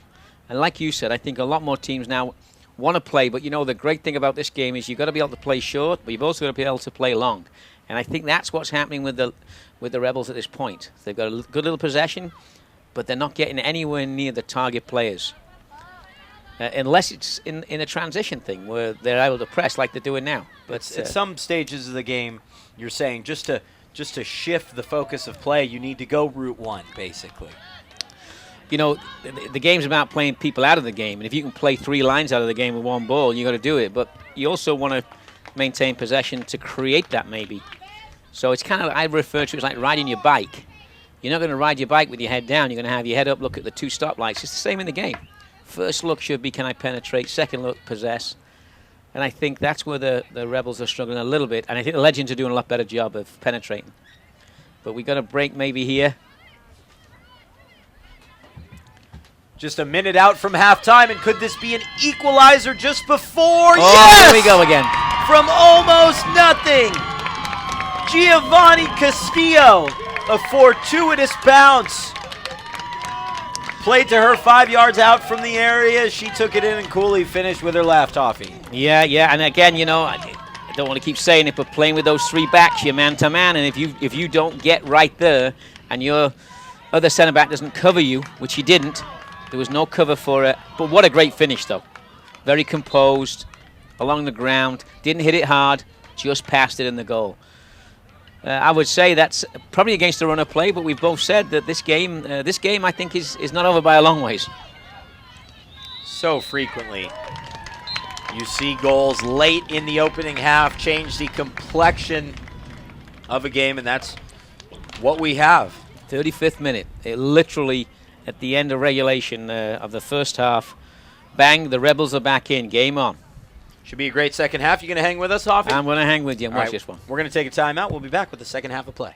And like you said, I think a lot more teams now want to play, but you know the great thing about this game is you've got to be able to play short, but you've also got to be able to play long. And I think that's what's happening with the Rebels at this point. They've got a good little possession, but they're not getting anywhere near the target players. Unless it's in a transition thing where they're able to press like they're doing now. But At some stages of the game, you're saying just to just to shift the focus of play, you need to go route one, basically. You know, the game's about playing people out of the game, and if you can play 3 lines out of the game with 1 ball, you got to do it. But you also want to maintain possession to create that, maybe. So it's kind of, I refer to it as like riding your bike. You're not going to ride your bike with your head down. You're going to have your head up, look at the 2 stoplights. It's the same in the game. First look should be, can I penetrate? Second look, possess. And I think that's where the Rebels are struggling a little bit. And I think the Legends are doing a lot better job of penetrating. But we got a break maybe here. Just a minute out from halftime, and could this be an equalizer just before? Oh, yes! Here we go again. From almost nothing, Giovanni Castillo, a fortuitous bounce. Played to her 5 yards out from the area. She took it in and coolly finished with her left toffee. Yeah, and again, you know, I don't want to keep saying it, but playing with those 3 backs, you're man-to-man, and if you don't get right there and your other centre-back doesn't cover you, which he didn't, there was no cover for it. But what a great finish, though. Very composed, along the ground, didn't hit it hard, just passed it in the goal. I would say that's probably against the run of play, but we've both said that this game I think is not over by a long ways. So frequently, you see goals late in the opening half change the complexion of a game, and that's what we have. 35th minute, it literally at the end of regulation of the first half, bang, the Rebels are back in, game on. Should be a great second half. You going to hang with us, Hoffy? I'm going to hang with you and watch this one. We're going to take a timeout. We'll be back with the second half of play.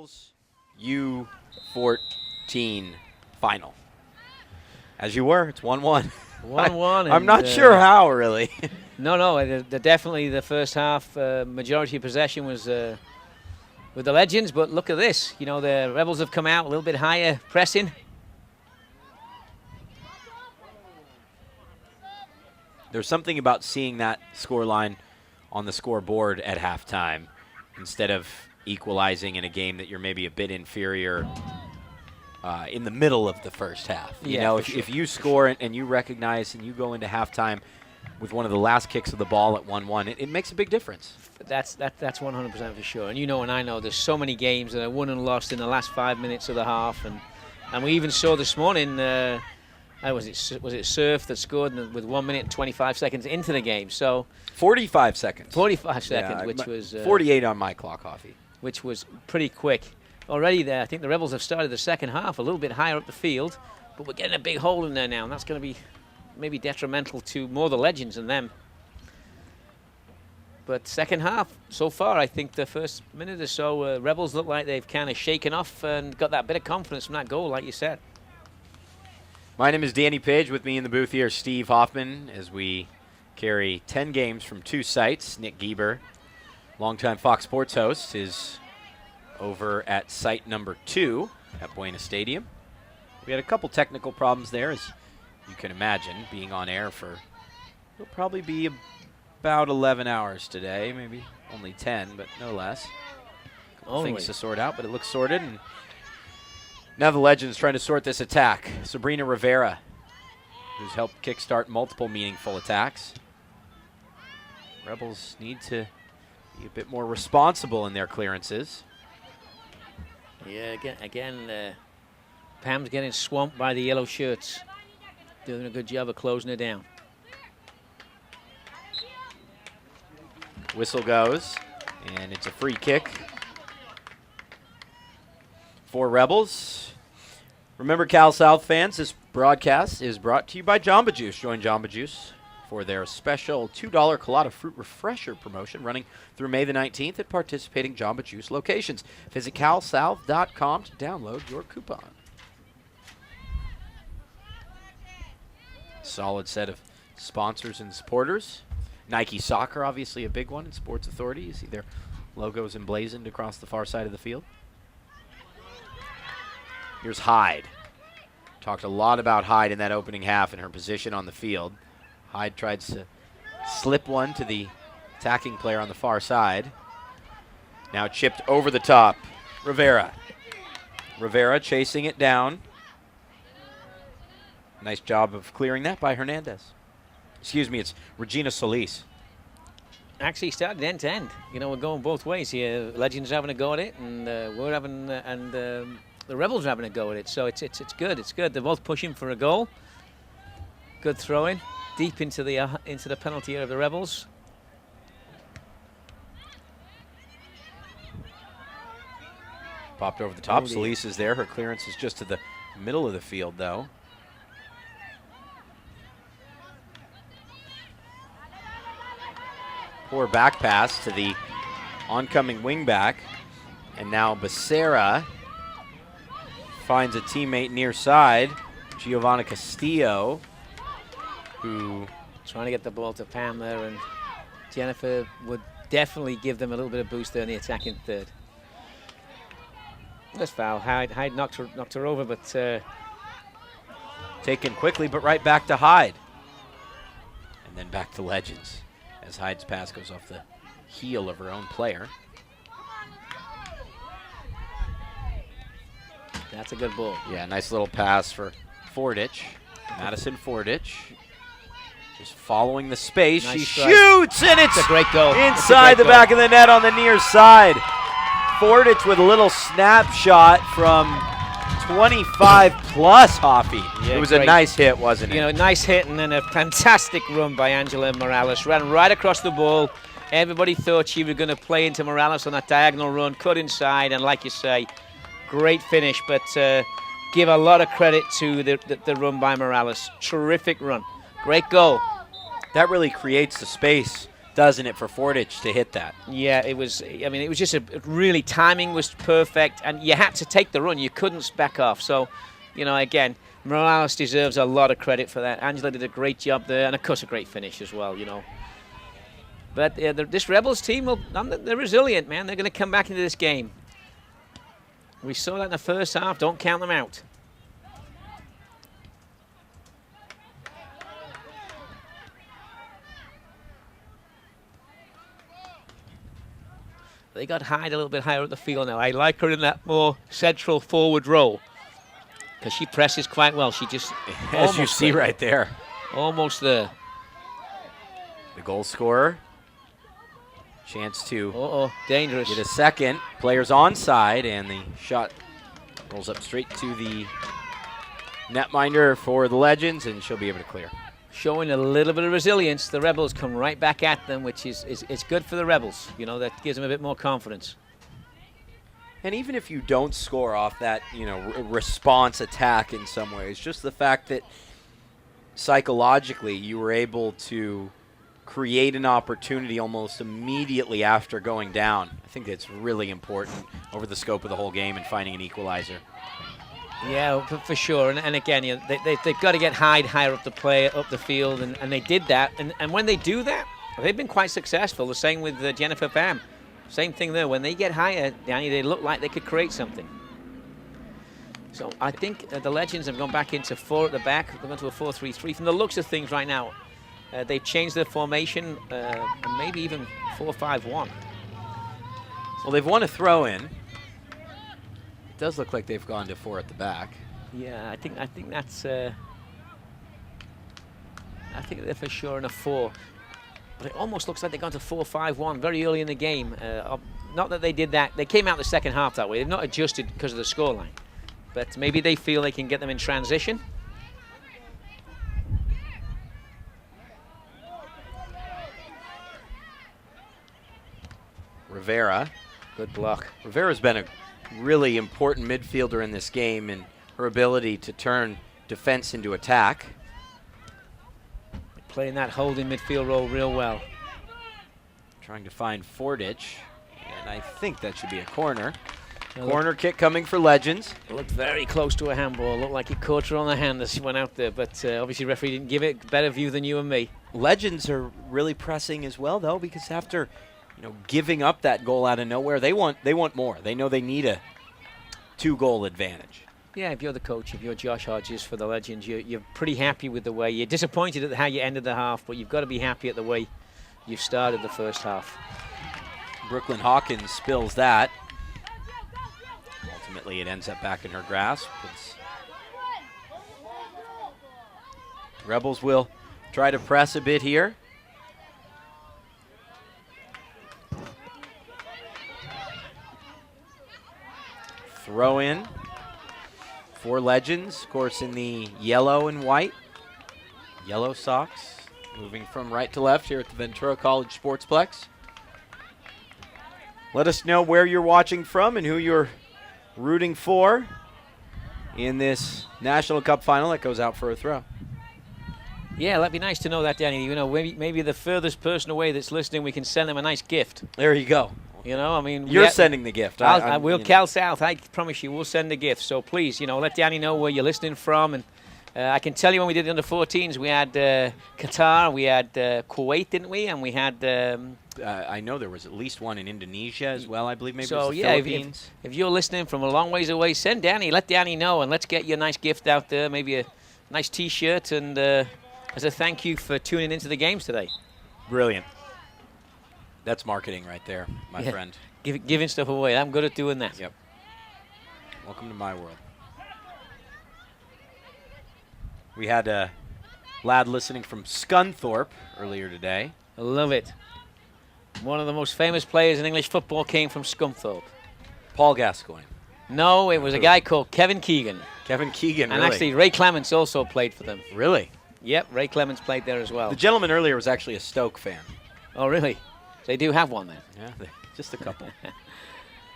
Girls U14 Final. As you were, it's 1-1. 1-1. I'm not sure how, really. No, definitely the first half majority of possession was with the Legends, but look at this. You know, the Rebels have come out a little bit higher pressing. There's something about seeing that scoreline on the scoreboard at halftime instead of equalizing in a game that you're maybe a bit inferior in the middle of the first half. You know, if you score and you recognize and you go into halftime with one of the last kicks of the ball at 1-1, it makes a big difference. That's 100% for sure. And you know, and I know there's so many games that are won and lost in the last 5 minutes of the half, and we even saw this morning. Was it Surf that scored with 1 minute and 25 seconds into the game? So 45 seconds. 45 seconds, which was 48 on my clock, Hoffy. Which was pretty quick. Already there, I think the Rebels have started the second half a little bit higher up the field, but we're getting a big hole in there now, and that's going to be maybe detrimental to more the Legends than them. But second half, so far, I think the first minute or so, Rebels look like they've kind of shaken off and got that bit of confidence from that goal, like you said. My name is Danny Page. With me in the booth here, Steve Hoffman, as we carry 10 games from 2 sites. Nick Gieber, longtime Fox Sports host, is over at site number 2 at Buena Stadium. We had a couple technical problems there, as you can imagine, being on air for, it'll probably be about 11 hours today, maybe only 10, but no less. Couple things to sort out, but it looks sorted. And now the Legends trying to sort this attack. Sabrina Rivera, who's helped kickstart multiple meaningful attacks. Rebels need to be a bit more responsible in their clearances. Yeah, again, Pam's getting swamped by the yellow shirts. Doing a good job of closing it down. Whistle goes, and it's a free kick for Rebels. Remember, Cal South fans, this broadcast is brought to you by Jamba Juice. Join Jamba Juice for their special $2 Colada Fruit Refresher promotion running through May the 19th at participating Jamba Juice locations. Visit calsouth.com to download your coupon. Solid set of sponsors and supporters. Nike Soccer, obviously a big one, and Sports Authority. You see their logos emblazoned across the far side of the field. Here's Hyde. Talked a lot about Hyde in that opening half and her position on the field. Hyde tries to slip one to the attacking player on the far side. Now chipped over the top. Rivera. Rivera chasing it down. Nice job of clearing that by Hernandez. Excuse me, it's Regina Solis. Actually started end to end. You know, we're going both ways here. Legends having a go at it, and we're having, the Rebels are having a go at it. So it's good. It's good. They're both pushing for a goal. Good throwing deep into the penalty area of the Rebels. Popped over the top. Solis is there. Her clearance is just to the middle of the field, though. Poor back pass to the oncoming wingback. And now Becerra finds a teammate near side, Giovanna Castillo, who trying to get the ball to Pam there, and Jennifer would definitely give them a little bit of boost there in the attacking third. That's foul. Hyde knocked her over, but taken quickly, but right back to Hyde. And then back to Legends as Hyde's pass goes off the heel of her own player. That's a good ball. Yeah, nice little pass for Fordich. Madison Fordich. Just following the space. Nice she strike. Shoots, and it's a great goal. Inside the back of the net on the near side. Fordich with a little snapshot from 25 plus, Hoffy. Yeah, it was great. A nice hit, wasn't it? You know, nice hit and then a fantastic run by Angela Morales. Ran right across the ball. Everybody thought she was going to play into Morales on that diagonal run, cut inside, and like you say, great finish. But give a lot of credit to the run by Morales. Terrific run. Great goal. That really creates the space doesn't it, for Fordich to hit that? Yeah, it was. I mean, it was just really timing was perfect, and you had to take the run. You couldn't back off. So, again, Morales deserves a lot of credit for that. Angela did a great job there, and of course a great finish as well. But this Rebels team, they're resilient, man. They're going to come back into this game. We saw that in the first half. Don't count them out. They got Hyde a little bit higher up the field now. I like her in that more central forward role because she presses quite well. She just, as you see right there, almost there. The goal scorer, chance to dangerous. get a second. Players onside, and the shot rolls up straight to the netminder for the Legends, and she'll be able to clear. Showing a little bit of resilience. The Rebels come right back at them, which is good for the Rebels. That gives them a bit more confidence. And even if you don't score off that, response attack in some ways, just the fact that psychologically you were able to create an opportunity almost immediately after going down, I think that's really important over the scope of the whole game and finding an equalizer. Yeah, for sure. And again, they've got to get Hyde higher up the field, and they did that. And when they do that, they've been quite successful. The same with Jennifer Pham. Same thing there. When they get higher, Danny, they look like they could create something. So I think the Legends have gone back into 4 at the back. They're going to a 4-3-3. From the looks of things right now, they've changed their formation, and maybe even 4-5-1. Well, they've won a throw-in. It does look like they've gone to 4 at the back. Yeah, I think that's. I think they're for sure in a 4, but it almost looks like they've gone to 4-5-1 very early in the game. Not that they did that; they came out the second half that way. They've not adjusted because of the scoreline, but maybe they feel they can get them in transition. Rivera, good block. Rivera's been a really important midfielder in this game, and her ability to turn defense into attack. Playing that holding midfield role real well. Trying to find Fordich, and I think that should be a corner. Corner kick coming for Legends. It looked very close to a handball. Looked like he caught her on the hand as she went out there, but obviously referee didn't give it. Better view than you and me. Legends are really pressing as well, though, because after giving up that goal out of nowhere, they want more. They know they need a 2-goal advantage. Yeah, if you're the coach, if you're Josh Hodges for the Legends, you're pretty happy with the way. You're disappointed at how you ended the half, but you've got to be happy at the way you've started the first half. Brooklyn Hawkins spills that. Ultimately, it ends up back in her grasp. Rebels will try to press a bit here. Throw in for Legends, of course, in the yellow and white. Yellow socks, moving from right to left here at the Ventura College Sportsplex. Let us know where you're watching from and who you're rooting for in this National Cup final that goes out for a throw. Yeah, that'd be nice to know that, Danny. Maybe the furthest person away that's listening, we can send them a nice gift. There you go. I mean, you're sending the gift. We'll Cal South. I promise you, we'll send a gift. So please, let Danny know where you're listening from. And I can tell you when we did the under-14s, we had Qatar, we had Kuwait, didn't we? And we had. I know there was at least one in Indonesia as well. I believe maybe so. It was the Yeah, Philippines. if you're listening from a long ways away, send Danny. Let Danny know, and let's get you a nice gift out there. Maybe a nice T-shirt, and as a thank you for tuning into the games today. Brilliant. That's marketing right there, my friend. Giving stuff away. I'm good at doing that. Yep. Welcome to my world. We had a lad listening from Scunthorpe earlier today. I love it. One of the most famous players in English football came from Scunthorpe. Paul Gascoigne. No, it was a guy called Kevin Keegan. Kevin Keegan, and really? Actually, Ray Clements also played for them. Really? Yep, Ray Clements played there as well. The gentleman earlier was actually a Stoke fan. Oh, really? They do have one then? Yeah, just a couple.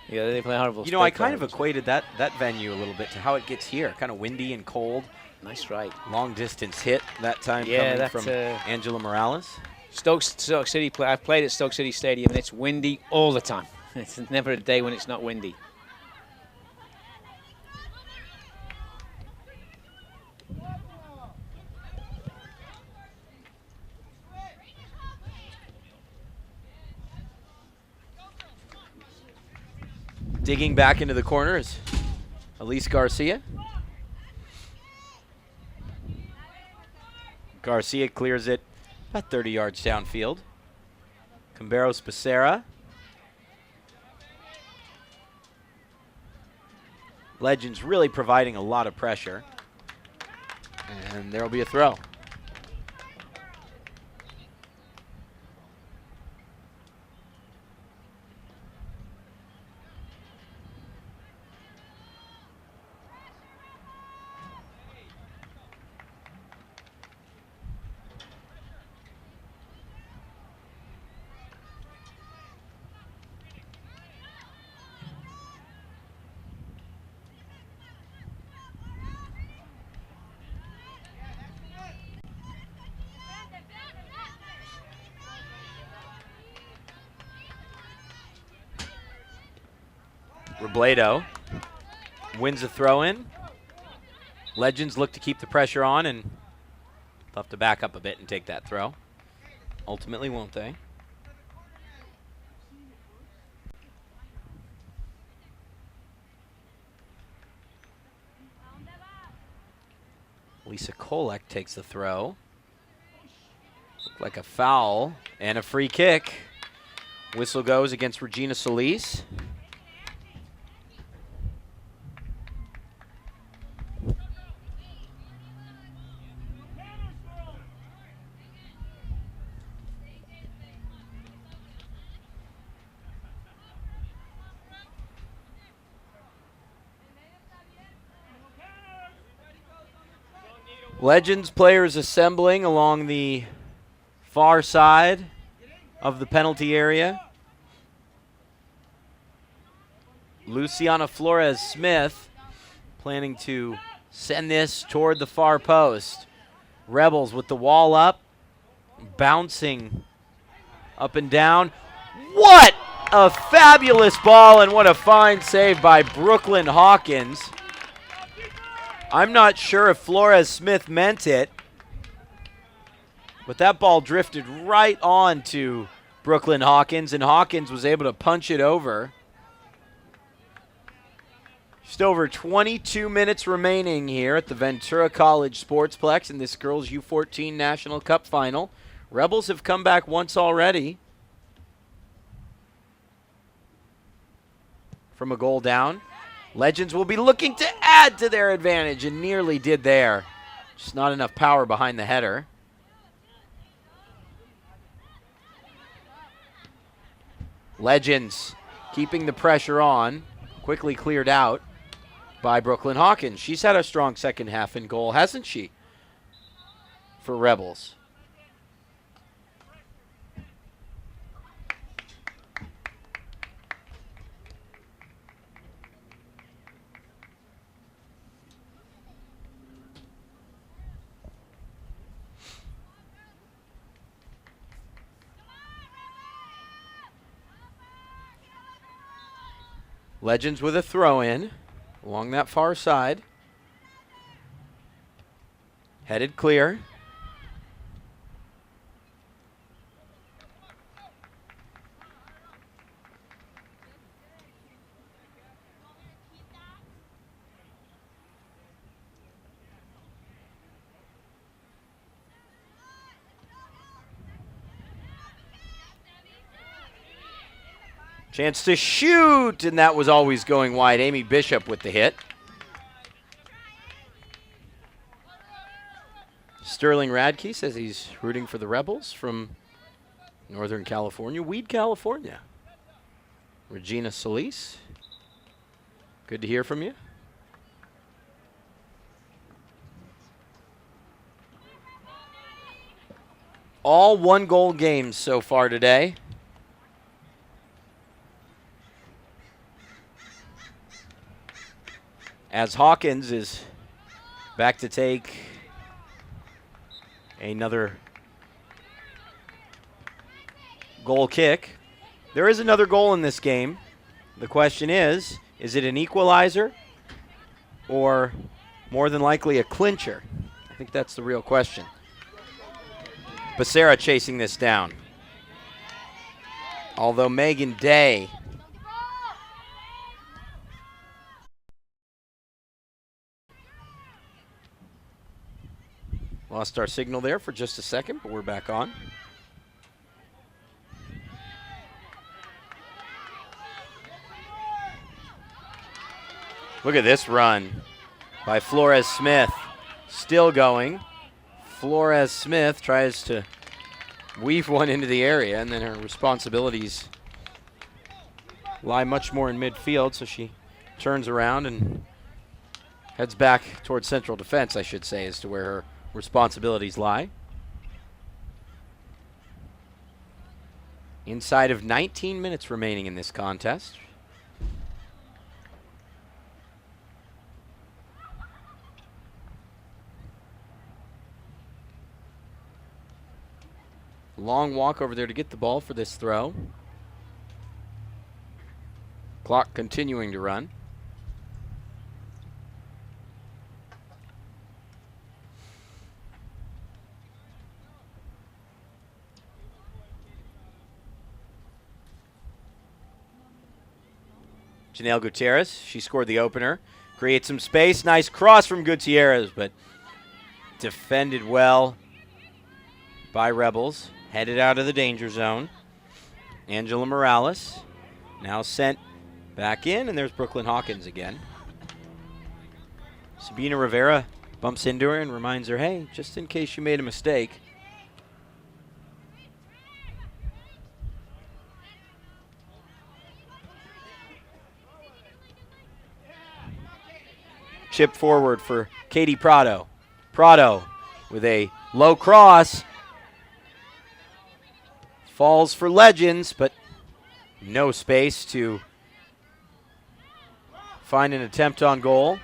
Yeah, they play horrible. I kind of equated that venue a little bit to how it gets here. Kind of windy and cold. Nice right. Long distance hit that time coming from Angela Morales. Stoke City, I've played at Stoke City Stadium, and it's windy all the time. It's never a day when it's not windy. Digging back into the corner is Elise Garcia. Garcia clears it about 30 yards downfield. Camberos Becerra. Legends really providing a lot of pressure. And there will be a throw. Robledo wins the throw-in. Legends look to keep the pressure on, and they'll have to back up a bit and take that throw. Ultimately, won't they? Lisa Kolek takes the throw. Looked like a foul and a free kick. Whistle goes against Regina Solis. Legends players assembling along the far side of the penalty area. Luciana Flores-Smith planning to send this toward the far post. Rebels with the wall up, bouncing up and down. What a fabulous ball, and what a fine save by Brooklyn Hawkins. I'm not sure if Flores-Smith meant it, but that ball drifted right on to Brooklyn Hawkins, and Hawkins was able to punch it over. Just over 22 minutes remaining here at the Ventura College Sportsplex in this girls U14 National Cup Final. Rebels have come back once already from a goal down. Legends will be looking to add to their advantage, and nearly did there. Just not enough power behind the header. Legends keeping the pressure on. Quickly cleared out by Brooklyn Hawkins. She's had a strong second half in goal, hasn't she, for Rebels? Legends with a throw-in along that far side. Headed clear. Chance to shoot, and that was always going wide. Amy Bishop with the hit. Sterling Radke says he's rooting for the Rebels from Northern California, Weed, California. Regina Solis, good to hear from you. All one-goal games so far today. As Hawkins is back to take another goal kick. There is another goal in this game. The question is it an equalizer or more than likely a clincher? I think that's the real question. Becerra chasing this down. Although Megan Day lost our signal there for just a second, but we're back on. Look at this run by Flores Smith. Still going. Flores Smith tries to weave one into the area, and then her responsibilities lie much more in midfield, so she turns around and heads back towards central defense, I should say, as to where her responsibilities lie. Inside of 19 minutes remaining in this contest. Long walk over there to get the ball for this throw. Clock continuing to run. Janelle Gutierrez, she scored the opener. Creates some space. Nice cross from Gutierrez, but defended well by Rebels. Headed out of the danger zone. Angela Morales now sent back in, and there's Brooklyn Hawkins again. Sabina Rivera bumps into her and reminds her, hey, just in case you made a mistake. Chip forward for Katie Prado. Prado with a low cross. Falls for Legends, but no space to find an attempt on goal.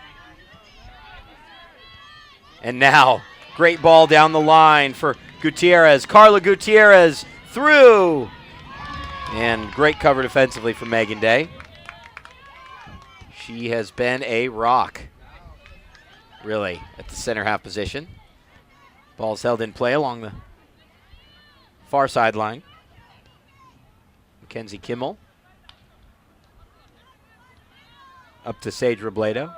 And now, great ball down the line for Gutierrez. Carla Gutierrez through. And great cover defensively from Megan Day. She has been a rock, really, at the center half position. Ball's held in play along the far sideline. Mackenzie Kimmel. Up to Sage Robledo.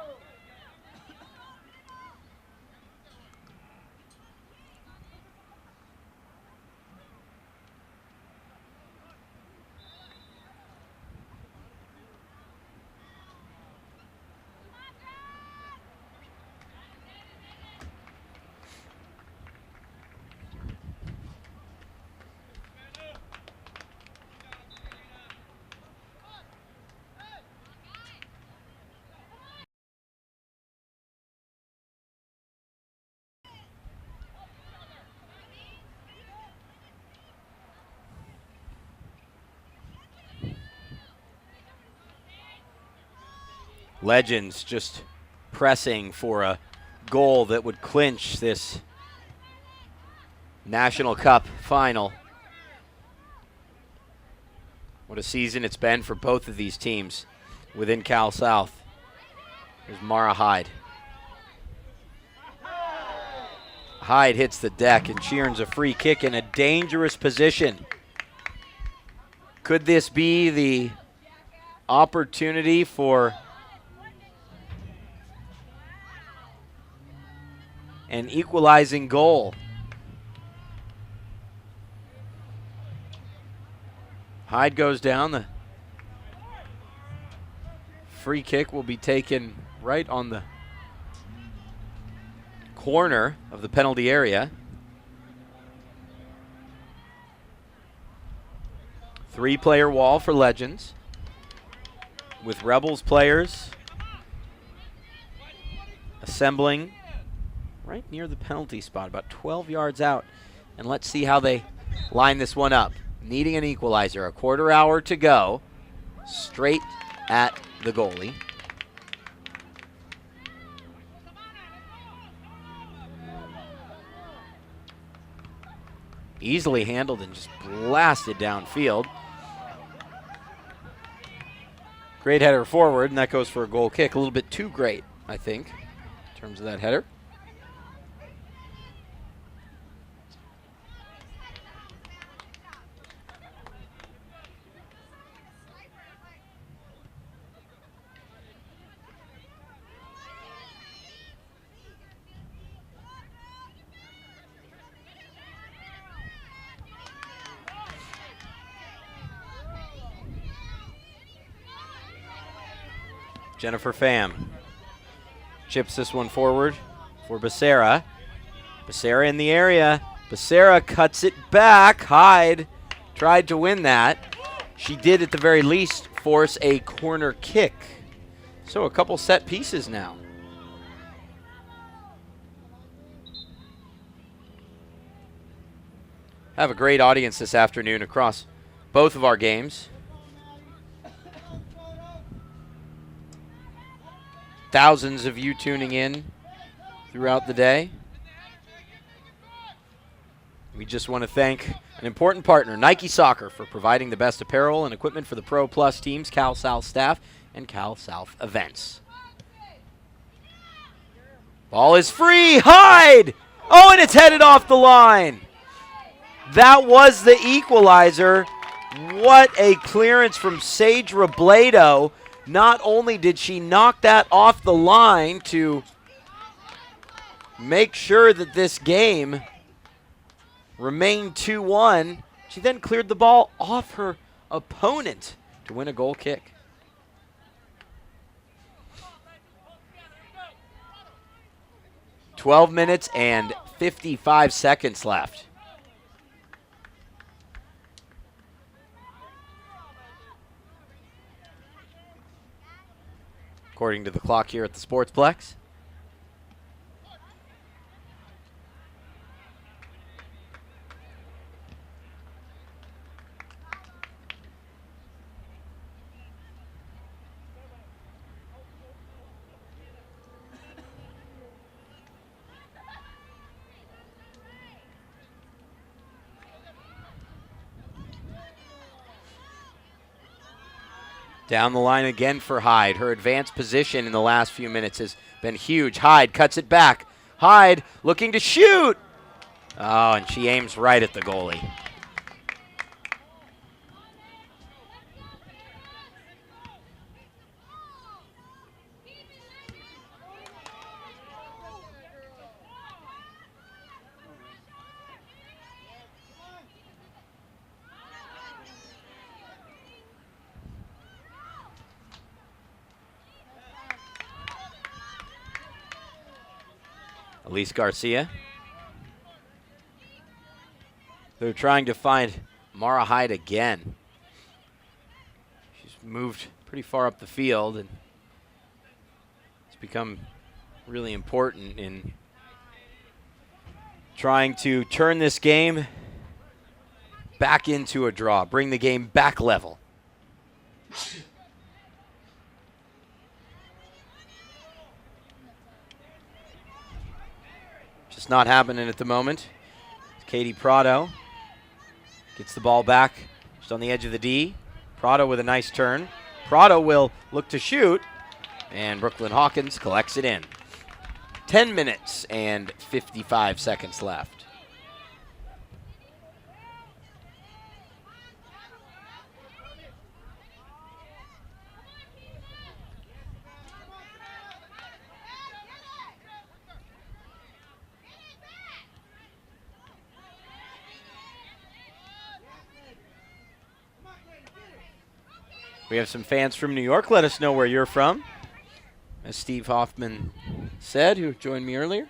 Legends just pressing for a goal that would clinch this National Cup final. What a season it's been for both of these teams within Cal South. There's Mara Hyde. Hyde hits the deck, and she earns a free kick in a dangerous position. Could this be the opportunity for an equalizing goal? Hyde goes down. The free kick will be taken right on the corner of the penalty area. 3-player wall for Legends, with Rebels players assembling right near the penalty spot, about 12 yards out. And let's see how they line this one up. Needing an equalizer, a quarter hour to go. Straight at the goalie. Easily handled and just blasted downfield. Great header forward, and that goes for a goal kick. A little bit too great, I think, in terms of that header. Jennifer Pham chips this one forward for Becerra. Becerra in the area. Becerra cuts it back. Hyde tried to win that. She did at the very least force a corner kick. So a couple set pieces now. Have a great audience this afternoon across both of our games. Thousands of you tuning in throughout the day. We just want to thank an important partner, Nike Soccer, for providing the best apparel and equipment for the Pro Plus teams, Cal South staff, and Cal South events. Ball is free. Hyde! Oh, and it's headed off the line. That was the equalizer. What a clearance from Sage Robledo. Not only did she knock that off the line to make sure that this game remained 2-1, she then cleared the ball off her opponent to win a goal kick. "12 minutes and 55 seconds left. According to the clock here at the Sportsplex. Down the line again for Hyde. Her advanced position in the last few minutes has been huge. Hyde cuts it back. Hyde looking to shoot. Oh, and she aims right at the goalie. Elise Garcia. They're trying to find Mara Hyde again. She's moved pretty far up the field, and it's become really important in trying to turn this game back into a draw, bring the game back level. Just not happening at the moment. Katie Prado gets the ball back just on the edge of the D. Prado with a nice turn. Prado will look to shoot, and Brooklyn Hawkins collects it in. 10 minutes and 55 seconds left. We have some fans from New York. Let us know where you're from. As Steve Hoffman said, who joined me earlier.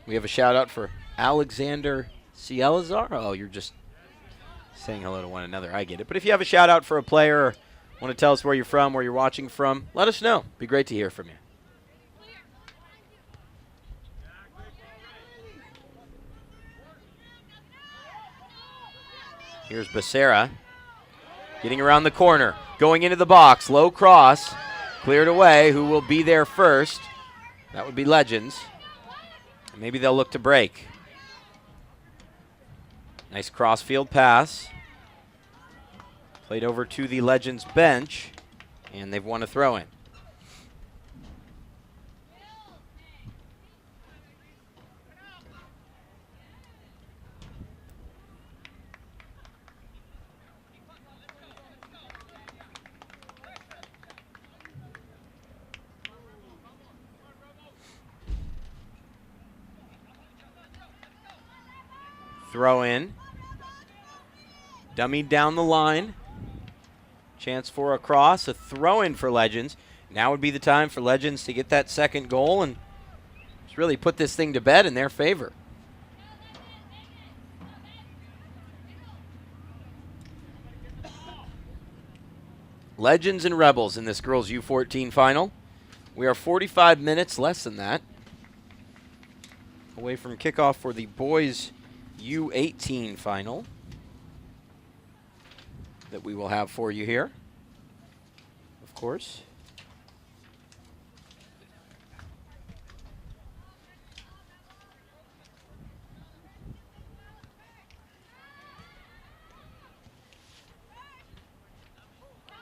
We have a shout out for Alexander Cielazar. Oh, you're just saying hello to one another. I get it. But if you have a shout out for a player or want to tell us where you're from, where you're watching from, let us know. Be great to hear from you. Here's Becerra. Getting around the corner, going into the box, low cross, cleared away. Who will be there first? That would be Legends. And maybe they'll look to break. Nice cross-field pass. Played over to the Legends bench, and they've won a throw-in. Throw in. Dummied down the line. Chance for a cross, a throw in for Legends. Now would be the time for Legends to get that second goal and just really put this thing to bed in their favor. Legends and Rebels in this girls U14 final. We are 45 minutes, less than that, away from kickoff for the boys U18 final that we will have for you here, of course.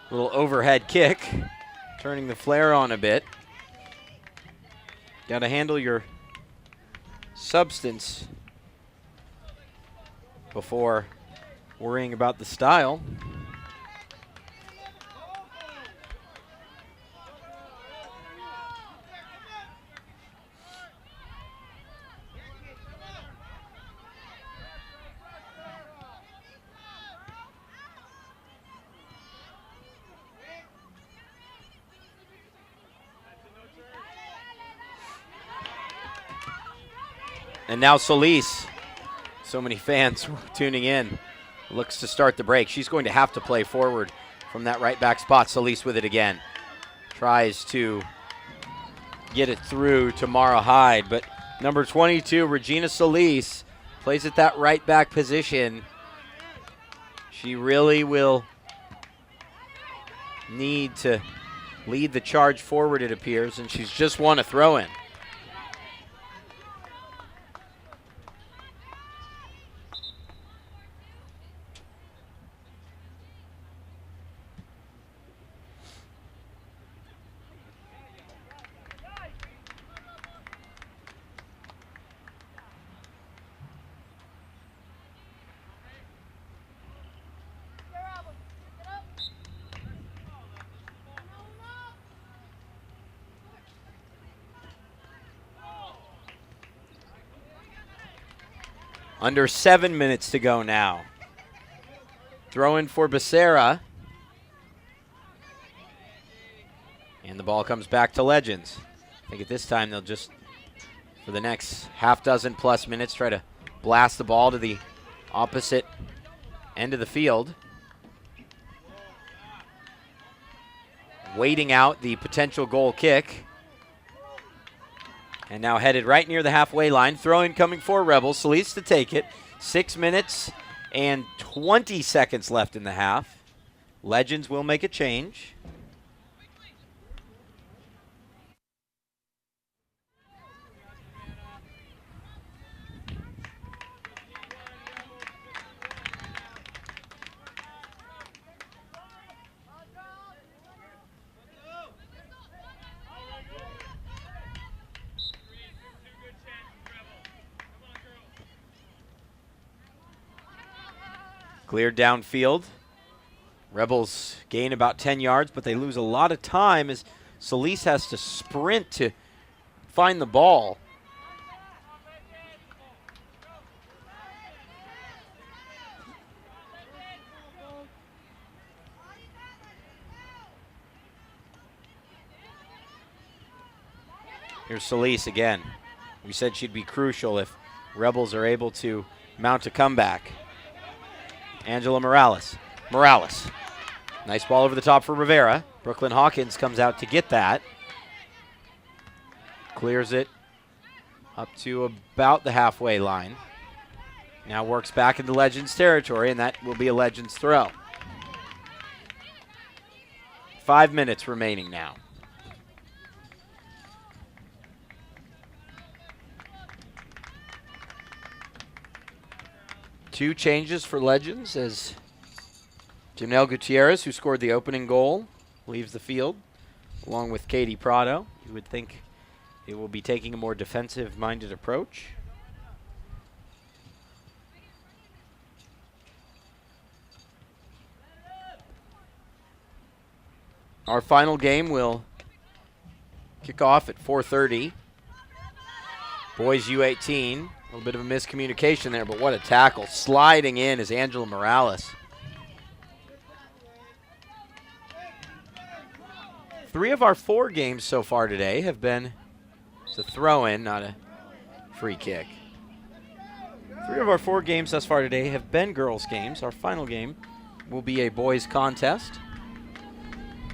Little overhead kick, turning the flare on a bit. Got to handle your substance before worrying about the style. And now Solis, so many fans tuning in, looks to start the break. She's going to have to play forward from that right back spot. Solis with it again. Tries to get it through to Mara Hyde, but number 22, Regina Solis, plays at that right back position. She really will need to lead the charge forward, it appears, and she's just won a throw-in. Under 7 minutes to go now. Throw in for Becerra. And the ball comes back to Legends. I think at this time they'll just, for the next half dozen plus minutes, try to blast the ball to the opposite end of the field. Waiting out the potential goal kick. And now headed right near the halfway line. Throw-in coming for Rebels. Solis to take it. 6 minutes and 20 seconds left in the half. Legends will make a change. Cleared downfield. Rebels gain about 10 yards, but they lose a lot of time as Solis has to sprint to find the ball. Here's Solis again. We said she'd be crucial if Rebels are able to mount a comeback. Angela Morales. Nice ball over the top for Rivera. Brooklyn Hawkins comes out to get that. Clears it up to about the halfway line. Now works back into Legends territory, and that will be a Legends throw. 5 minutes remaining now. Two changes for Legends as Janelle Gutierrez, who scored the opening goal, leaves the field, along with Katie Prado. You would think they will be taking a more defensive-minded approach. Our final game will kick off at 4:30. Boys U18. A little bit of a miscommunication there, but what a tackle. Sliding in is Angela Morales. 3 of our 4 games so far today have been a throw-in, not a free kick. 3 of our 4 games thus far today have been girls' games. Our final game will be a boys' contest.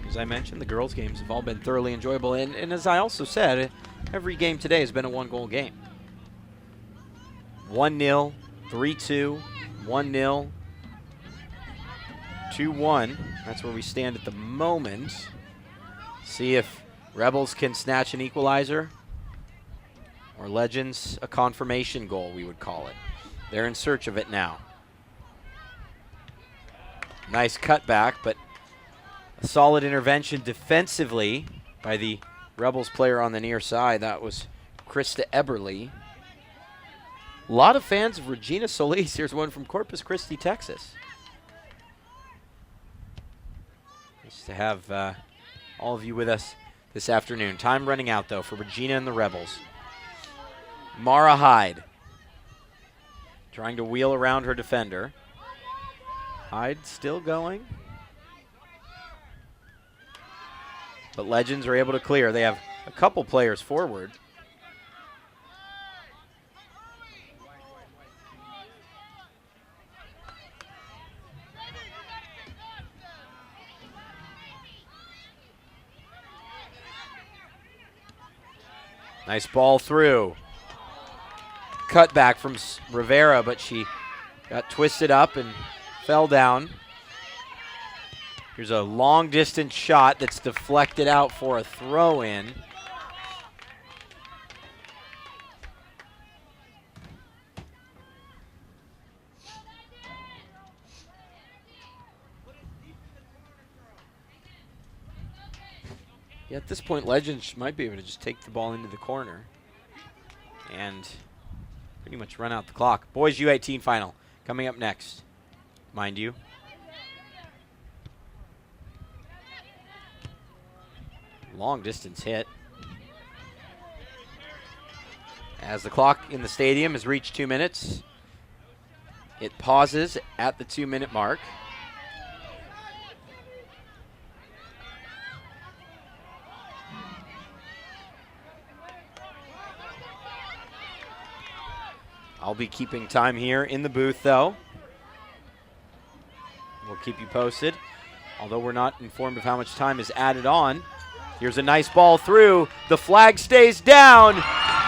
As I mentioned, the girls' games have all been thoroughly enjoyable. And as I also said, every game today has been a one-goal game. 1-0, 3-2, 1-0, 2-1. That's where we stand at the moment. See if Rebels can snatch an equalizer, or Legends a confirmation goal, we would call it. They're in search of it now. Nice cutback, but a solid intervention defensively by the Rebels player on the near side. That was Krista Eberly. A lot of fans of Regina Solis. Here's one from Corpus Christi, Texas. Nice to have all of you with us this afternoon. Time running out, though, for Regina and the Rebels. Mara Hyde trying to wheel around her defender. Hyde still going. But Legends are able to clear. They have a couple players forward. Nice ball through. Cut back from Rivera, but she got twisted up and fell down. Here's a long distance shot that's deflected out for a throw in. Yeah, at this point, Legends might be able to just take the ball into the corner and pretty much run out the clock. Boys U18 final coming up next, mind you. Long distance hit. As the clock in the stadium has reached 2 minutes, it pauses at the 2-minute mark. I'll be keeping time here in the booth, though. We'll keep you posted, although we're not informed of how much time is added on. Here's a nice ball through. The flag stays down.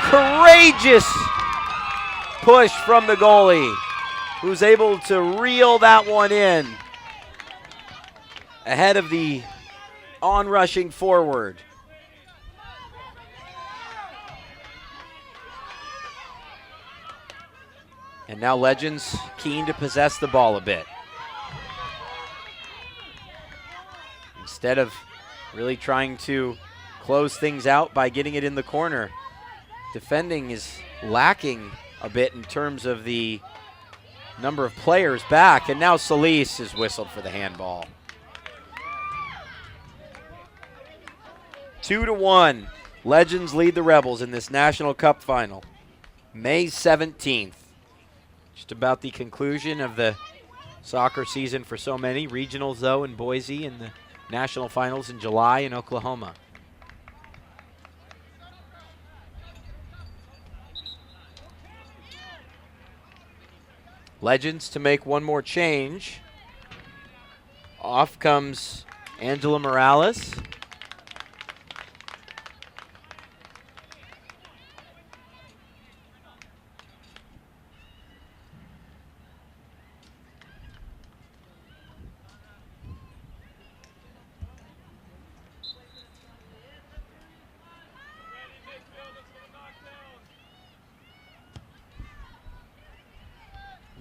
Courageous push from the goalie, who's able to reel that one in ahead of the on-rushing forward. And now Legends keen to possess the ball a bit. Instead of really trying to close things out by getting it in the corner, defending is lacking a bit in terms of the number of players back. And now Solis is whistled for the handball. 2-1. Legends lead the Rebels in this National Cup final. May 17th. Just about the conclusion of the soccer season for so many. Regionals, though, in Boise, and the national finals in July in Oklahoma. Legends to make one more change. Off comes Angela Morales.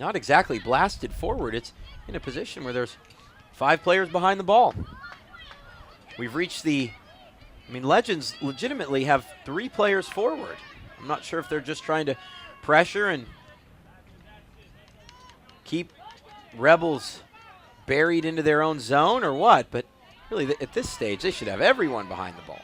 not exactly blasted forward. It's in a position where there's 5 players behind the ball. We've reached Legends legitimately have 3 players forward. I'm not sure if they're just trying to pressure and keep Rebels buried into their own zone or what, but really at this stage they should have everyone behind the ball.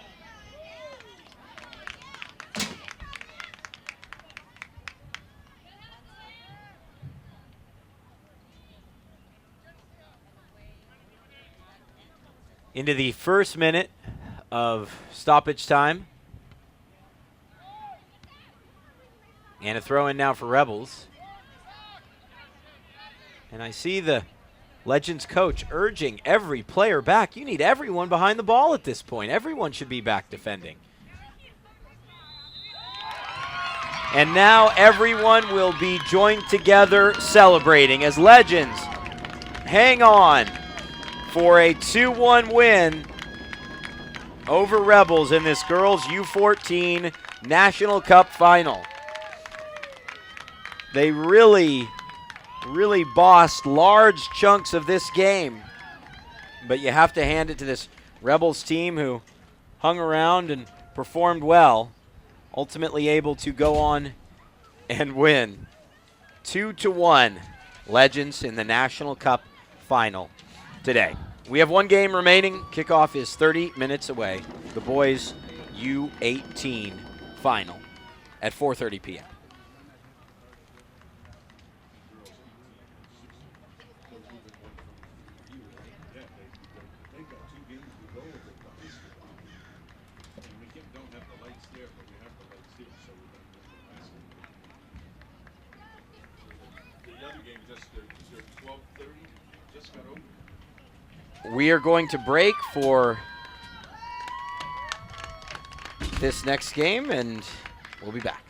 Into the first minute of stoppage time. And a throw in now for Rebels. And I see the Legends coach urging every player back. You need everyone behind the ball at this point. Everyone should be back defending. And now everyone will be joined together celebrating as Legends hang on for a 2-1 win over Rebels in this girls U14 National Cup Final. They really bossed large chunks of this game, but you have to hand it to this Rebels team who hung around and performed well, ultimately able to go on and win 2-1 Legends in the National Cup Final today. We have 1 game remaining. Kickoff is 30 minutes away. The boys U18 Final at 4:30 p.m. We are going to break for this next game, and we'll be back.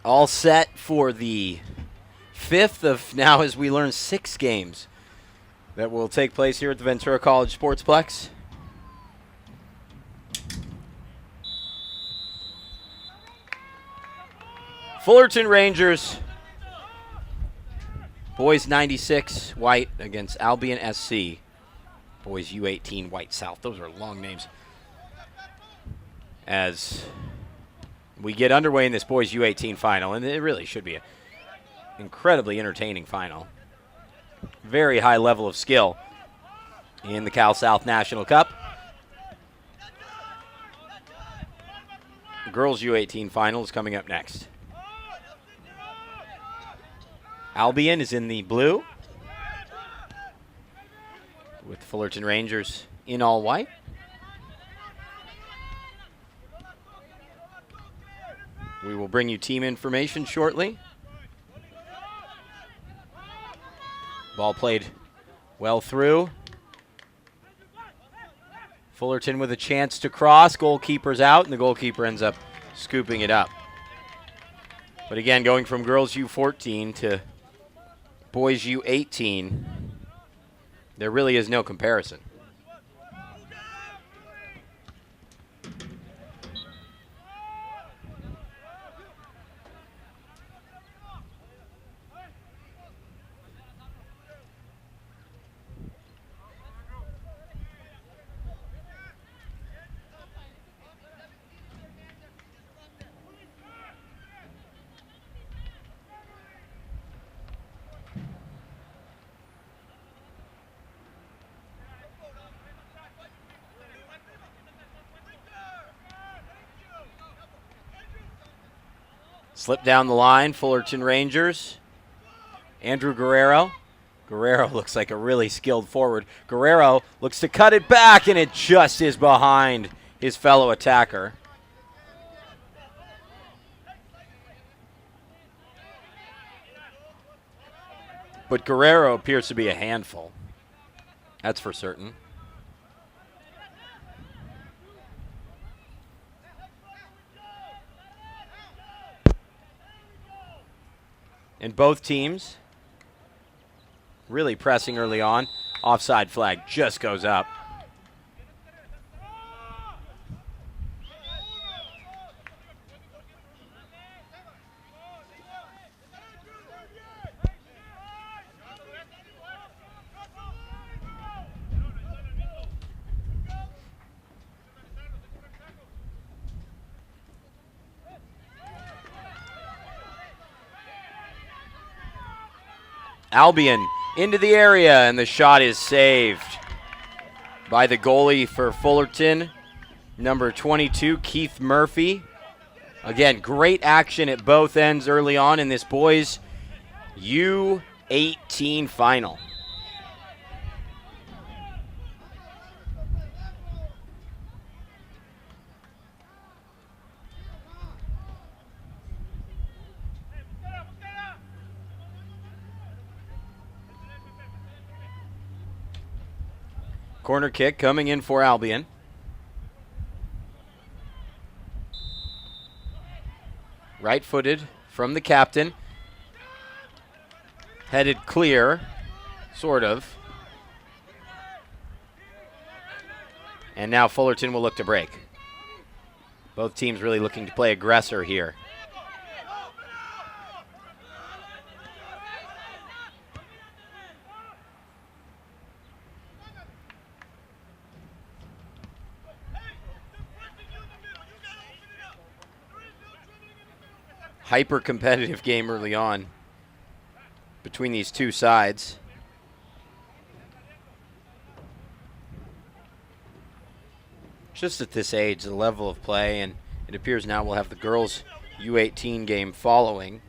all set for the 5th of now, as we learn, 6 games that will take place here at the Ventura College Sportsplex. Fullerton Rangers, boys 96, white against Albion SC, boys U18, white South. Those are long names. As we get underway in this boys U18 final, and it really should be an incredibly entertaining final. Very high level of skill in the Cal South National Cup. Girls U18 final is coming up next. Albion is in the blue, with Fullerton Rangers in all white. We will bring you team information shortly. Ball played well through. Fullerton with a chance to cross. Goalkeeper's out, and the goalkeeper ends up scooping it up. But again, going from girls U14 to boys U18, there really is no comparison. Slip down the line, Fullerton Rangers. Andrew Guerrero. Guerrero looks like a really skilled forward. Guerrero looks to cut it back, and it just is behind his fellow attacker. But Guerrero appears to be a handful. That's for certain. And both teams really pressing early on. Offside flag just goes up. Albion into the area, and the shot is saved by the goalie for Fullerton, number 22, Keith Murphy. Again, great action at both ends early on in this boys U18 final. Corner kick coming in for Albion. Right-footed from the captain. Headed clear, sort of. And now Fullerton will look to break. Both teams really looking to play aggressor here. Hyper-competitive game early on between these two sides. Just at this age, the level of play, and it appears now we'll have the girls' U18 game following.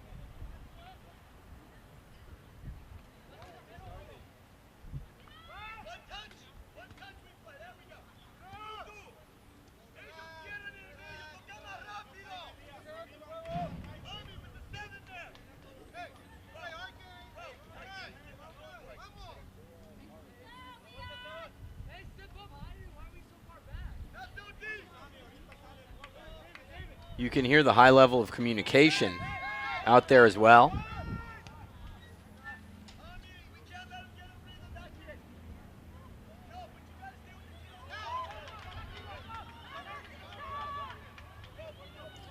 You can hear the high level of communication out there as well.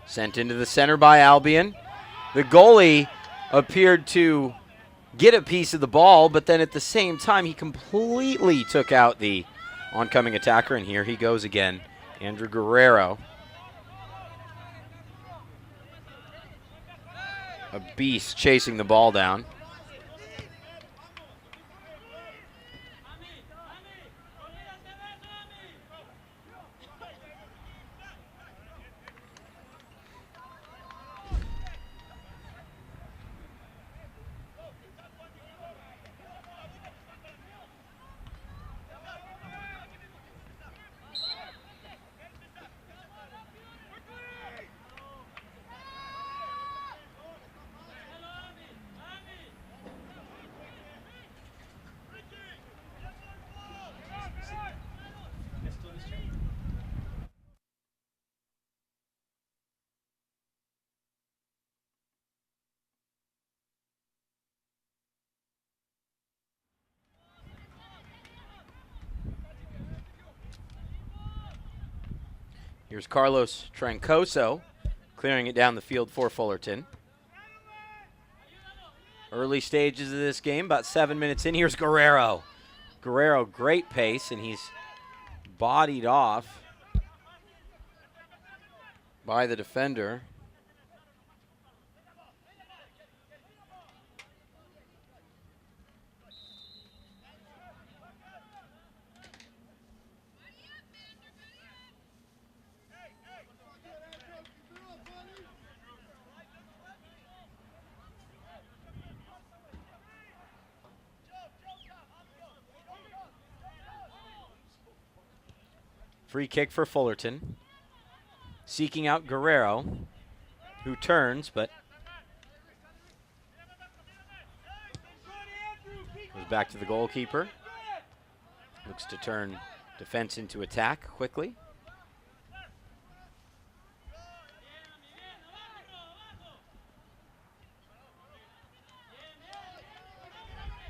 Sent into the center by Albion. The goalie appeared to get a piece of the ball, but then at the same time, he completely took out the oncoming attacker, and here he goes again, Andrew Guerrero. A beast chasing the ball down. Here's Carlos Trancoso clearing it down the field for Fullerton. Early stages of this game, about 7 minutes in. Here's Guerrero. Guerrero, great pace, and he's bodied off by the defender. Free kick for Fullerton. Seeking out Guerrero, who turns, but goes back to the goalkeeper. Looks to turn defense into attack quickly.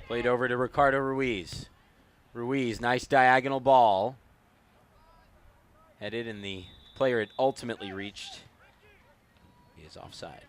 Played over to Ricardo Ruiz. Ruiz, nice diagonal ball. Headed, and the player it ultimately reached is offside.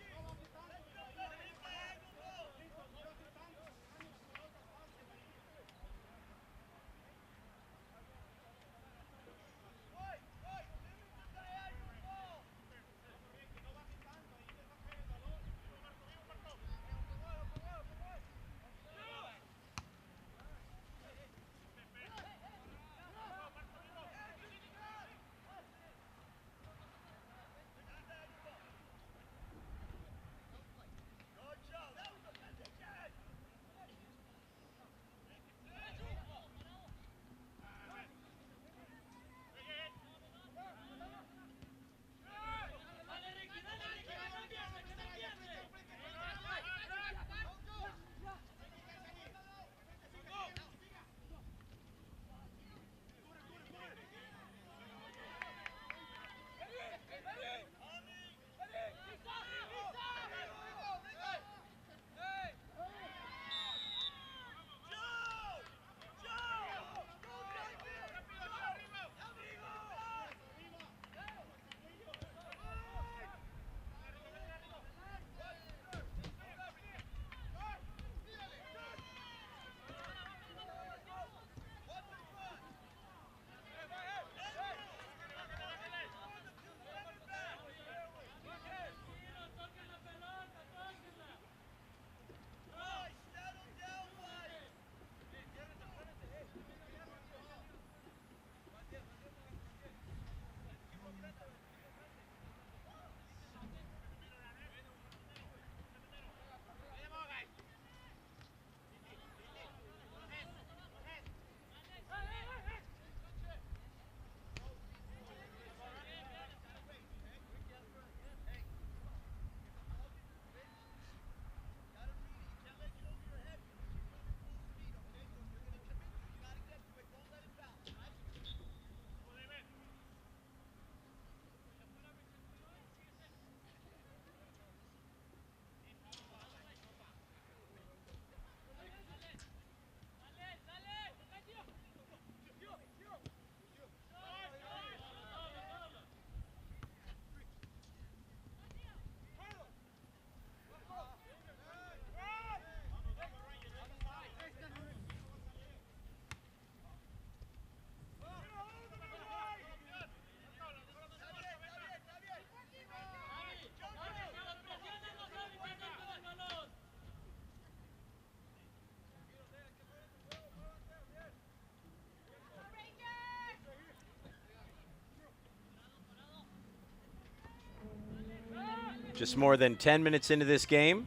Just more than 10 minutes into this game.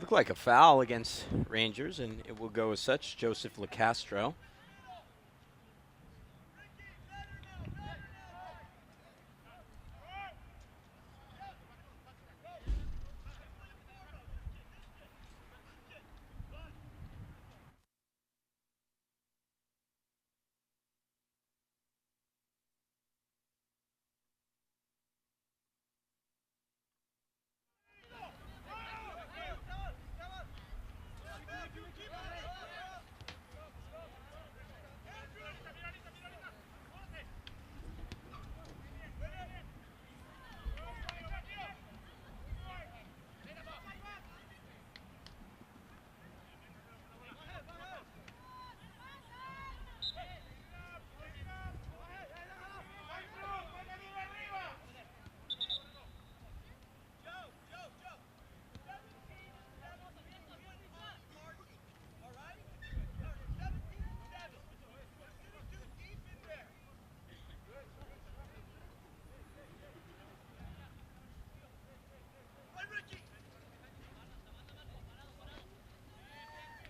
Looked like a foul against Rangers, and it will go as such. Joseph LaCastro.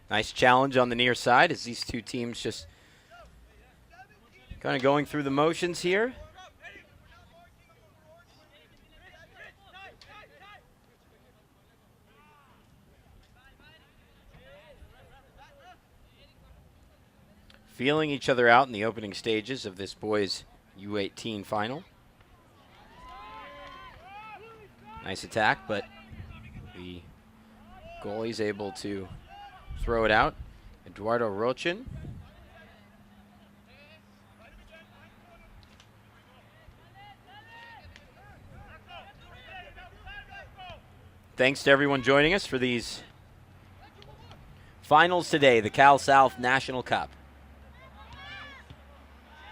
Nice challenge on the near side as these two teams just kind of going through the motions here. Feeling each other out in the opening stages of this boys U18 final. Nice attack, but the goalie's able to throw it out. Eduardo Rochin. Thanks to everyone joining us for these finals today, the Cal South National Cup.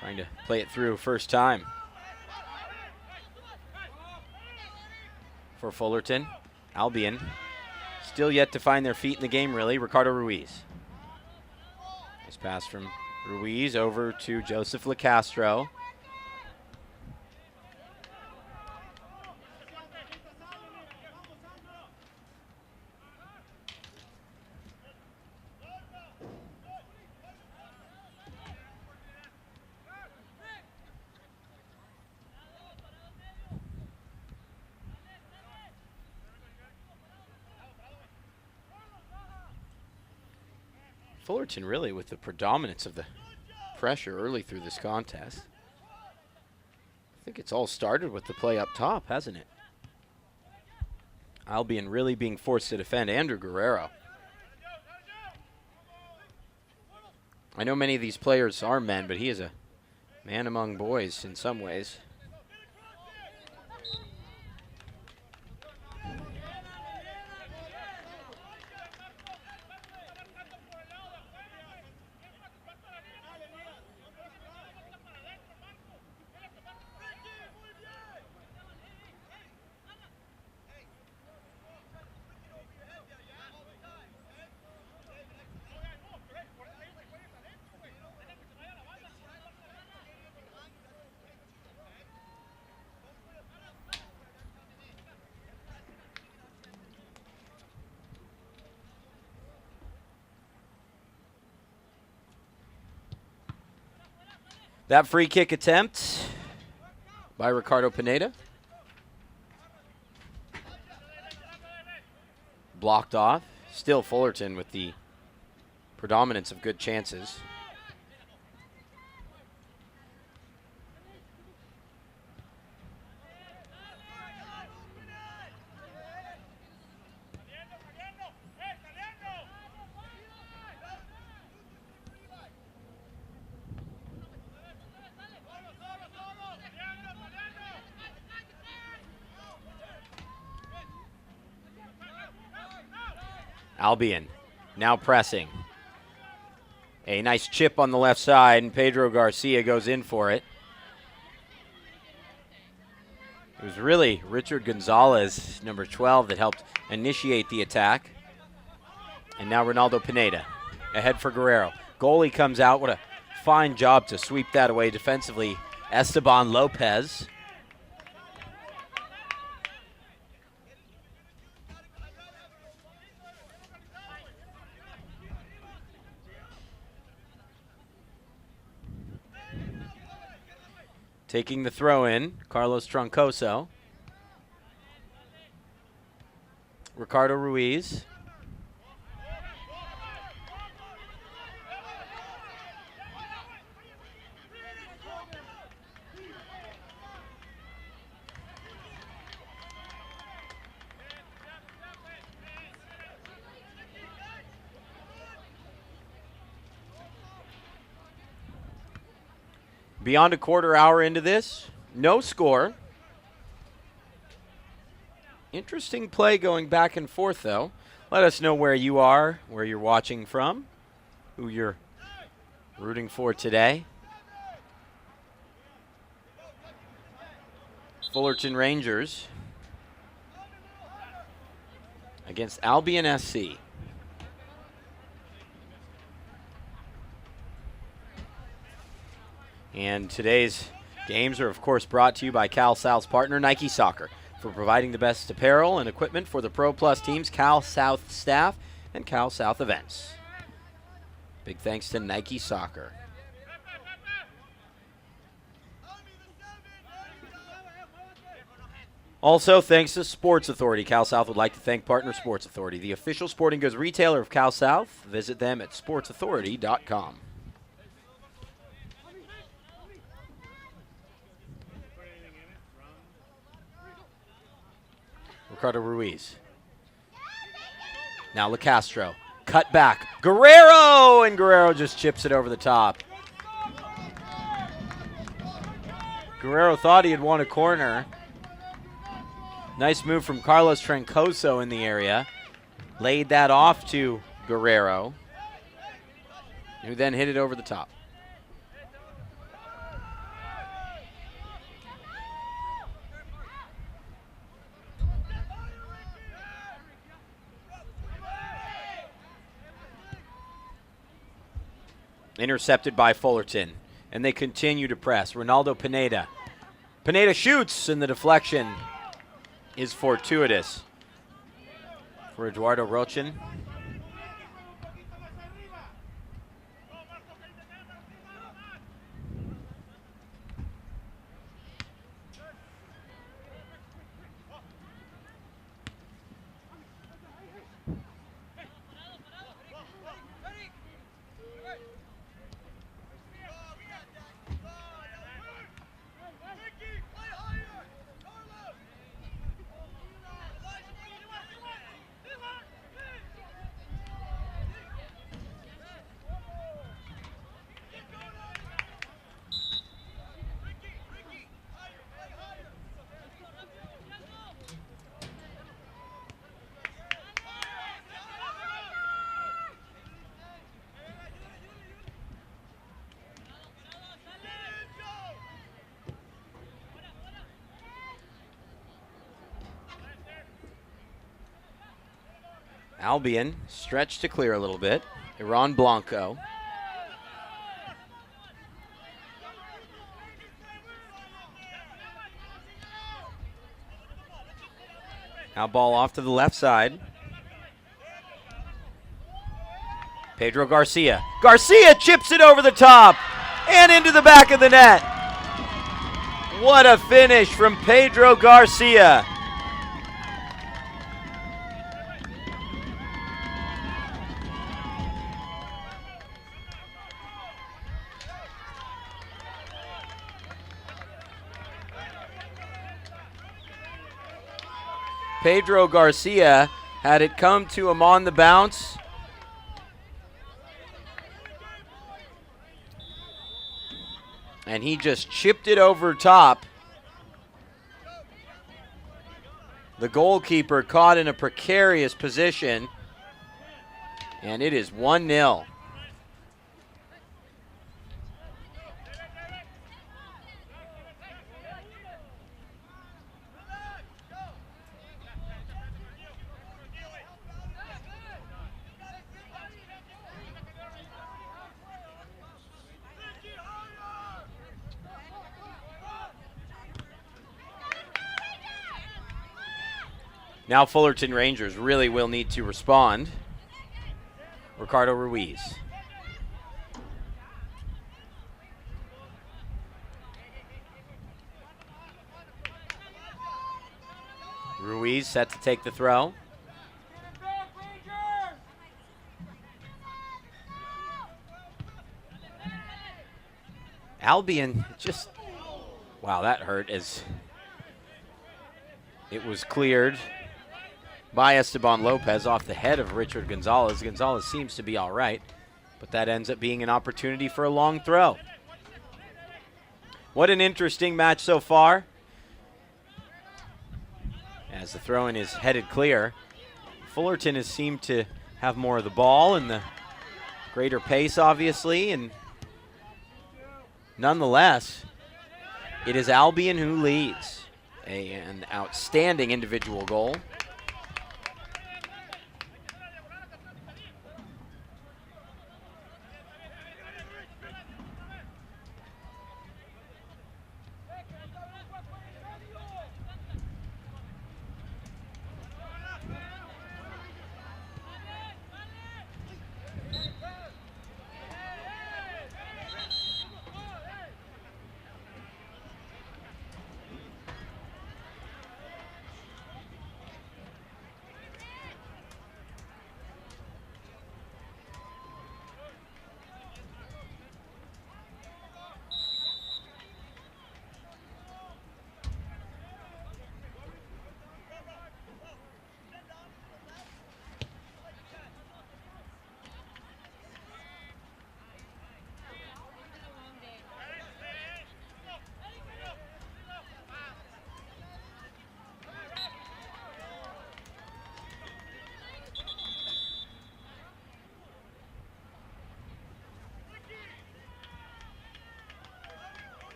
Trying to play it through first time for Fullerton. Albion still yet to find their feet in the game, really. Ricardo Ruiz. Nice pass from Ruiz over to Joseph LaCastro. Fullerton really with the predominance of the pressure early through this contest. I think it's all started with the play up top, hasn't it? Albion really being forced to defend. Andrew Guerrero. I know many of these players are men, but he is a man among boys in some ways. That free kick attempt by Ricardo Pineda. Blocked off. Still Fullerton with the predominance of good chances. Albion now pressing. A nice chip on the left side, and Pedro Garcia goes in for it. It was was really Richard Gonzalez, number 12, that helped initiate the attack. And now Ronaldo Pineda ahead for Guerrero. Goalie comes out. What a fine job to sweep that away defensively. Esteban Lopez. Taking the throw in, Carlos Troncoso. Ricardo Ruiz. Beyond a quarter hour into this, no score. Interesting play going back and forth, though. Let us know where you are, where you're watching from, who you're rooting for today. Fullerton Rangers against Albion SC. And today's games are, of course, brought to you by Cal South's partner, Nike Soccer, for providing the best apparel and equipment for the Pro Plus teams, Cal South staff, and Cal South events. Big thanks to Nike Soccer. Also, thanks to Sports Authority. Cal South would like to thank partner Sports Authority, the official sporting goods retailer of Cal South. Visit them at sportsauthority.com. Ricardo Ruiz. Now LaCastro. Cut back. Guerrero! And Guerrero just chips it over the top. Guerrero thought he had won a corner. Nice move from Carlos Troncoso in the area. Laid that off to Guerrero, who then hit it over the top. Intercepted by Fullerton, and they continue to press. Ronaldo Pineda. Pineda shoots, and the deflection is fortuitous for Eduardo Rochin. Albion stretched to clear a little bit. Iran Blanco. Now ball off to the left side. Pedro Garcia. Garcia chips it over the top and into the back of the net. What a finish from Pedro Garcia. Pedro Garcia had it come to him on the bounce. And he just chipped it over top. The goalkeeper caught in a precarious position. And it is 1-0. Now Fullerton Rangers really will need to respond. Ricardo Ruiz. Ruiz set to take the throw. Albion just, wow, that hurt as it was cleared by Esteban Lopez off the head of Richard Gonzalez. Gonzalez seems to be all right, but that ends up being an opportunity for a long throw. What an interesting match so far. As the throw-in is headed clear, Fullerton has seemed to have more of the ball and the greater pace, obviously, and nonetheless, it is Albion who leads. An outstanding individual goal.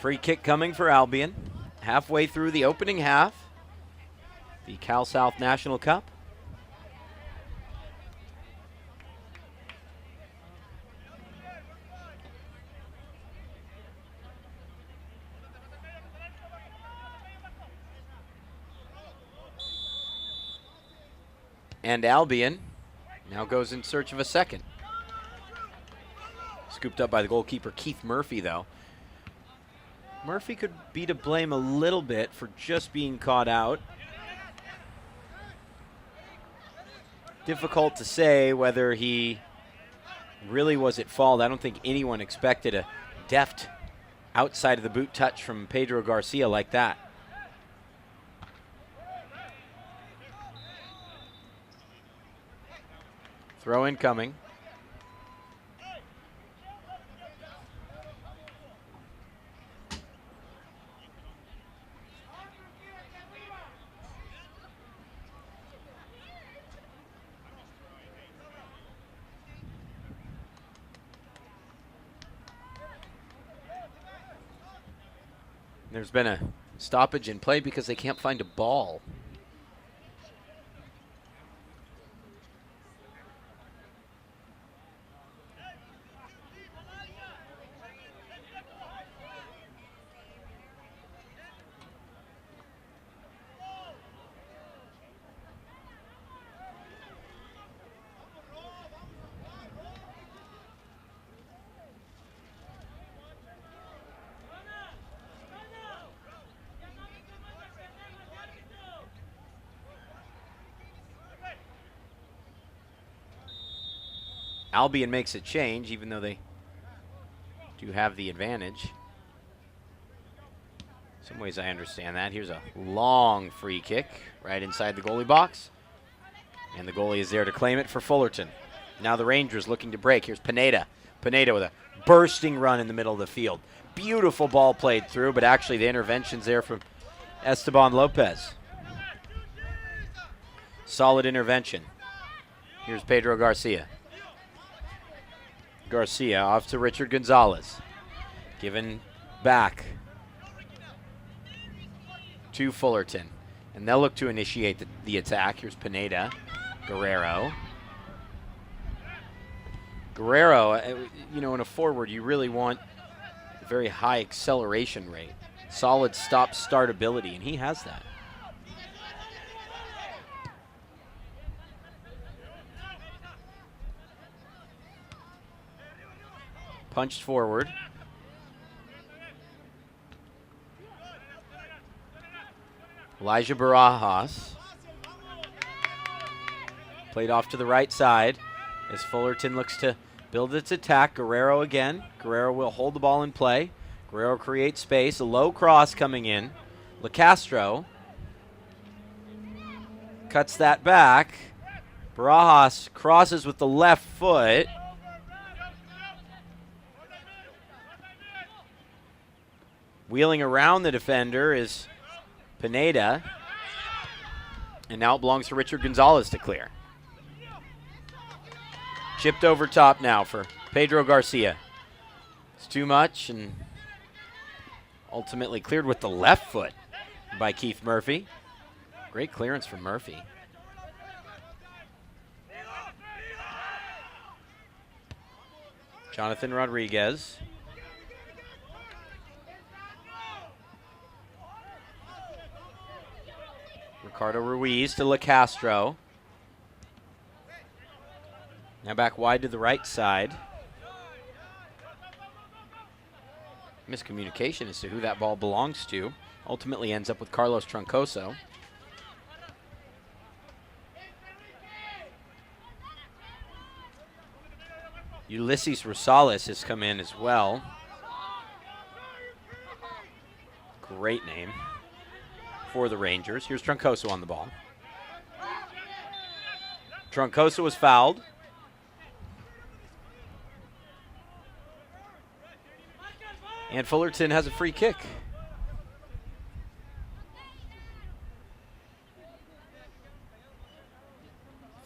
Free kick coming for Albion. Halfway through the opening half. The Cal South National Cup. And Albion now goes in search of a second. Scooped up by the goalkeeper, Keith Murphy, though. Murphy could be to blame a little bit for just being caught out. Difficult to say whether he really was at fault. I don't think anyone expected a deft outside of the boot touch from Pedro Garcia like that. Throw in coming. There's been a stoppage in play because they can't find a ball. Albion makes a change, even though they do have the advantage. In some ways I understand that. Here's a long free kick right inside the goalie box. And the goalie is there to claim it for Fullerton. Now the Rangers looking to break. Here's Pineda. Pineda with a bursting run in the middle of the field. Beautiful ball played through, but actually the intervention's there from Esteban Lopez. Solid intervention. Here's Pedro Garcia. Garcia off to Richard Gonzalez. Given back to Fullerton. And they'll look to initiate the attack. Here's Pineda. Guerrero. Guerrero, you know, in a forward, you really want a very high acceleration rate. solid stop-start ability, and he has that. Punched forward. Elijah Barajas. Played off to the right side as Fullerton looks to build its attack. Guerrero again. Guerrero will hold the ball in play. Guerrero creates space. A low cross coming in. LaCastro cuts that back. Barajas crosses with the left foot. Wheeling around the defender is Pineda. And now it belongs to Richard Gonzalez to clear. Chipped over top now for Pedro Garcia. It's too much and ultimately cleared with the left foot by Keith Murphy. Great clearance from Murphy. Jonathan Rodriguez. Ricardo Ruiz to LaCastro. Now back wide to the right side. Miscommunication as to who that ball belongs to. Ultimately ends up with Carlos Troncoso. Ulysses Rosales has come in as well. Great name for the Rangers. Here's Troncoso on the ball. Troncoso was fouled. And Fullerton has a free kick.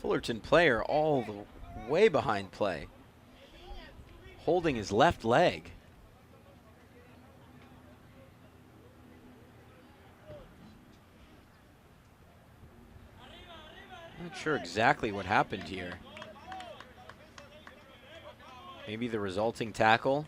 Fullerton player all the way behind play, holding his left leg. Not sure exactly what happened here. Maybe the resulting tackle.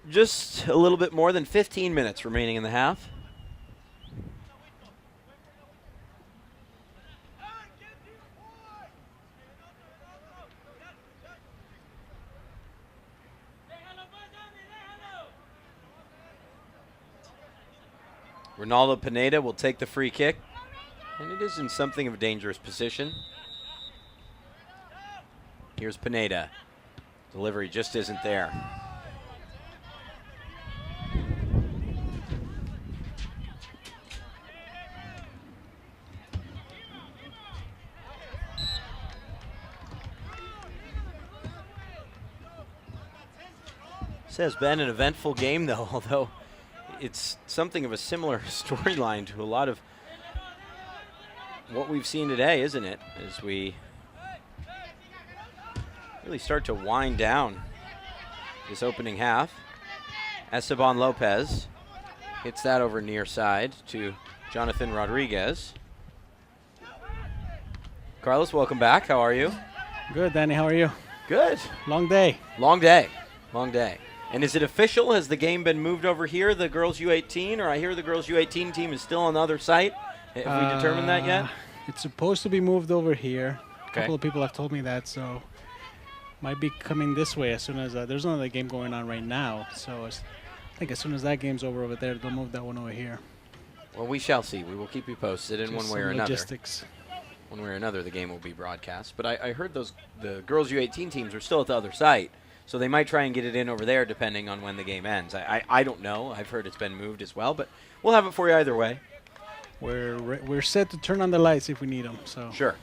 Just a little bit more than 15 minutes remaining in the half. Ronaldo Pineda will take the free kick, and it is in something of a dangerous position. Here's Pineda. Delivery just isn't there. This has been an eventful game, though, although it's something of a similar storyline to a lot of what we've seen today, isn't it? As we really start to wind down this opening half. Esteban Lopez hits that over near side to Jonathan Rodriguez. Carlos, welcome back. How are you? Good, Danny. How are you? Good. Long day. Long day. Long day. And is it official? Has the game been moved over here, the girls U18? Or I hear the girls U18 team is still on the other site. Have we determined that yet? It's supposed to be moved over here. Okay. A couple of people have told me that, so might be coming this way as soon as there's another game going on right now. So I think as soon as that game's over there, they'll move that one over here. Well, we shall see. We will keep you posted in one way or another. Logistics. One way or another, the game will be broadcast. But I heard the girls U18 teams are still at the other site. So they might try and get it in over there depending on when the game ends. I don't know. I've heard it's been moved as well, but we'll have it for you either way. We're set to turn on the lights if we need them. So Sure.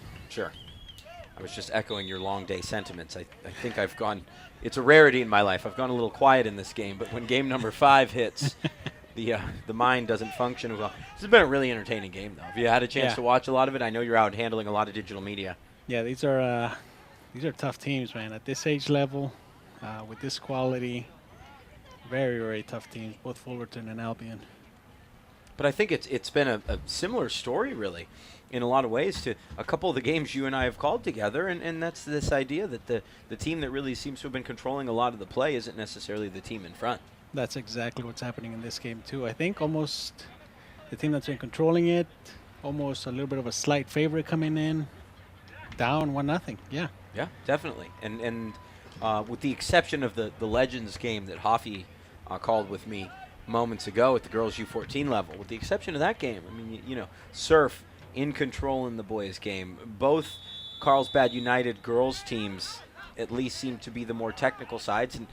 I was just echoing your long day sentiments. I think I've gone – it's a rarity in my life. I've gone a little quiet in this game, but when game number 5 hits, the mind doesn't function well. This has been a really entertaining game, though. If you had a chance Yeah. to watch a lot of it, I know you're out handling a lot of digital media. Yeah, these are tough teams, man. At this age level, with this quality, very, very tough teams, both Fullerton and Albion. But I think it's been a similar story, really, in a lot of ways to a couple of the games you and I have called together, and that's this idea that the team that really seems to have been controlling a lot of the play isn't necessarily the team in front. That's exactly what's happening in this game, too. I think almost the team that's been controlling it, almost a little bit of a slight favorite coming in, down 1-0. Yeah. Yeah, definitely. And with the exception of the Legends game that Hoffy called with me moments ago at the girls U14 level, with the exception of that game, I mean, you know, Surf in control in the boys game. Both Carlsbad United girls teams at least seem to be the more technical sides. And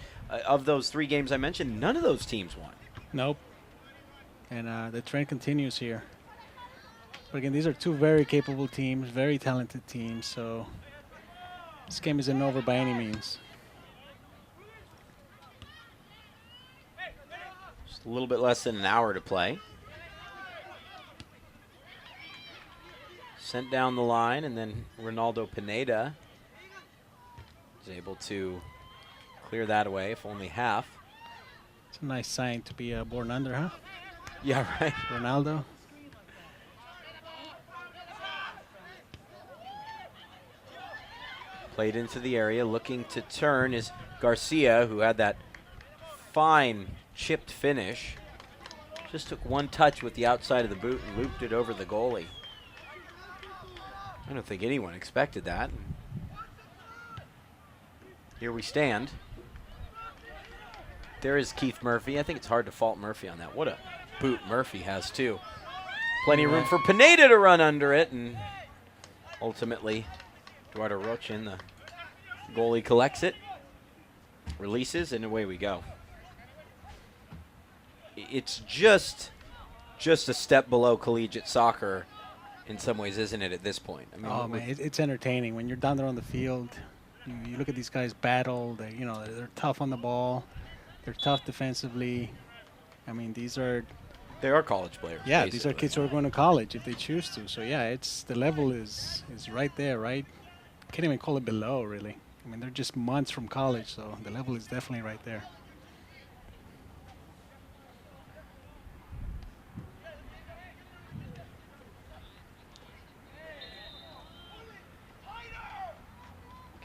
of those 3 games I mentioned, none of those teams won. Nope. And the trend continues here. But again, these are 2 very capable teams, very talented teams, so this game isn't over by any means. Just a little bit less than an hour to play. Sent down the line, and then Ronaldo Pineda is able to clear that away, if only half. It's a nice sign to be born under, huh? Yeah, right. Ronaldo. Played into the area, looking to turn is Garcia, who had that fine chipped finish. Just took one touch with the outside of the boot and looped it over the goalie. I don't think anyone expected that. Here we stand. There is Keith Murphy. I think it's hard to fault Murphy on that. What a boot Murphy has, too. Plenty of room for Pineda to run under it, and ultimately, Eduardo Rochin, the goalie, collects it, releases, and away we go. It's just a step below collegiate soccer in some ways, isn't it, at this point? I mean, Oh, man, it's entertaining. When you're down there on the field, you look at these guys battle. They're tough on the ball. They're tough defensively. I mean, they are college players. Yeah, basically. these are kids who are going to college if they choose to. So, yeah, the level is right there, right? Can't even call it below, really. I mean, they're just months from college, so the level is definitely right there.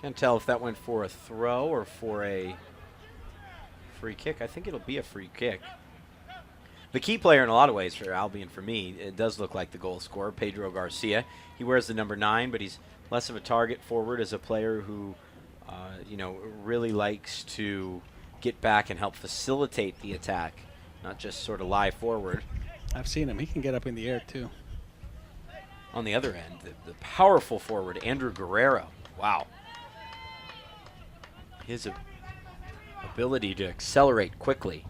Can't tell if that went for a throw or for a free kick. I think it'll be a free kick. The key player in a lot of ways for Albion, for me, it does look like the goal scorer, Pedro Garcia. He wears the number 9, but he's less of a target forward as a player who, really likes to get back and help facilitate the attack, not just sort of lie forward. I've seen him. He can get up in the air, too. On the other end, the powerful forward, Andrew Guerrero. Wow. His ability to accelerate quickly.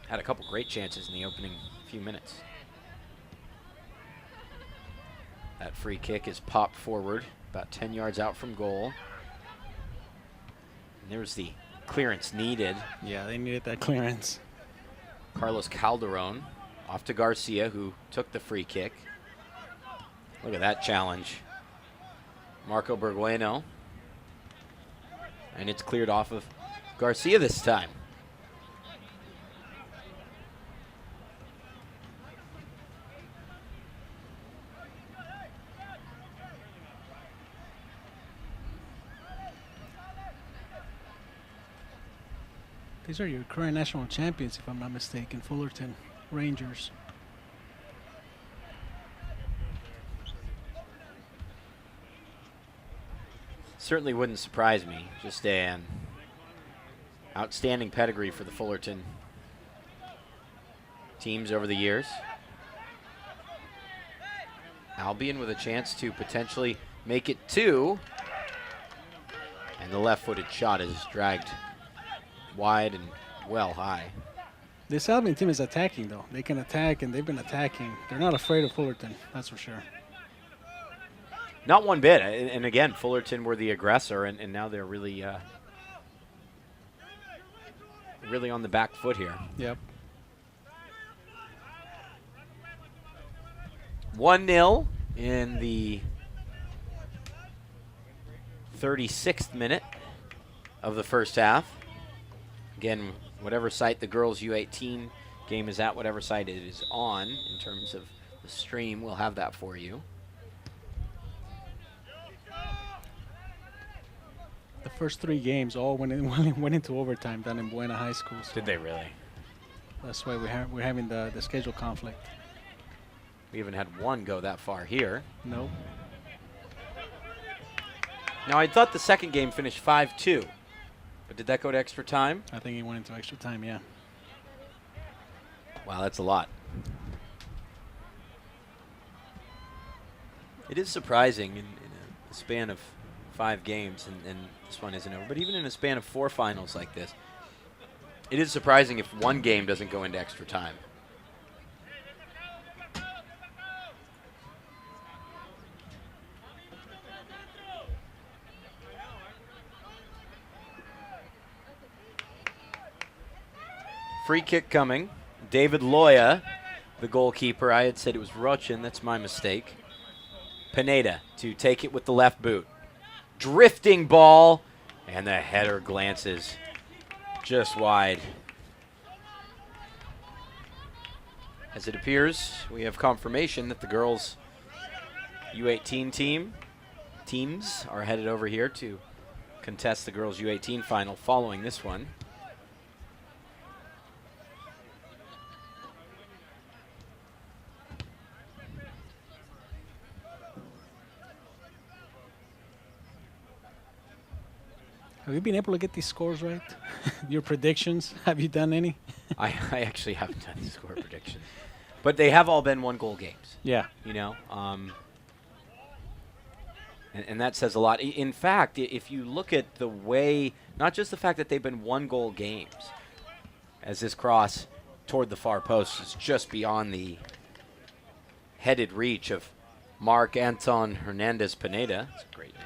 Had a couple great chances in the opening few minutes. That free kick is popped forward, about 10 yards out from goal. And there's the clearance needed. Yeah, they needed that clearance. Carlos Calderon off to Garcia, who took the free kick. Look at that challenge. Marco Bergueno. And it's cleared off of Garcia this time. These are your current national champions, if I'm not mistaken, Fullerton Rangers. Certainly wouldn't surprise me. Just an outstanding pedigree for the Fullerton teams over the years. Albion with a chance to potentially make it 2. And the left-footed shot is dragged wide and well high. This Albion team is attacking, though. They can attack, and they've been attacking. They're not afraid of Fullerton, that's for sure. Not one bit. And again, Fullerton were the aggressor, and now they're really really on the back foot here. Yep. 1-0 in the 36th minute of the first half. Again, whatever site the girls U18 game is at, whatever site it is on in terms of the stream, we'll have that for you. The first 3 games all went into overtime down in Buena High School. So Did they really? that's why we're having the schedule conflict. We haven't had one go that far here. Nope. Now, I thought the second game finished 5-2, but did that go to extra time? I think he went into extra time, yeah. Wow, that's a lot. It is surprising in a span of 5 games, and this one isn't over, but even in a span of 4 finals like this, it is surprising if one game doesn't go into extra time. Free kick coming. David Loya, the goalkeeper. I had said it was Rochin. That's my mistake. Pineda to take it with the left boot. Drifting ball, and the header glances just wide. As it appears, we have confirmation that the girls' U18 teams are headed over here to contest the girls' U18 final following this one. Have you been able to get these scores right? Your predictions? Have you done any? I actually haven't done the score prediction, but they have all been 1-goal games. Yeah. You know, and that says a lot. In fact, if you look at the way, not just the fact that they've been 1-goal games, as this cross toward the far post is just beyond the headed reach of Mark Anton Hernandez Pineda. That's a great name.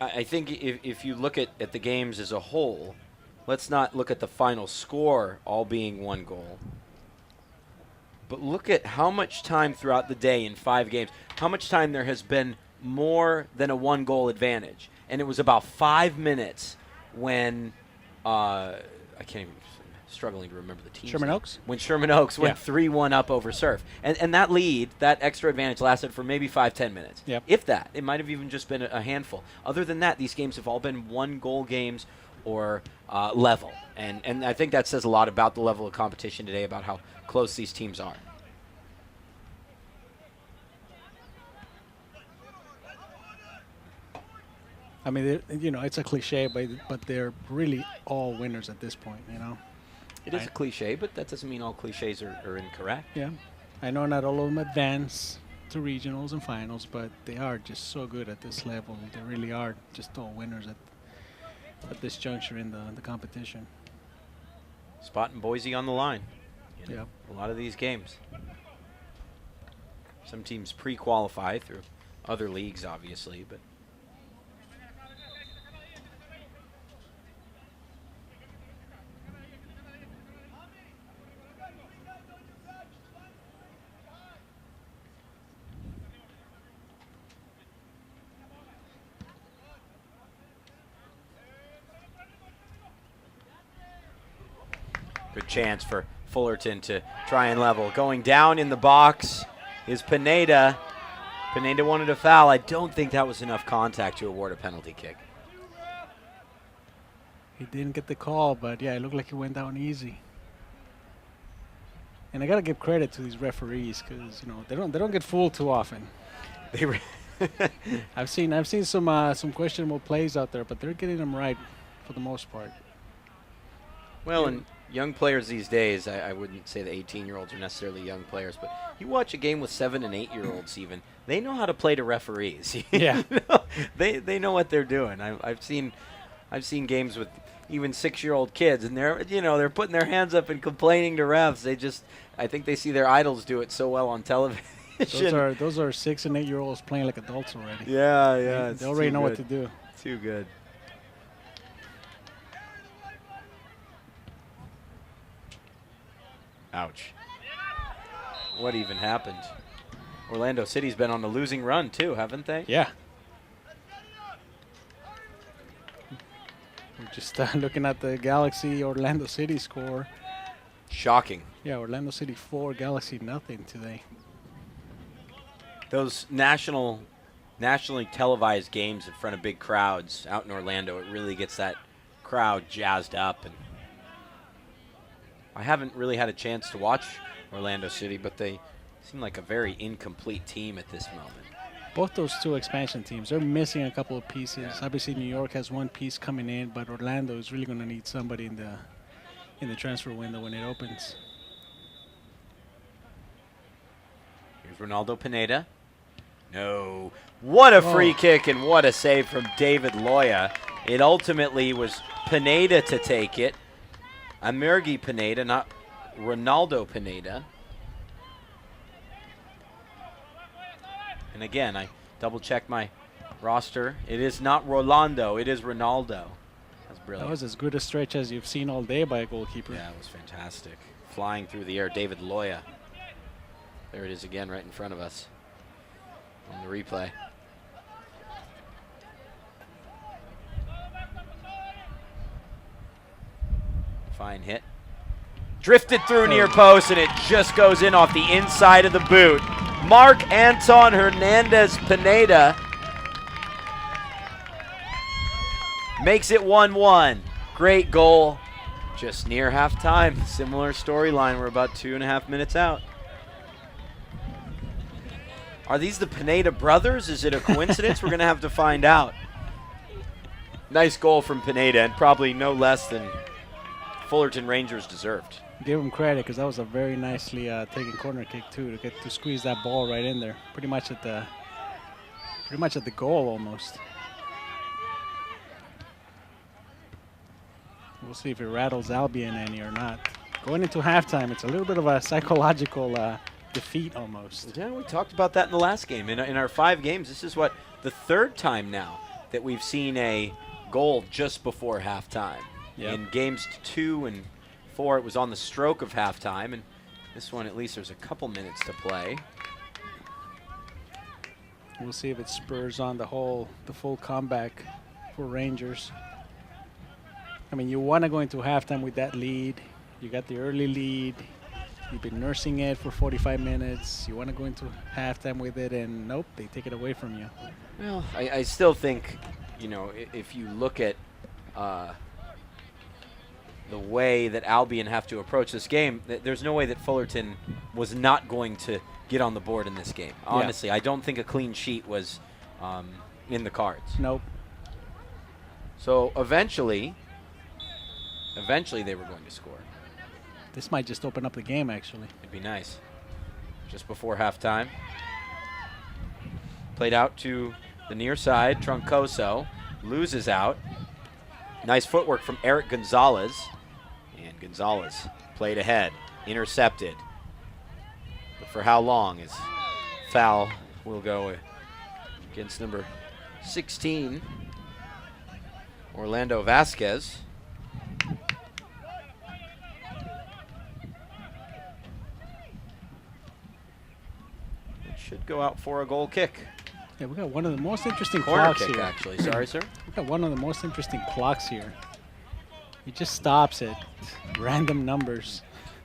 I think if you look at the games as a whole, let's not look at the final score all being 1 goal. But look at how much time throughout the day in 5 games, how much time there has been more than a 1-goal advantage. And it was about 5 minutes when, I can't even, struggling to remember the team. Sherman Oaks? When Sherman Oaks went Yeah. 3-1 up over Surf. And that lead, that extra advantage lasted for maybe 5-10 minutes. Yep. If that. It might have even just been a handful. Other than that, these games have all been 1-goal games or level. And I think that says a lot about the level of competition today, about how close these teams are. I mean, you know, it's a cliche, but they're really all winners at this point, you know? It is a cliche, but that doesn't mean all cliches are incorrect. Yeah. I know not all of them advance to regionals and finals, but they are just so good at this level. They really are just all winners at this juncture in the competition. Spot in Boise on the line. You know, Yep. a lot of these games. Some teams pre-qualify through other leagues, obviously, but good chance for Fullerton to try and level. Going down in the box is Pineda. Pineda wanted a foul. I don't think that was enough contact to award a penalty kick. He didn't get the call, but yeah, it looked like he went down easy. And I gotta give credit to these referees because you know they don't get fooled too often. They were I've seen some questionable plays out there, but they're getting them right for the most part. well, and young players these days, I wouldn't say the 18-year-olds are necessarily young players, but you watch a game with 7- and 8-year-olds even, they know how to play to referees. Yeah. You know? They know what they're doing. I've seen games with even 6-year-old kids, and they're putting their hands up and complaining to refs. I think they see their idols do it so well on television. Those are 6- and 8-year-olds playing like adults already. Yeah. They already know what to do. Too good. Ouch. What even happened? Orlando City's been on a losing run too, haven't they? Yeah. We're just looking at the Galaxy Orlando City score. Shocking. Yeah, Orlando City 4, Galaxy nothing today. Those nationally televised games in front of big crowds out in Orlando, it really gets that crowd jazzed up. And I haven't really had a chance to watch Orlando City, but they seem like a very incomplete team at this moment. Both those two expansion teams, they're missing a couple of pieces. Yeah. Obviously, New York has one piece coming in, but Orlando is really going to need somebody in the transfer window when it opens. Here's Ronaldo Pineda. No. What a free Oh. kick and what a save from David Loya. It ultimately was Pineda to take it. Amergi Pineda, not Ronaldo Pineda. And again, I double-checked my roster. It is not Rolando. It is Ronaldo. That's brilliant. That was as good a stretch as you've seen all day by a goalkeeper. Yeah, it was fantastic. Flying through the air, David Loya. There it is again right in front of us on the replay. Fine hit. Drifted through near post, and it just goes in off the inside of the boot. Mark Anton Hernandez Pineda makes it 1-1. Great goal. Just near halftime. Similar storyline. We're about 2.5 minutes out. Are these the Pineda brothers? Is it a coincidence? We're going to have to find out. Nice goal from Pineda, and probably no less than Fullerton Rangers deserved. Give him credit because that was a very nicely taken corner kick too, to get to squeeze that ball right in there, pretty much at the goal almost. We'll see if it rattles Albion any or not. Going into halftime, it's a little bit of a psychological defeat almost. Yeah, we talked about that in the last game. In our 5 games, this is what the 3rd time now that we've seen a goal just before halftime. Yep. In games 2 and 4, it was on the stroke of halftime, and this one, at least there's a couple minutes to play. We'll see if it spurs on the full comeback for Rangers. I mean, you want to go into halftime with that lead. You got the early lead. You've been nursing it for 45 minutes. You want to go into halftime with it, and nope, they take it away from you. Well, I still think, you know, if you look at the way that Albion have to approach this game, there's no way that Fullerton was not going to get on the board in this game. Honestly, I don't think a clean sheet was in the cards. Nope. So eventually they were going to score. This might just open up the game, actually. It'd be nice. Just before halftime. Played out to the near side. Troncoso loses out. Nice footwork from Eric Gonzalez. And Gonzalez played ahead. Intercepted. But for how long? His foul will go against number 16, Orlando Vasquez. It should go out for a goal kick. Yeah, we got one of the most interesting Corner clocks kick, here. actually. Sorry, sir. We got one of the most interesting clocks here. He just stops at random numbers.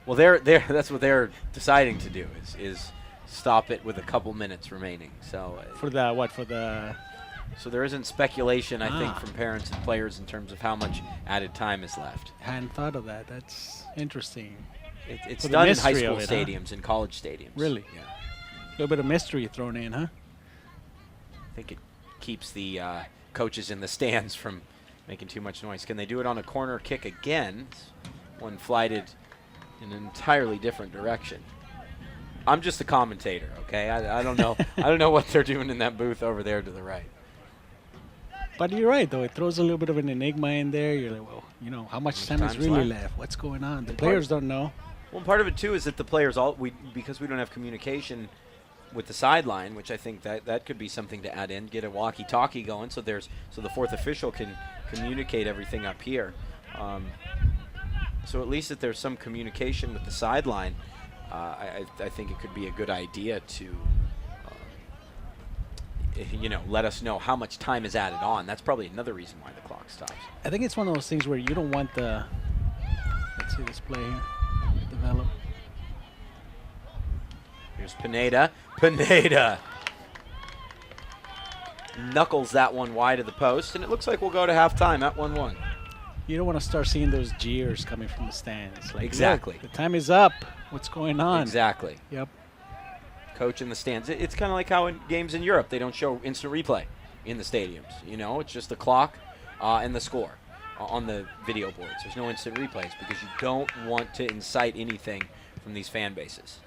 Well, that's what they're deciding to do is stop it with a couple minutes remaining. So For the what? For the so there isn't speculation, I think, from parents and players in terms of how much added time is left. I hadn't thought of that. That's interesting. It's For the done in high mystery school of it, huh? stadiums and college stadiums. Really? Yeah. A little bit of mystery thrown in, huh? I think it keeps the coaches in the stands from making too much noise. Can they do it on a corner kick again? One flighted in an entirely different direction. I'm just a commentator, okay? I don't know. I don't know what they're doing in that booth over there to the right. But you're right, though. It throws a little bit of an enigma in there. You're like, well, you know, how much time is time's really left? left? What's going on? The And players don't know. Well, part of it too is that the players because we don't have communication with the sideline, which I think that could be something to add in. Get a walkie-talkie going, so the fourth official can communicate everything up here. So at least if there's some communication with the sideline, I think it could be a good idea to, let us know how much time is added on. That's probably another reason why the clock stops. I think it's one of those things where you don't want the. Let's see this play here. Develop. Here's Pineda. Pineda knuckles that one wide of the post, and it looks like we'll go to halftime at 1-1. You don't want to start seeing those jeers coming from the stands. Like, Exactly. "Look, the time is up. What's going on?" Exactly. Yep. Coach in the stands. It's kind of like how in games in Europe, they don't show instant replay in the stadiums. It's just the clock and the score on the video boards. There's no instant replays because you don't want to incite anything from these fan bases.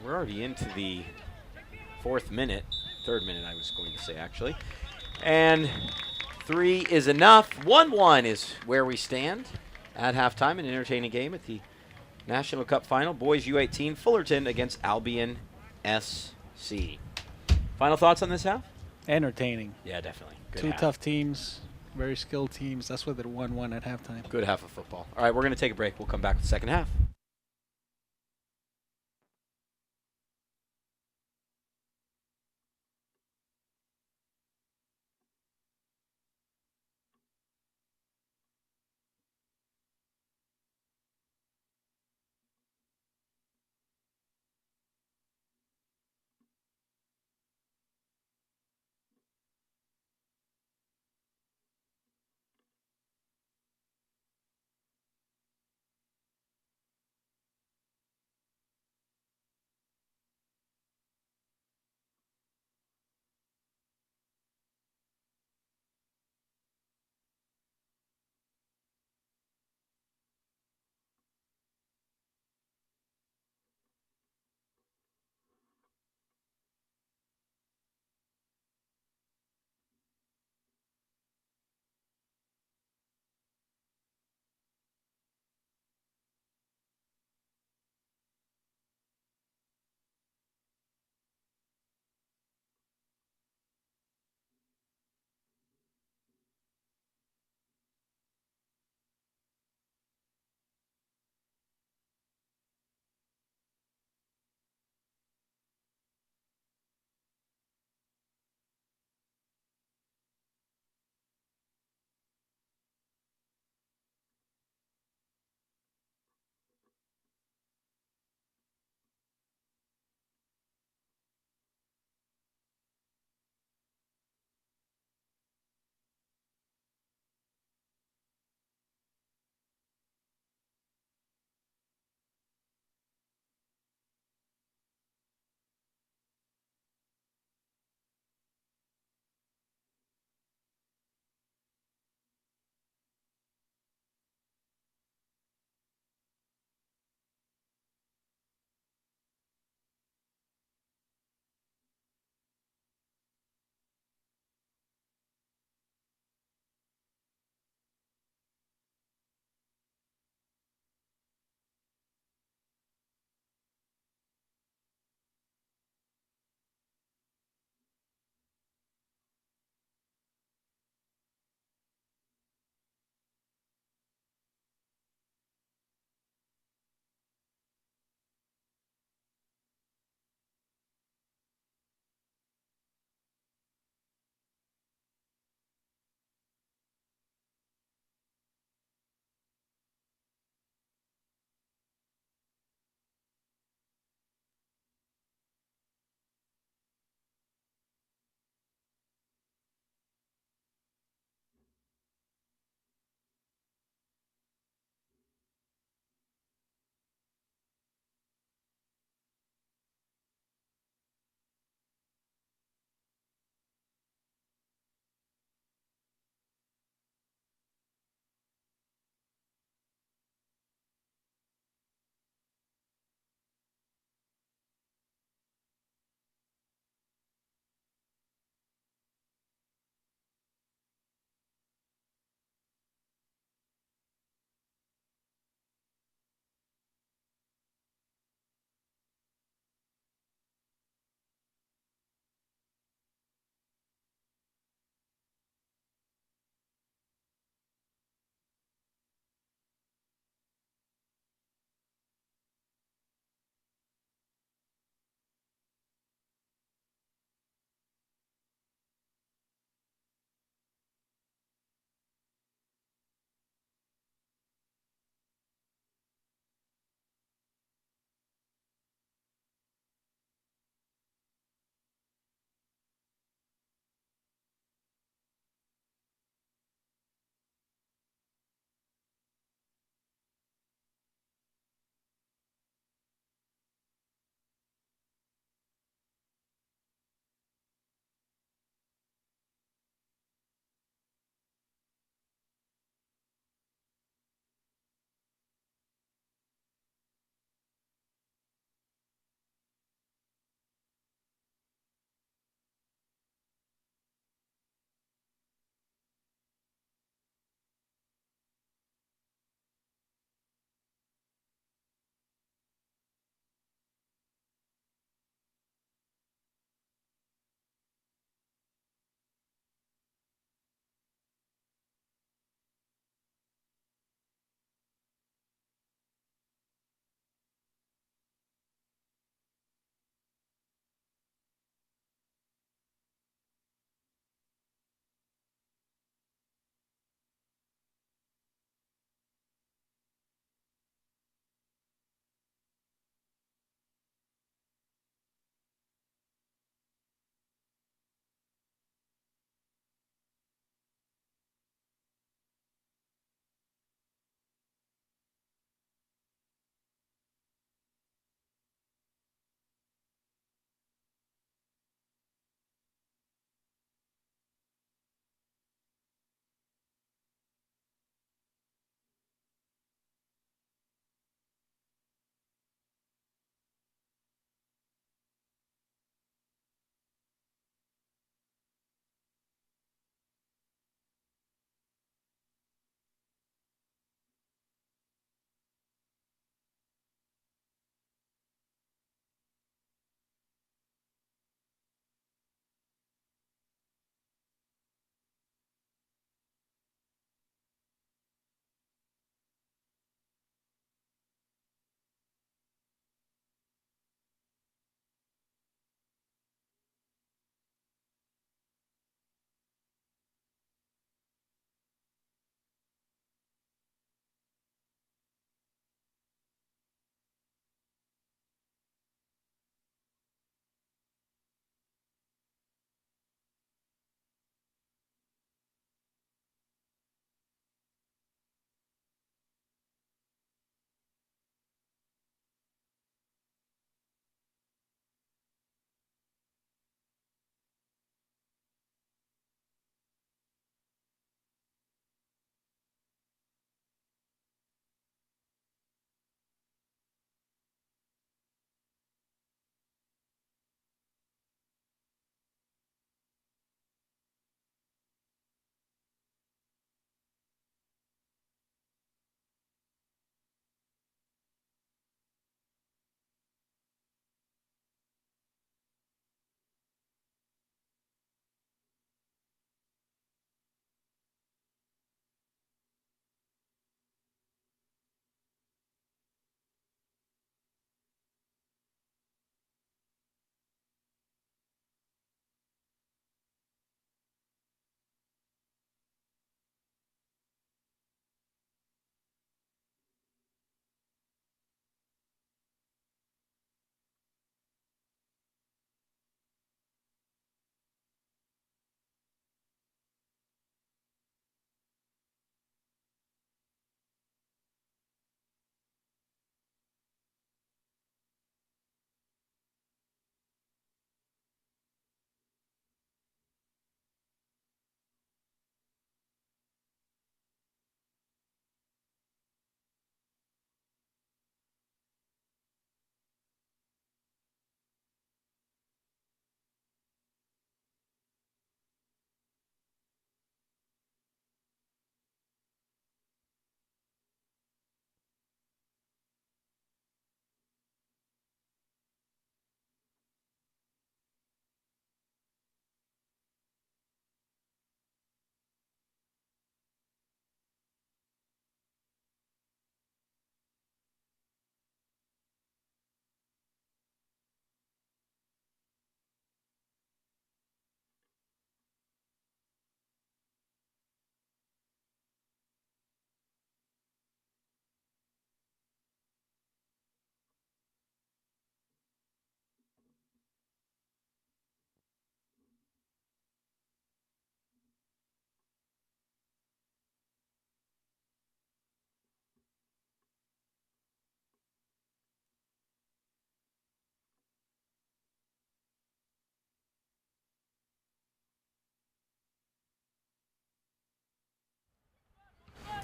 We're already into the third minute I was going to say actually. And 3 is enough. 1-1 is where we stand at halftime. An entertaining game at the National Cup Final. Boys U18 Fullerton against Albion SC. Final thoughts on this half? Entertaining. Yeah, definitely. Good Two half. tough teams, very skilled teams. That's why they're 1-1 at halftime. Good half of football. All right, we're going to take a break. We'll come back with the second half.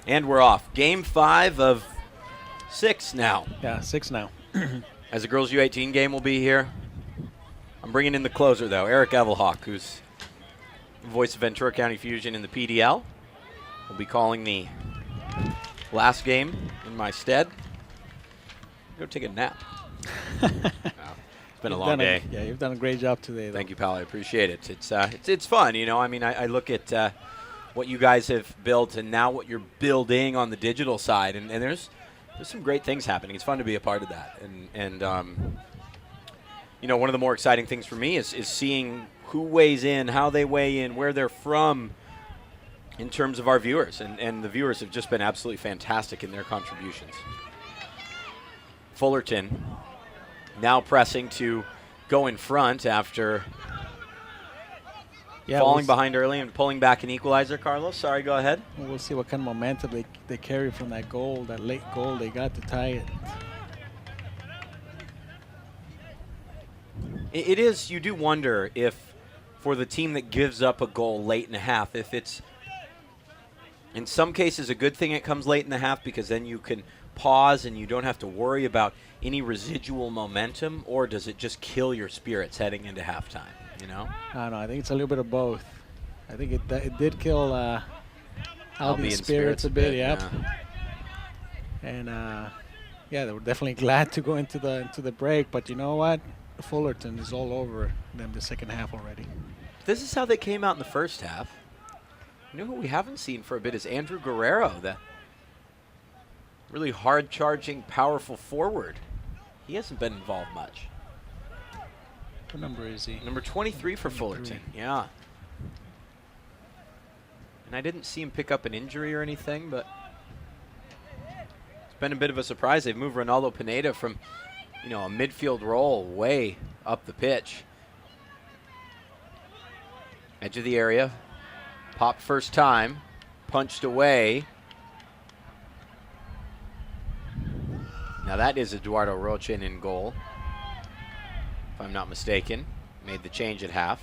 And we're off. Game 5 of 6 now. Yeah, 6 now. As the girls U18 game will be here. I'm bringing in the closer, though, Eric Evelhawk, who's the voice of Ventura County Fusion in the PDL. Will be calling the last game in my stead. Go take a nap. It's been a long day. Yeah, you've done a great job today. Thank you, pal. I appreciate it. It's fun, you know. I mean, I look at what you guys have built and now what you're building on the digital side, and there's some great things happening. It's fun to be a part of that, and you know, one of the more exciting things for me is seeing who weighs in, how they weigh in, where they're from, in terms of our viewers, and the viewers have just been absolutely fantastic in their contributions. Fullerton now pressing to go in front after falling behind early and pulling back an equalizer. Carlos, sorry, go ahead. We'll see what kind of momentum they carry from that goal, that late goal they got to tie it. It is, you do wonder if for the team that gives up a goal late in the half, if it's in some cases a good thing it comes late in the half because then you can pause and you don't have to worry about any residual momentum, or does it just kill your spirits heading into halftime, you know? I don't know. I think it's a little bit of both. I think it did kill Albion's spirits a bit, yep. Yeah. And yeah, they were definitely glad to go into the break, but you know what? Fullerton is all over them the second half already. This is how they came out in the first half. You know who we haven't seen for a bit is Andrew Guerrero, the really hard-charging, powerful forward. He hasn't been involved much. What number is he? Number 23 for 23. Fullerton, yeah. And I didn't see him pick up an injury or anything, but it's been a bit of a surprise. They've moved Ronaldo Pineda from, you know, a midfield role way up the pitch. Edge of the area. Popped first time. Punched away. Now that is Eduardo Rochin in goal, if I'm not mistaken. Made the change at half.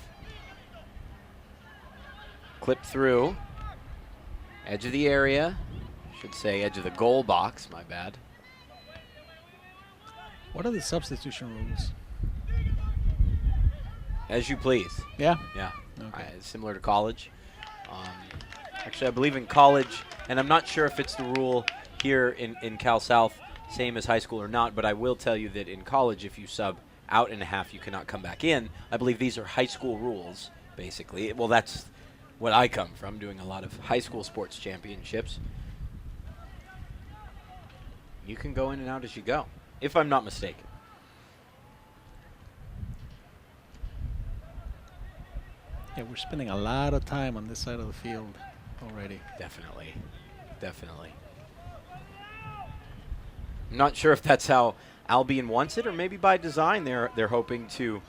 Clipped through. Edge of the area. Should say edge of the goal box, my bad. What are the substitution rules? As you please. Yeah? Yeah. Okay. Similar to college. Actually, I believe in college, and I'm not sure if it's the rule here in Cal South, same as high school or not, but I will tell you that in college, if you sub out in a half, you cannot come back in. I believe these are high school rules, basically. Well, that's what I come from, doing a lot of high school sports championships. You can go in and out as you go, if I'm not mistaken. Yeah, we're spending a lot of time on this side of the field already. Definitely. Definitely. I'm not sure if that's how Albion wants it, or maybe by design they're hoping to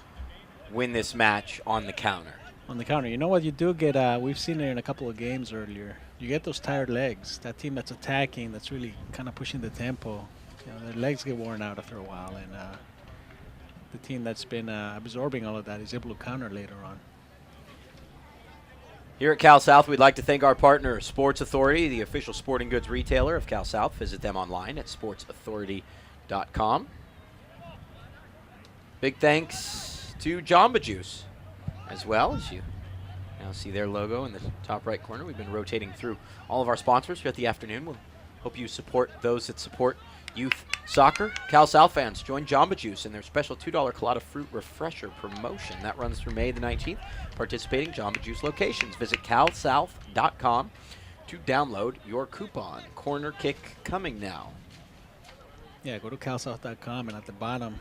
win this match on the counter. On the counter. You know what you do get? We've seen it in a couple of games earlier. You get those tired legs. That team that's attacking, that's really kind of pushing the tempo. You know, their legs get worn out after a while, and the team that's been absorbing all of that is able to counter later on. Here at Cal South, we'd like to thank our partner, Sports Authority, the official sporting goods retailer of Cal South. Visit them online at sportsauthority.com. Big thanks to Jamba Juice as well, as you now see their logo in the top right corner. We've been rotating through all of our sponsors throughout the afternoon. We'll hope you support those that support youth soccer. Cal South fans, join Jamba Juice in their special $2 Colada Fruit Refresher promotion. That runs through May the 19th. Participating Jamba Juice locations. Visit calsouth.com to download your coupon. Corner kick coming now. Yeah, go to calsouth.com, and at the bottom,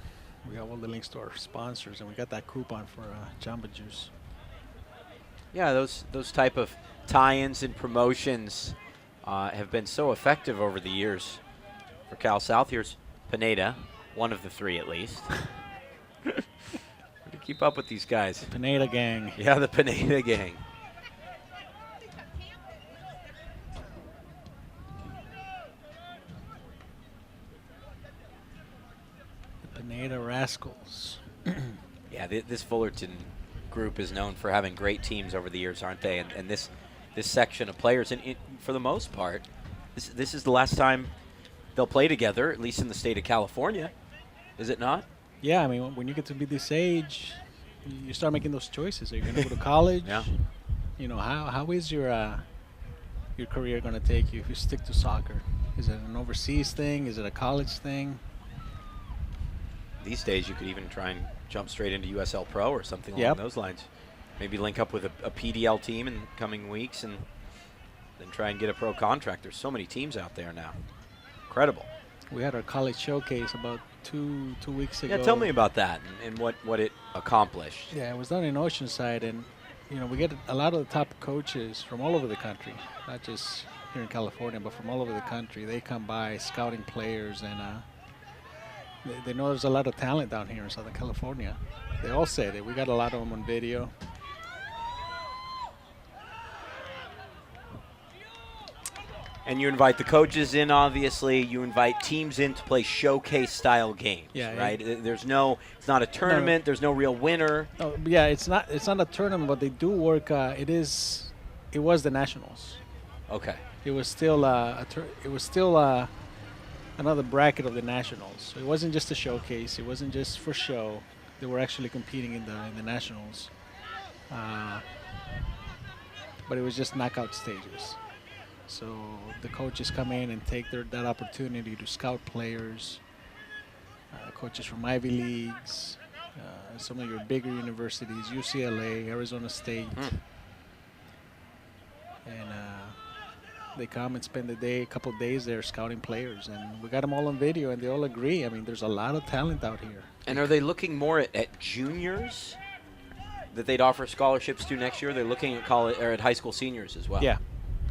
we have all the links to our sponsors, and we got that coupon for Jamba Juice. Yeah, those type of tie-ins and promotions have been so effective over the years for Cal South. Here's Pineda, one of the three at least. To keep up with these guys. Pineda gang. Yeah, the Pineda gang. The Pineda Rascals. Yeah, this Fullerton group is known for having great teams over the years, aren't they? And this section of players, and for the most part, This is the last time they'll play together, at least in the state of California, is it not? Yeah, I mean, when you get to be this age, you start making those choices. Are you going to go to college? Yeah. You know, how is your career going to take you if you stick to soccer? Is it an overseas thing? Is it a college thing? These days, you could even try and jump straight into USL Pro or something along Yep. those lines. Maybe link up with a PDL team in coming weeks and then try and get a pro contract. There's so many teams out there now. Incredible. We had our college showcase about two weeks ago. Yeah, tell me about that and what it accomplished. Yeah, it was done in Oceanside, and you know we get a lot of the top coaches from all over the country, not just here in California, but from all over the country. They come by scouting players, and they know there's a lot of talent down here in Southern California. They all say that. We got a lot of them on video. And you invite the coaches in, obviously. You invite teams in to play showcase-style games, Yeah, right? It's not a tournament. There's no real winner. Oh, yeah, it's not a tournament, but they do work. It was the Nationals. Okay. It was still another bracket of the Nationals. So it wasn't just a showcase. It wasn't just for show. They were actually competing in the Nationals. But it was just knockout stages. So the coaches come in and take that opportunity to scout players, coaches from Ivy Leagues, some of your bigger universities, UCLA, Arizona State. And they come and spend a couple of days there scouting players. And we got them all on video, and they all agree. I mean, there's a lot of talent out here. And are they looking more at juniors that they'd offer scholarships to next year? They're looking at college or at high school seniors as well. Yeah.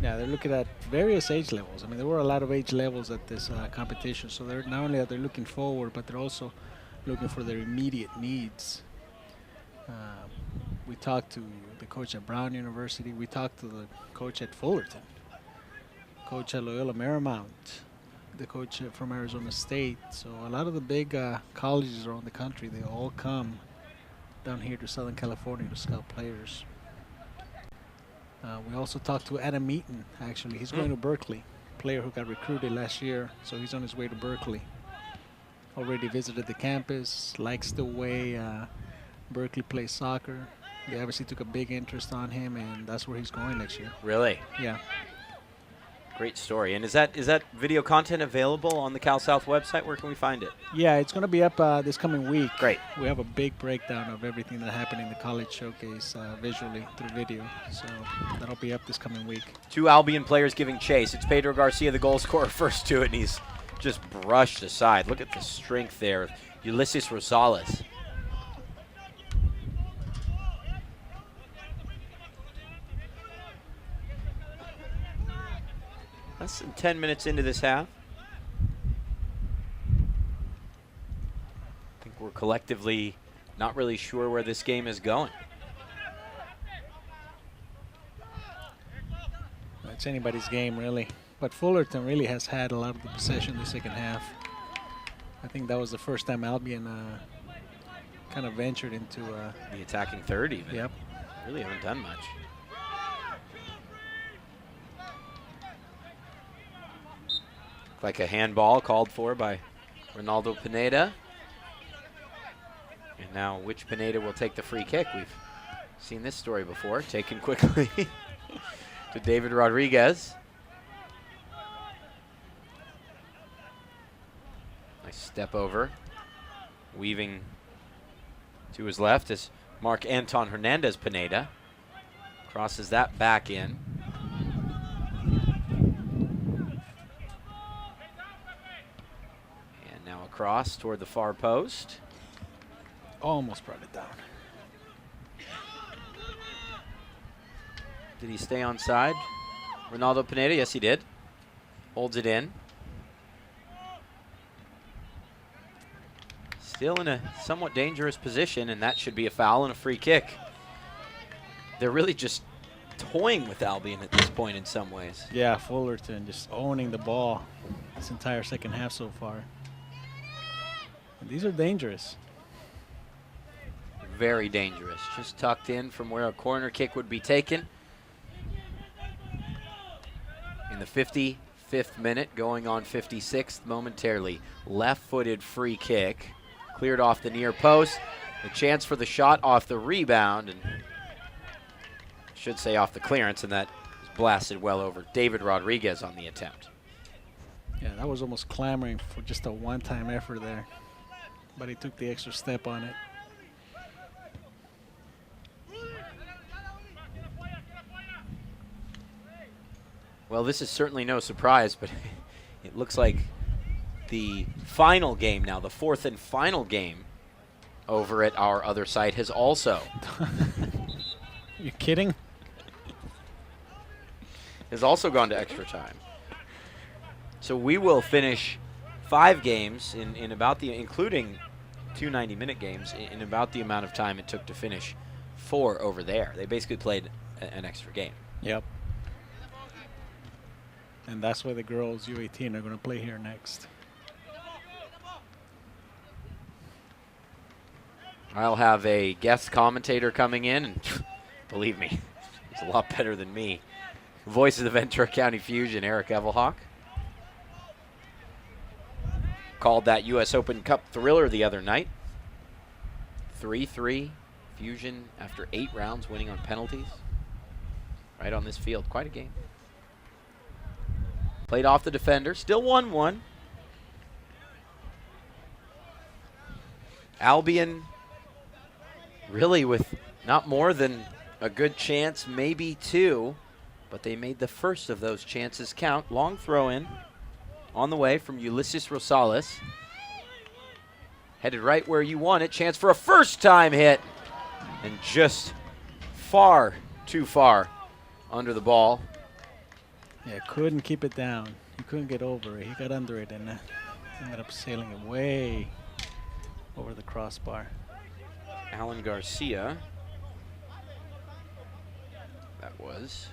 Yeah, they're looking at various age levels. I mean, there were a lot of age levels at this competition. So they're not only are they looking forward, but they're also looking for their immediate needs. We talked to the coach at Brown University. We talked to the coach at Fullerton, coach at Loyola Marymount, the coach from Arizona State. So a lot of the big colleges around the country, they all come down here to Southern California to scout players. We also talked to Adam Eaton, actually. He's going to Berkeley, player who got recruited last year, so he's on his way to Berkeley. Already visited the campus, likes the way Berkeley plays soccer. They obviously took a big interest on him, and that's where he's going next year. Really? Yeah. Great story. And is that video content available on the Cal South website? Where can we find it? Yeah, it's going to be up this coming week. Great. We have a big breakdown of everything that happened in the college showcase visually through video. So that'll be up this coming week. Two Albion players giving chase. It's Pedro Garcia, the goal scorer, first to it, and he's just brushed aside. Look at the strength there. Ulysses Rosales. Less than 10 minutes into this half. I think we're collectively not really sure where this game is going. It's anybody's game, really. But Fullerton really has had a lot of the possession the second half. I think that was the first time Albion kind of ventured into The attacking third even. Yep. Really haven't done much. Like a handball called for by Ronaldo Pineda. And now which Pineda will take the free kick? We've seen this story before. Taken quickly to David Rodriguez. Nice step over. Weaving to his left is Mark Anton Hernandez Pineda. Crosses that back in. And now across toward the far post. almost brought it down. Did he stay on side? Ronaldo Pineda, yes he did. Holds it in. Still in a somewhat dangerous position, and that should be a foul and a free kick. They're really just toying with Albion at this point in some ways. Yeah, Fullerton just owning the ball this entire second half so far. And these are dangerous. Very dangerous. Just tucked in from where a corner kick would be taken. In the 55th 5th minute, going on 56th momentarily. Left-footed free kick, cleared off the near post. A chance for the shot off the rebound, and should say off the clearance, and that was blasted well over David Rodriguez on the attempt. Yeah, that was almost clamoring for just a one-time effort there, but he took the extra step on it. Well, this is certainly no surprise, but it looks like the final game now, the 4th and final game over at our other site has also You kidding? has also gone to extra time. So we will finish 5 games in about the, including 2 90-minute games, in about the amount of time it took to finish 4 over there. They basically played an extra game. Yep. And that's why the girls U18 are going to play here next. I'll have a guest commentator coming in, and believe me, he's a lot better than me. Voice of the Ventura County Fusion, Eric Evelhawk. Called that U.S. Open Cup thriller the other night. 3-3 Fusion after 8 rounds, winning on penalties. Right on this field, quite a game. Played off the defender, still 1-1. Albion really with not more than a good chance, maybe 2, but they made the first of those chances count. Long throw in on the way from Ulysses Rosales. Headed right where you want it. Chance for a first-time hit, and just far too far under the ball. Yeah, couldn't keep it down. He couldn't get over it. He got under it and ended up sailing it way over the crossbar. Alan Garcia. That was.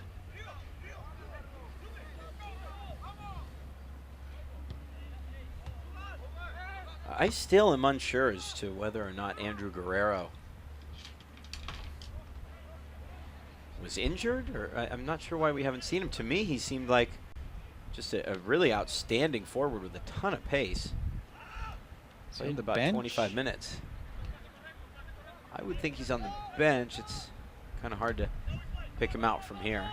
I still am unsure as to whether or not Andrew Guerrero was injured, or I'm not sure why we haven't seen him. To me, he seemed like just a really outstanding forward with a ton of pace. Played about 25 minutes. I would think he's on the bench. It's kind of hard to pick him out from here.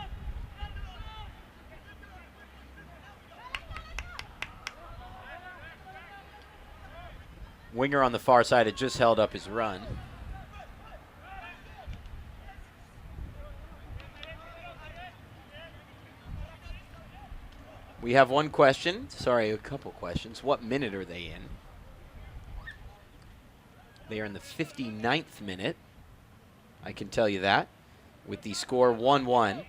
Winger on the far side had just held up his run. We have one question. Sorry, a couple questions. What minute are they in? They are in the 59th minute. I can tell you that. With the score 1-1.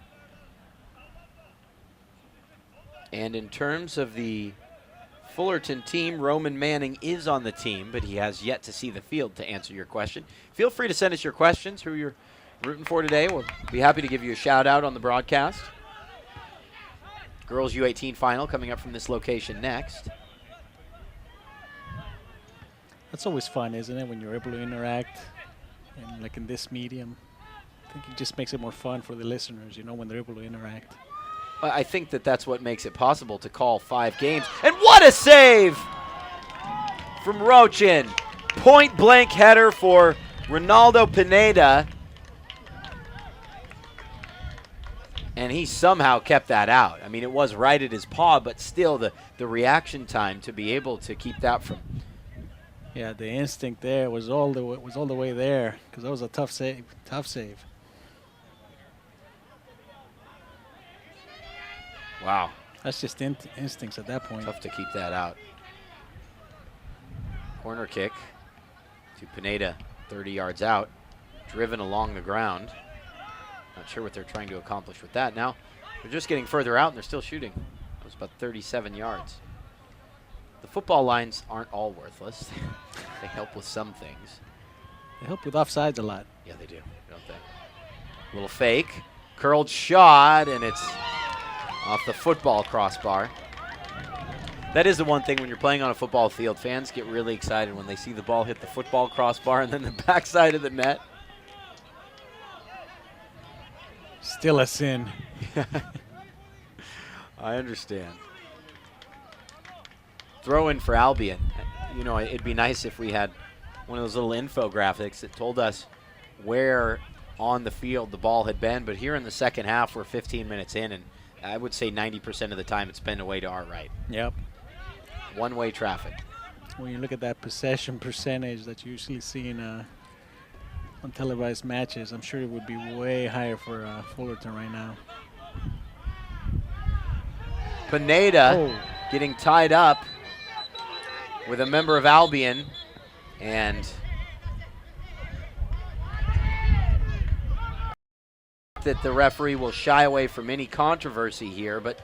And in terms of the Fullerton team, Roman Manning is on the team, but he has yet to see the field to answer your question. Feel free to send us your questions, who you're rooting for today. We'll be happy to give you a shout out on the broadcast. Girls U18 final coming up from this location next. That's always fun, isn't it, when you're able to interact, and like in this medium. I think it just makes it more fun for the listeners, you know, when they're able to interact. I think that that's what makes it possible to call 5 games. And what a save from Rochin. Point blank header for Ronaldo Pineda. And he somehow kept that out. I mean, it was right at his paw, but still the reaction time to be able to keep that from. Yeah, the instinct there was all the way there, because that was a tough save. Tough save. Wow. That's just instincts at that point. Tough to keep that out. Corner kick to Pineda, 30 yards out, driven along the ground. Not sure what they're trying to accomplish with that. Now, they're just getting further out, and they're still shooting. That was about 37 yards. The football lines aren't all worthless. They help with some things. They help with offsides a lot. Yeah, they do, don't they? Little fake, curled shot, and it's off the football crossbar. That is the one thing when you're playing on a football field. Fans get really excited when they see the ball hit the football crossbar and then the backside of the net. Still a sin. I understand. throw in for Albion. You know, it'd be nice if we had one of those little infographics that told us where on the field the ball had been. But here in the second half, we're 15 minutes in, and I would say 90% of the time it's been away to our right. Yep. One-way traffic. When you look at that possession percentage that you usually see in on televised matches, I'm sure it would be way higher for Fullerton right now. Pineda getting tied up with a member of Albion, and that the referee will shy away from any controversy here, but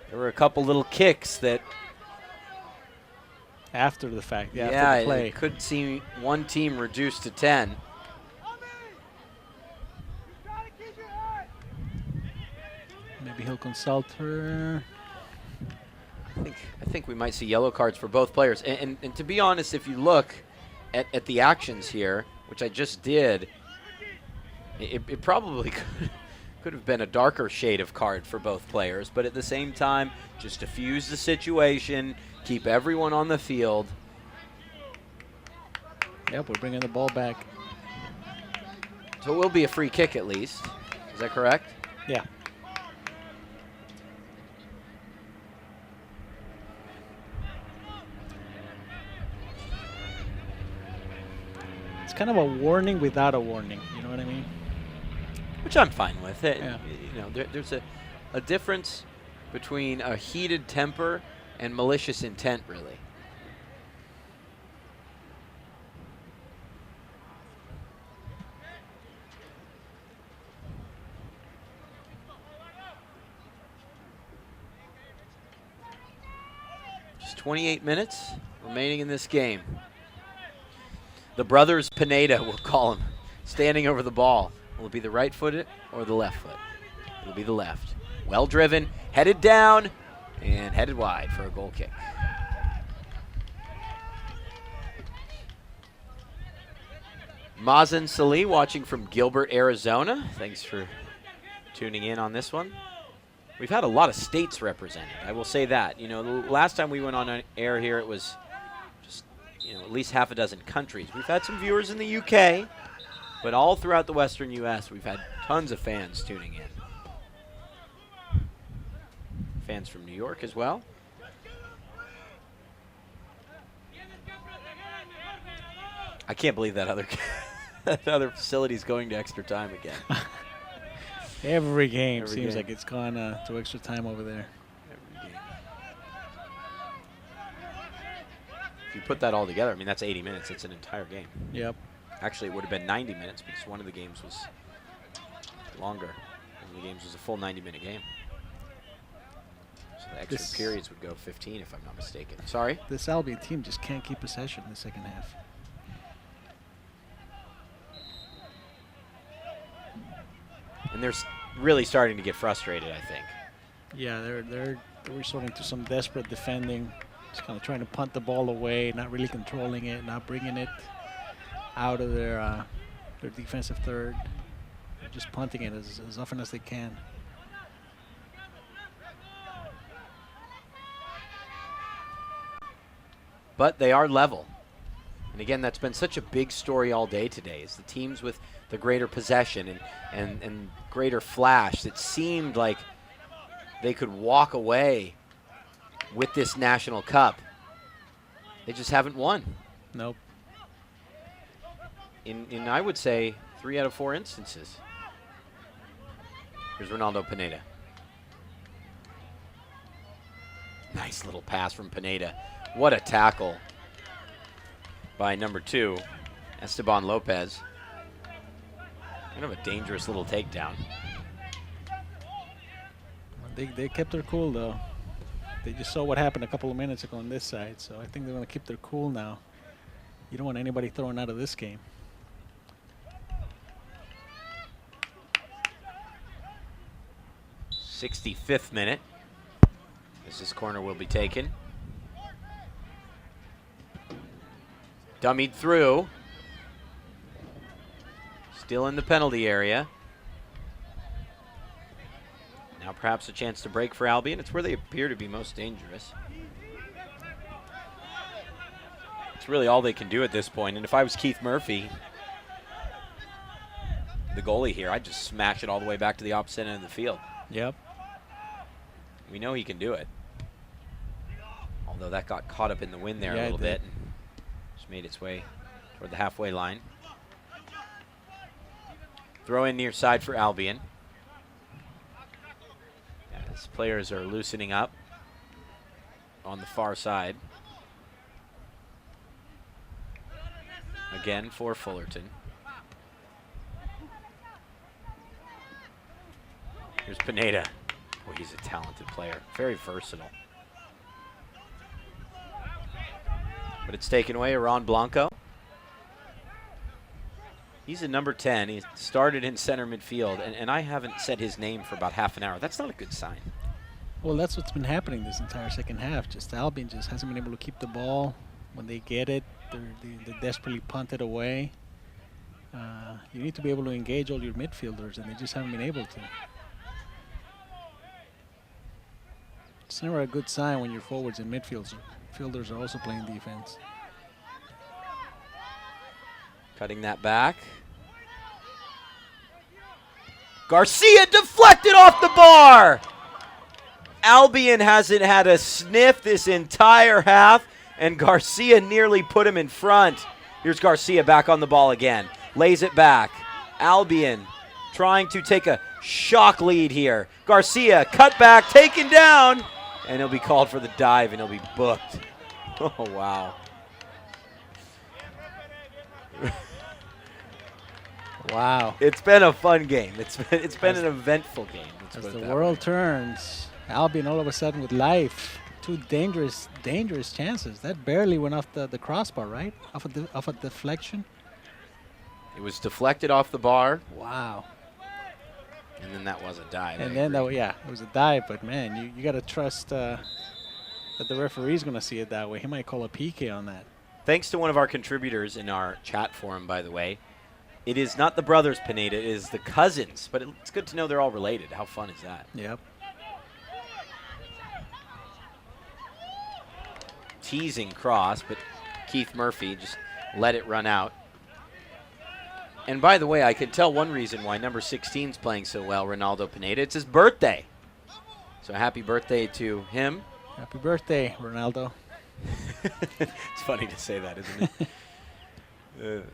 there were a couple little kicks that After the fact, after the play. it could see one team reduced to 10. Maybe he'll consult her. I think we might see yellow cards for both players. And to be honest, if you look at the actions here, which I just did, it probably could have been a darker shade of card for both players. But at the same time, just diffuse the situation, keep everyone on the field. Yep, we're bringing the ball back. So it will be a free kick at least. Is that correct? Yeah. It's kind of a warning without a warning, you know what I mean? Which I'm fine with. Yeah. You know, there's a difference between a heated temper and malicious intent, really. Just 28 minutes remaining in this game. The brothers Pineda, we'll call him, standing over the ball. Will it be the right foot or the left foot? It'll be the left. Well driven, headed down, and headed wide for a goal kick. Mazen Salih watching from Gilbert, Arizona. Thanks for tuning in on this one. We've had a lot of states represented, I will say that. You know, the last time we went on air here, it was just, you know, at least half a dozen countries. We've had some viewers in the UK, but all throughout the Western U.S., we've had tons of fans tuning in. Fans from New York as well. I can't believe that other facility's going to extra time again. Every game Every seems game. like it's gone to extra time over there. Every game. If you put that all together, I mean, that's 80 minutes. It's an entire game. Yep. Actually, it would have been 90 minutes because one of the games was longer. One of the games was a full 90-minute game. So the extra periods would go 15, if I'm not mistaken. Sorry? This Albion team just can't keep possession in the second half. And they're really starting to get frustrated, I think. Yeah, they're resorting to some desperate defending, just kind of trying to punt the ball away, not really controlling it, not bringing it out of their defensive third, just punting it as often as they can. But they are level. And again, that's been such a big story all day today, is the teams with the greater possession and greater flash that seemed like they could walk away with this National Cup. They just haven't won. Nope. In I would say 3 out of 4 instances. Here's Ronaldo Pineda. Nice little pass from Pineda. What a tackle by number 2, Esteban Lopez. Kind of a dangerous little takedown. They kept their cool, though. They just saw what happened a couple of minutes ago on this side, so I think they're going to keep their cool now. You don't want anybody thrown out of this game. '65th minute, as this corner will be taken. Dummied through. Still in the penalty area. Now perhaps a chance to break for Albion. It's where they appear to be most dangerous. It's really all they can do at this point. And if I was Keith Murphy, the goalie here, I'd just smash it all the way back to the opposite end of the field. Yep. We know he can do it. Although that got caught up in the wind there Yeah, a little it did. bit. Just made its way toward the halfway line. Throw in near side for Albion. As players are loosening up on the far side. Again for Fullerton. Here's Pineda. Oh, he's a talented player. Very versatile. But it's taken away. Ron Blanco. He's a number 10. He started in center midfield, and I haven't said his name for about half an hour. That's not a good sign. Well, that's what's been happening this entire second half. Just Albion just hasn't been able to keep the ball. When they get it, they desperately punt it away. You need to be able to engage all your midfielders, and they just haven't been able to. It's never a good sign when your forwards and midfielders are also playing defense. Cutting that back. Garcia deflected off the bar. Albion hasn't had a sniff this entire half, and Garcia nearly put him in front. Here's Garcia back on the ball again. Lays it back. Albion trying to take a shock lead here. Garcia cut back, taken down, and he'll be called for the dive, and he'll be booked. Oh, wow. Wow. It's been a fun game. It's been an eventful game. Let's As put it the that world way. turns, Albion all of a sudden with life. Two dangerous chances. That barely went off the crossbar, right? Off a deflection. It was deflected off the bar, Wow. and then that was a dive. And I then, agree. it was a dive. But, man, you got to trust that the referee's going to see it that way. He might call a PK on that. Thanks to one of our contributors in our chat forum, by the way. It is not the brothers Pineda, it is the cousins. But it's good to know they're all related. How fun is that? Yep. Teasing cross, but Keith Murphy just let it run out. And by the way, I can tell one reason why number 16 is playing so well, Ronaldo Pineda. It's his birthday. So happy birthday to him. Happy birthday, Ronaldo. It's funny to say that, isn't it?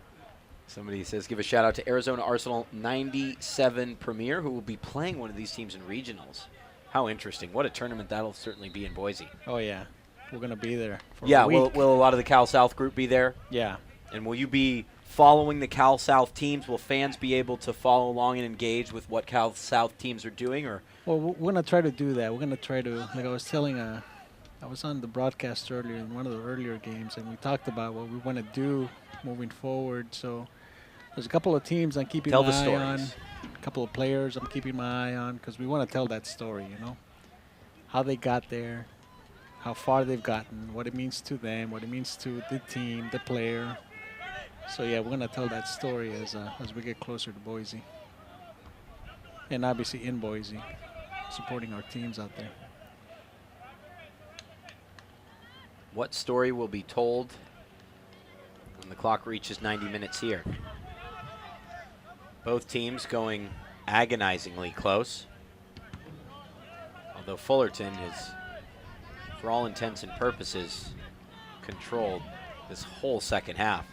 Somebody says, give a shout out to Arizona Arsenal 97 Premier, who will be playing one of these teams in regionals. How interesting. What a tournament that'll certainly be in Boise. Oh, yeah. We're going to be there for Yeah, a week. will a lot of the Cal South group be there? Yeah. And will you be following the Cal South teams? Will fans be able to follow along and engage with what Cal South teams are doing? Or Well, we're going to try to do that. We're going to try to, like I was telling, I was on the broadcast earlier in one of the earlier games, and we talked about what we want to do moving forward. So there's a couple of teams I'm keeping Tell my the eye on, stories. a couple of players I'm keeping my eye on, because we want to tell that story, how they got there, how far they've gotten, what it means to them, what it means to the team, the player. So, yeah, we're going to tell that story as we get closer to Boise. And obviously in Boise, supporting our teams out there. what story will be told when the clock reaches 90 minutes here? Both teams going agonizingly close. Although Fullerton is, for all intents and purposes, controlled this whole second half.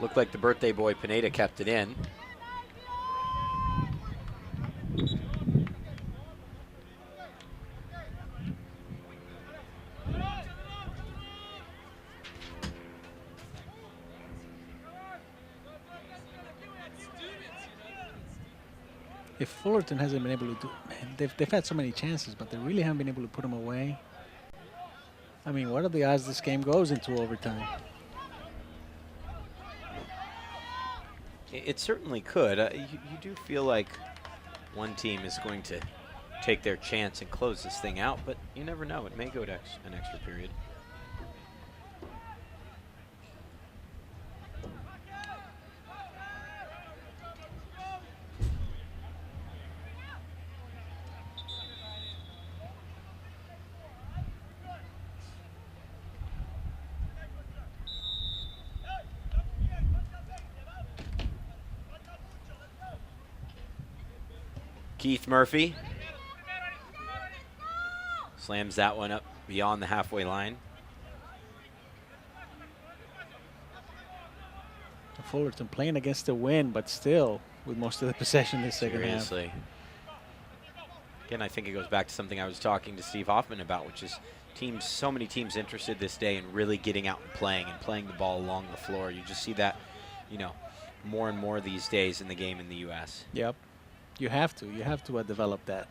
Looked like the birthday boy Pineda kept it in. If Fullerton hasn't been able to do, man, they've had so many chances, but they really haven't been able to put them away. I mean, what are the odds this game goes into overtime? It certainly could. You do feel like one team is going to take their chance and close this thing out, but you never know. It may go to an extra period. Keith Murphy slams that one up beyond the halfway line. Fullerton playing against the wind, but still with most of the possession in the second half. Seriously. Again, I think it goes back to something I was talking to Steve Hoffman about, which is so many teams interested this day in really getting out and playing the ball along the floor. You just see that, more and more these days in the game in the U.S. Yep. You have to develop that.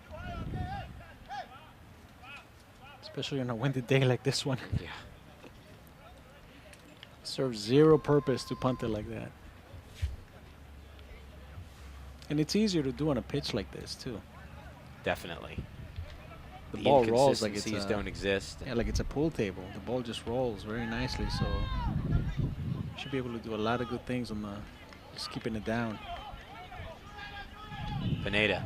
Especially on a windy day like this one. Yeah. Serves zero purpose to punt it like that. And it's easier to do on a pitch like this, too. Definitely. The ball rolls like it's inconsistencies don't exist. Yeah, like it's a pool table. The ball just rolls very nicely, so you should be able to do a lot of good things on just keeping it down. Pineda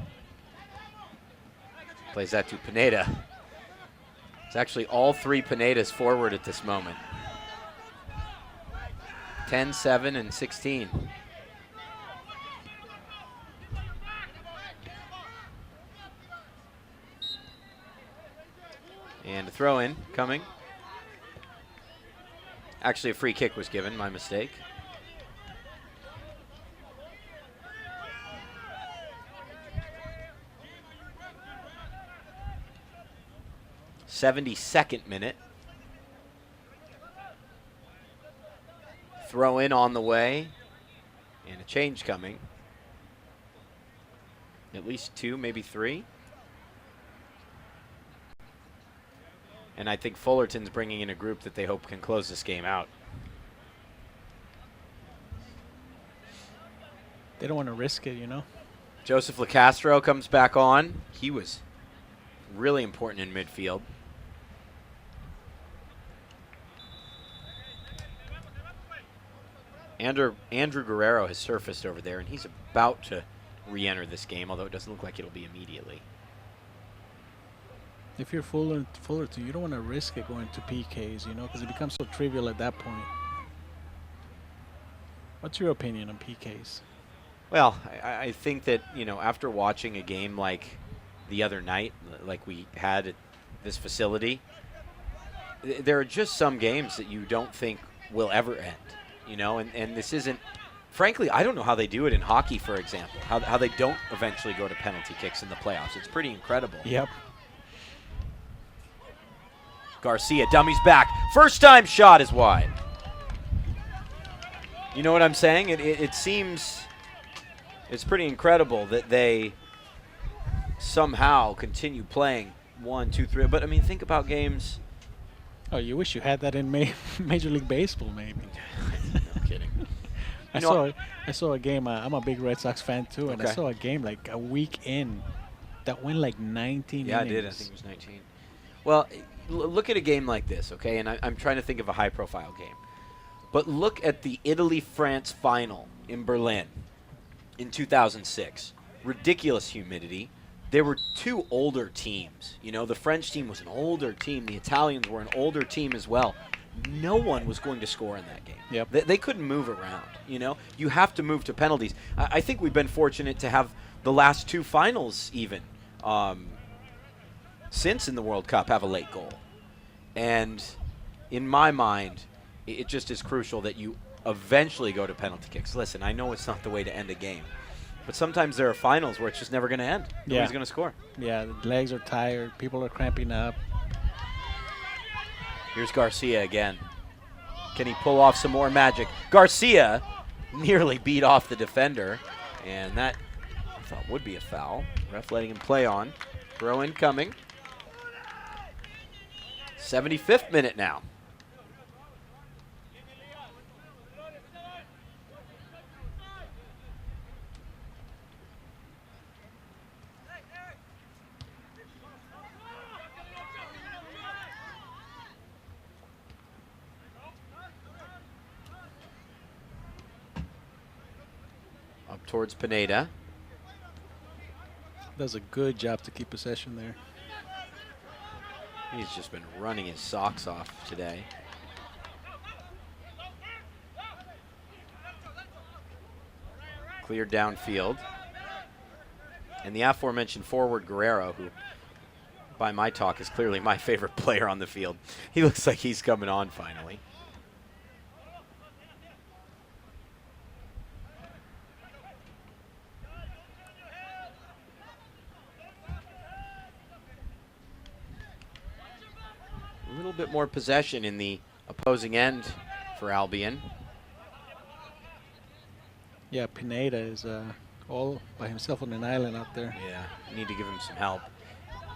plays that to Pineda. It's actually all three Pinedas forward at this moment. 10, 7, and 16. And a throw in coming. Actually, a free kick was given, my mistake. '72nd minute. Throw in on the way, and a change coming. At least 2, maybe 3. And I think Fullerton's bringing in a group that they hope can close this game out. They don't want to risk it, Joseph LeCastro comes back on. He was really important in midfield. Andrew Guerrero has surfaced over there, and he's about to re-enter this game, although it doesn't look like it'll be immediately. If you're Fullerton, you don't want to risk it going to PKs, because it becomes so trivial at that point. What's your opinion on PKs? Well, I think that, after watching a game like the other night, like we had at this facility, there are just some games that you don't think will ever end. And this isn't, frankly, I don't know how they do it in hockey, for example, how they don't eventually go to penalty kicks in the playoffs. It's pretty incredible. Yep. Garcia, dummies back. First time shot is wide. You know what I'm saying? It seems, it's pretty incredible that they somehow continue playing 1, 2, 3. But, think about games. Oh, you wish you had that in Major League Baseball, maybe. No kidding. I saw a game. I'm a big Red Sox fan too, and I saw a game like a week in that went like 19 innings. Yeah, I did. I think it was 19. Well, look at a game like this, okay? And I'm trying to think of a high-profile game. But look at the Italy-France final in Berlin in 2006. Ridiculous humidity. There were 2 older teams. The French team was an older team. The Italians were an older team as well. No one was going to score in that game. Yep. They couldn't move around, You have to move to penalties. I think we've been fortunate to have the last 2 finals even since in the World Cup have a late goal. And in my mind, it just is crucial that you eventually go to penalty kicks. Listen, I know it's not the way to end a game. But sometimes there are finals where it's just never going to end. Nobody's going to score. Yeah, the legs are tired. People are cramping up. Here's Garcia again. Can he pull off some more magic? Garcia nearly beat off the defender. And that, I thought, would be a foul. Ref letting him play on. Throw in coming. 75th minute now. Towards Pineda. Does a good job to keep possession there. He's just been running his socks off today. Cleared downfield. And the aforementioned forward Guerrero, who by my talk is clearly my favorite player on the field. He looks like he's coming on finally. A little bit more possession in the opposing end for Albion. Yeah, Pineda is all by himself on an island out there. Yeah, need to give him some help.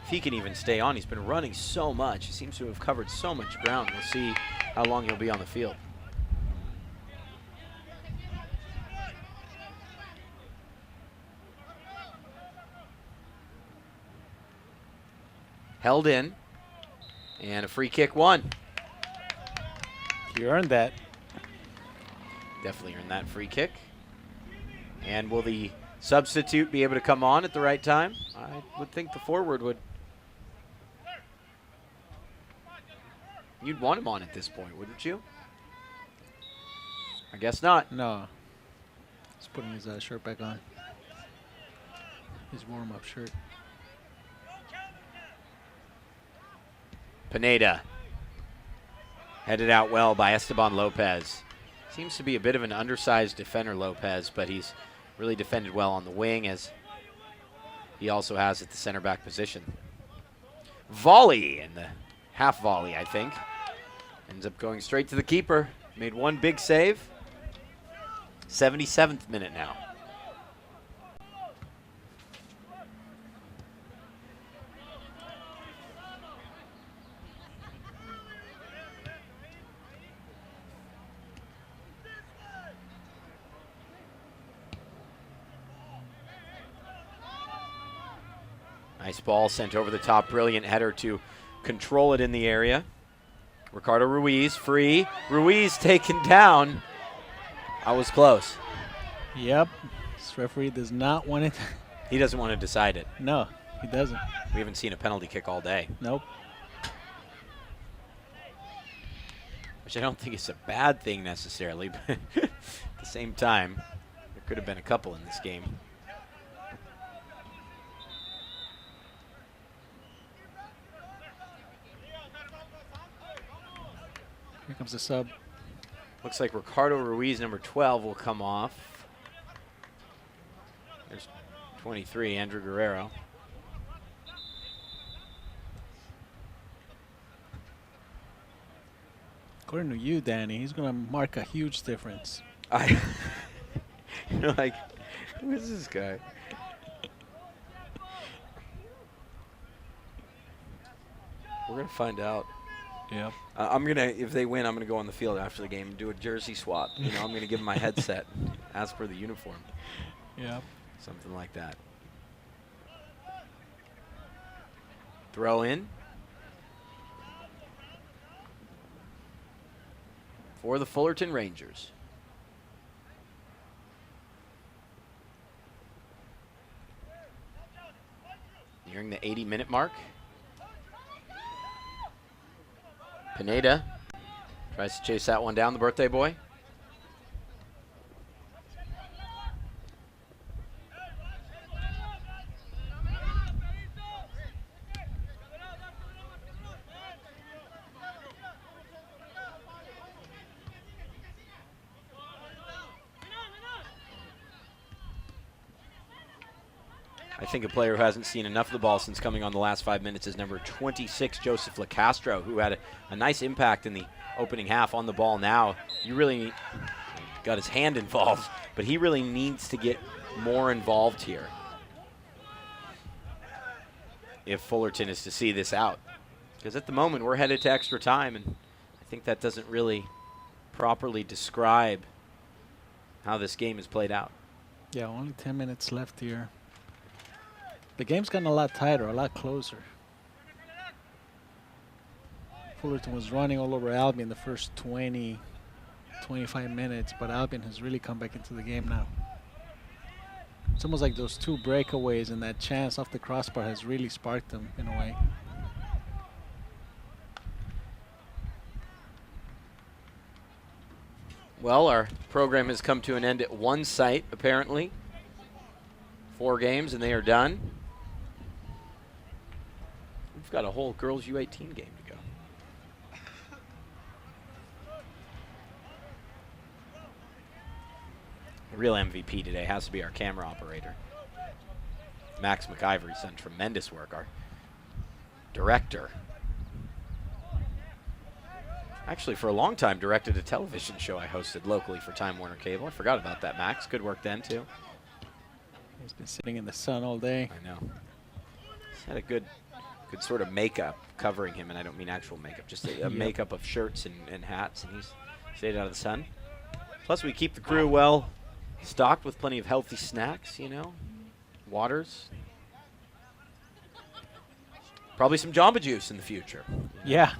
If he can even stay on, he's been running so much. He seems to have covered so much ground. We'll see how long he'll be on the field. Held in, and a free kick won. You earned that. Definitely earned that free kick. And will the substitute be able to come on at the right time? I would think the forward would. You'd want him on at this point, wouldn't you? I guess not. No. He's putting his shirt back on. His warm-up shirt. Pineda. Headed out well by Esteban Lopez. Seems to be a bit of an undersized defender, Lopez, but he's really defended well on the wing, as he also has at the center back position. Volley, and the half volley, I think. Ends up going straight to the keeper. Made one big save. 77th minute now. Nice ball sent over the top. Brilliant header to control it in the area. Ricardo Ruiz free. Ruiz taken down. I was close. Yep. This referee does not want it. He doesn't want to decide it. No, he doesn't. We haven't seen a penalty kick all day. Nope. Which I don't think is a bad thing necessarily, but at the same time, there could have been a couple in this game. Here comes the sub. Looks like Ricardo Ruiz, number 12, will come off. There's 23, Andrew Guerrero. According to you, Danny, he's going to mark a huge difference. You're like, who is this guy? We're going to find out. Yep. I'm going to, if they win, I'm going to go on the field after the game and do a jersey swap. You know, I'm going to give them my headset, ask for the uniform. Yep. Something like that. Throw in. For the Fullerton Rangers. Nearing the 80-minute mark. Pineda tries to chase that one down, the birthday boy. I think a player who hasn't seen enough of the ball since coming on the last 5 minutes is number 26, Joseph LaCastro, who had a nice impact in the opening half on the ball now. You really got his hand involved, but he really needs to get more involved here if Fullerton is to see this out. Because at the moment, we're headed to extra time, and I think that doesn't really properly describe how this game is played out. Yeah, only 10 minutes left here. The game's gotten a lot tighter, a lot closer. Fullerton was running all over Albion the first 20, 25 minutes, but Albion has really come back into the game now. It's almost like those two breakaways and that chance off the crossbar has really sparked them in a way. Well, our program has come to an end at one site, apparently. 4 games and they are done. We've got a whole girls U18 game to go. The real MVP today has to be our camera operator. Max McIvory's done tremendous work. Our director. Actually, for a long time, directed a television show I hosted locally for Time Warner Cable. I forgot about that, Max. Good work then, too. He's been sitting in the sun all day. I know. He's had a good sort of makeup covering him, and I don't mean actual makeup, just a makeup of shirts and hats, and he's stayed out of the sun. Plus, we keep the crew well stocked with plenty of healthy snacks, you know, waters. Probably some Jamba Juice in the future. Yeah.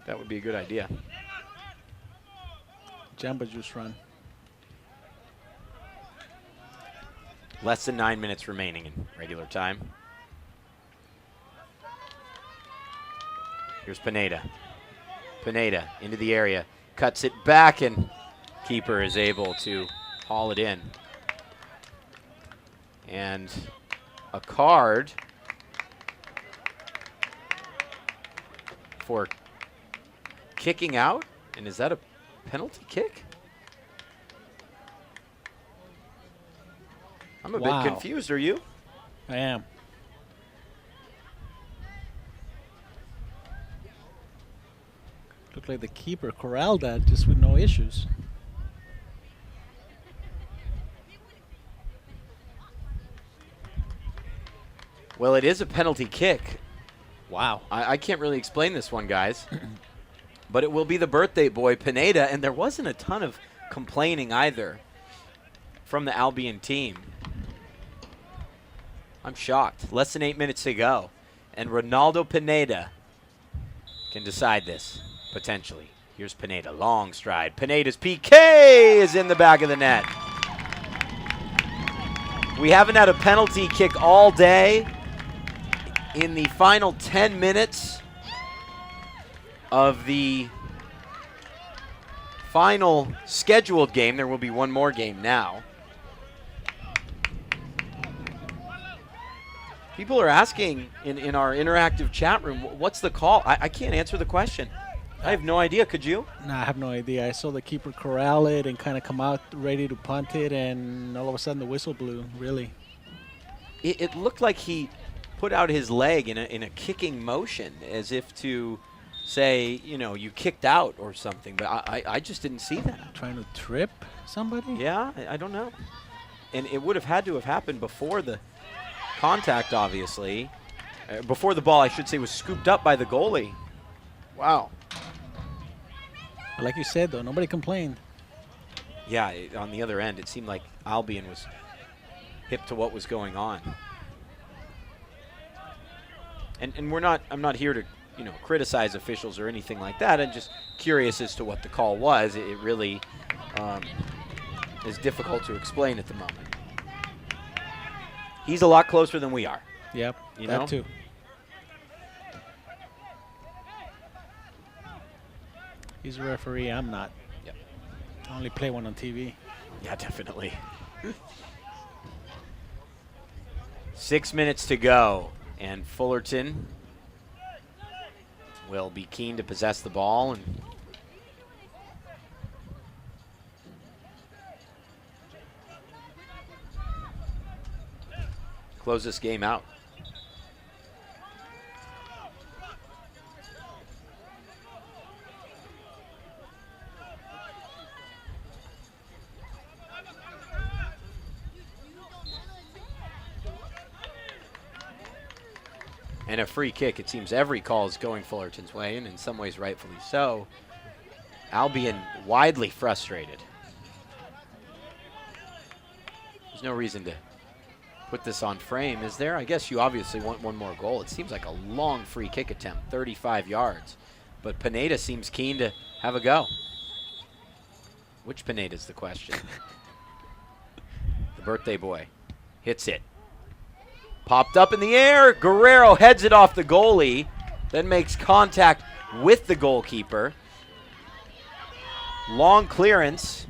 That would be a good idea. Jamba Juice run. Less than 9 minutes remaining in regular time. Here's Pineda. Pineda into the area. Cuts it back, and keeper is able to haul it in. And a card for kicking out. And is that a penalty kick? I'm a bit confused. Are you? I am. Looked like the keeper corralled that just with no issues. Well, it is a penalty kick. Wow. I can't really explain this one, guys. But it will be the birthday boy, Pineda, and there wasn't a ton of complaining either from the Albion team. I'm shocked. Less than 8 minutes to go. And Ronaldo Pineda can decide this, potentially. Here's Pineda, long stride. Pineda's PK is in the back of the net. We haven't had a penalty kick all day. In the final 10 minutes of the final scheduled game, there will be one more game now. People are asking in our interactive chat room, what's the call? I can't answer the question. I have no idea. Could you? No, I have no idea. I saw the keeper corral it and kind of come out ready to punt it, and all of a sudden the whistle blew, really. It looked like he put out his leg in a kicking motion as if to say, you know, you kicked out or something, but I just didn't see that. Trying to trip somebody? Yeah, I don't know. And it would have had to have happened before the contact, obviously. Before the ball, I should say, was scooped up by the goalie. Wow. But like you said, though, nobody complained. Yeah, on the other end, it seemed like Albion was hip to what was going on. And I'm not here to, you know, criticize officials or anything like that. I'm just curious as to what the call was. It really is difficult to explain at the moment. He's a lot closer than we are. Yep, You that know? too. He's a referee. I'm not. Yep. I only play one on TV. Yeah, definitely. 6 minutes to go, and Fullerton will be keen to possess the ball and close this game out. And a free kick. It seems every call is going Fullerton's way, and in some ways rightfully so. Albion widely frustrated. There's no reason to put this on frame, is there? I guess you obviously want one more goal. It seems like a long free kick attempt, 35 yards. But Pineda seems keen to have a go. Which Pineda is the question? The birthday boy hits it. Popped up in the air. Guerrero heads it off the goalie, then makes contact with the goalkeeper. Long clearance.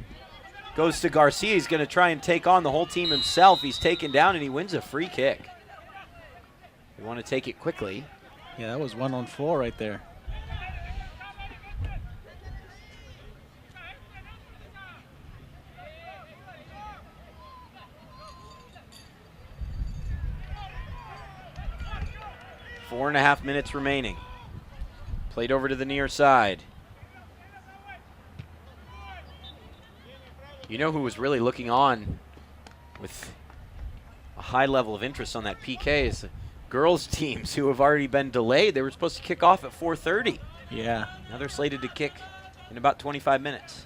goes to Garcia. He's going to try and take on the whole team himself. He's taken down, and he wins a free kick. We want to take it quickly. Yeah, that was 1-on-4 right there. Four and a half minutes remaining. Played over to the near side. You know who was really looking on with a high level of interest on that PK is the girls teams who have already been delayed. They were supposed to kick off at 4:30. Yeah. Now they're slated to kick in about 25 minutes.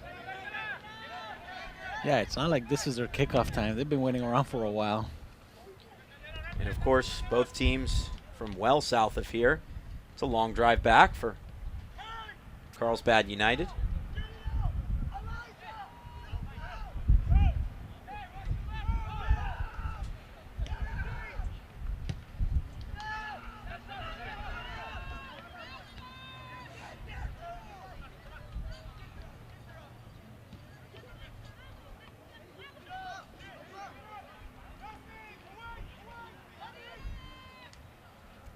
Yeah, it's not like this is their kickoff time. They've been waiting around for a while. And of course, both teams from well south of here. It's a long drive back for Carlsbad United.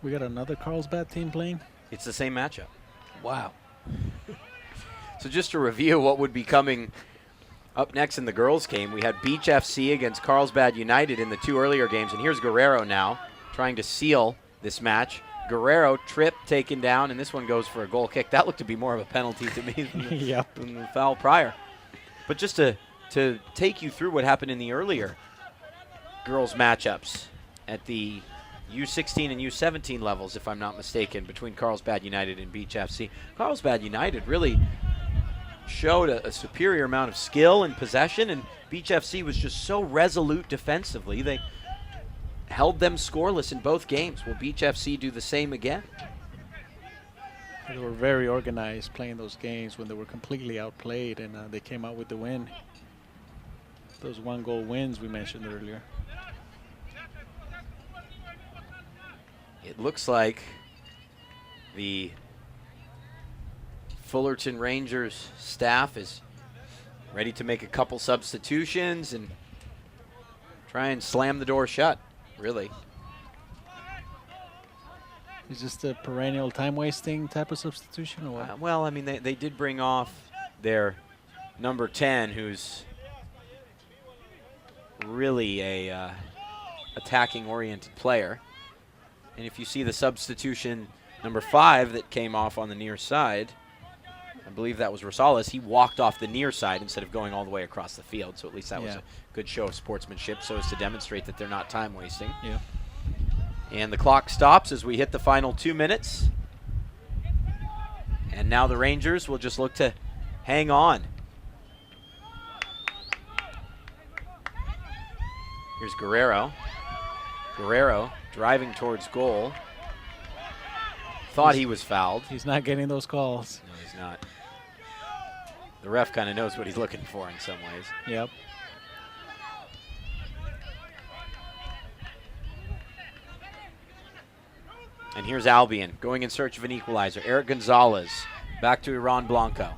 We got another Carlsbad team playing. It's the same matchup. Wow. So just to review what would be coming up next in the girls' game, we had Beach FC against Carlsbad United in the two earlier games, and here's Guerrero now trying to seal this match. Guerrero tripped, taken down, and this one goes for a goal kick. That looked to be more of a penalty to me than the foul prior. But just to take you through what happened in the earlier girls' matchups at the U16 and U17 levels, if I'm not mistaken, between Carlsbad United and Beach FC. Carlsbad United really showed a superior amount of skill and possession, and Beach FC was just so resolute defensively. They held them scoreless in both games. Will Beach FC do the same again? They were very organized playing those games when they were completely outplayed, and they came out with the win. Those one-goal wins we mentioned earlier. It looks like the Fullerton Rangers staff is ready to make a couple substitutions and try and slam the door shut, really. Is this the perennial time-wasting type of substitution or what? Well, I mean, they did bring off their number 10, who's really a attacking-oriented player. And if you see the substitution number 5 that came off on the near side, I believe that was Rosales. He walked off the near side instead of going all the way across the field. So at least that was a good show of sportsmanship, so as to demonstrate that they're not time wasting. Yeah. And the clock stops as we hit the final 2 minutes. And now the Rangers will just look to hang on. Here's Guerrero. Guerrero driving towards goal. Thought he was fouled. He's not getting those calls. No, he's not. The ref kind of knows what he's looking for in some ways. Yep. And here's Albion going in search of an equalizer. Eric Gonzalez back to Iran Blanco.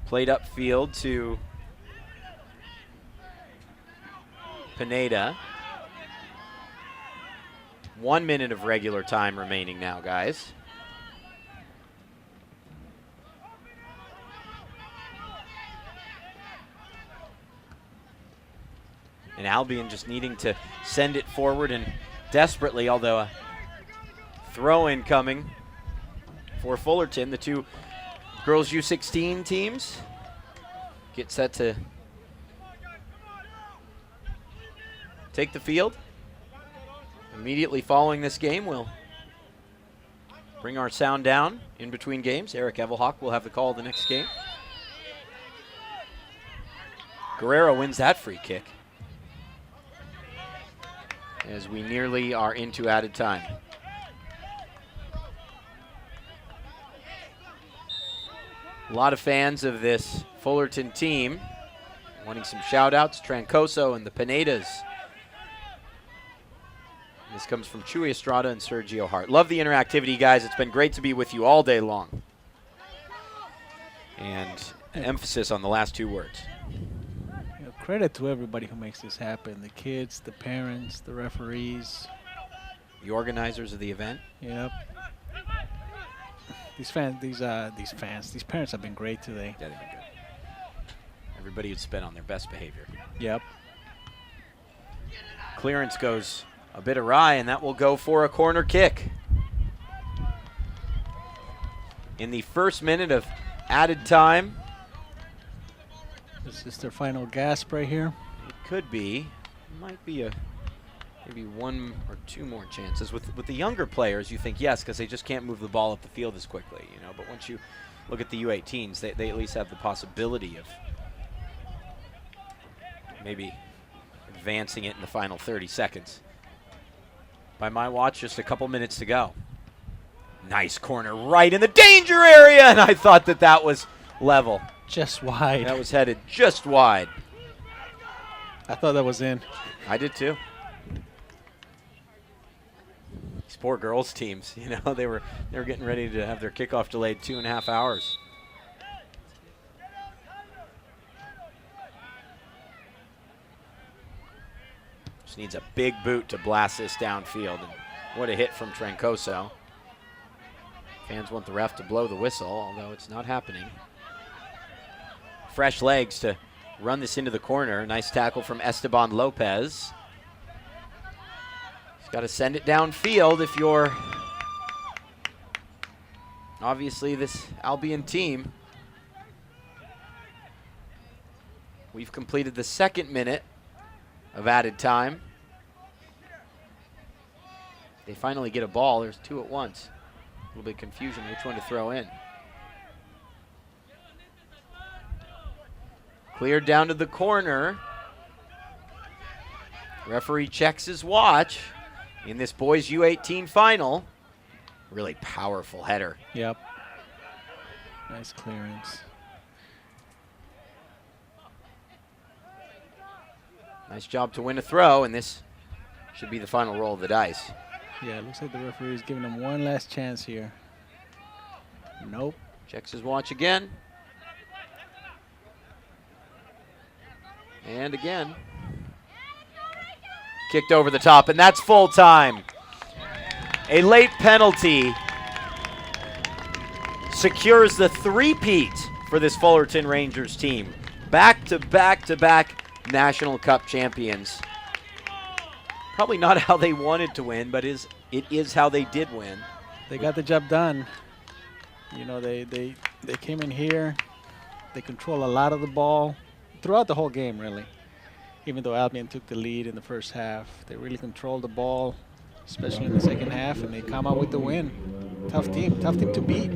Played upfield to Pineda. 1 minute of regular time remaining now, guys. And Albion just needing to send it forward and desperately, although a throw-in coming for Fullerton. The two girls U16 teams get set to take the field. Immediately following this game, we'll bring our sound down in between games. Eric Evelhawk will have the call of the next game. Guerrero wins that free kick as we nearly are into added time. A lot of fans of this Fullerton team wanting some shout-outs. Trancoso and the Pinedas. This comes from Chewy Estrada and Sergio Hart. Love the interactivity, guys. It's been great to be with you all day long. And emphasis on the last two words. You know, credit to everybody who makes this happen: the kids, the parents, the referees. The organizers of the event. Yep. These parents have been great today. Yeah, they've been good. Everybody who's been on their best behavior. Yep. Clearance goes a bit awry, and that will go for a corner kick. In the first minute of added time. This is their final gasp right here. It could be. Might be maybe one or two more chances. With the younger players, you think yes, because they just can't move the ball up the field as quickly, you know. But once you look at the U18s, they at least have the possibility of maybe advancing it in the final 30 seconds. By my watch, just a couple minutes to go. Nice corner right in the danger area, and I thought that was level. Just wide. That was headed just wide. I thought that was in. I did too. These poor girls teams, you know, they were getting ready to have their kickoff delayed 2.5 hours. Just needs a big boot to blast this downfield, and what a hit from Trancoso. Fans want the ref to blow the whistle, although it's not happening. Fresh legs to run this into the corner. Nice tackle from Esteban Lopez. He's got to send it downfield if you're obviously this Albion team. We've completed the second minute of added time. They finally get a ball. There's two at once. A little bit of confusion which one to throw in. Cleared down to the corner. Referee checks his watch in this boys U18 final. Really powerful header. Yep. Nice clearance. Nice job to win a throw, and this should be the final roll of the dice. Yeah, it looks like the referee is giving him one last chance here. Nope. Checks his watch again. And again. Kicked over the top, and that's full time. A late penalty secures the three-peat for this Fullerton Rangers team. Back-to-back-to-back National Cup champions. Probably not how they wanted to win, but it is how they did win. They got the job done. You know, they came in here. They control a lot of the ball throughout the whole game, really. Even though Albion took the lead in the first half, they really controlled the ball, especially in the second half, and they come out with the win. Tough team to beat.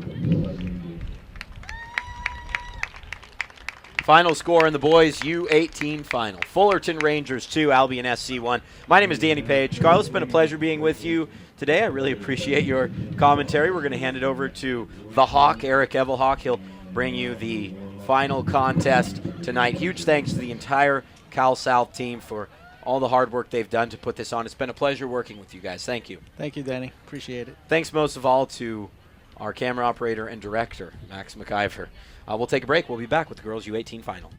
Final score in the boys U18 final. Fullerton Rangers 2, Albion SC 1. My name is Danny Page. Carlos, it's been a pleasure being with you today. I really appreciate your commentary. We're going to hand it over to the Hawk, Eric Evelhawk. He'll bring you the final contest tonight. Huge thanks to the entire Cal South team for all the hard work they've done to put this on. It's been a pleasure working with you guys. Thank you. Thank you, Danny. Appreciate it. Thanks most of all to our camera operator and director, Max McIver. We'll take a break. We'll be back with the girls U18 final.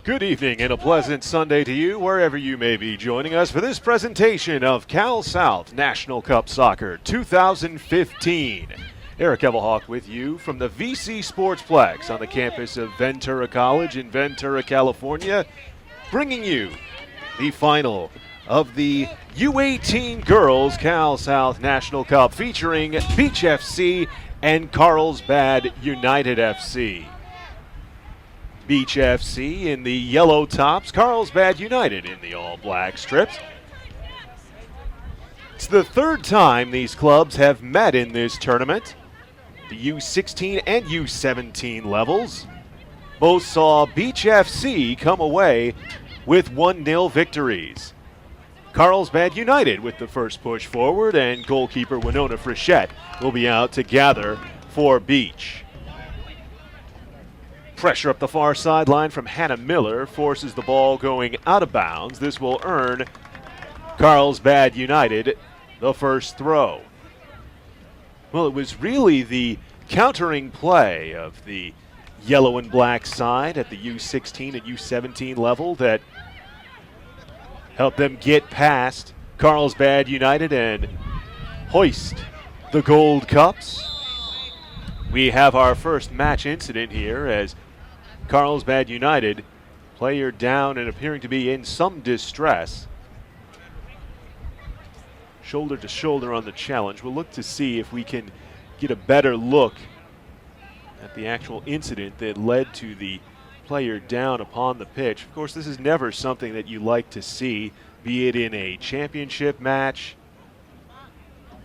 Good evening and a pleasant Sunday to you, wherever you may be joining us for this presentation of Cal South National Cup Soccer 2015. Eric Evelhawk with you from the VC Sportsplex on the campus of Ventura College in Ventura, California, bringing you the final of the U18 Girls Cal South National Cup featuring Beach FC and Carlsbad United FC. Beach FC in the yellow tops, Carlsbad United in the all-black strips. It's the third time these clubs have met in this tournament. The U16 and U17 levels both saw Beach FC come away with 1-0 victories. Carlsbad United with the first push forward, and goalkeeper Winona Frichette will be out to gather for Beach. Pressure up the far sideline from Hannah Miller forces the ball going out of bounds. This will earn Carlsbad United the first throw. Well, it was really the countering play of the yellow and black side at the U16 and U17 level that helped them get past Carlsbad United and hoist the gold cups. We have our first match incident here as Carlsbad United, player down and appearing to be in some distress. Shoulder to shoulder on the challenge. We'll look to see if we can get a better look at the actual incident that led to the player down upon the pitch. Of course, this is never something that you like to see, be it in a championship match,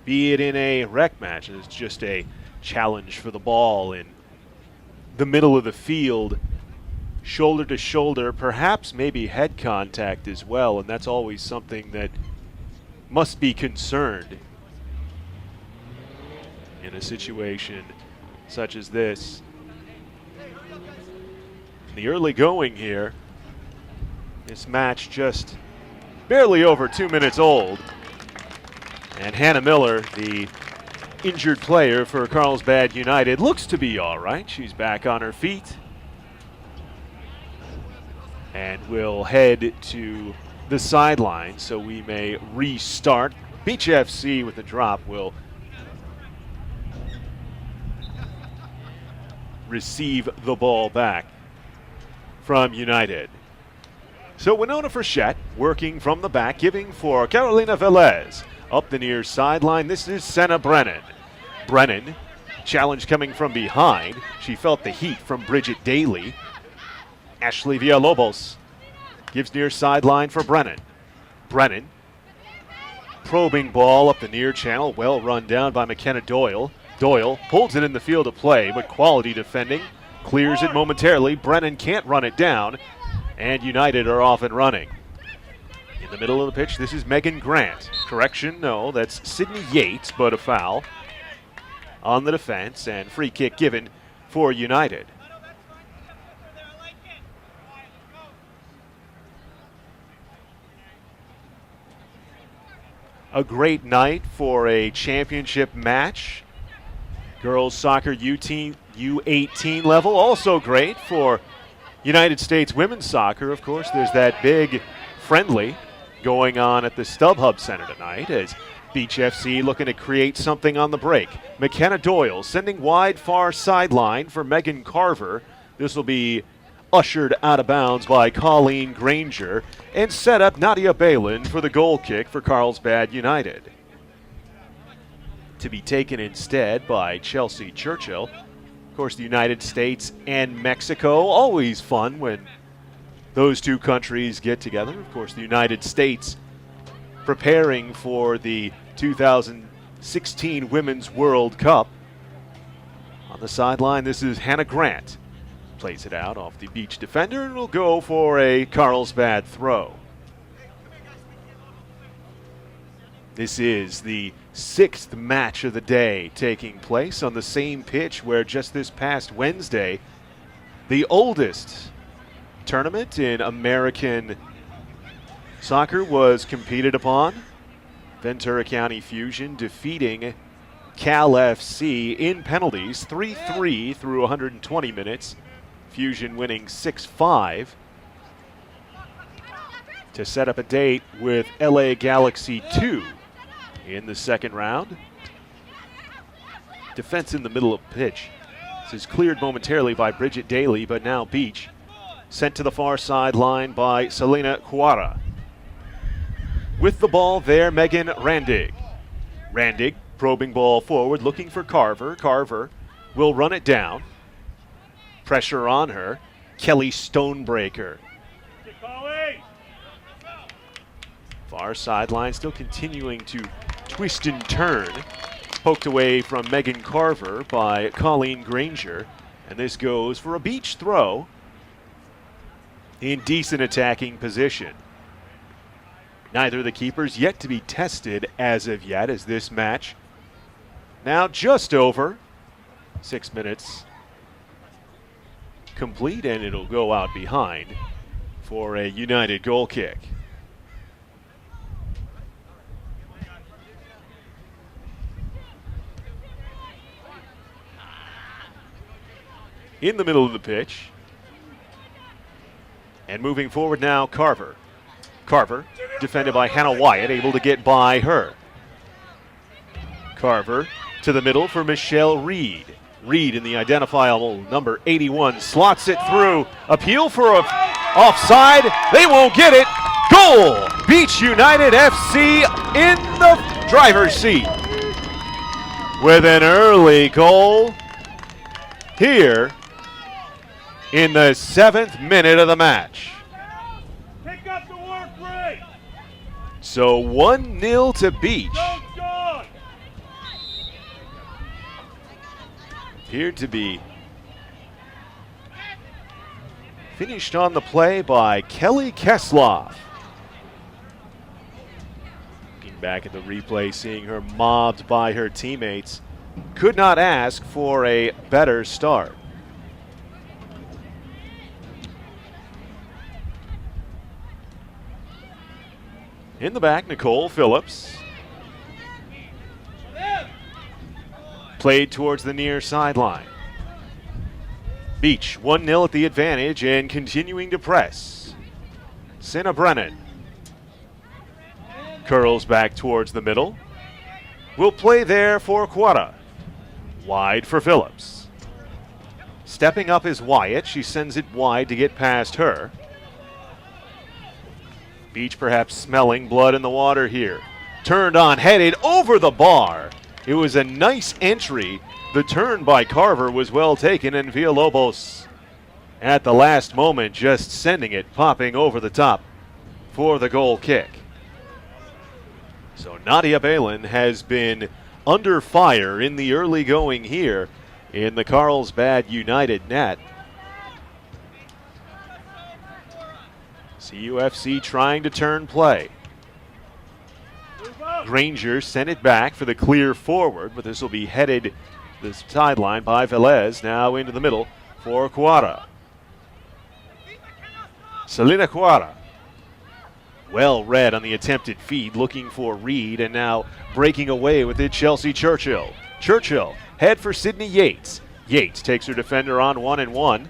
be it in a rec match. It's just a challenge for the ball in the middle of the field, shoulder to shoulder, perhaps maybe head contact as well, and that's always something that must be concerned in a situation such as this. In the early going here, this match just barely over 2 minutes old, and Hannah Miller, the injured player for Carlsbad United, looks to be all right. She's back on her feet and will head to the sideline so we may restart. Beach FC with the drop will receive the ball back from United. So Winona Frichette working from the back, giving for Carolina Velez. Up the near sideline, this is Senna Brennan. Brennan, challenge coming from behind. She felt the heat from Bridget Daly. Ashley Villalobos gives near sideline for Brennan. Brennan, probing ball up the near channel, well run down by McKenna Doyle. Doyle holds it in the field of play, but quality defending. Clears it momentarily. Brennan can't run it down, and United are off and running. In the middle of the pitch, this is Megan Grant. Correction, no, that's Sydney Yates, but a foul on the defense, and free kick given for United. A great night for a championship match. Girls soccer U18 level, also great for United States women's soccer. Of course, there's that big friendly going on at the StubHub Center tonight as Beach FC looking to create something on the break. McKenna Doyle sending wide far sideline for Megan Carver. This will be ushered out of bounds by Colleen Granger and set up Nadia Balin for the goal kick for Carlsbad United. To be taken instead by Chelsea Churchill. Of course, the United States and Mexico, always fun when those two countries get together. Of course, the United States preparing for the 2016 Women's World Cup. On the sideline, this is Hannah Grant. Plays it out off the Beach defender and will go for a Carlsbad throw. This is the 6th match of the day taking place on the same pitch where just this past Wednesday, the oldest tournament in American soccer was competed upon. Ventura County Fusion defeating Cal FC in penalties 3-3 through 120 minutes. Fusion winning 6-5. to set up a date with LA Galaxy 2 in the second round. Defense in the middle of pitch. This is cleared momentarily by Bridget Daly, but now Beach sent to the far sideline by Selena Cuara. With the ball there, Megan Randig. Randig probing ball forward, looking for Carver. Carver will run it down. Pressure on her. Kelly Stonebreaker. Far sideline, still continuing to twist and turn. Poked away from Megan Carver by Colleen Granger. And this goes for a Beach throw in decent attacking position. Neither of the keepers yet to be tested as of yet, as this match now just over 6 minutes complete, and it'll go out behind for a United goal kick. In the middle of the pitch. And moving forward now, Carver. Carver, defended by Hannah Wyatt, able to get by her. Carver to the middle for Michelle Reed. Reed in the identifiable number 81 slots it through. Appeal for a offside. They won't get it. Goal! Beach United FC in the driver's seat with an early goal here in the 7th minute of the match. Pick up the work rate. So 1-0 to Beach. Appeared to be finished on the play by Kelly Kesloff. Looking back at the replay, seeing her mobbed by her teammates, could not ask for a better start. In the back, Nicole Phillips. Played towards the near sideline. Beach 1-0 at the advantage and continuing to press. Senna Brennan curls back towards the middle. Will play there for Cuara. Wide for Phillips. Stepping up is Wyatt. She sends it wide to get past her. Beach perhaps smelling blood in the water here. Turned on, headed over the bar. It was a nice entry. The turn by Carver was well taken, and Villalobos at the last moment just sending it popping over the top for the goal kick. So Nadia Balin has been under fire in the early going here in the Carlsbad United net. CUFC trying to turn play. Granger sent it back for the clear forward, but this will be headed the sideline by Velez. Now into the middle for Cuara. Selena Cuara. Well read on the attempted feed, looking for Reed, and now breaking away with it, Chelsea Churchill. Churchill, head for Sydney Yates. Yates takes her defender on 1-1.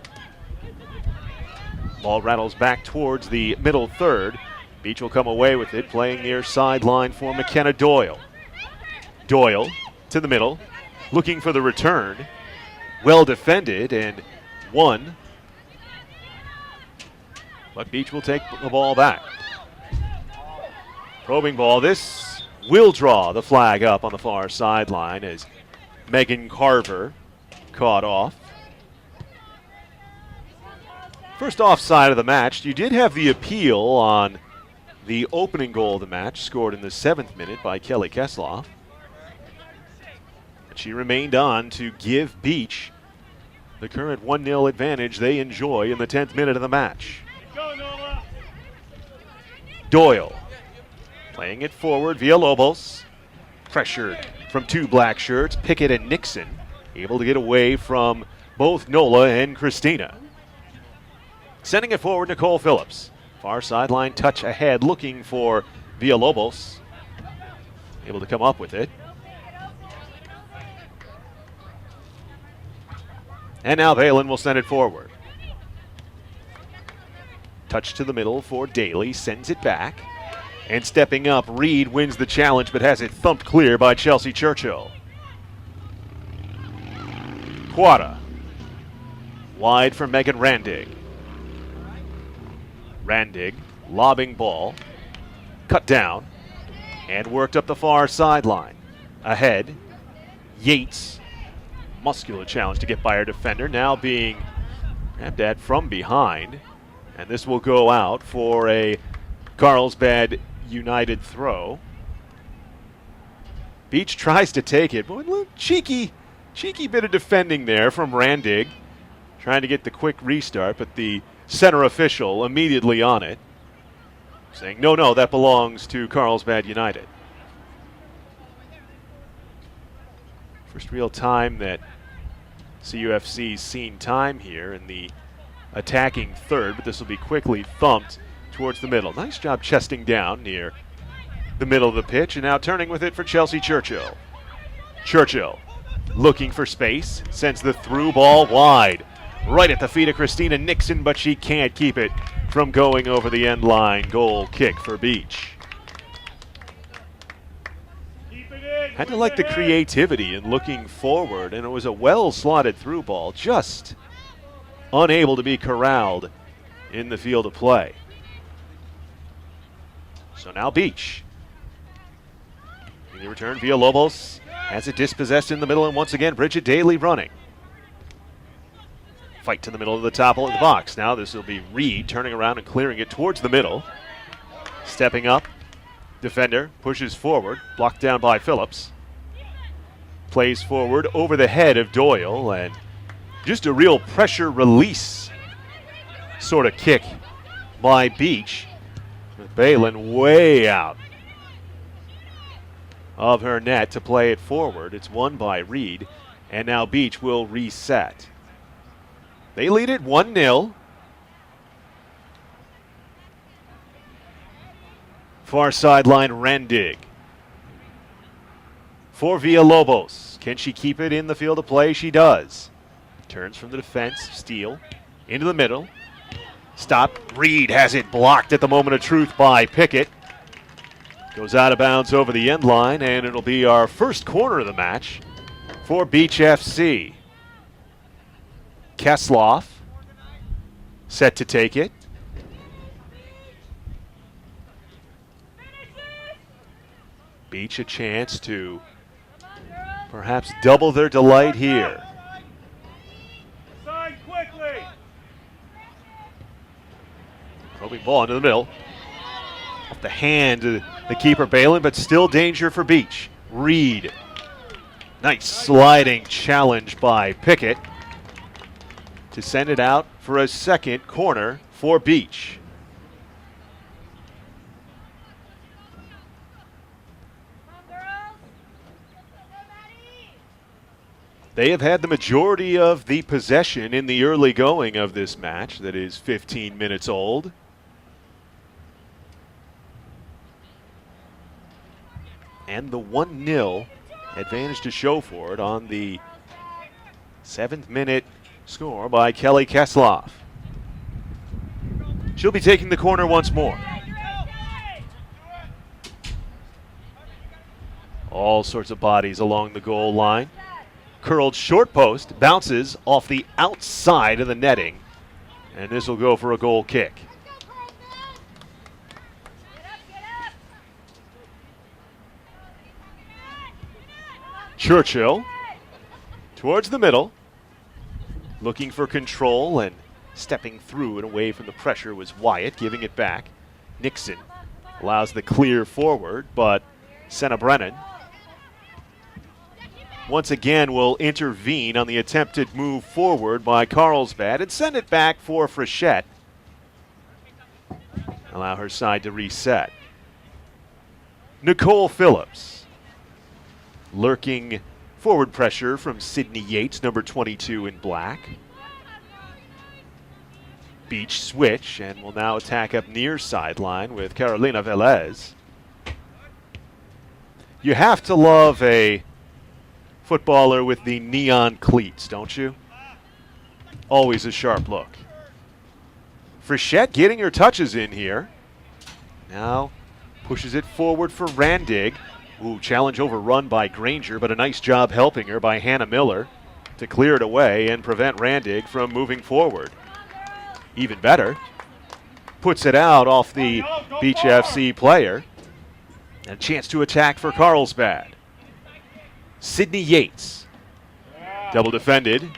Ball rattles back towards the middle third. Beach will come away with it, playing near sideline for McKenna Doyle. Doyle to the middle, looking for the return. Well defended and won. But Beach will take the ball back. Probing ball. This will draw the flag up on the far sideline as Megan Carver caught off. First offside of the match. You did have the appeal on the opening goal of the match, scored in the 7th minute by Kelly Kesloff. But she remained on to give Beach the current 1-0 advantage they enjoy in the 10th minute of the match. Doyle playing it forward via Lobos. Pressured from two black shirts, Pickett and Nixon. Able to get away from both Nola and Christina. Sending it forward, Nicole Phillips. Far sideline touch ahead, looking for Villalobos. Able to come up with it. And now Valen will send it forward. Touch to the middle for Daly, sends it back. And stepping up, Reed wins the challenge but has it thumped clear by Chelsea Churchill. Quada. Wide for Megan Randig. Randig, lobbing ball. Cut down. And worked up the far sideline. Ahead, Yates. Muscular challenge to get by her defender. Now being grabbed at from behind. And this will go out for a Carlsbad United throw. Beach tries to take it, but a little cheeky bit of defending there from Randig. Trying to get the quick restart, but the center official immediately on it. Saying, no, that belongs to Carlsbad United. First real time that CUFC's seen time here in the attacking third, but this will be quickly thumped towards the middle. Nice job chesting down near the middle of the pitch, and now turning with it for Chelsea Churchill. Churchill looking for space, sends the through ball wide, right at the feet of Christina Nixon, but she can't keep it from going over the end line. Goal kick for Beach. Had to like the creativity in looking forward, and it was a well-slotted through ball, just unable to be corralled in the field of play. So now Beach. In the return, Villalobos has it dispossessed in the middle, and once again, Bridget Daly running. Fight to the middle of the top of the box. Now this will be Reed turning around and clearing it towards the middle. Stepping up. Defender pushes forward, blocked down by Phillips. Plays forward over the head of Doyle, and just a real pressure release sort of kick by Beach. With Balin way out of her net to play it forward. It's won by Reed, and now Beach will reset. They lead it 1-0. Far sideline, Randig. For Villalobos. Can she keep it in the field of play? She does. Turns from the defense, Steele, into the middle. Stop. Reed has it blocked at the moment of truth by Pickett. Goes out of bounds over the end line, and it'll be our first corner of the match for Beach FC. Kesloff set to take it. Beach a chance to perhaps double their delight here. Sign quickly. Probing ball into the middle. Off the hand of the keeper Balin, but still danger for Beach. Reed. Nice sliding challenge by Pickett to send it out for a second corner for Beach. They have had the majority of the possession in the early going of this match that is 15 minutes old. And the 1-0 advantage to show for it on the 7th minute score by Kelly Kesloff. She'll be taking the corner once more. All sorts of bodies along the goal line. Curled short post, bounces off the outside of the netting, and this will go for a goal kick. Churchill towards the middle, looking for control, and stepping through and away from the pressure was Wyatt, giving it back. Nixon allows the clear forward, but Senna Brennan once again will intervene on the attempted move forward by Carlsbad and send it back for Frechette. Allow her side to reset. Nicole Phillips. Lurking forward pressure from Sydney Yates, number 22 in black. Beach switch and will now attack up near sideline with Carolina Velez. You have to love a footballer with the neon cleats, don't you? Always a sharp look. Frechette getting her touches in here. Now pushes it forward for Randig. Ooh, challenge overrun by Granger, but a nice job helping her by Hannah Miller to clear it away and prevent Randig from moving forward. Even better, puts it out off the Beach FC player. And a chance to attack for Carlsbad. Sydney Yates, double defended,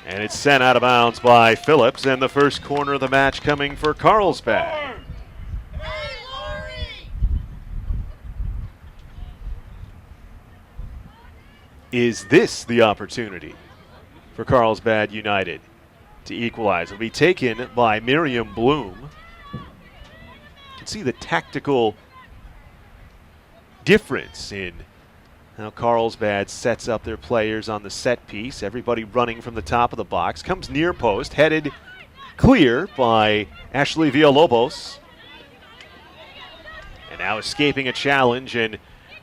and it's sent out of bounds by Phillips, and the first corner of the match coming for Carlsbad. Is this the opportunity for Carlsbad United to equalize? It'll be taken by Miriam Bloom. You can see the tactical difference in how Carlsbad sets up their players on the set piece. Everybody running from the top of the box. Comes near post, headed clear by Ashley Villalobos. And now escaping a challenge and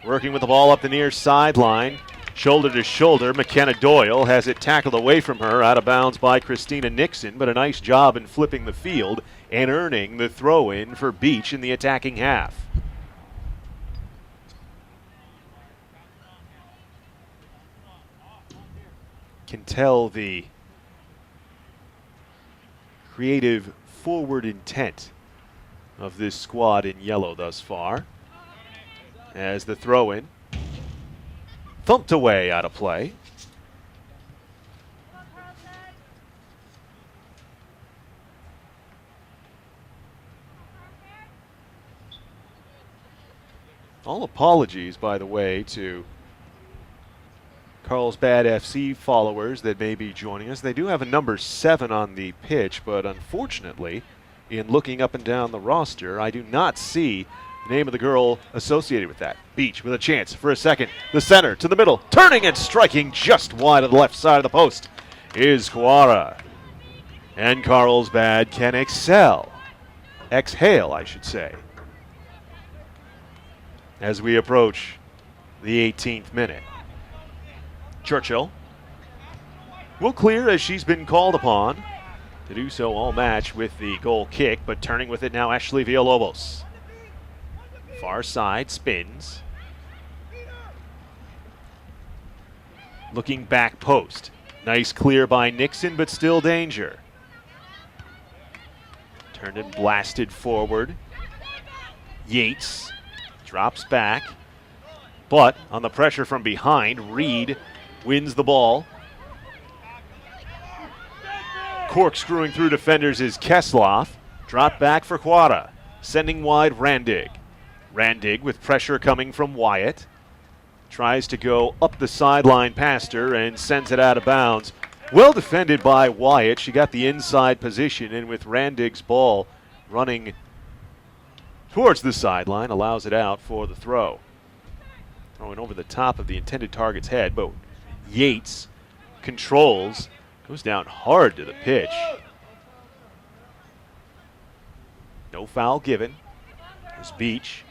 working with the ball up the near sideline. Shoulder to shoulder, McKenna Doyle has it tackled away from her, out of bounds by Christina Nixon, but a nice job in flipping the field and earning the throw-in for Beach in the attacking half. Can tell the creative forward intent of this squad in yellow thus far, as the throw-in thumped away out of play. All apologies, by the way, to Carlsbad FC followers that may be joining us. They do have a number 7 on the pitch, but unfortunately, in looking up and down the roster, I do not see the name of the girl associated with that. Beach with a chance for a second. The center to the middle, turning and striking just wide of the left side of the post is Quara. And Carlsbad can exhale, I should say, as we approach the 18th minute. Churchill will clear as she's been called upon to do so all match with the goal kick, but turning with it now Ashley Villalobos. Far side, spins. Looking back post. Nice clear by Nixon, but still danger. Turned and blasted forward. Yates drops back, but on the pressure from behind, Reed wins the ball. Corkscrewing through defenders is Kesloff. Drop back for Quara. Sending wide Randig. Randig with pressure coming from Wyatt. Tries to go up the sideline past her and sends it out of bounds. Well defended by Wyatt. She got the inside position, and with Randig's ball running towards the sideline, allows it out for the throw. Throwing over the top of the intended target's head, but Yates controls, goes down hard to the pitch. No foul given. There's Beach,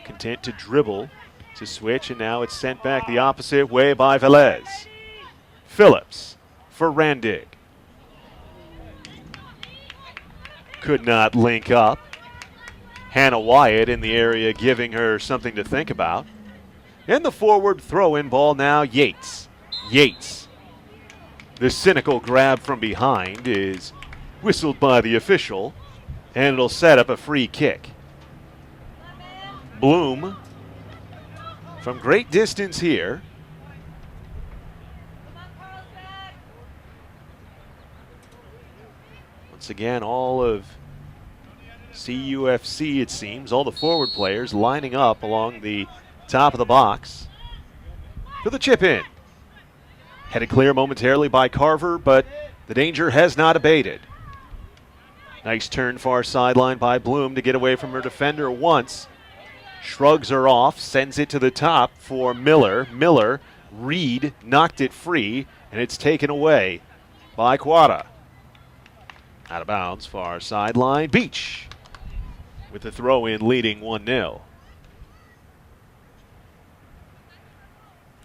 content to dribble, to switch, and now it's sent back the opposite way by Velez. Phillips for Randig. Could not link up. Hannah Wyatt in the area giving her something to think about. And the forward throw-in ball now, Yates. Yates. The cynical grab from behind is whistled by the official, and it'll set up a free kick. Bloom from great distance here. Once again, all of CUFC, it seems, all the forward players lining up along the top of the box for the chip in. Headed clear momentarily by Carver, but the danger has not abated. Nice turn far sideline by Bloom to get away from her defender once. Shrugs her off, sends it to the top for Miller. Miller, Reed knocked it free, and it's taken away by Quara. Out of bounds, far sideline. Beach with the throw in leading 1-0.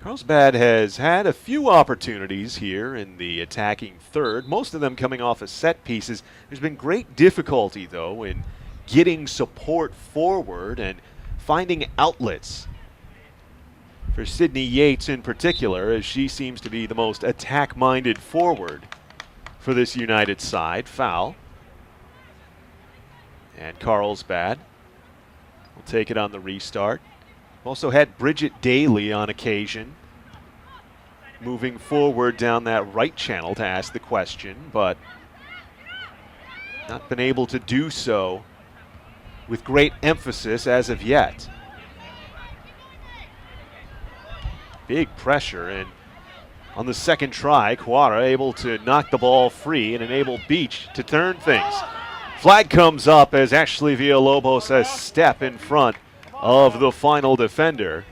Carlsbad has had a few opportunities here in the attacking third, most of them coming off of set pieces. There's been great difficulty, though, in getting support forward and finding outlets for Sydney Yates in particular, as she seems to be the most attack-minded forward for this United side. Foul. And Carlsbad will take it on the restart. Also had Bridget Daly on occasion moving forward down that right channel to ask the question, but not been able to do so with great emphasis as of yet. Big pressure, and on the second try, Quara able to knock the ball free and enable Beach to turn things. Flag comes up as Ashley Villalobos has step in front of the final defender,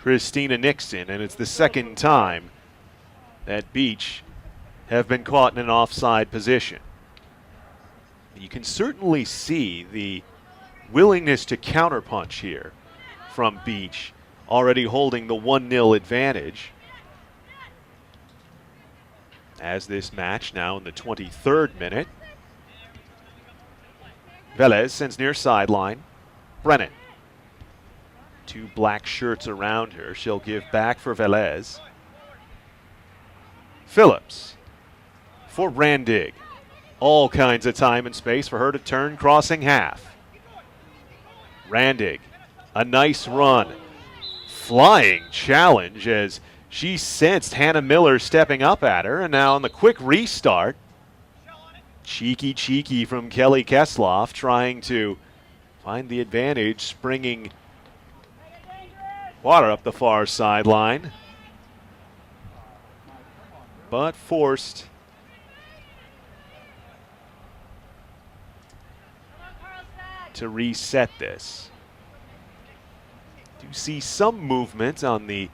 Christina Nixon, and it's the second time that Beach have been caught in an offside position. You can certainly see the willingness to counterpunch here from Beach, already holding the 1-0 advantage. As this match now in the 23rd minute. Velez sends near sideline. Brennan. Two black shirts around her. She'll give back for Velez. Phillips for Randig. All kinds of time and space for her to turn, crossing half. Randig, a nice run. Flying challenge as she sensed Hannah Miller stepping up at her, and now on the quick restart, cheeky from Kelly Kesloff trying to find the advantage, springing water up the far sideline, but forced to reset this. Do see some movement on the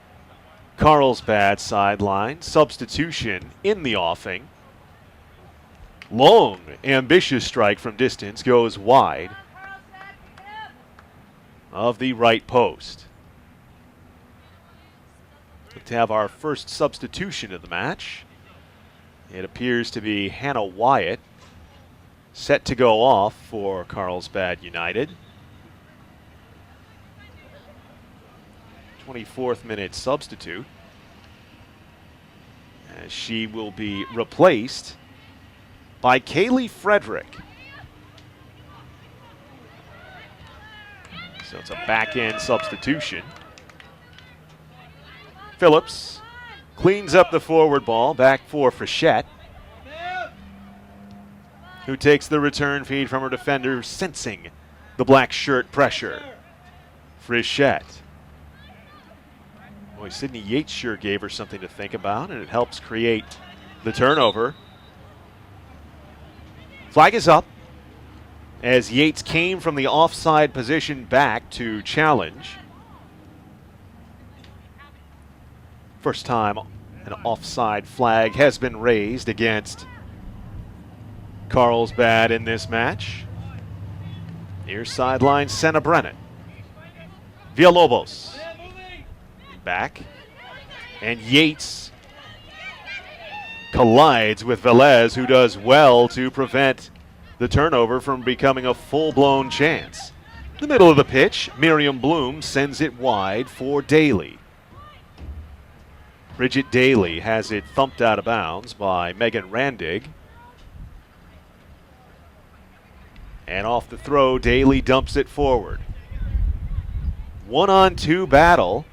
Carlsbad sideline. Substitution in the offing. Long, ambitious strike from distance goes wide of the right post. Look to have our first substitution of the match. It appears to be Hannah Wyatt, set to go off for Carlsbad United. 24th minute substitute, as she will be replaced by Kaylee Frederick. So it's a back-end substitution. Phillips cleans up the forward ball, back for Frechette, who takes the return feed from her defender, sensing the black shirt pressure. Frechette. Boy, Sydney Yates sure gave her something to think about, and it helps create the turnover. Flag is up as Yates came from the offside position back to challenge. First time an offside flag has been raised against Carlsbad in this match. Near sideline, Senna Brennan. Villalobos. Back. And Yates collides with Velez, who does well to prevent the turnover from becoming a full-blown chance. In the middle of the pitch, Miriam Bloom sends it wide for Daly. Bridget Daly has it thumped out of bounds by Megan Randig. And off the throw, Daly dumps it forward. 1-on-2 battle.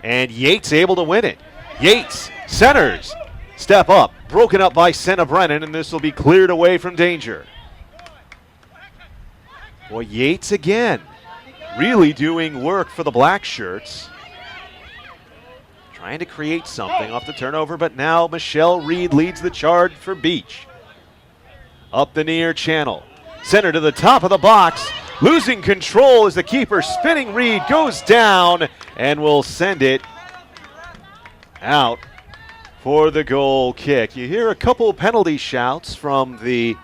And Yates able to win it. Yates centers. Step up. Broken up by Senna Brennan, and this will be cleared away from danger. Boy, Yates again. Really doing work for the black shirts. Trying to create something off the turnover, but now Michelle Reed leads the charge for Beach. Up the near channel. Center to the top of the box. Losing control as the keeper, spinning Reed, goes down and will send it out for the goal kick. You hear a couple penalty shouts from the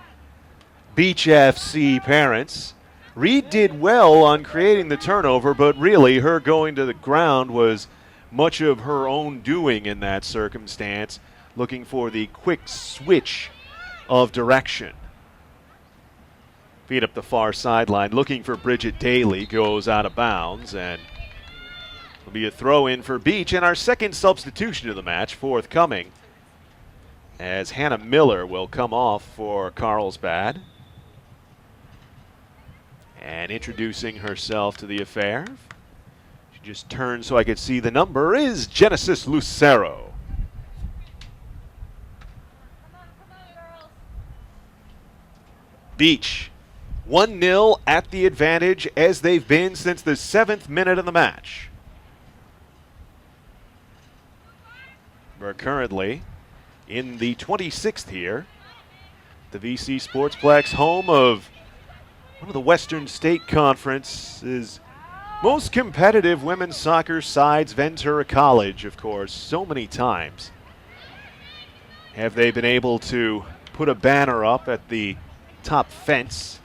Beach FC parents. Reed did well on creating the turnover, but really her going to the ground was much of her own doing in that circumstance, looking for the quick switch of direction. Feed up the far sideline, looking for Bridget Daly, goes out of bounds, and it'll be a throw in for Beach, and our second substitution of the match forthcoming, as Hannah Miller will come off for Carlsbad. And introducing herself to the affair, she just turned so I could see the number, is Genesis Lucero. Beach 1-0 at the advantage, as they've been since the 7th minute of the match. We're currently in the 26th here. The VC Sportsplex, home of one of the Western State Conference's most competitive women's soccer sides, Ventura College, of course. So many times have they been able to put a banner up at the top fence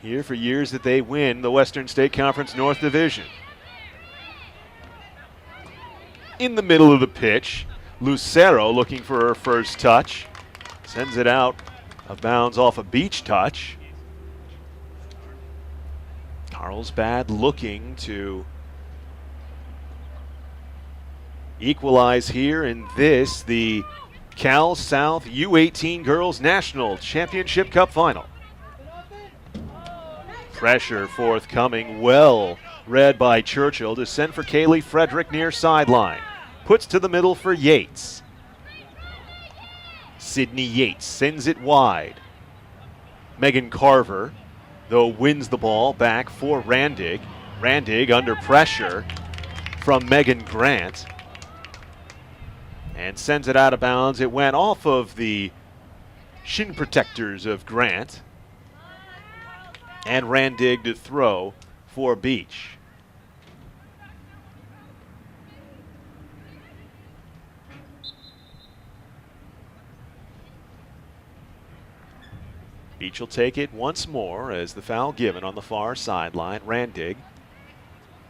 here for years that they win the Western State Conference North Division. In the middle of the pitch, Lucero looking for her first touch. Sends it out of bounds off a Beach touch. Carlsbad looking to equalize here in this, the Cal South U18 Girls National Championship Cup Final. Pressure forthcoming, well read by Churchill to send for Kaylee Frederick near sideline. Puts to the middle for Yates. Sydney Yates sends it wide. Megan Carver, though, wins the ball back for Randig. Randig under pressure from Megan Grant and sends it out of bounds. It went off of the shin protectors of Grant, and Randig to throw for Beach. Beach will take it once more as the foul given on the far sideline. Randig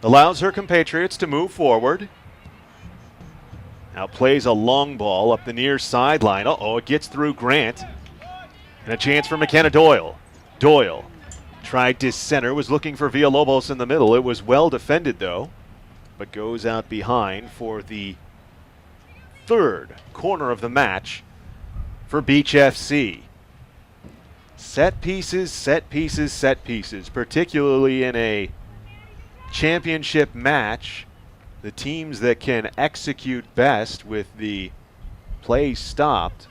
allows her compatriots to move forward. Now plays a long ball up the near sideline. It gets through Grant. And a chance for McKenna Doyle. Doyle tried to center, was looking for Villalobos in the middle. It was well defended though, but goes out behind for the third corner of the match for Beach FC. Set pieces, set pieces, set pieces, particularly in a championship match. The teams that can execute best with the play stopped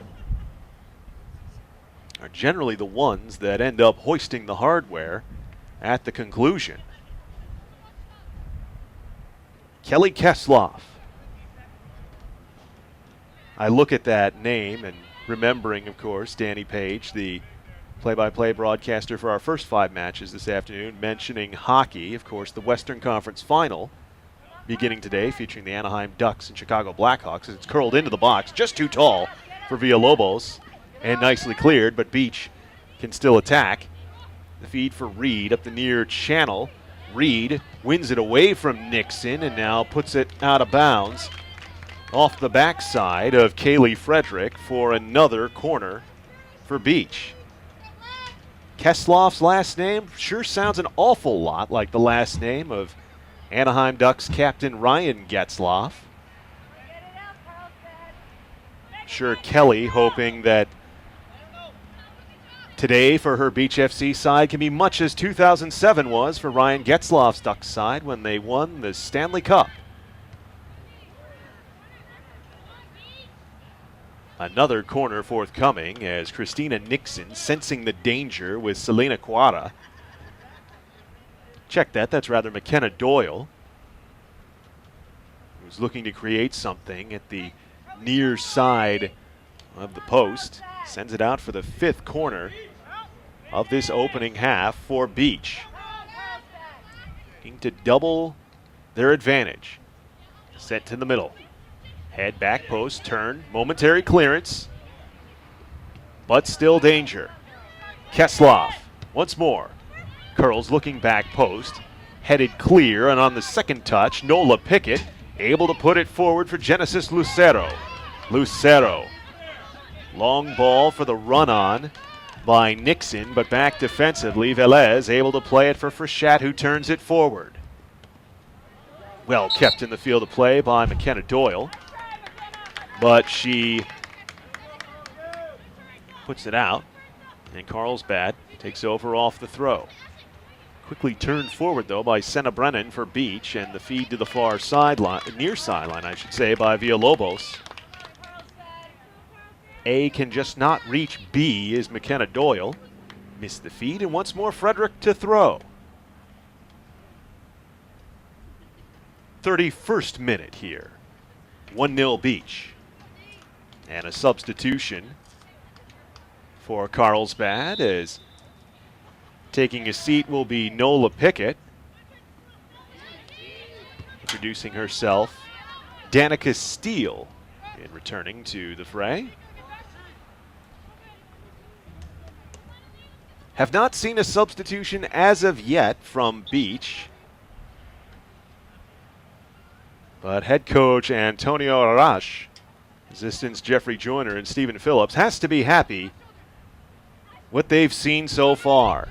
are generally the ones that end up hoisting the hardware at the conclusion. Kelly Kesloff. I look at that name and remembering, of course, Danny Page, the play-by-play broadcaster for our first 5 matches this afternoon, mentioning hockey. Of course, the Western Conference Final beginning today, featuring the Anaheim Ducks and Chicago Blackhawks. It's curled into the box, just too tall for Villalobos, and nicely cleared, but Beach can still attack. The feed for Reed up the near channel. Reed wins it away from Nixon and now puts it out of bounds off the backside of Kaylee Frederick for another corner for Beach. Kesloff's last name sure sounds an awful lot like the last name of Anaheim Ducks captain Ryan Getzloff. Sure, Kelly hoping that today for her Beach FC side can be much as 2007 was for Ryan Getzloff's Ducks side when they won the Stanley Cup. Another corner forthcoming as Christina Nixon sensing the danger with Selena Quara. Check that, that's rather McKenna Doyle, who's looking to create something at the near side of the post. Sends it out for the 5th corner of this opening half for Beach. Looking to double their advantage. Set to the middle. Head back post, turn, momentary clearance, but still danger. Kesloff once more. Curls looking back post, headed clear, and on the second touch, Nola Pickett able to put it forward for Genesis Lucero. Lucero, long ball for the run-on by Nixon, but back defensively, Velez able to play it for Frechette, who turns it forward. Well kept in the field of play by McKenna Doyle, but she puts it out, and Carlsbad takes over off the throw. Quickly turned forward, though, by Senna Brennan for Beach, and the feed to the far sideline, near sideline, I should say, by Villalobos. A can just not reach B is McKenna Doyle. Missed the feed, and once more Frederick to throw. 31st minute here. 1-0 Beach. And a substitution for Carlsbad as taking a seat will be Nola Pickett. Introducing herself, Danica Steele, in returning to the fray. Have not seen a substitution as of yet from Beach. But head coach Antonio Arash, assistants Jeffrey Joyner and Stephen Phillips, has to be happy what they've seen so far.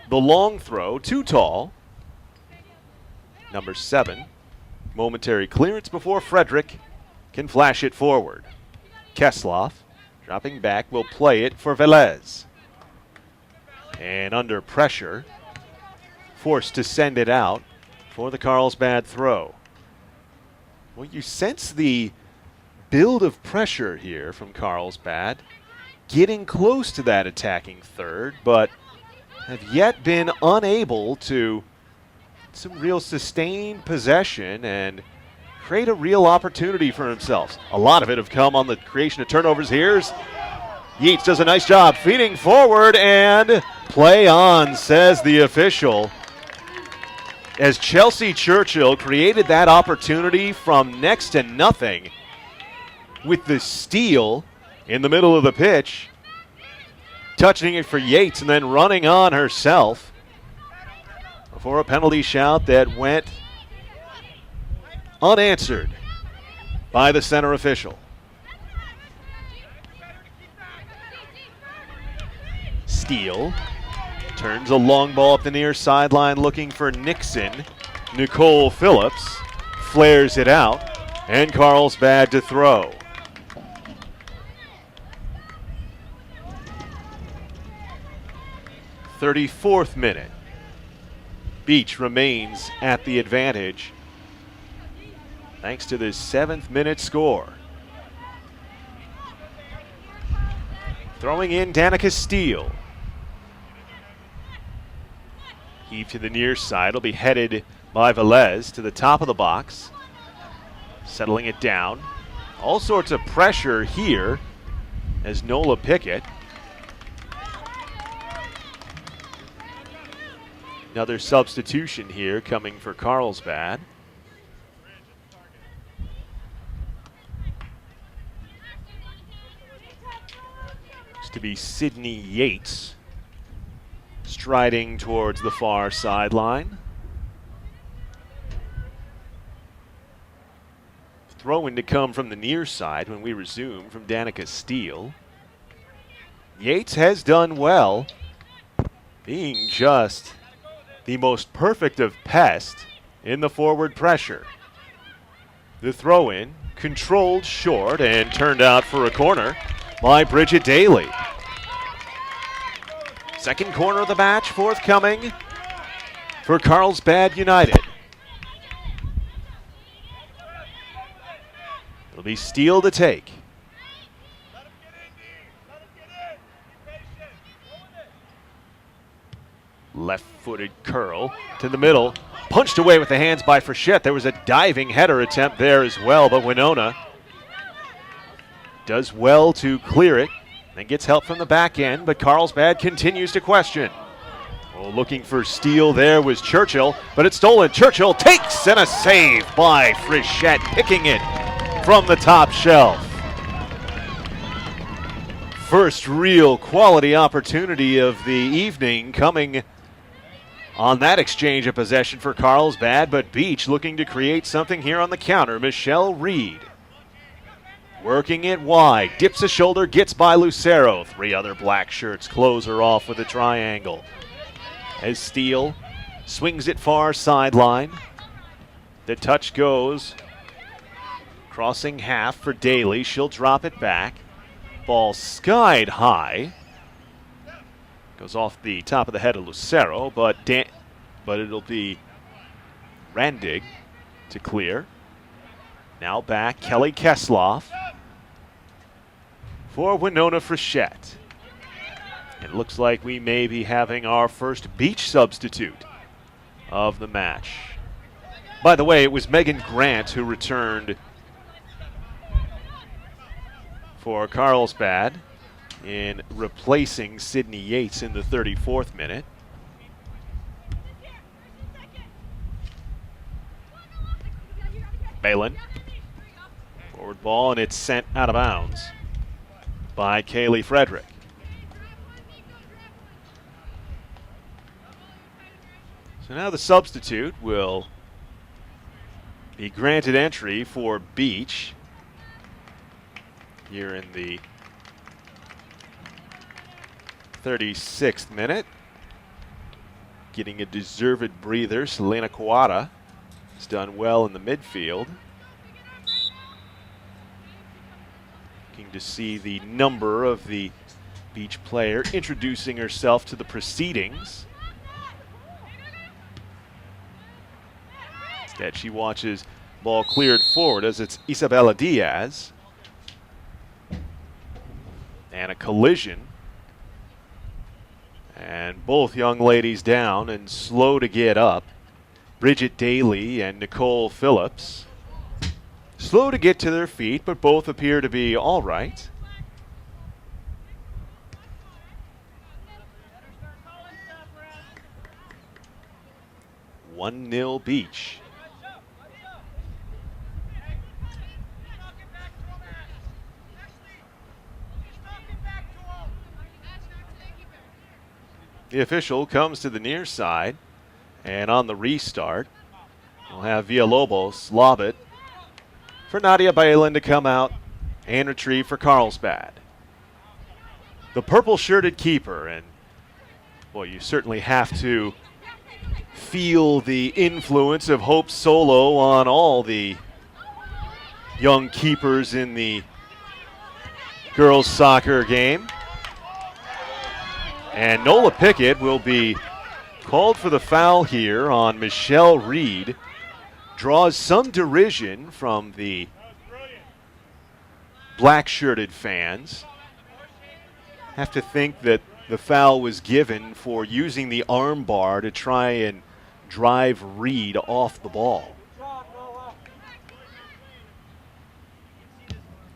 The long throw, too tall. Number 7. Momentary clearance before Frederick can flash it forward. Kesloff, dropping back, will play it for Velez. And under pressure, forced to send it out for the Carlsbad throw. Well, you sense the build of pressure here from Carlsbad, getting close to that attacking third, but have yet been unable to some real sustained possession and create a real opportunity for themselves. A lot of it have come on the creation of turnovers. Here's Yeats does a nice job feeding forward, and play on, says the official. As Chelsea Churchill created that opportunity from next to nothing with the steal in the middle of the pitch, touching it for Yates and then running on herself before a penalty shout that went unanswered by the center official. Steele turns a long ball up the near sideline looking for Nixon. Nicole Phillips flares it out, and Carlsbad to throw. "34th minute. Beach remains at the advantage thanks to this 7th minute score. Throwing in Danica Steele. Heave to the near side. Will be headed by Velez to the top of the box. Settling it down. All sorts of pressure here as Nola Pickett. Another substitution here coming for Carlsbad. Looks to be Sydney Yates striding towards the far sideline. Throw-in to come from the near side when we resume from Danica Steele. Yates has done well, being just the most perfect of pests in the forward pressure. The throw-in controlled short and turned out for a corner by Bridget Daly. Second corner of the match forthcoming for Carlsbad United. It'll be Steele to take. Left-footed curl to the middle. Punched away with the hands by Frechette. There was a diving header attempt there as well, but Winona does well to clear it. And gets help from the back end, but Carlsbad continues to question. Oh, looking for Steele there was Churchill, but it's stolen. Churchill takes, and a save by Frechette, picking it from the top shelf. First real quality opportunity of the evening coming on that exchange of possession for Carlsbad, but Beach looking to create something here on the counter. Michelle Reed working it wide, dips a shoulder, gets by Lucero. 3 other black shirts close her off with a triangle. As Steele swings it far sideline. The touch goes crossing half for Daly. She'll drop it back. Ball skied high. Goes off the top of the head of Lucero, but it'll be Randig to clear. Now back, Kelly Kesloff for Winona Frechette. It looks like we may be having our first Beach substitute of the match. By the way, it was Megan Grant who returned for Carlsbad in replacing Sydney Yates in the 34th minute. Balin. Forward ball, and it's sent out of bounds by Kaylee Frederick. So now the substitute will be granted entry for Beach here in the 36th minute. Getting a deserved breather, Selena Kawada has done well in the midfield. Looking to see the number of the Beach player introducing herself to the proceedings. Instead, she watches ball cleared forward as it's Isabella Diaz. And a collision. And both young ladies down and slow to get up. Bridget Daly and Nicole Phillips. Slow to get to their feet, but both appear to be all right. One 0 Beach. The official comes to the near side, and on the restart, we'll have Villalobos lob it for Nadia Balin to come out and retrieve for Carlsbad. The purple-shirted keeper, and boy, you certainly have to feel the influence of Hope Solo on all the young keepers in the girls' soccer game. And Nola Pickett will be called for the foul here on Michelle Reed. Draws some derision from the black-shirted fans. Have to think that the foul was given for using the arm bar to try and drive Reed off the ball.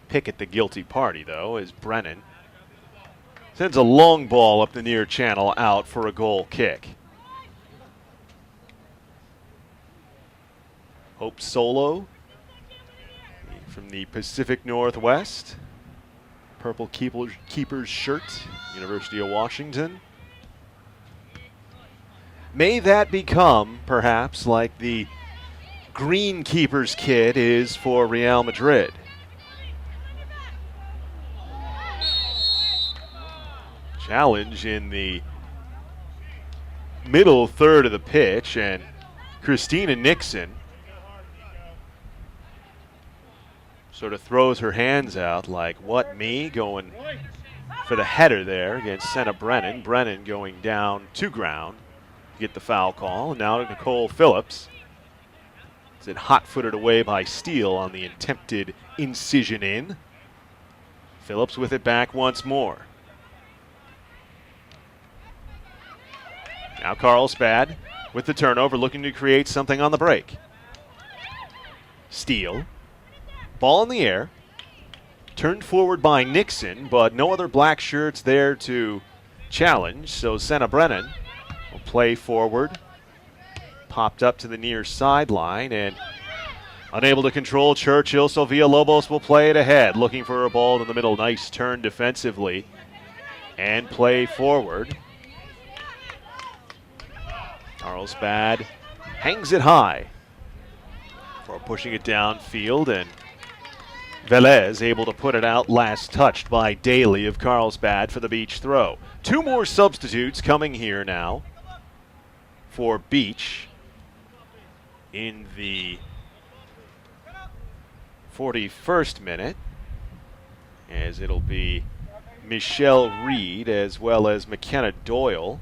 Pickett the guilty party, though, as Brennan sends a long ball up the near channel out for a goal kick. Hope Solo from the Pacific Northwest. Purple keeper's shirt, University of Washington. May that become, perhaps, like the green keeper's kit is for Real Madrid. Challenge in the middle third of the pitch, and Christina Nixon sort of throws her hands out like, what, me? Going for the header there against Senna Brennan. Brennan going down to ground to get the foul call. And now to Nicole Phillips. It's it hot-footed away by Steele on the attempted incision in. Phillips with it back once more. Now Carlsbad with the turnover, looking to create something on the break. Steele. Ball in the air. Turned forward by Nixon, but no other black shirts there to challenge. So Senna Brennan will play forward. Popped up to the near sideline and unable to control Churchill, so Villalobos will play it ahead. Looking for a ball in the middle. Nice turn defensively and play forward. Carlsbad hangs it high for pushing it downfield, and Velez able to put it out, last touched by Daly of Carlsbad for the Beach throw. 2 more substitutes coming here now for Beach in the 41st minute, as it'll be Michelle Reed as well as McKenna Doyle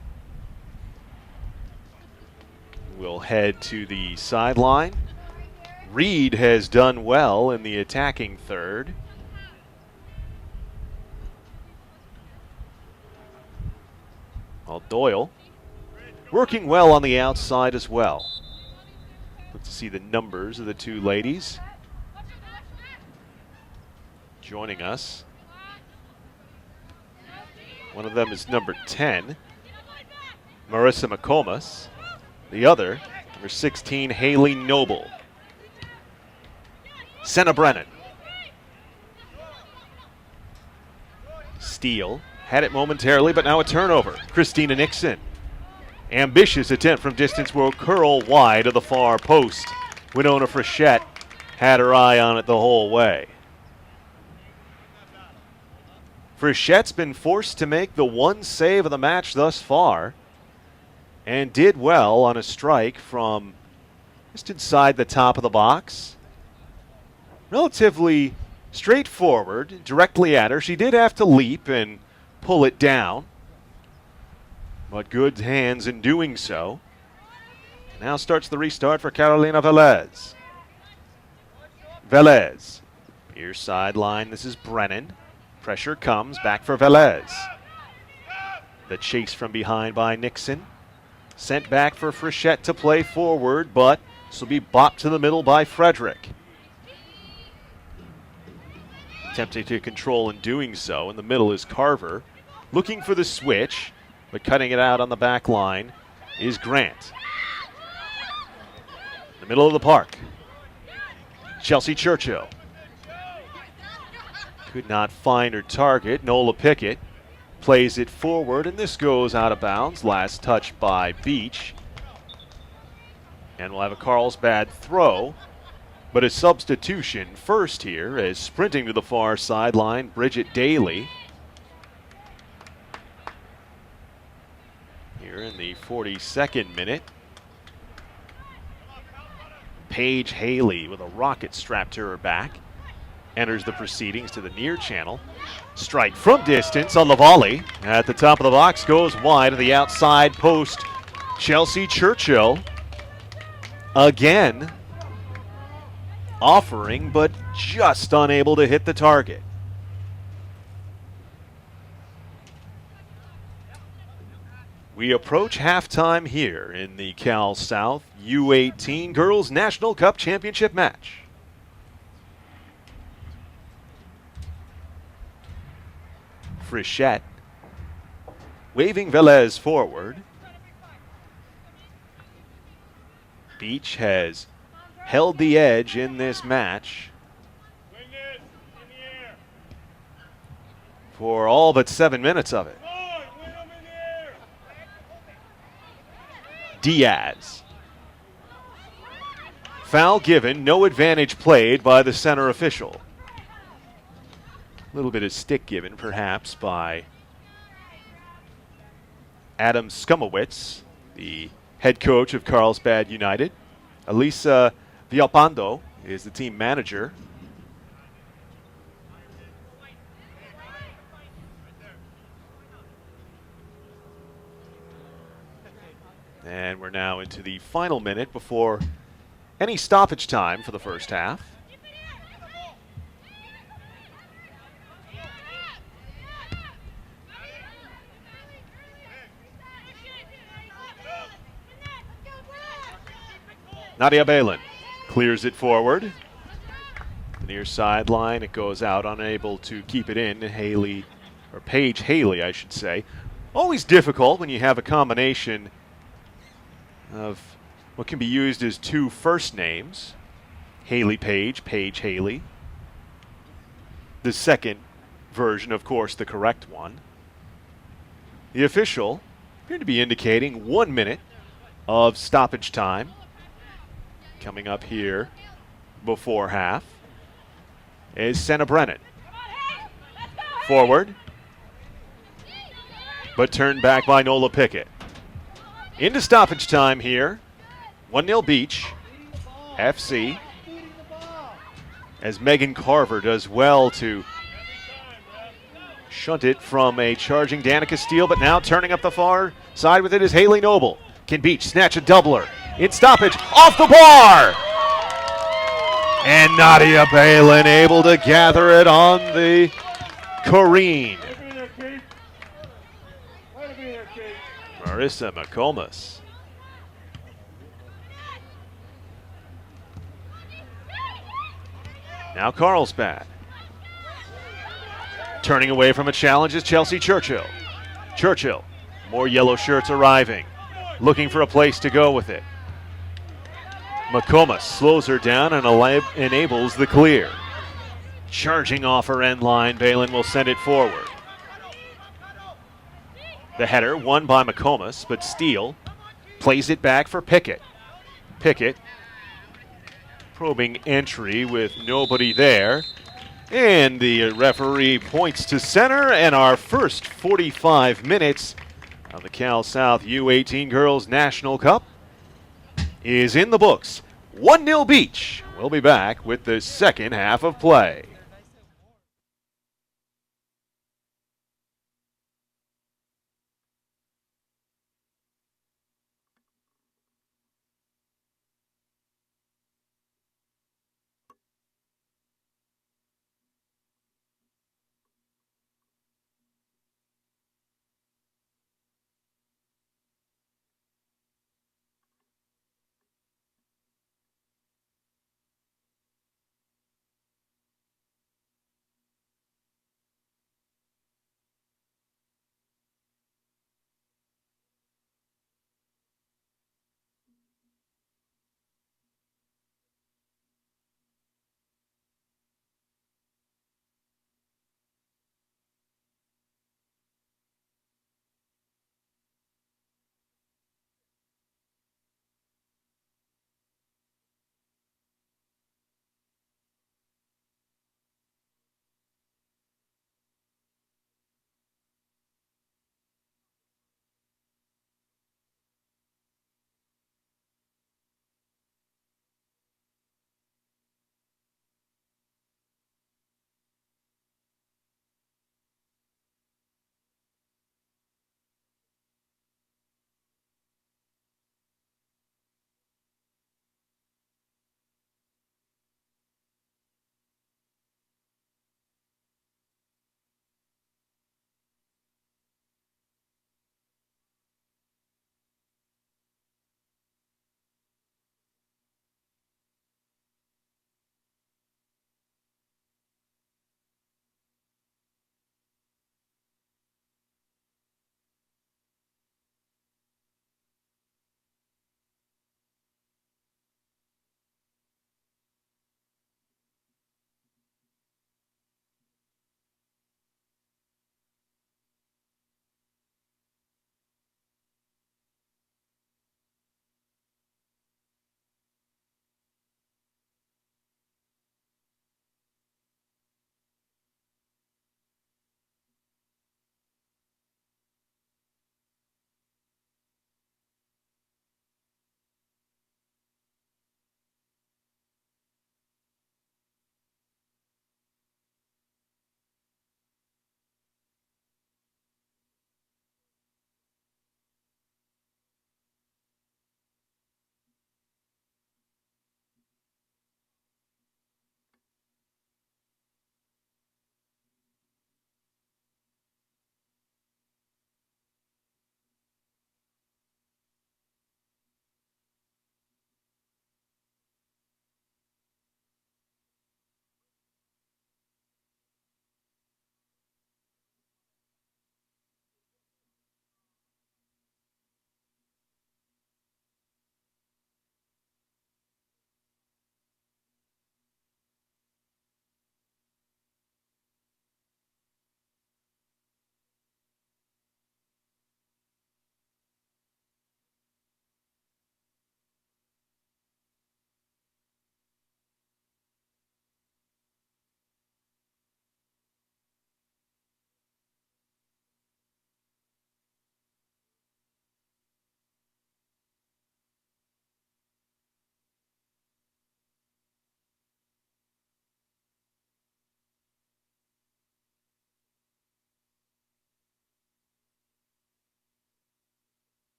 will head to the sideline. Reed has done well in the attacking third. While Doyle working well on the outside as well. Look to see the numbers of the 2 ladies joining us. One of them is number 10, Marissa McComas. The other, number 16, Haley Noble. Senna Brennan. Steele had it momentarily, but now a turnover. Christina Nixon. Ambitious attempt from distance will curl wide of the far post. Winona Frechette had her eye on it the whole way. Frechette's been forced to make the one save of the match thus far, and did well on a strike from just inside the top of the box. Relatively straightforward, directly at her. She did have to leap and pull it down, but good hands in doing so. Now starts the restart for Carolina Velez. Velez, near sideline, this is Brennan. Pressure comes, back for Velez. The chase from behind by Nixon. Sent back for Frechette to play forward, but this will be bopped to the middle by Frederick. Attempting to control in doing so. In the middle is Carver. Looking for the switch, but cutting it out on the back line is Grant. In the middle of the park, Chelsea Churchill. Could not find her target. Nola Pickett plays it forward, and this goes out of bounds. Last touch by Beach. And we'll have a Carlsbad throw, but a substitution first here, as sprinting to the far sideline, Bridget Daly. Here in the 42nd minute. Paige Haley with a rocket strapped to her back enters the proceedings to the near channel. Strike from distance on the volley. At the top of the box, goes wide of the outside post. Chelsea Churchill again offering, but just unable to hit the target. We approach halftime here in the Cal South U18 Girls National Cup Championship match. Frechette waving Velez forward. Beach has held the edge in this match for all but 7 minutes of it. Diaz. Foul given, no advantage played by the center official. A little bit of stick given, perhaps, by Adam Skumowitz, the head coach of Carlsbad United. Elisa Villalpando is the team manager. And we're now into the final minute before any stoppage time for the first half. Nadia Balin clears it forward. The near sideline, it goes out, unable to keep it in. Haley, or Paige Haley, I should say. Always difficult when you have a combination of what can be used as 2 first names. Haley Page, Paige Haley. The second version, of course, the correct one. The official appeared to be indicating 1 minute of stoppage time coming up here before half is Senna Brennan. Forward, but turned back by Nola Pickett. Into stoppage time here. 1-0 Beach. FC. As Megan Carver does well to shunt it from a charging Danica Steele, but now turning up the far side with it is Haley Noble. Can Beach snatch a doubler? In stoppage, off the bar! And Nadia Balin able to gather it on the Corrine. Marissa McComas. Now Carlsbad. Turning away from a challenge is Chelsea Churchill. Churchill, more yellow shirts arriving, looking for a place to go with it. McComas slows her down and enables the clear. Charging off her end line, Balin will send it forward. The header won by McComas, but Steele plays it back for Pickett. Pickett probing entry with nobody there. And the referee points to center, and our first 45 minutes of the Cal South U18 Girls National Cup is in the books. 1-0 Beach. We'll be back with the second half of play.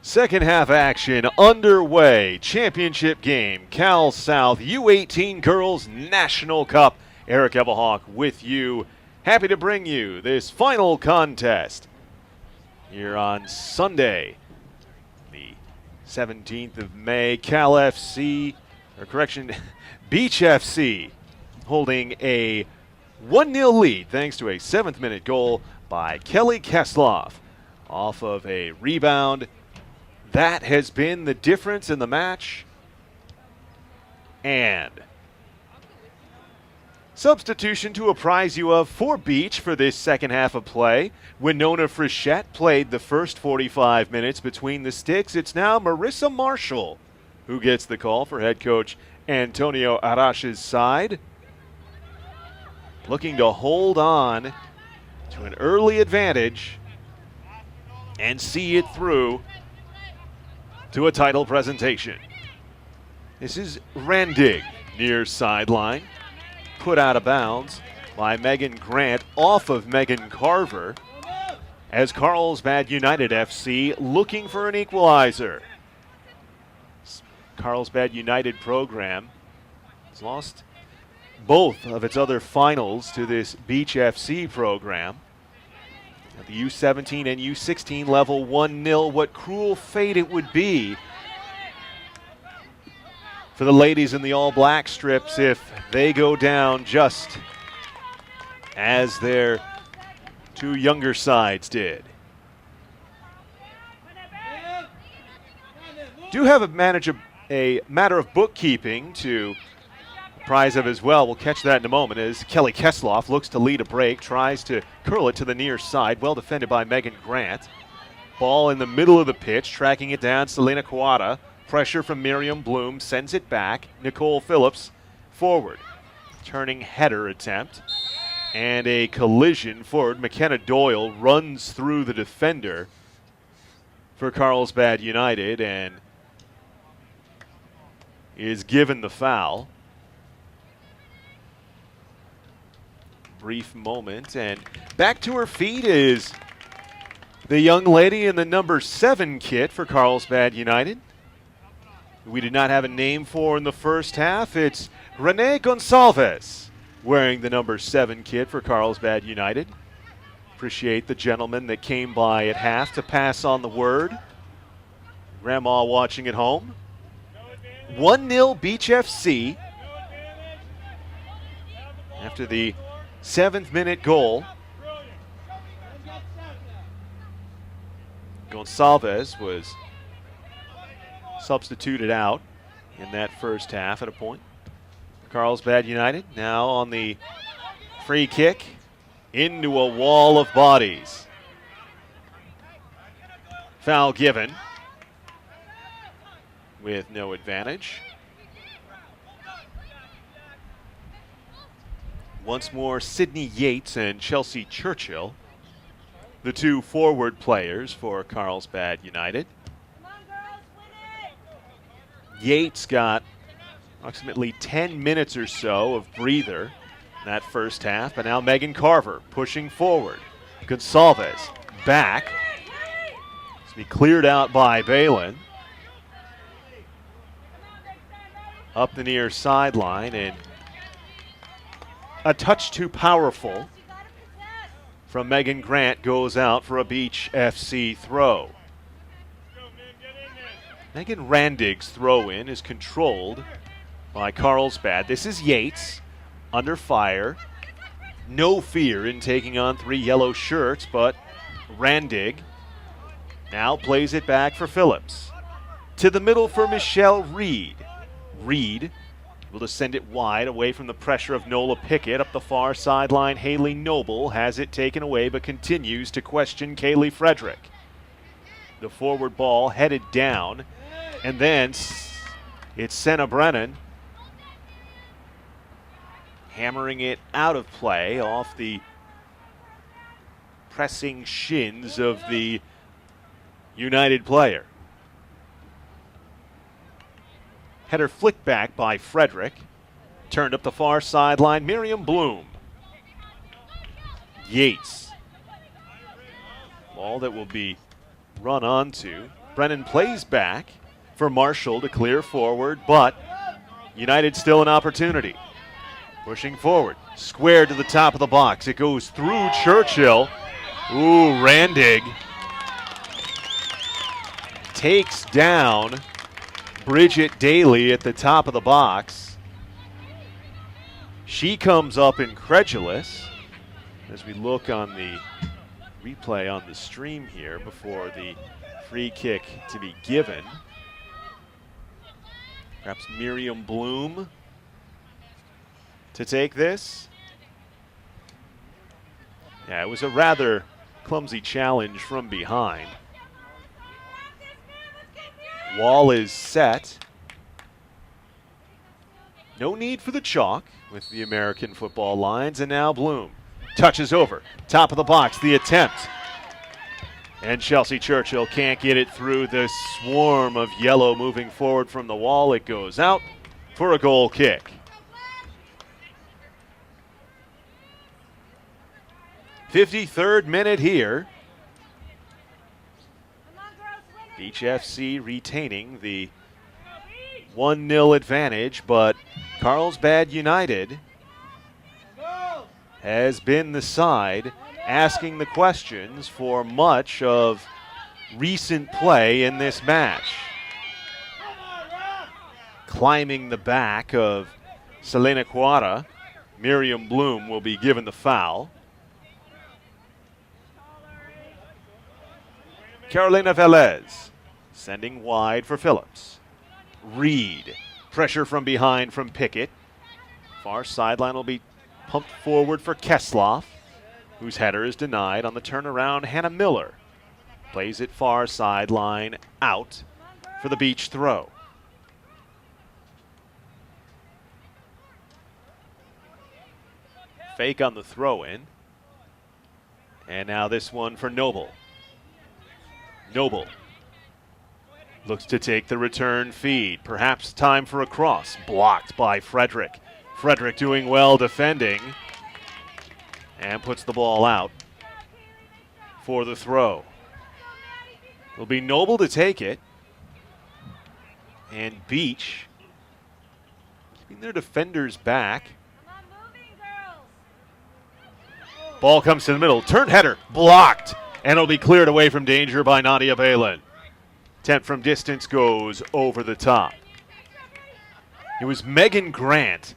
Second half action underway. Championship game. Cal South U18 Girls National Cup. Eric Ebbelhawk with you. Happy to bring you this final contest here on Sunday, the 17th of May. Cal FC, or correction, Beach FC holding a 1-0 lead thanks to a 7th-minute goal by Kelly Kesloff off of a rebound. That has been the difference in the match. And substitution to apprise you of for Beach for this second half of play. Winona Frechette played the first 45 minutes between the sticks. It's now Marissa Marshall who gets the call for head coach Antonio Arash's side. Looking to hold on to an early advantage and see it through to a title presentation. This is Randig near sideline. Put out of bounds by Megan Grant off of Megan Carver as Carlsbad United FC looking for an equalizer. Carlsbad United program has lost both of its other finals to this Beach FC program. At the U17 and U16 level, 1-0. What cruel fate it would be for the ladies in the all-black strips if they go down just as their two younger sides did. Do have a matter of bookkeeping to apprise of as well. We'll catch that in a moment as Kelly Kesloff looks to lead a break, tries to curl it to the near side. Well defended by Megan Grant. Ball in the middle of the pitch, tracking it down, Selena Kawada. Pressure from Miriam Bloom, sends it back. Nicole Phillips forward. Turning header attempt. And a collision forward. McKenna Doyle runs through the defender for Carlsbad United and is given the foul. Brief moment, and back to her feet is the young lady in the number 7 kit for Carlsbad United. We did not have a name for in the first half. It's Renee Gonsalves wearing the number 7 kit for Carlsbad United. Appreciate the gentleman that came by at half to pass on the word. Grandma watching at home. 1-0 Beach FC after the 7th-minute goal. Gonsalves was substituted out in that first half at a point. Carlsbad United now on the free kick into a wall of bodies. Foul given with no advantage. Once more, Sydney Yates and Chelsea Churchill, the two forward players for Carlsbad United. Yates got approximately 10 minutes or so of breather in that first half, but now Megan Carver pushing forward. Gonsalves back. To be cleared out by Balin. Up the near sideline, and a touch too powerful from Megan Grant goes out for a Beach FC throw. Megan Randig's throw-in is controlled by Carlsbad. This is Yates under fire. No fear in taking on 3 yellow shirts, but Randig now plays it back for Phillips. To the middle for Michelle Reed. Reed will to send it wide away from the pressure of Nola Pickett. Up the far sideline, Haley Noble has it taken away but continues to question Kaylee Frederick. The forward ball headed down, and then it's Senna Brennan hammering it out of play off the pressing shins of the United player. Header flicked back by Frederick. Turned up the far sideline, Miriam Bloom. Yates. Ball that will be run onto Brennan plays back for Marshall to clear forward, but United still an opportunity. Pushing forward, square to the top of the box. It goes through Churchill. Ooh, Randig takes down Bridget Daly at the top of the box. She comes up incredulous as we look on the replay on the stream here before the free kick to be given. Perhaps Miriam Bloom to take this. Yeah, it was a rather clumsy challenge from behind. Wall is set. No need for the chalk with the American football lines, and now Bloom touches over, top of the box, the attempt. And Chelsea Churchill can't get it through the swarm of yellow moving forward from the wall. It goes out for a goal kick. 53rd minute here. Beach FC retaining the 1-0 advantage, but Carlsbad United has been the side asking the questions for much of recent play in this match. Climbing the back of Selena Cuara, Miriam Bloom will be given the foul. Carolina Velez sending wide for Phillips. Reed, pressure from behind from Pickett. Far sideline will be pumped forward for Kesloff, whose header is denied. On the turnaround, Hannah Miller plays it far sideline out for the beach throw. Fake on the throw-in. And now this one for Noble. Noble looks to take the return feed. Perhaps time for a cross. Blocked by Frederick. Frederick doing well defending. And puts the ball out for the throw. It'll be Noble to take it. And Beach keeping their defenders back. Ball comes to the middle. Turn header. Blocked. And it'll be cleared away from danger by Nadia Balin. Attempt from distance goes over the top. It was Megan Grant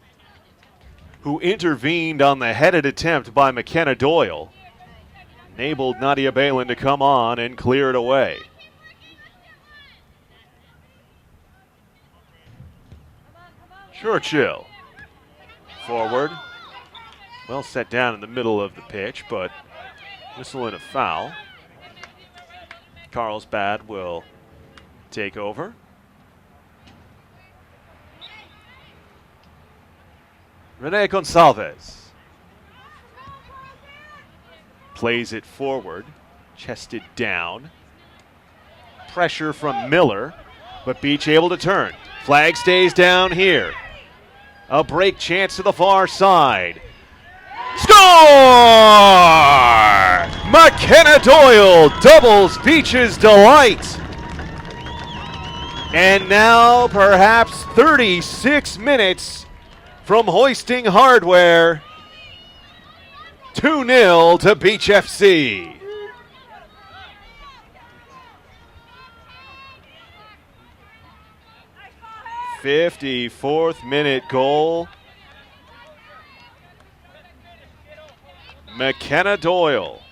who intervened on the headed attempt by McKenna Doyle. Enabled Nadia Balin to come on and clear it away. Churchill. Forward. Well set down in the middle of the pitch, but whistle and a foul. Carlsbad will take over. Renee Gonsalves plays it forward, chested down. Pressure from Miller, but Beach able to turn. Flag stays down here. A break chance to the far side. Score! McKenna Doyle doubles Beach's delight. And now perhaps 36 minutes from hoisting hardware. 2-0 to Beach FC. '54th minute goal. McKenna Doyle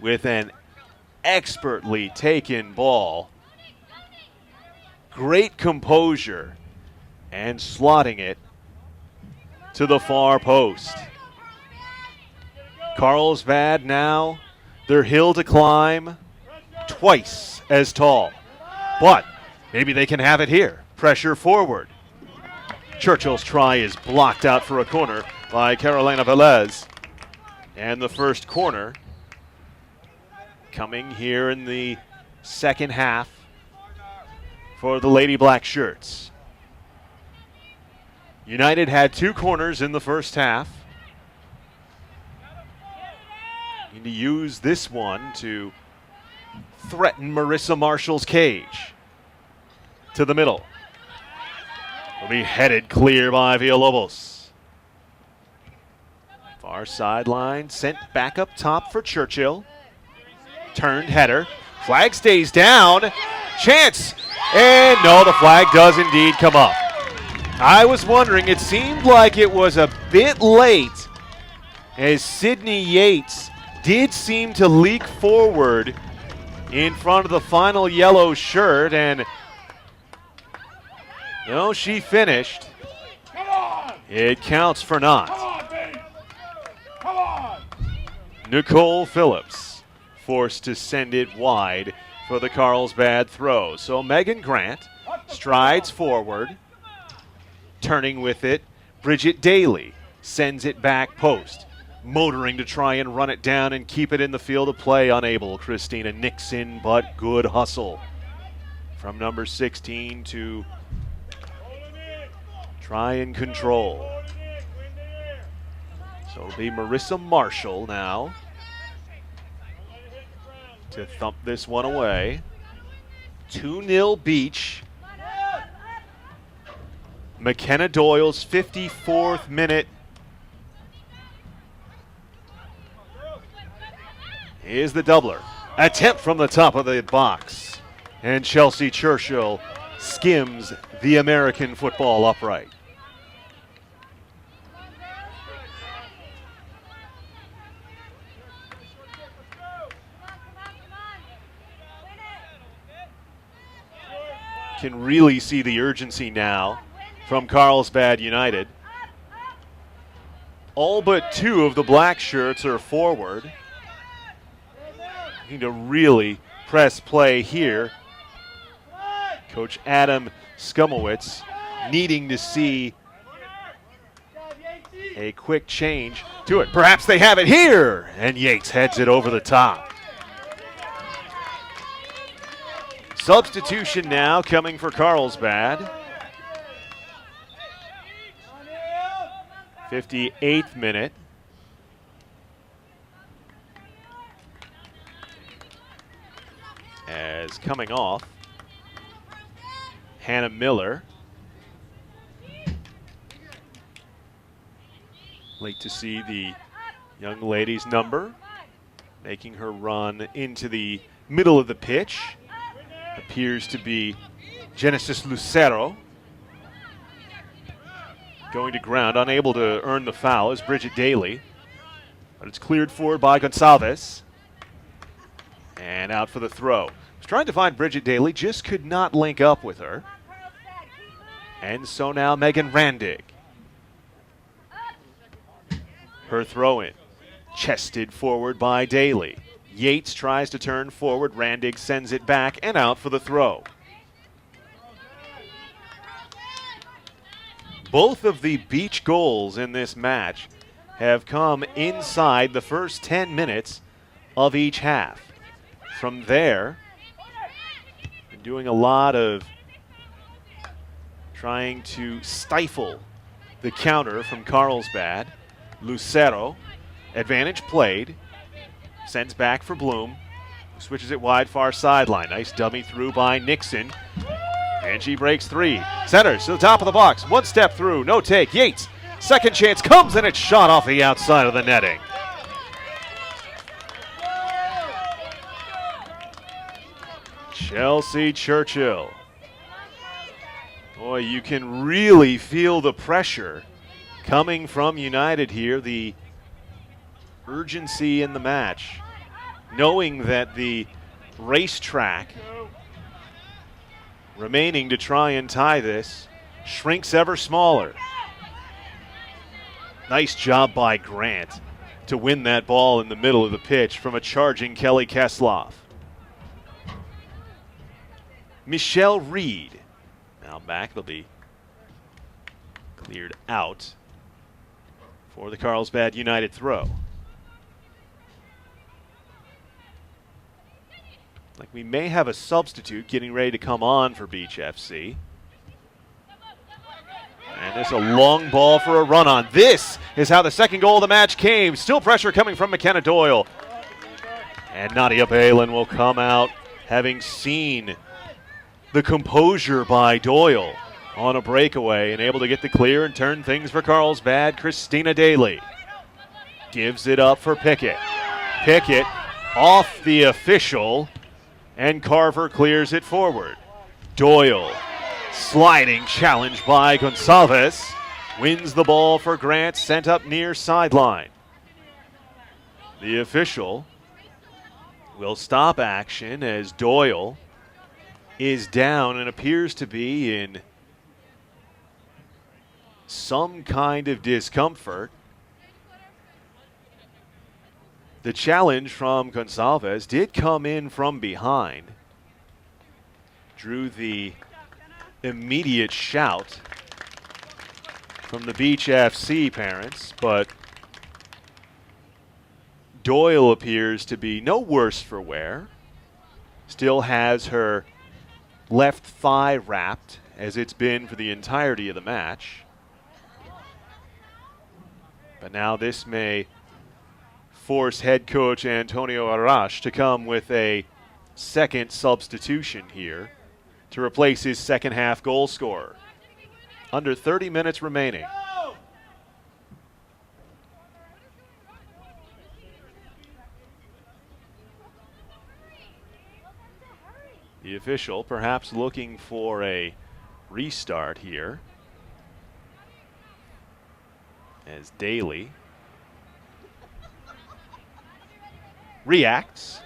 with an expertly taken ball. Great composure and slotting it to the far post. Carlsbad now, their hill to climb, twice as tall. But maybe they can have it here. Pressure forward. Churchill's try is blocked out for a corner by Carolina Velez. And the first corner coming here in the second half for the Lady Black Shirts. United had 2 corners in the first half. Need to use this one to threaten Marissa Marshall's cage. To the middle. Will be headed clear by Villalobos. Far sideline, sent back up top for Churchill. Turned header. Flag stays down. Chance. And no, the flag does indeed come up. I was wondering, it seemed like it was a bit late as Sydney Yates did seem to leak forward in front of the final yellow shirt, and no, she finished. Come on! It counts for naught. Come on, baby! Come on! Nicole Phillips forced to send it wide for the Carlsbad throw. So Megan Grant strides forward, turning with it. Bridget Daly sends it back post, motoring to try and run it down and keep it in the field of play. Unable, Christina Nixon, but good hustle from number 16 to try and control. So it'll be Marissa Marshall now to thump this one away. 2-0 Beach. McKenna Doyle's 54th minute. Here's the doubler. Attempt from the top of the box. And Chelsea Churchill skims the American football upright. Can really see the urgency now from Carlsbad United. All but 2 of the black shirts are forward. Need to really press play here. Coach Adam Skumowitz needing to see a quick change to it. Perhaps they have it here, and Yates heads it over the top. Substitution now coming for Carlsbad. 58th minute. As coming off, Hannah Miller. Late to see the young lady's number, making her run into the middle of the pitch. Appears to be Genesis Lucero. Going to ground, unable to earn the foul is Bridget Daly. But it's cleared forward by Gonsalves. And out for the throw. Was trying to find Bridget Daly, just could not link up with her. And so now Megan Randig. Her throw in. Chested forward by Daly. Yates tries to turn forward. Randig sends it back and out for the throw. Both of the Beach goals in this match have come inside the first 10 minutes of each half. From there, been doing a lot of trying to stifle the counter from Carlsbad. Lucero, advantage played. Sends back for Bloom. Switches it wide, far sideline. Nice dummy through by Nixon. And she breaks 3. Centers to the top of the box. One step through, no take. Yates, second chance comes, and it's shot off the outside of the netting. Chelsea Churchill. Boy, you can really feel the pressure coming from United here. The urgency in the match, knowing that the racetrack remaining to try and tie this shrinks ever smaller. Nice job by Grant to win that ball in the middle of the pitch from a charging Kelly Kesloff. Michelle Reed now back. They'll be cleared out for the Carlsbad United throw. Like we may have a substitute getting ready to come on for Beach FC. And there's a long ball for a run on. This is how the second goal of the match came. Still pressure coming from McKenna Doyle. And Nadia Balin will come out having seen the composure by Doyle on a breakaway and able to get the clear and turn things for Carlsbad. Christina Daly gives it up for Pickett. Pickett off the official, and Carver clears it forward. Doyle, sliding challenge by Gonsalves, wins the ball for Grant, sent up near sideline. The official will stop action as Doyle is down and appears to be in some kind of discomfort. The challenge from Gonsalves did come in from behind, drew the immediate shout from the Beach FC parents, but Doyle appears to be no worse for wear. Still has her left thigh wrapped, as it's been for the entirety of the match. But now this may force head coach Antonio Arash to come with a second substitution here to replace his second half goal scorer. Under 30 minutes remaining. The official perhaps looking for a restart here, as Daly reacts.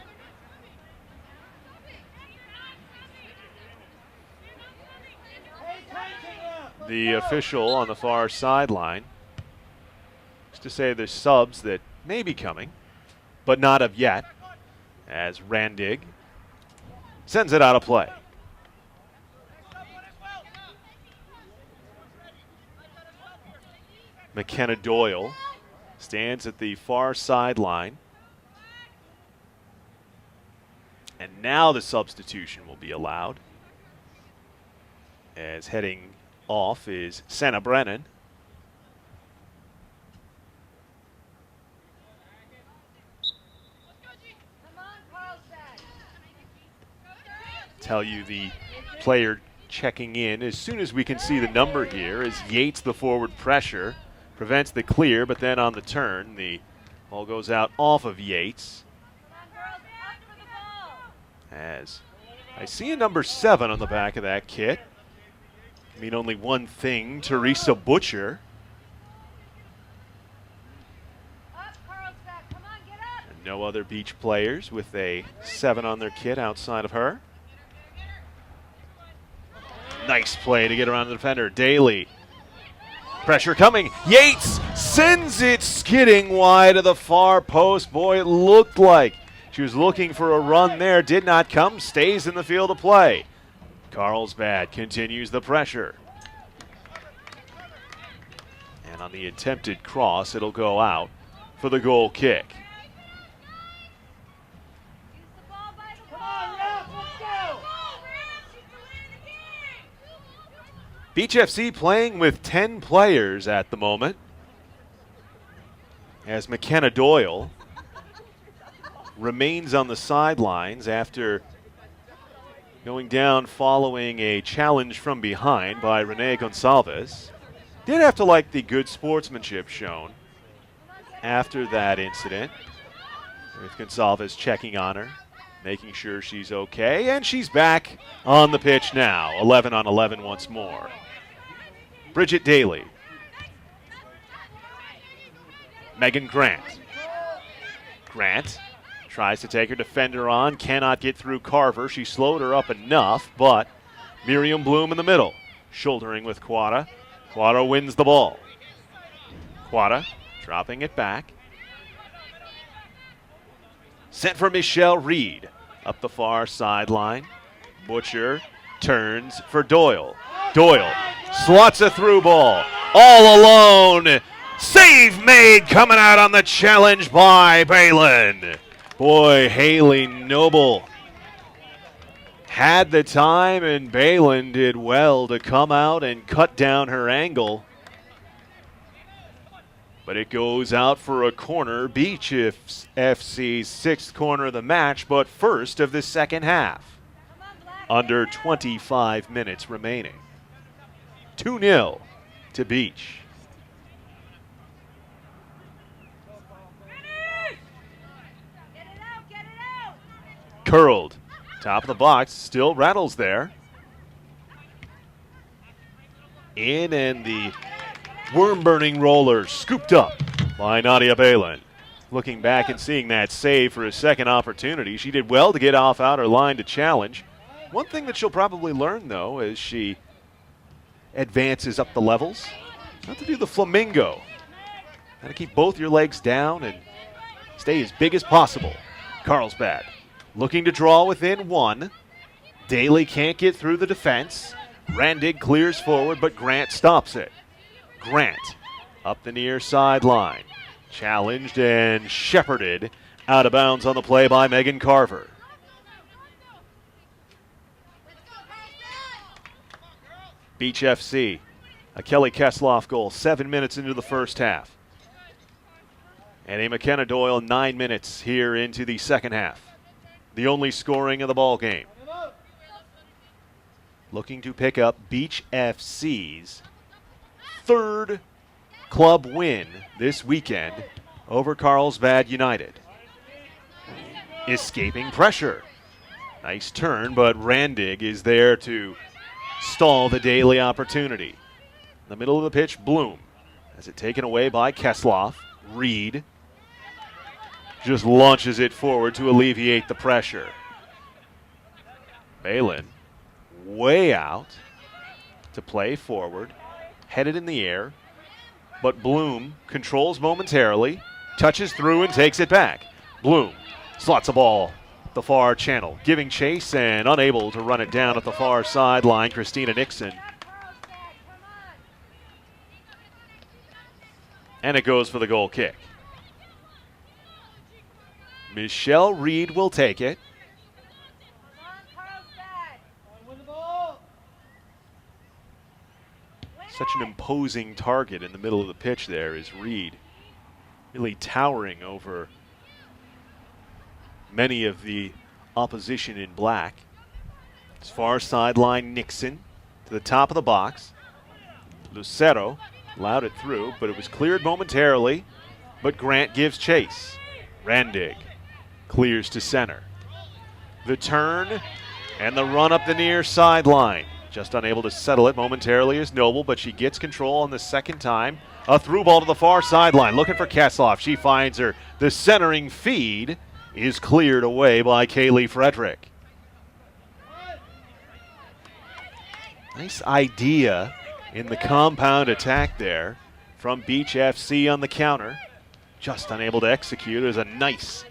The official on the far sideline is to say there's subs that may be coming, but not of yet, as Randig sends it out of play. McKenna Doyle stands at the far sideline. And now the substitution will be allowed, as heading off is Senna Brennan. Tell you the player checking in as soon as we can see the number here is Yates. The forward pressure prevents the clear, but then on the turn the ball goes out off of Yates, as I see a number 7 on the back of that kit. I mean only one thing, Teresa Butcher. And no other Beach players with a 7 on their kit outside of her. Nice play to get around the defender. Daly. Pressure coming. Yates sends it skidding wide of the far post. Boy, it looked like she was looking for a run there. Did not come. Stays in the field of play. Carlsbad continues the pressure. And on the attempted cross, it'll go out for the goal kick. Beach FC playing with 10 players at the moment, as McKenna Doyle remains on the sidelines after going down following a challenge from behind by Renee Gonsalves. Did have to like the good sportsmanship shown after that incident, with Gonsalves checking on her, making sure she's okay, and she's back on the pitch now. 11 on 11 once more. Bridget Daly. Megan Grant. Grant tries to take her defender on, cannot get through Carver. She slowed her up enough, but Miriam Bloom in the middle, shouldering with Quada. Quada wins the ball. Quada dropping it back. Sent for Michelle Reed up the far sideline. Butcher turns for Doyle. Doyle slots a through ball. All alone. Save made coming out on the challenge by Balin. Boy, Haley Noble had the time, and Balin did well to come out and cut down her angle. But it goes out for a corner. Beach FC's 6th corner of the match, but first of the second half. Under 25 minutes remaining. 2-0 to Beach. Curled. Top of the box, still rattles there. In, and the worm-burning roller scooped up by Nadia Balin. Looking back and seeing that save for a second opportunity. She did well to get off outer line to challenge. One thing that she'll probably learn, though, as she advances up the levels, not to do the flamingo. Got to keep both your legs down and stay as big as possible. Carlsbad looking to draw within 1. Daly can't get through the defense. Randig clears forward, but Grant stops it. Grant up the near sideline. Challenged and shepherded out of bounds on the play by Megan Carver. Beach FC, a Kelly Kesloff goal, 7 minutes into the first half. And a McKenna Doyle 9 minutes here into the second half. The only scoring of the ball game. Looking to pick up Beach FC's 3rd club win this weekend over Carlsbad United. Escaping pressure. Nice turn, but Randig is there to stall the Daly opportunity. In the middle of the pitch, Bloom has it taken away by Kesloff. Reed just launches it forward to alleviate the pressure. Balin way out to play forward, headed in the air, but Bloom controls momentarily, touches through and takes it back. Bloom slots a ball the far channel, giving chase and unable to run it down at the far sideline, Christina Nixon. And it goes for the goal kick. Michelle Reed will take it. Such an imposing target in the middle of the pitch there is Reed. Really towering over many of the opposition in black. As far sideline, Nixon to the top of the box. Lucero allowed it through, but it was cleared momentarily. But Grant gives chase. Randig clears to center. The turn and the run up the near sideline. Just unable to settle it momentarily is Noble, but she gets control on the second time. A through ball to the far sideline, looking for Kesloff. She finds her. The centering feed is cleared away by Kaylee Frederick. Nice idea in the compound attack there from Beach FC on the counter. Just unable to execute. There's a nice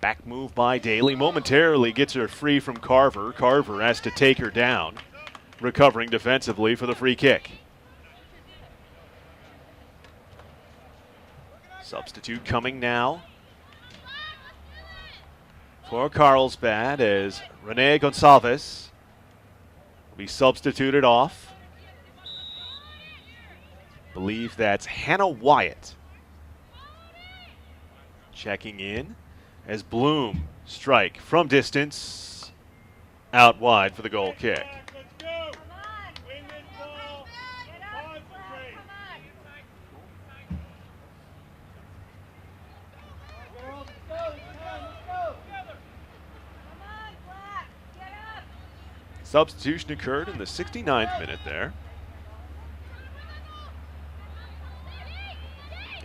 back move by Daly. Momentarily gets her free from Carver. Carver has to take her down, recovering defensively for the free kick. Substitute coming now for Carlsbad as Renee Gonçalves will be substituted off. Believe that's Hannah Wyatt checking in as Bloom strike from distance out wide for the goal kick. Substitution occurred in the 69th minute there.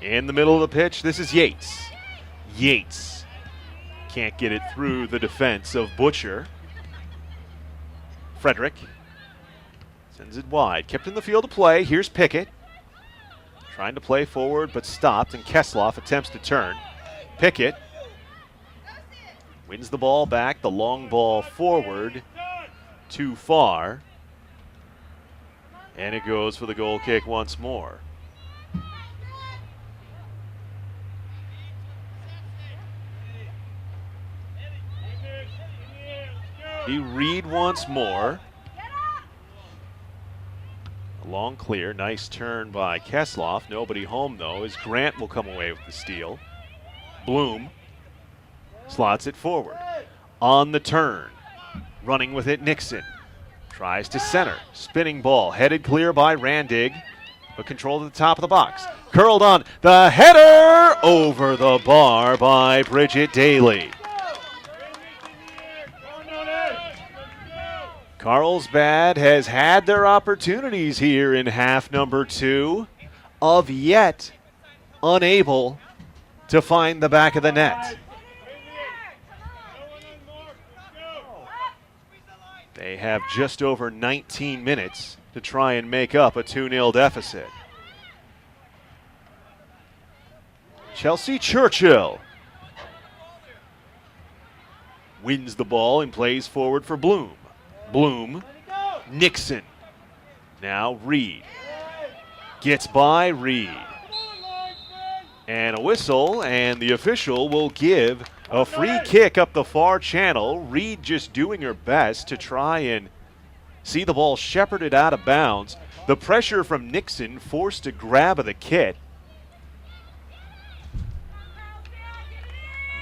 In the middle of the pitch, this is Yates. Yates can't get it through the defense of Butcher. Frederick sends it wide. Kept in the field of play. Here's Pickett. Trying to play forward, but stopped, and Kesloff attempts to turn. Pickett wins the ball back. The long ball forward. Too far. And it goes for the goal kick once more. He Reed once more. A long clear, nice turn by Kesloff. Nobody home though, as Grant will come away with the steal. Bloom slots it forward. On the turn, running with it Nixon. Tries to center, spinning ball, headed clear by Randig, but controlled at the top of the box. Curled on, the header over the bar by Bridget Daly. Carlsbad has had their opportunities here in half number 2, of yet unable to find the back of the net. They have just over 19 minutes to try and make up a 2-0 deficit. Chelsea Churchill wins the ball and plays forward for Bloom. Bloom, Nixon, now Reed, gets by Reed. And a whistle, and the official will give a free kick up the far channel. Reed just doing her best to try and see the ball shepherded out of bounds. The pressure from Nixon forced a grab of the kit.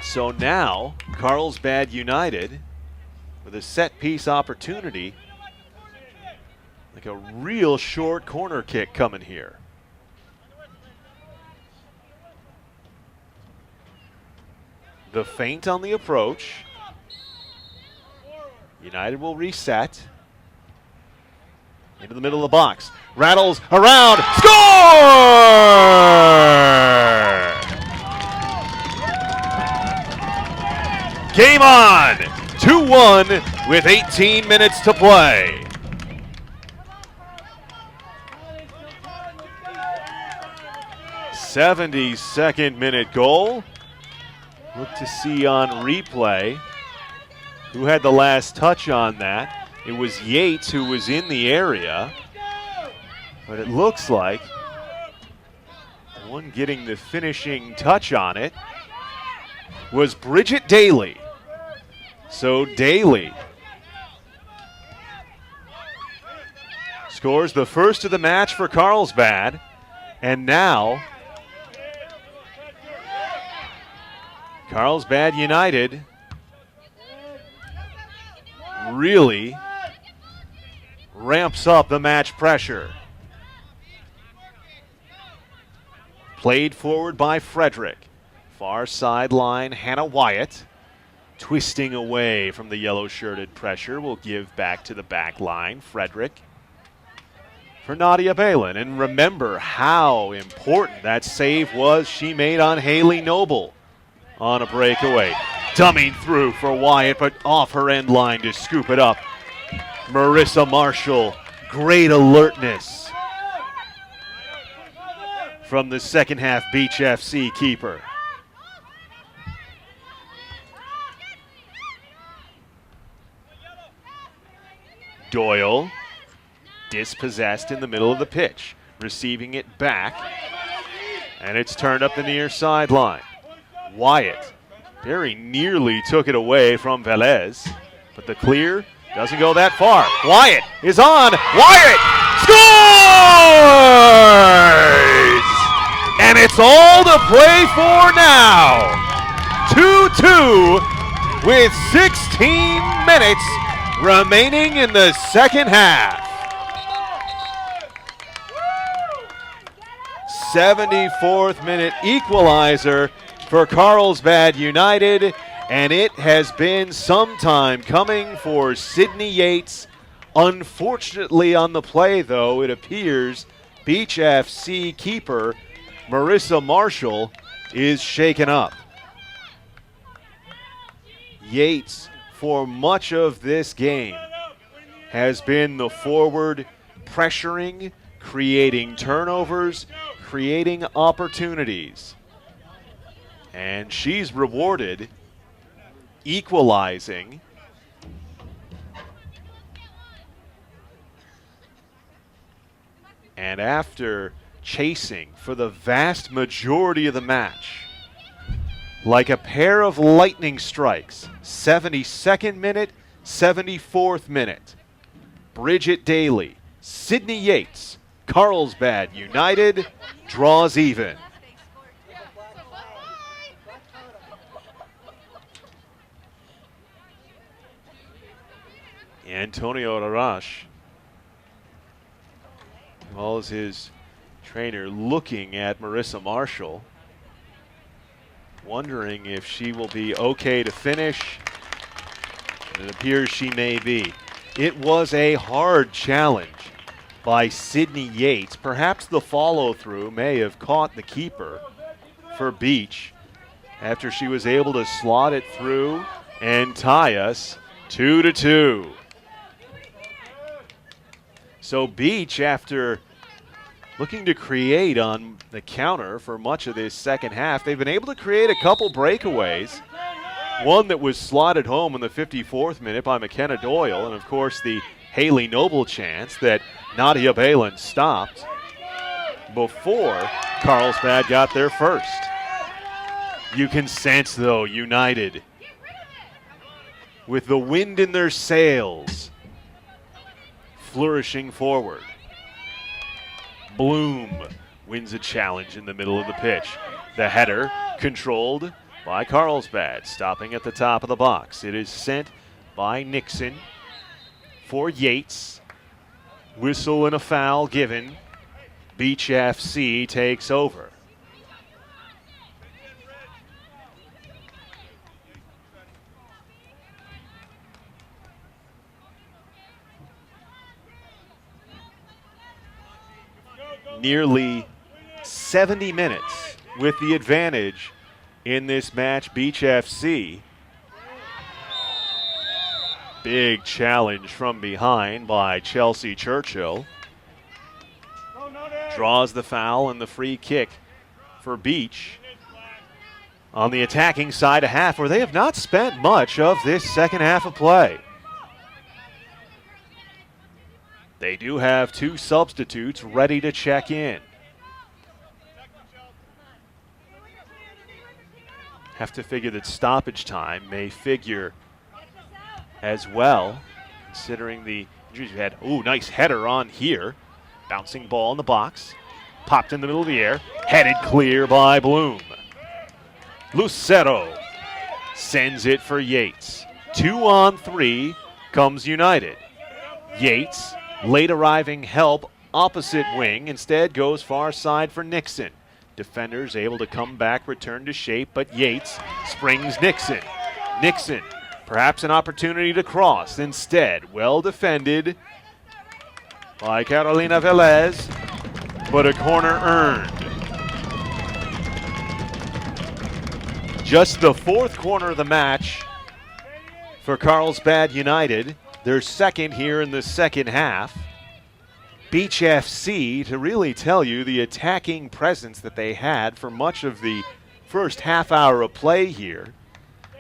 So now, Carlsbad United with a set-piece opportunity, like a real short corner kick coming here. The feint on the approach. United will reset. Into the middle of the box. Rattles around. Score! Game on! 2-1 with 18 minutes to play. '72nd minute goal. Look to see on replay who had the last touch on that. It was Yates who was in the area, but it looks like the one getting the finishing touch on it was Bridget Daly. So Daly scores the first of the match for Carlsbad, and now Carlsbad United really ramps up the match pressure. Played forward by Frederick. Far sideline, Hannah Wyatt. Twisting away from the yellow-shirted pressure will give back to the back line. Frederick for Nadia Balin. And remember how important that save was she made on Haley Noble on a breakaway. Dumming through for Wyatt, but off her end line to scoop it up. Marissa Marshall, great alertness from the second half Beach FC keeper. Doyle, dispossessed in the middle of the pitch, receiving it back, and it's turned up the near sideline. Wyatt very nearly took it away from Velez, but the clear doesn't go that far. Wyatt is on. Wyatt scores! And it's all to play for now. 2-2 with 16 minutes remaining in the second half. 74th minute equalizer for Carlsbad United, and it has been some time coming for Sydney Yates. Unfortunately on the play, though, it appears Beach FC keeper Marissa Marshall is shaken up. Yates, for much of this game, has been the forward pressuring, creating turnovers, creating opportunities. And she's rewarded equalizing. And after chasing for the vast majority of the match, like a pair of lightning strikes, 72nd minute, 74th minute, Bridget Daly, Sydney Yates Carlsbad United draws even. Antonio Arash, as well as his trainer, looking at Marissa Marshall, wondering if she will be okay to finish. It appears she may be. It was a hard challenge by Sydney Yates. Perhaps the follow-through may have caught the keeper for Beach after she was able to slot it through and tie us 2-2. So Beach, after looking to create on the counter for much of this second half, they've been able to create a couple breakaways. One that was slotted home in the 54th minute by McKenna Doyle, and of course the Haley Noble chance that Nadia Balin stopped before Carlsbad got there first. You can sense, though, United, with the wind in their sails, flourishing forward. Bloom wins a challenge in the middle of the pitch. The header controlled by Carlsbad, stopping at the top of the box. It is sent by Nixon for Yates. Whistle and a foul given. Beach FC takes over. Nearly 70 minutes with the advantage in this match. Beach FC. Big challenge from behind by Chelsea Churchill. Draws the foul and the free kick for Beach. On the attacking side, a half where they have not spent much of this second half of play. They do have two substitutes ready to check in. Have to figure that stoppage time may figure as well, considering the injuries we had. Ooh, nice header on here. Bouncing ball in the box. Popped in the middle of the air. Headed clear by Bloom. Lucero sends it for Yates. 2-on-3 comes United. Yates, late arriving help, opposite wing. Instead goes far side for Nixon. Defenders able to come back, return to shape, but Yates springs Nixon. Nixon, perhaps an opportunity to cross. Instead, well defended by Carolina Velez, but a corner earned. Just the fourth corner of the match for Carlsbad United. Their second here in the second half. Beach FC, to really tell you the attacking presence that they had for much of the first half hour of play here,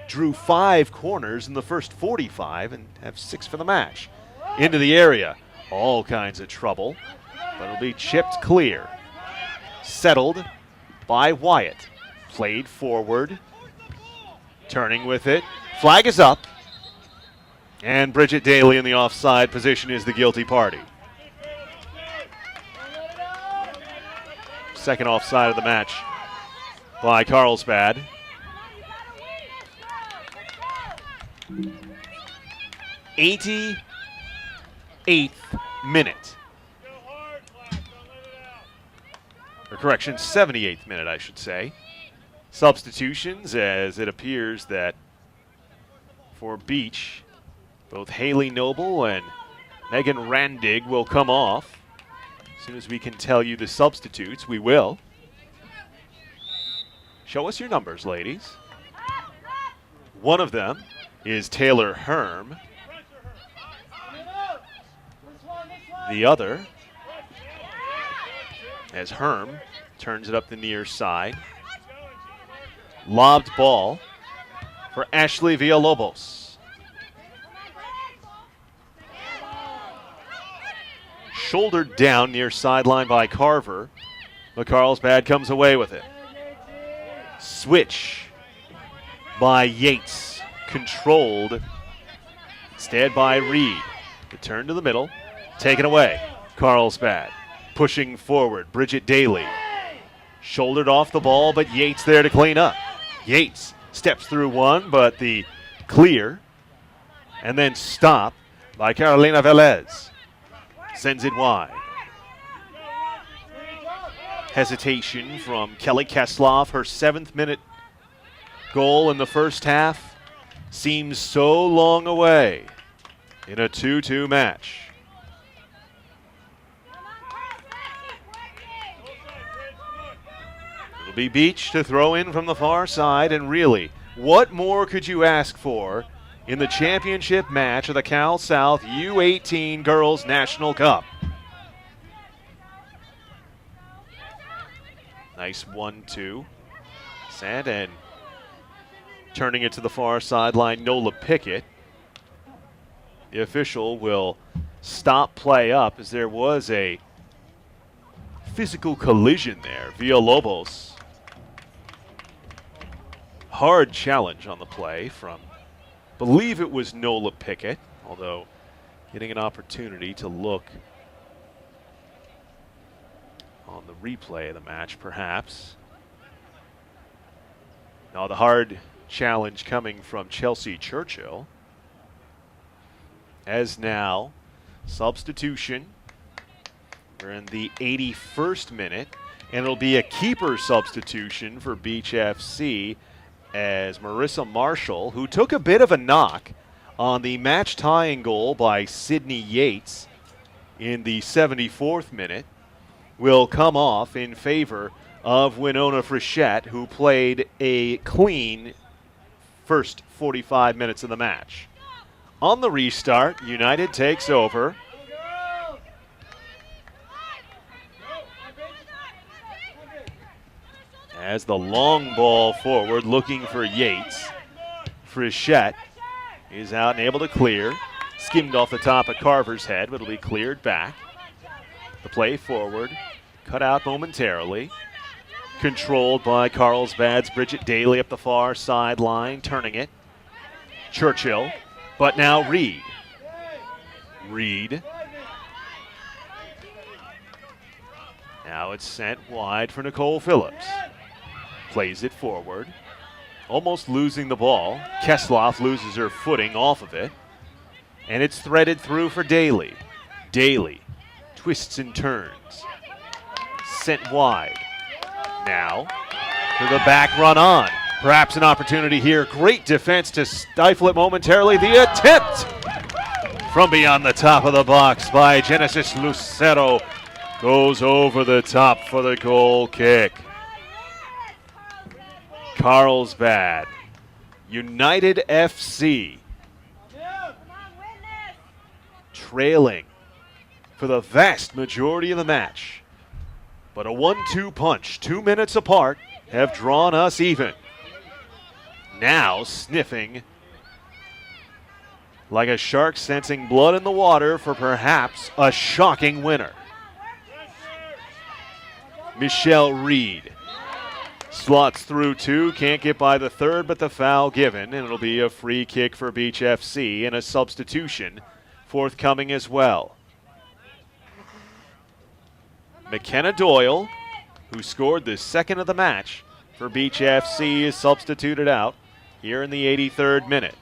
drew 5 corners in the first 45 and have 6 for the match. Into the area, all kinds of trouble, but it'll be chipped clear. Settled by Wyatt, played forward, turning with it, flag is up, and Bridget Daly in the offside position is the guilty party. Second offside of the match by Carlsbad. 88th minute. Or correction, 78th minute, I should say. Substitutions, as it appears that for Beach, both Haley Noble and Megan Randig will come off. As soon as we can tell you the substitutes, we will. Show us your numbers, ladies. One of them is Taylor Herm. The other, as Herm turns it up the near side. Lobbed ball for Ashley Villalobos. Shouldered down near sideline by Carver. But Carlsbad comes away with it. Switch by Yates. Controlled instead by Reed. Return to the middle. Taken away. Carlsbad pushing forward. Bridget Daly shouldered off the ball, but Yates there to clean up. Yates steps through one, but the clear and then stop by Carolina Velez. Sends it wide. Hesitation from Kelly Kesloff. Her 7th minute goal in the first half seems so long away in a 2-2 match. It'll be Beach to throw in from the far side, and really, what more could you ask for in the championship match of the Cal South U18 Girls National Cup? Nice 1-2. Set and turning it to the far sideline, Nola Pickett. The official will stop play up as there was a physical collision there. Villalobos. Hard challenge on the play from, believe it was Nola Pickett, although getting an opportunity to look on the replay of the match, perhaps. Now the hard challenge coming from Chelsea Churchill. As now, substitution. We're in the 81st minute, and it'll be a keeper substitution for Beach FC as Marissa Marshall, who took a bit of a knock on the match-tying goal by Sydney Yates in the 74th minute, will come off in favor of Winona Frechette, who played a clean first 45 minutes of the match. On the restart, United takes over. As the long ball forward, looking for Yates. Frechette is out and able to clear. Skimmed off the top of Carver's head, but it'll be cleared back. The play forward, cut out momentarily. Controlled by Carlsbad's Bridget Daly up the far sideline, turning it. Churchill, but now Reed. Reed. Now it's sent wide for Nicole Phillips. Plays it forward. Almost losing the ball. Kesloff loses her footing off of it. And it's threaded through for Daly. Daly twists and turns. Sent wide. Now to the back run on. Perhaps an opportunity here. Great defense to stifle it momentarily. The attempt from beyond the top of the box by Genesis Lucero goes over the top for the goal kick. Carlsbad, United FC, trailing for the vast majority of the match. But a 1-2 punch, 2 minutes apart, have drawn us even. Now sniffing like a shark sensing blood in the water for perhaps a shocking winner. Michelle Reed slots through two, can't get by the third, but the foul given, and it'll be a free kick for Beach FC and a substitution forthcoming as well. McKenna Doyle, who scored the second of the match for Beach FC, is substituted out here in the 83rd minute.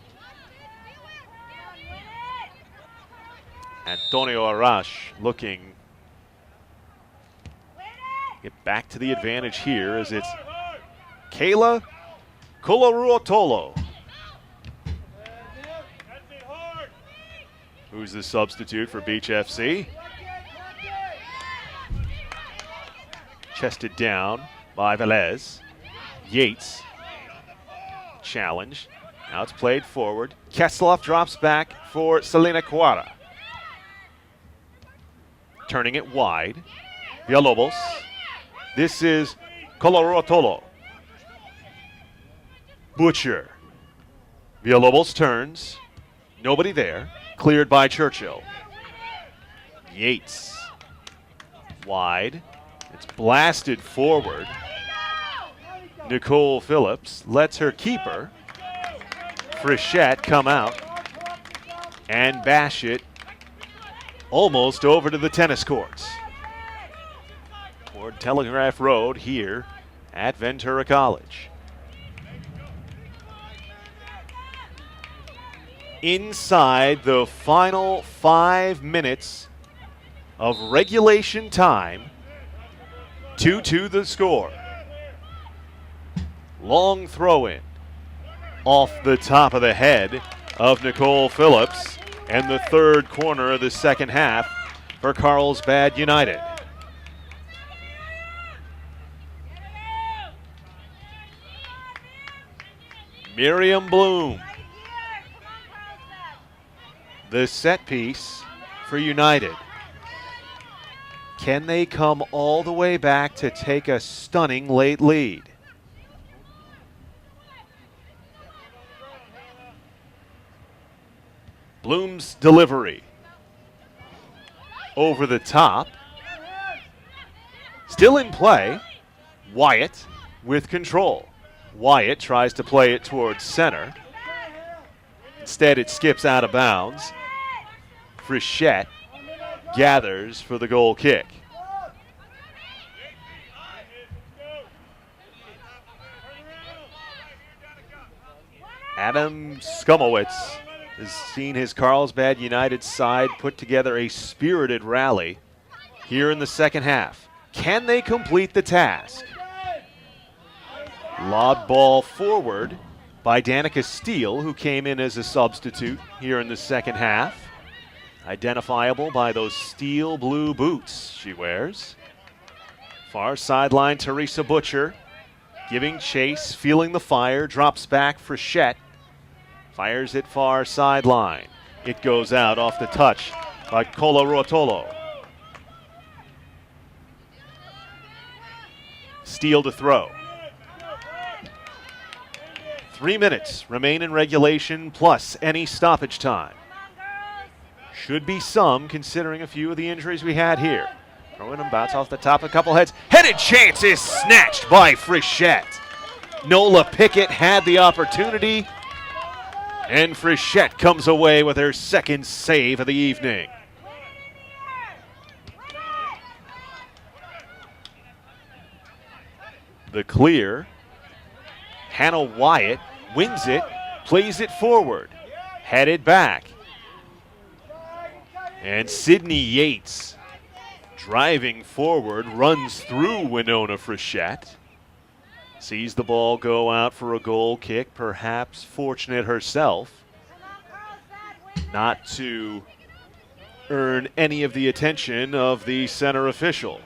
Antonio Arash looking to get back to the advantage here as it's Kayla Colaruotolo, who's the substitute for Beach FC. Chested down by Velez. Yates. Challenge. Now it's played forward. Kesloff drops back for Selena Cuara. Turning it wide. Villalobos. This is Colaruotolo. Butcher. Villalobos turns. Nobody there. Cleared by Churchill. Yates. Wide. It's blasted forward. Nicole Phillips lets her keeper, Frechette, come out and bash it almost over to the tennis courts. toward Telegraph Road here at Ventura College. Inside the final 5 minutes of regulation time, 2-2 the score. Long throw-in off the top of the head of Nicole Phillips, and the third corner of the second half for Carlsbad United. Miriam Bloom, the set piece for United. Can they come all the way back to take a stunning late lead? Bloom's delivery over the top. Still in play. Wyatt with control. Wyatt tries to play it towards center. Instead, it skips out of bounds. Frichette gathers for the goal kick. Adam Skumowitz has seen his Carlsbad United side put together a spirited rally here in the second half. Can they complete the task? Lob ball forward by Danica Steele, who came in as a substitute here in the second half. Identifiable by those steel blue boots she wears. Far sideline, Teresa Butcher giving chase, feeling the fire, drops back for Frichette. Fires it far sideline. It goes out off the touch by Cola Rotolo. Steele to throw. 3 minutes remain in regulation plus any stoppage time. Should be some, considering a few of the injuries we had here. Throwing them, bounce off the top, a couple heads. Headed chance is snatched by Frichette. Nola Pickett had the opportunity, and Frichette comes away with her second save of the evening. The clear. Hannah Wyatt wins it, plays it forward, headed back. And Sydney Yates, driving forward, runs through Winona Frichette. Sees the ball go out for a goal kick, perhaps fortunate herself not to earn any of the attention of the center official.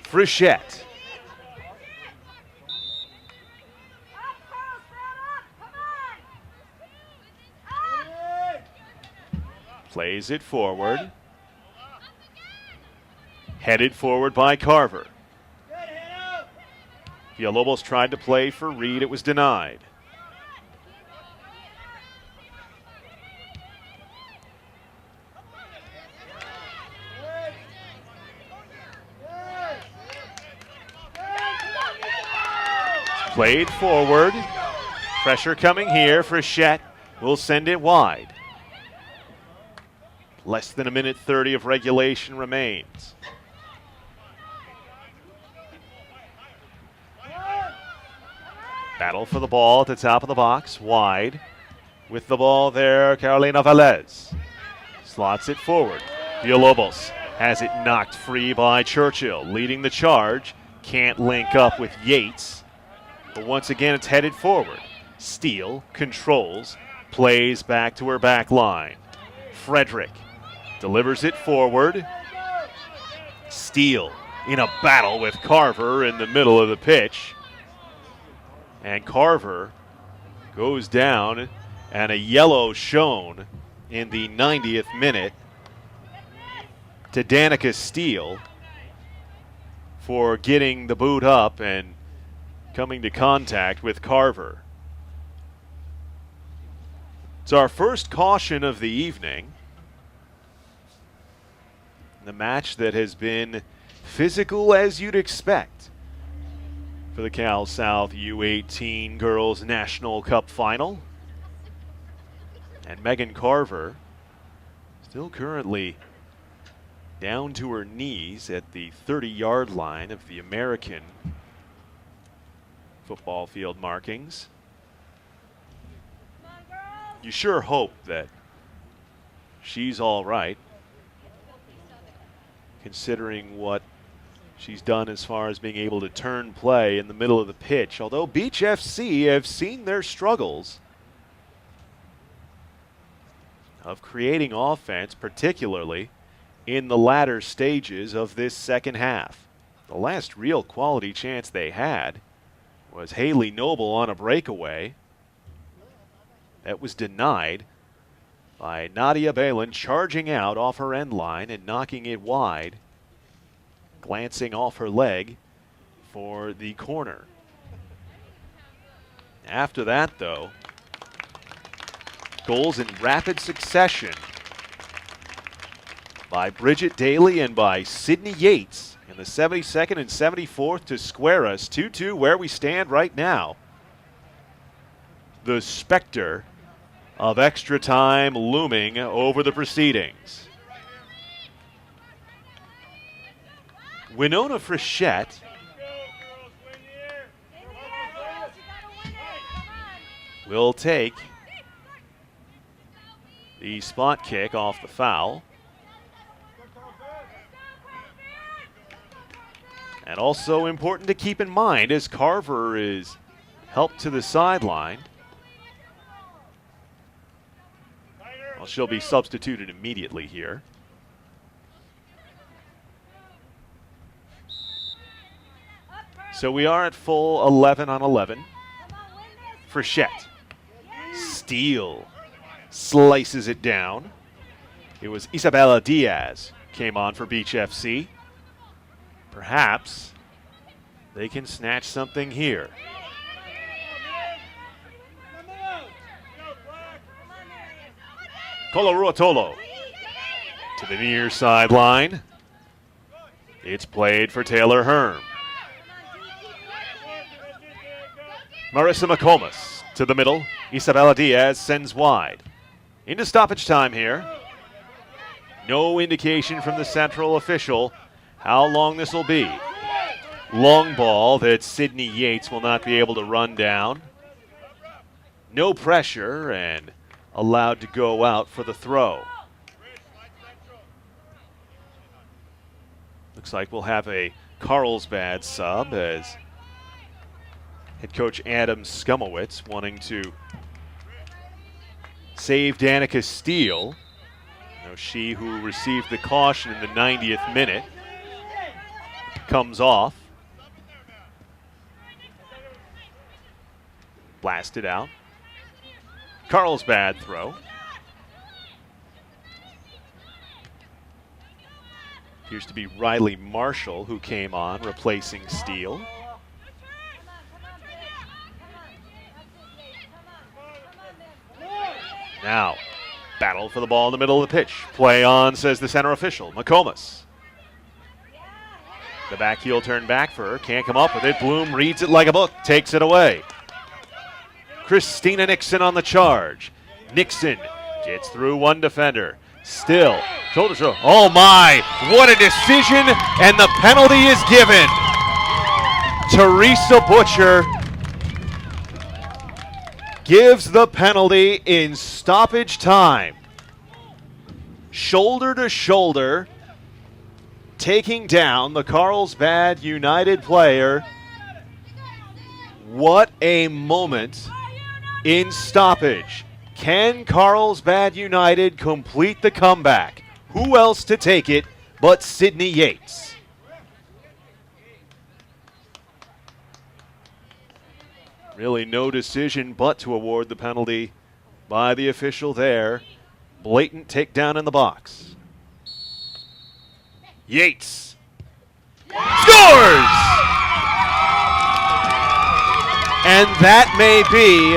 Frichette. Plays it forward. Headed forward by Carver. Villalobos tried to play for Reed. It was denied. Played forward. Pressure coming here. Frichette will send it wide. Less than a minute 30 of regulation remains. Battle for the ball at the top of the box. Wide. With the ball there, Carolina Velez. Slots it forward. Villalobos has it knocked free by Churchill. Leading the charge. Can't link up with Yates. But once again, it's headed forward. Steele controls. Plays back to her back line. Frederick delivers it forward. Steele in a battle with Carver in the middle of the pitch. And Carver goes down, and a yellow shown in the 90th minute to Danica Steele for getting the boot up and coming to contact with Carver. It's our first caution of the evening. The match that has been physical as you'd expect for the Cal South U18 Girls National Cup Final. And Megan Carver Still currently down to her knees at the 30-yard line of the American football field markings. You sure hope that she's all right, considering what she's done as far as being able to turn play in the middle of the pitch. Although Beach FC have seen their struggles of creating offense, particularly in the latter stages of this second half. The last real quality chance they had was Haley Noble on a breakaway. That was denied by Nadia Balin charging out off her end line and knocking it wide, glancing off her leg for the corner. After that, though, goals in rapid succession by Bridget Daly and by Sydney Yates in the 72nd and 74th to square us 2-2 where we stand right now. The specter of extra time looming over the proceedings. Winona Frechette will take the spot kick off the foul. And also important to keep in mind as Carver is helped to the sideline. Well, she'll be substituted immediately here. So we are at full 11 on 11. Frechette. Steele slices it down. It was Isabella Diaz came on for Beach FC. Perhaps they can snatch something here. Colaruotolo to the near sideline. It's played for Taylor Herm. Marissa McComas to the middle. Isabella Diaz sends wide. Into stoppage time here. No indication from the central official how long this will be. Long ball that Sydney Yates will not be able to run down. No pressure and allowed to go out for the throw. Looks like we'll have a Carlsbad sub as head coach Adam Skumowitz wanting to save Danica Steele. She who received the caution in the 90th minute comes off. Blasted out. Carlsbad throw. Appears to be Riley Marshall who came on replacing Steele. Now, battle for the ball in the middle of the pitch. Play on, says the center official. McComas. The back heel turned back for her. Can't come up with it. Bloom reads it like a book. Takes it away. Christina Nixon on the charge. Nixon gets through one defender. Still. Shoulder throw. Oh my. What a decision. And the penalty is given. Teresa Butcher gives the penalty in stoppage time. Shoulder to shoulder, taking down the Carlsbad United player. What a moment in stoppage. Can Carlsbad United complete the comeback? Who else to take it but Sydney Yates? Really no decision but to award the penalty by the official there. Blatant takedown in the box. Yates scores! And that may be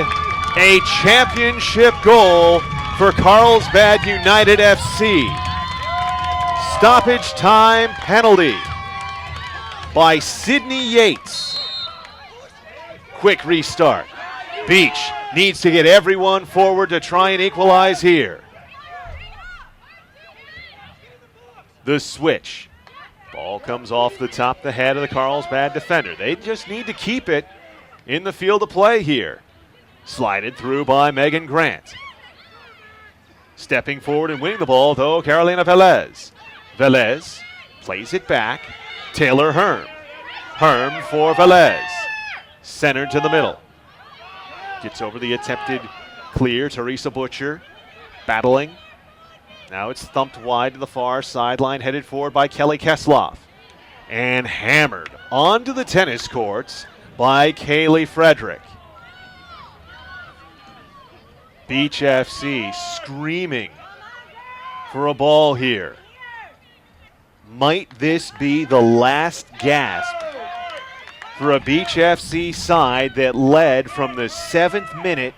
a championship goal for Carlsbad United FC. Stoppage time penalty by Sydney Yates. Quick restart. Beach needs to get everyone forward to try and equalize here. The switch. Ball comes off the top of the head of the Carlsbad defender. They just need to keep it in the field of play here. Slided through by Megan Grant. Stepping forward and winning the ball, though, Carolina Velez. Velez plays it back. Taylor Herm. Herm for Velez. Centered to the middle. Gets over the attempted clear. Teresa Butcher battling. Now it's thumped wide to the far sideline, headed forward by Kelly Kesloff. And hammered onto the tennis courts by Kaylee Frederick. Beach FC screaming for a ball here. Might this be the last gasp for a Beach FC side that led from the 7th minute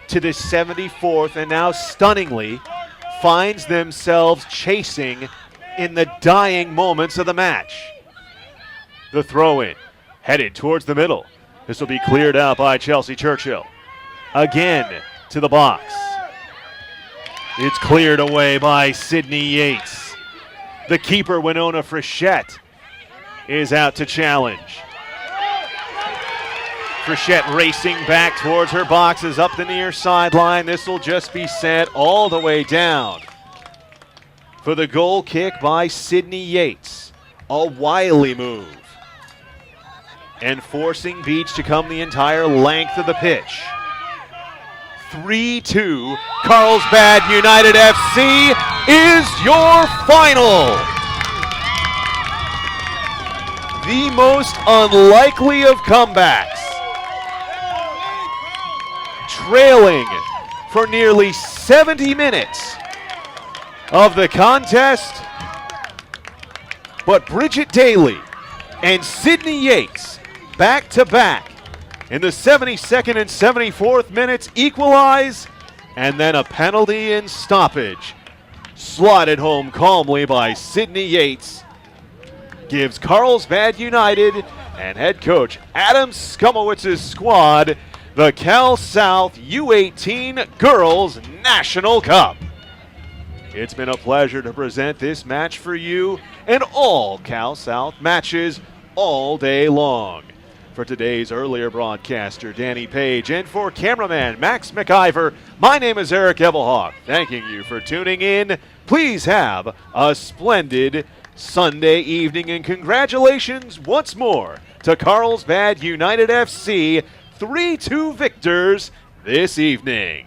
to the 74th and now stunningly finds themselves chasing in the dying moments of the match? The throw-in headed towards the middle. This will be cleared out by Chelsea Churchill. Again to the box. It's cleared away by Sydney Yates. The keeper, Winona Frechette, is out to challenge. Frechette racing back towards her boxes up the near sideline. This will just be sent all the way down for the goal kick by Sydney Yates. A wily move. And forcing Beach to come the entire length of the pitch. 3-2, Carlsbad United FC is your final. The most unlikely of comebacks. Trailing for nearly 70 minutes of the contest, but Bridget Daly and Sydney Yates back to back in the 72nd and 74th minutes equalize, and then a penalty and stoppage slotted home calmly by Sydney Yates gives Carlsbad United and head coach Adam Skumowitz's squad the Cal South U18 Girls National Cup. It's been a pleasure to present this match for you and all Cal South matches all day long. For today's earlier broadcaster, Danny Page, and for cameraman Max McIver, my name is Eric Evelhawk. Thanking you for tuning in. Please have a splendid Sunday evening, and congratulations once more to Carlsbad United FC, 3-2 victors this evening.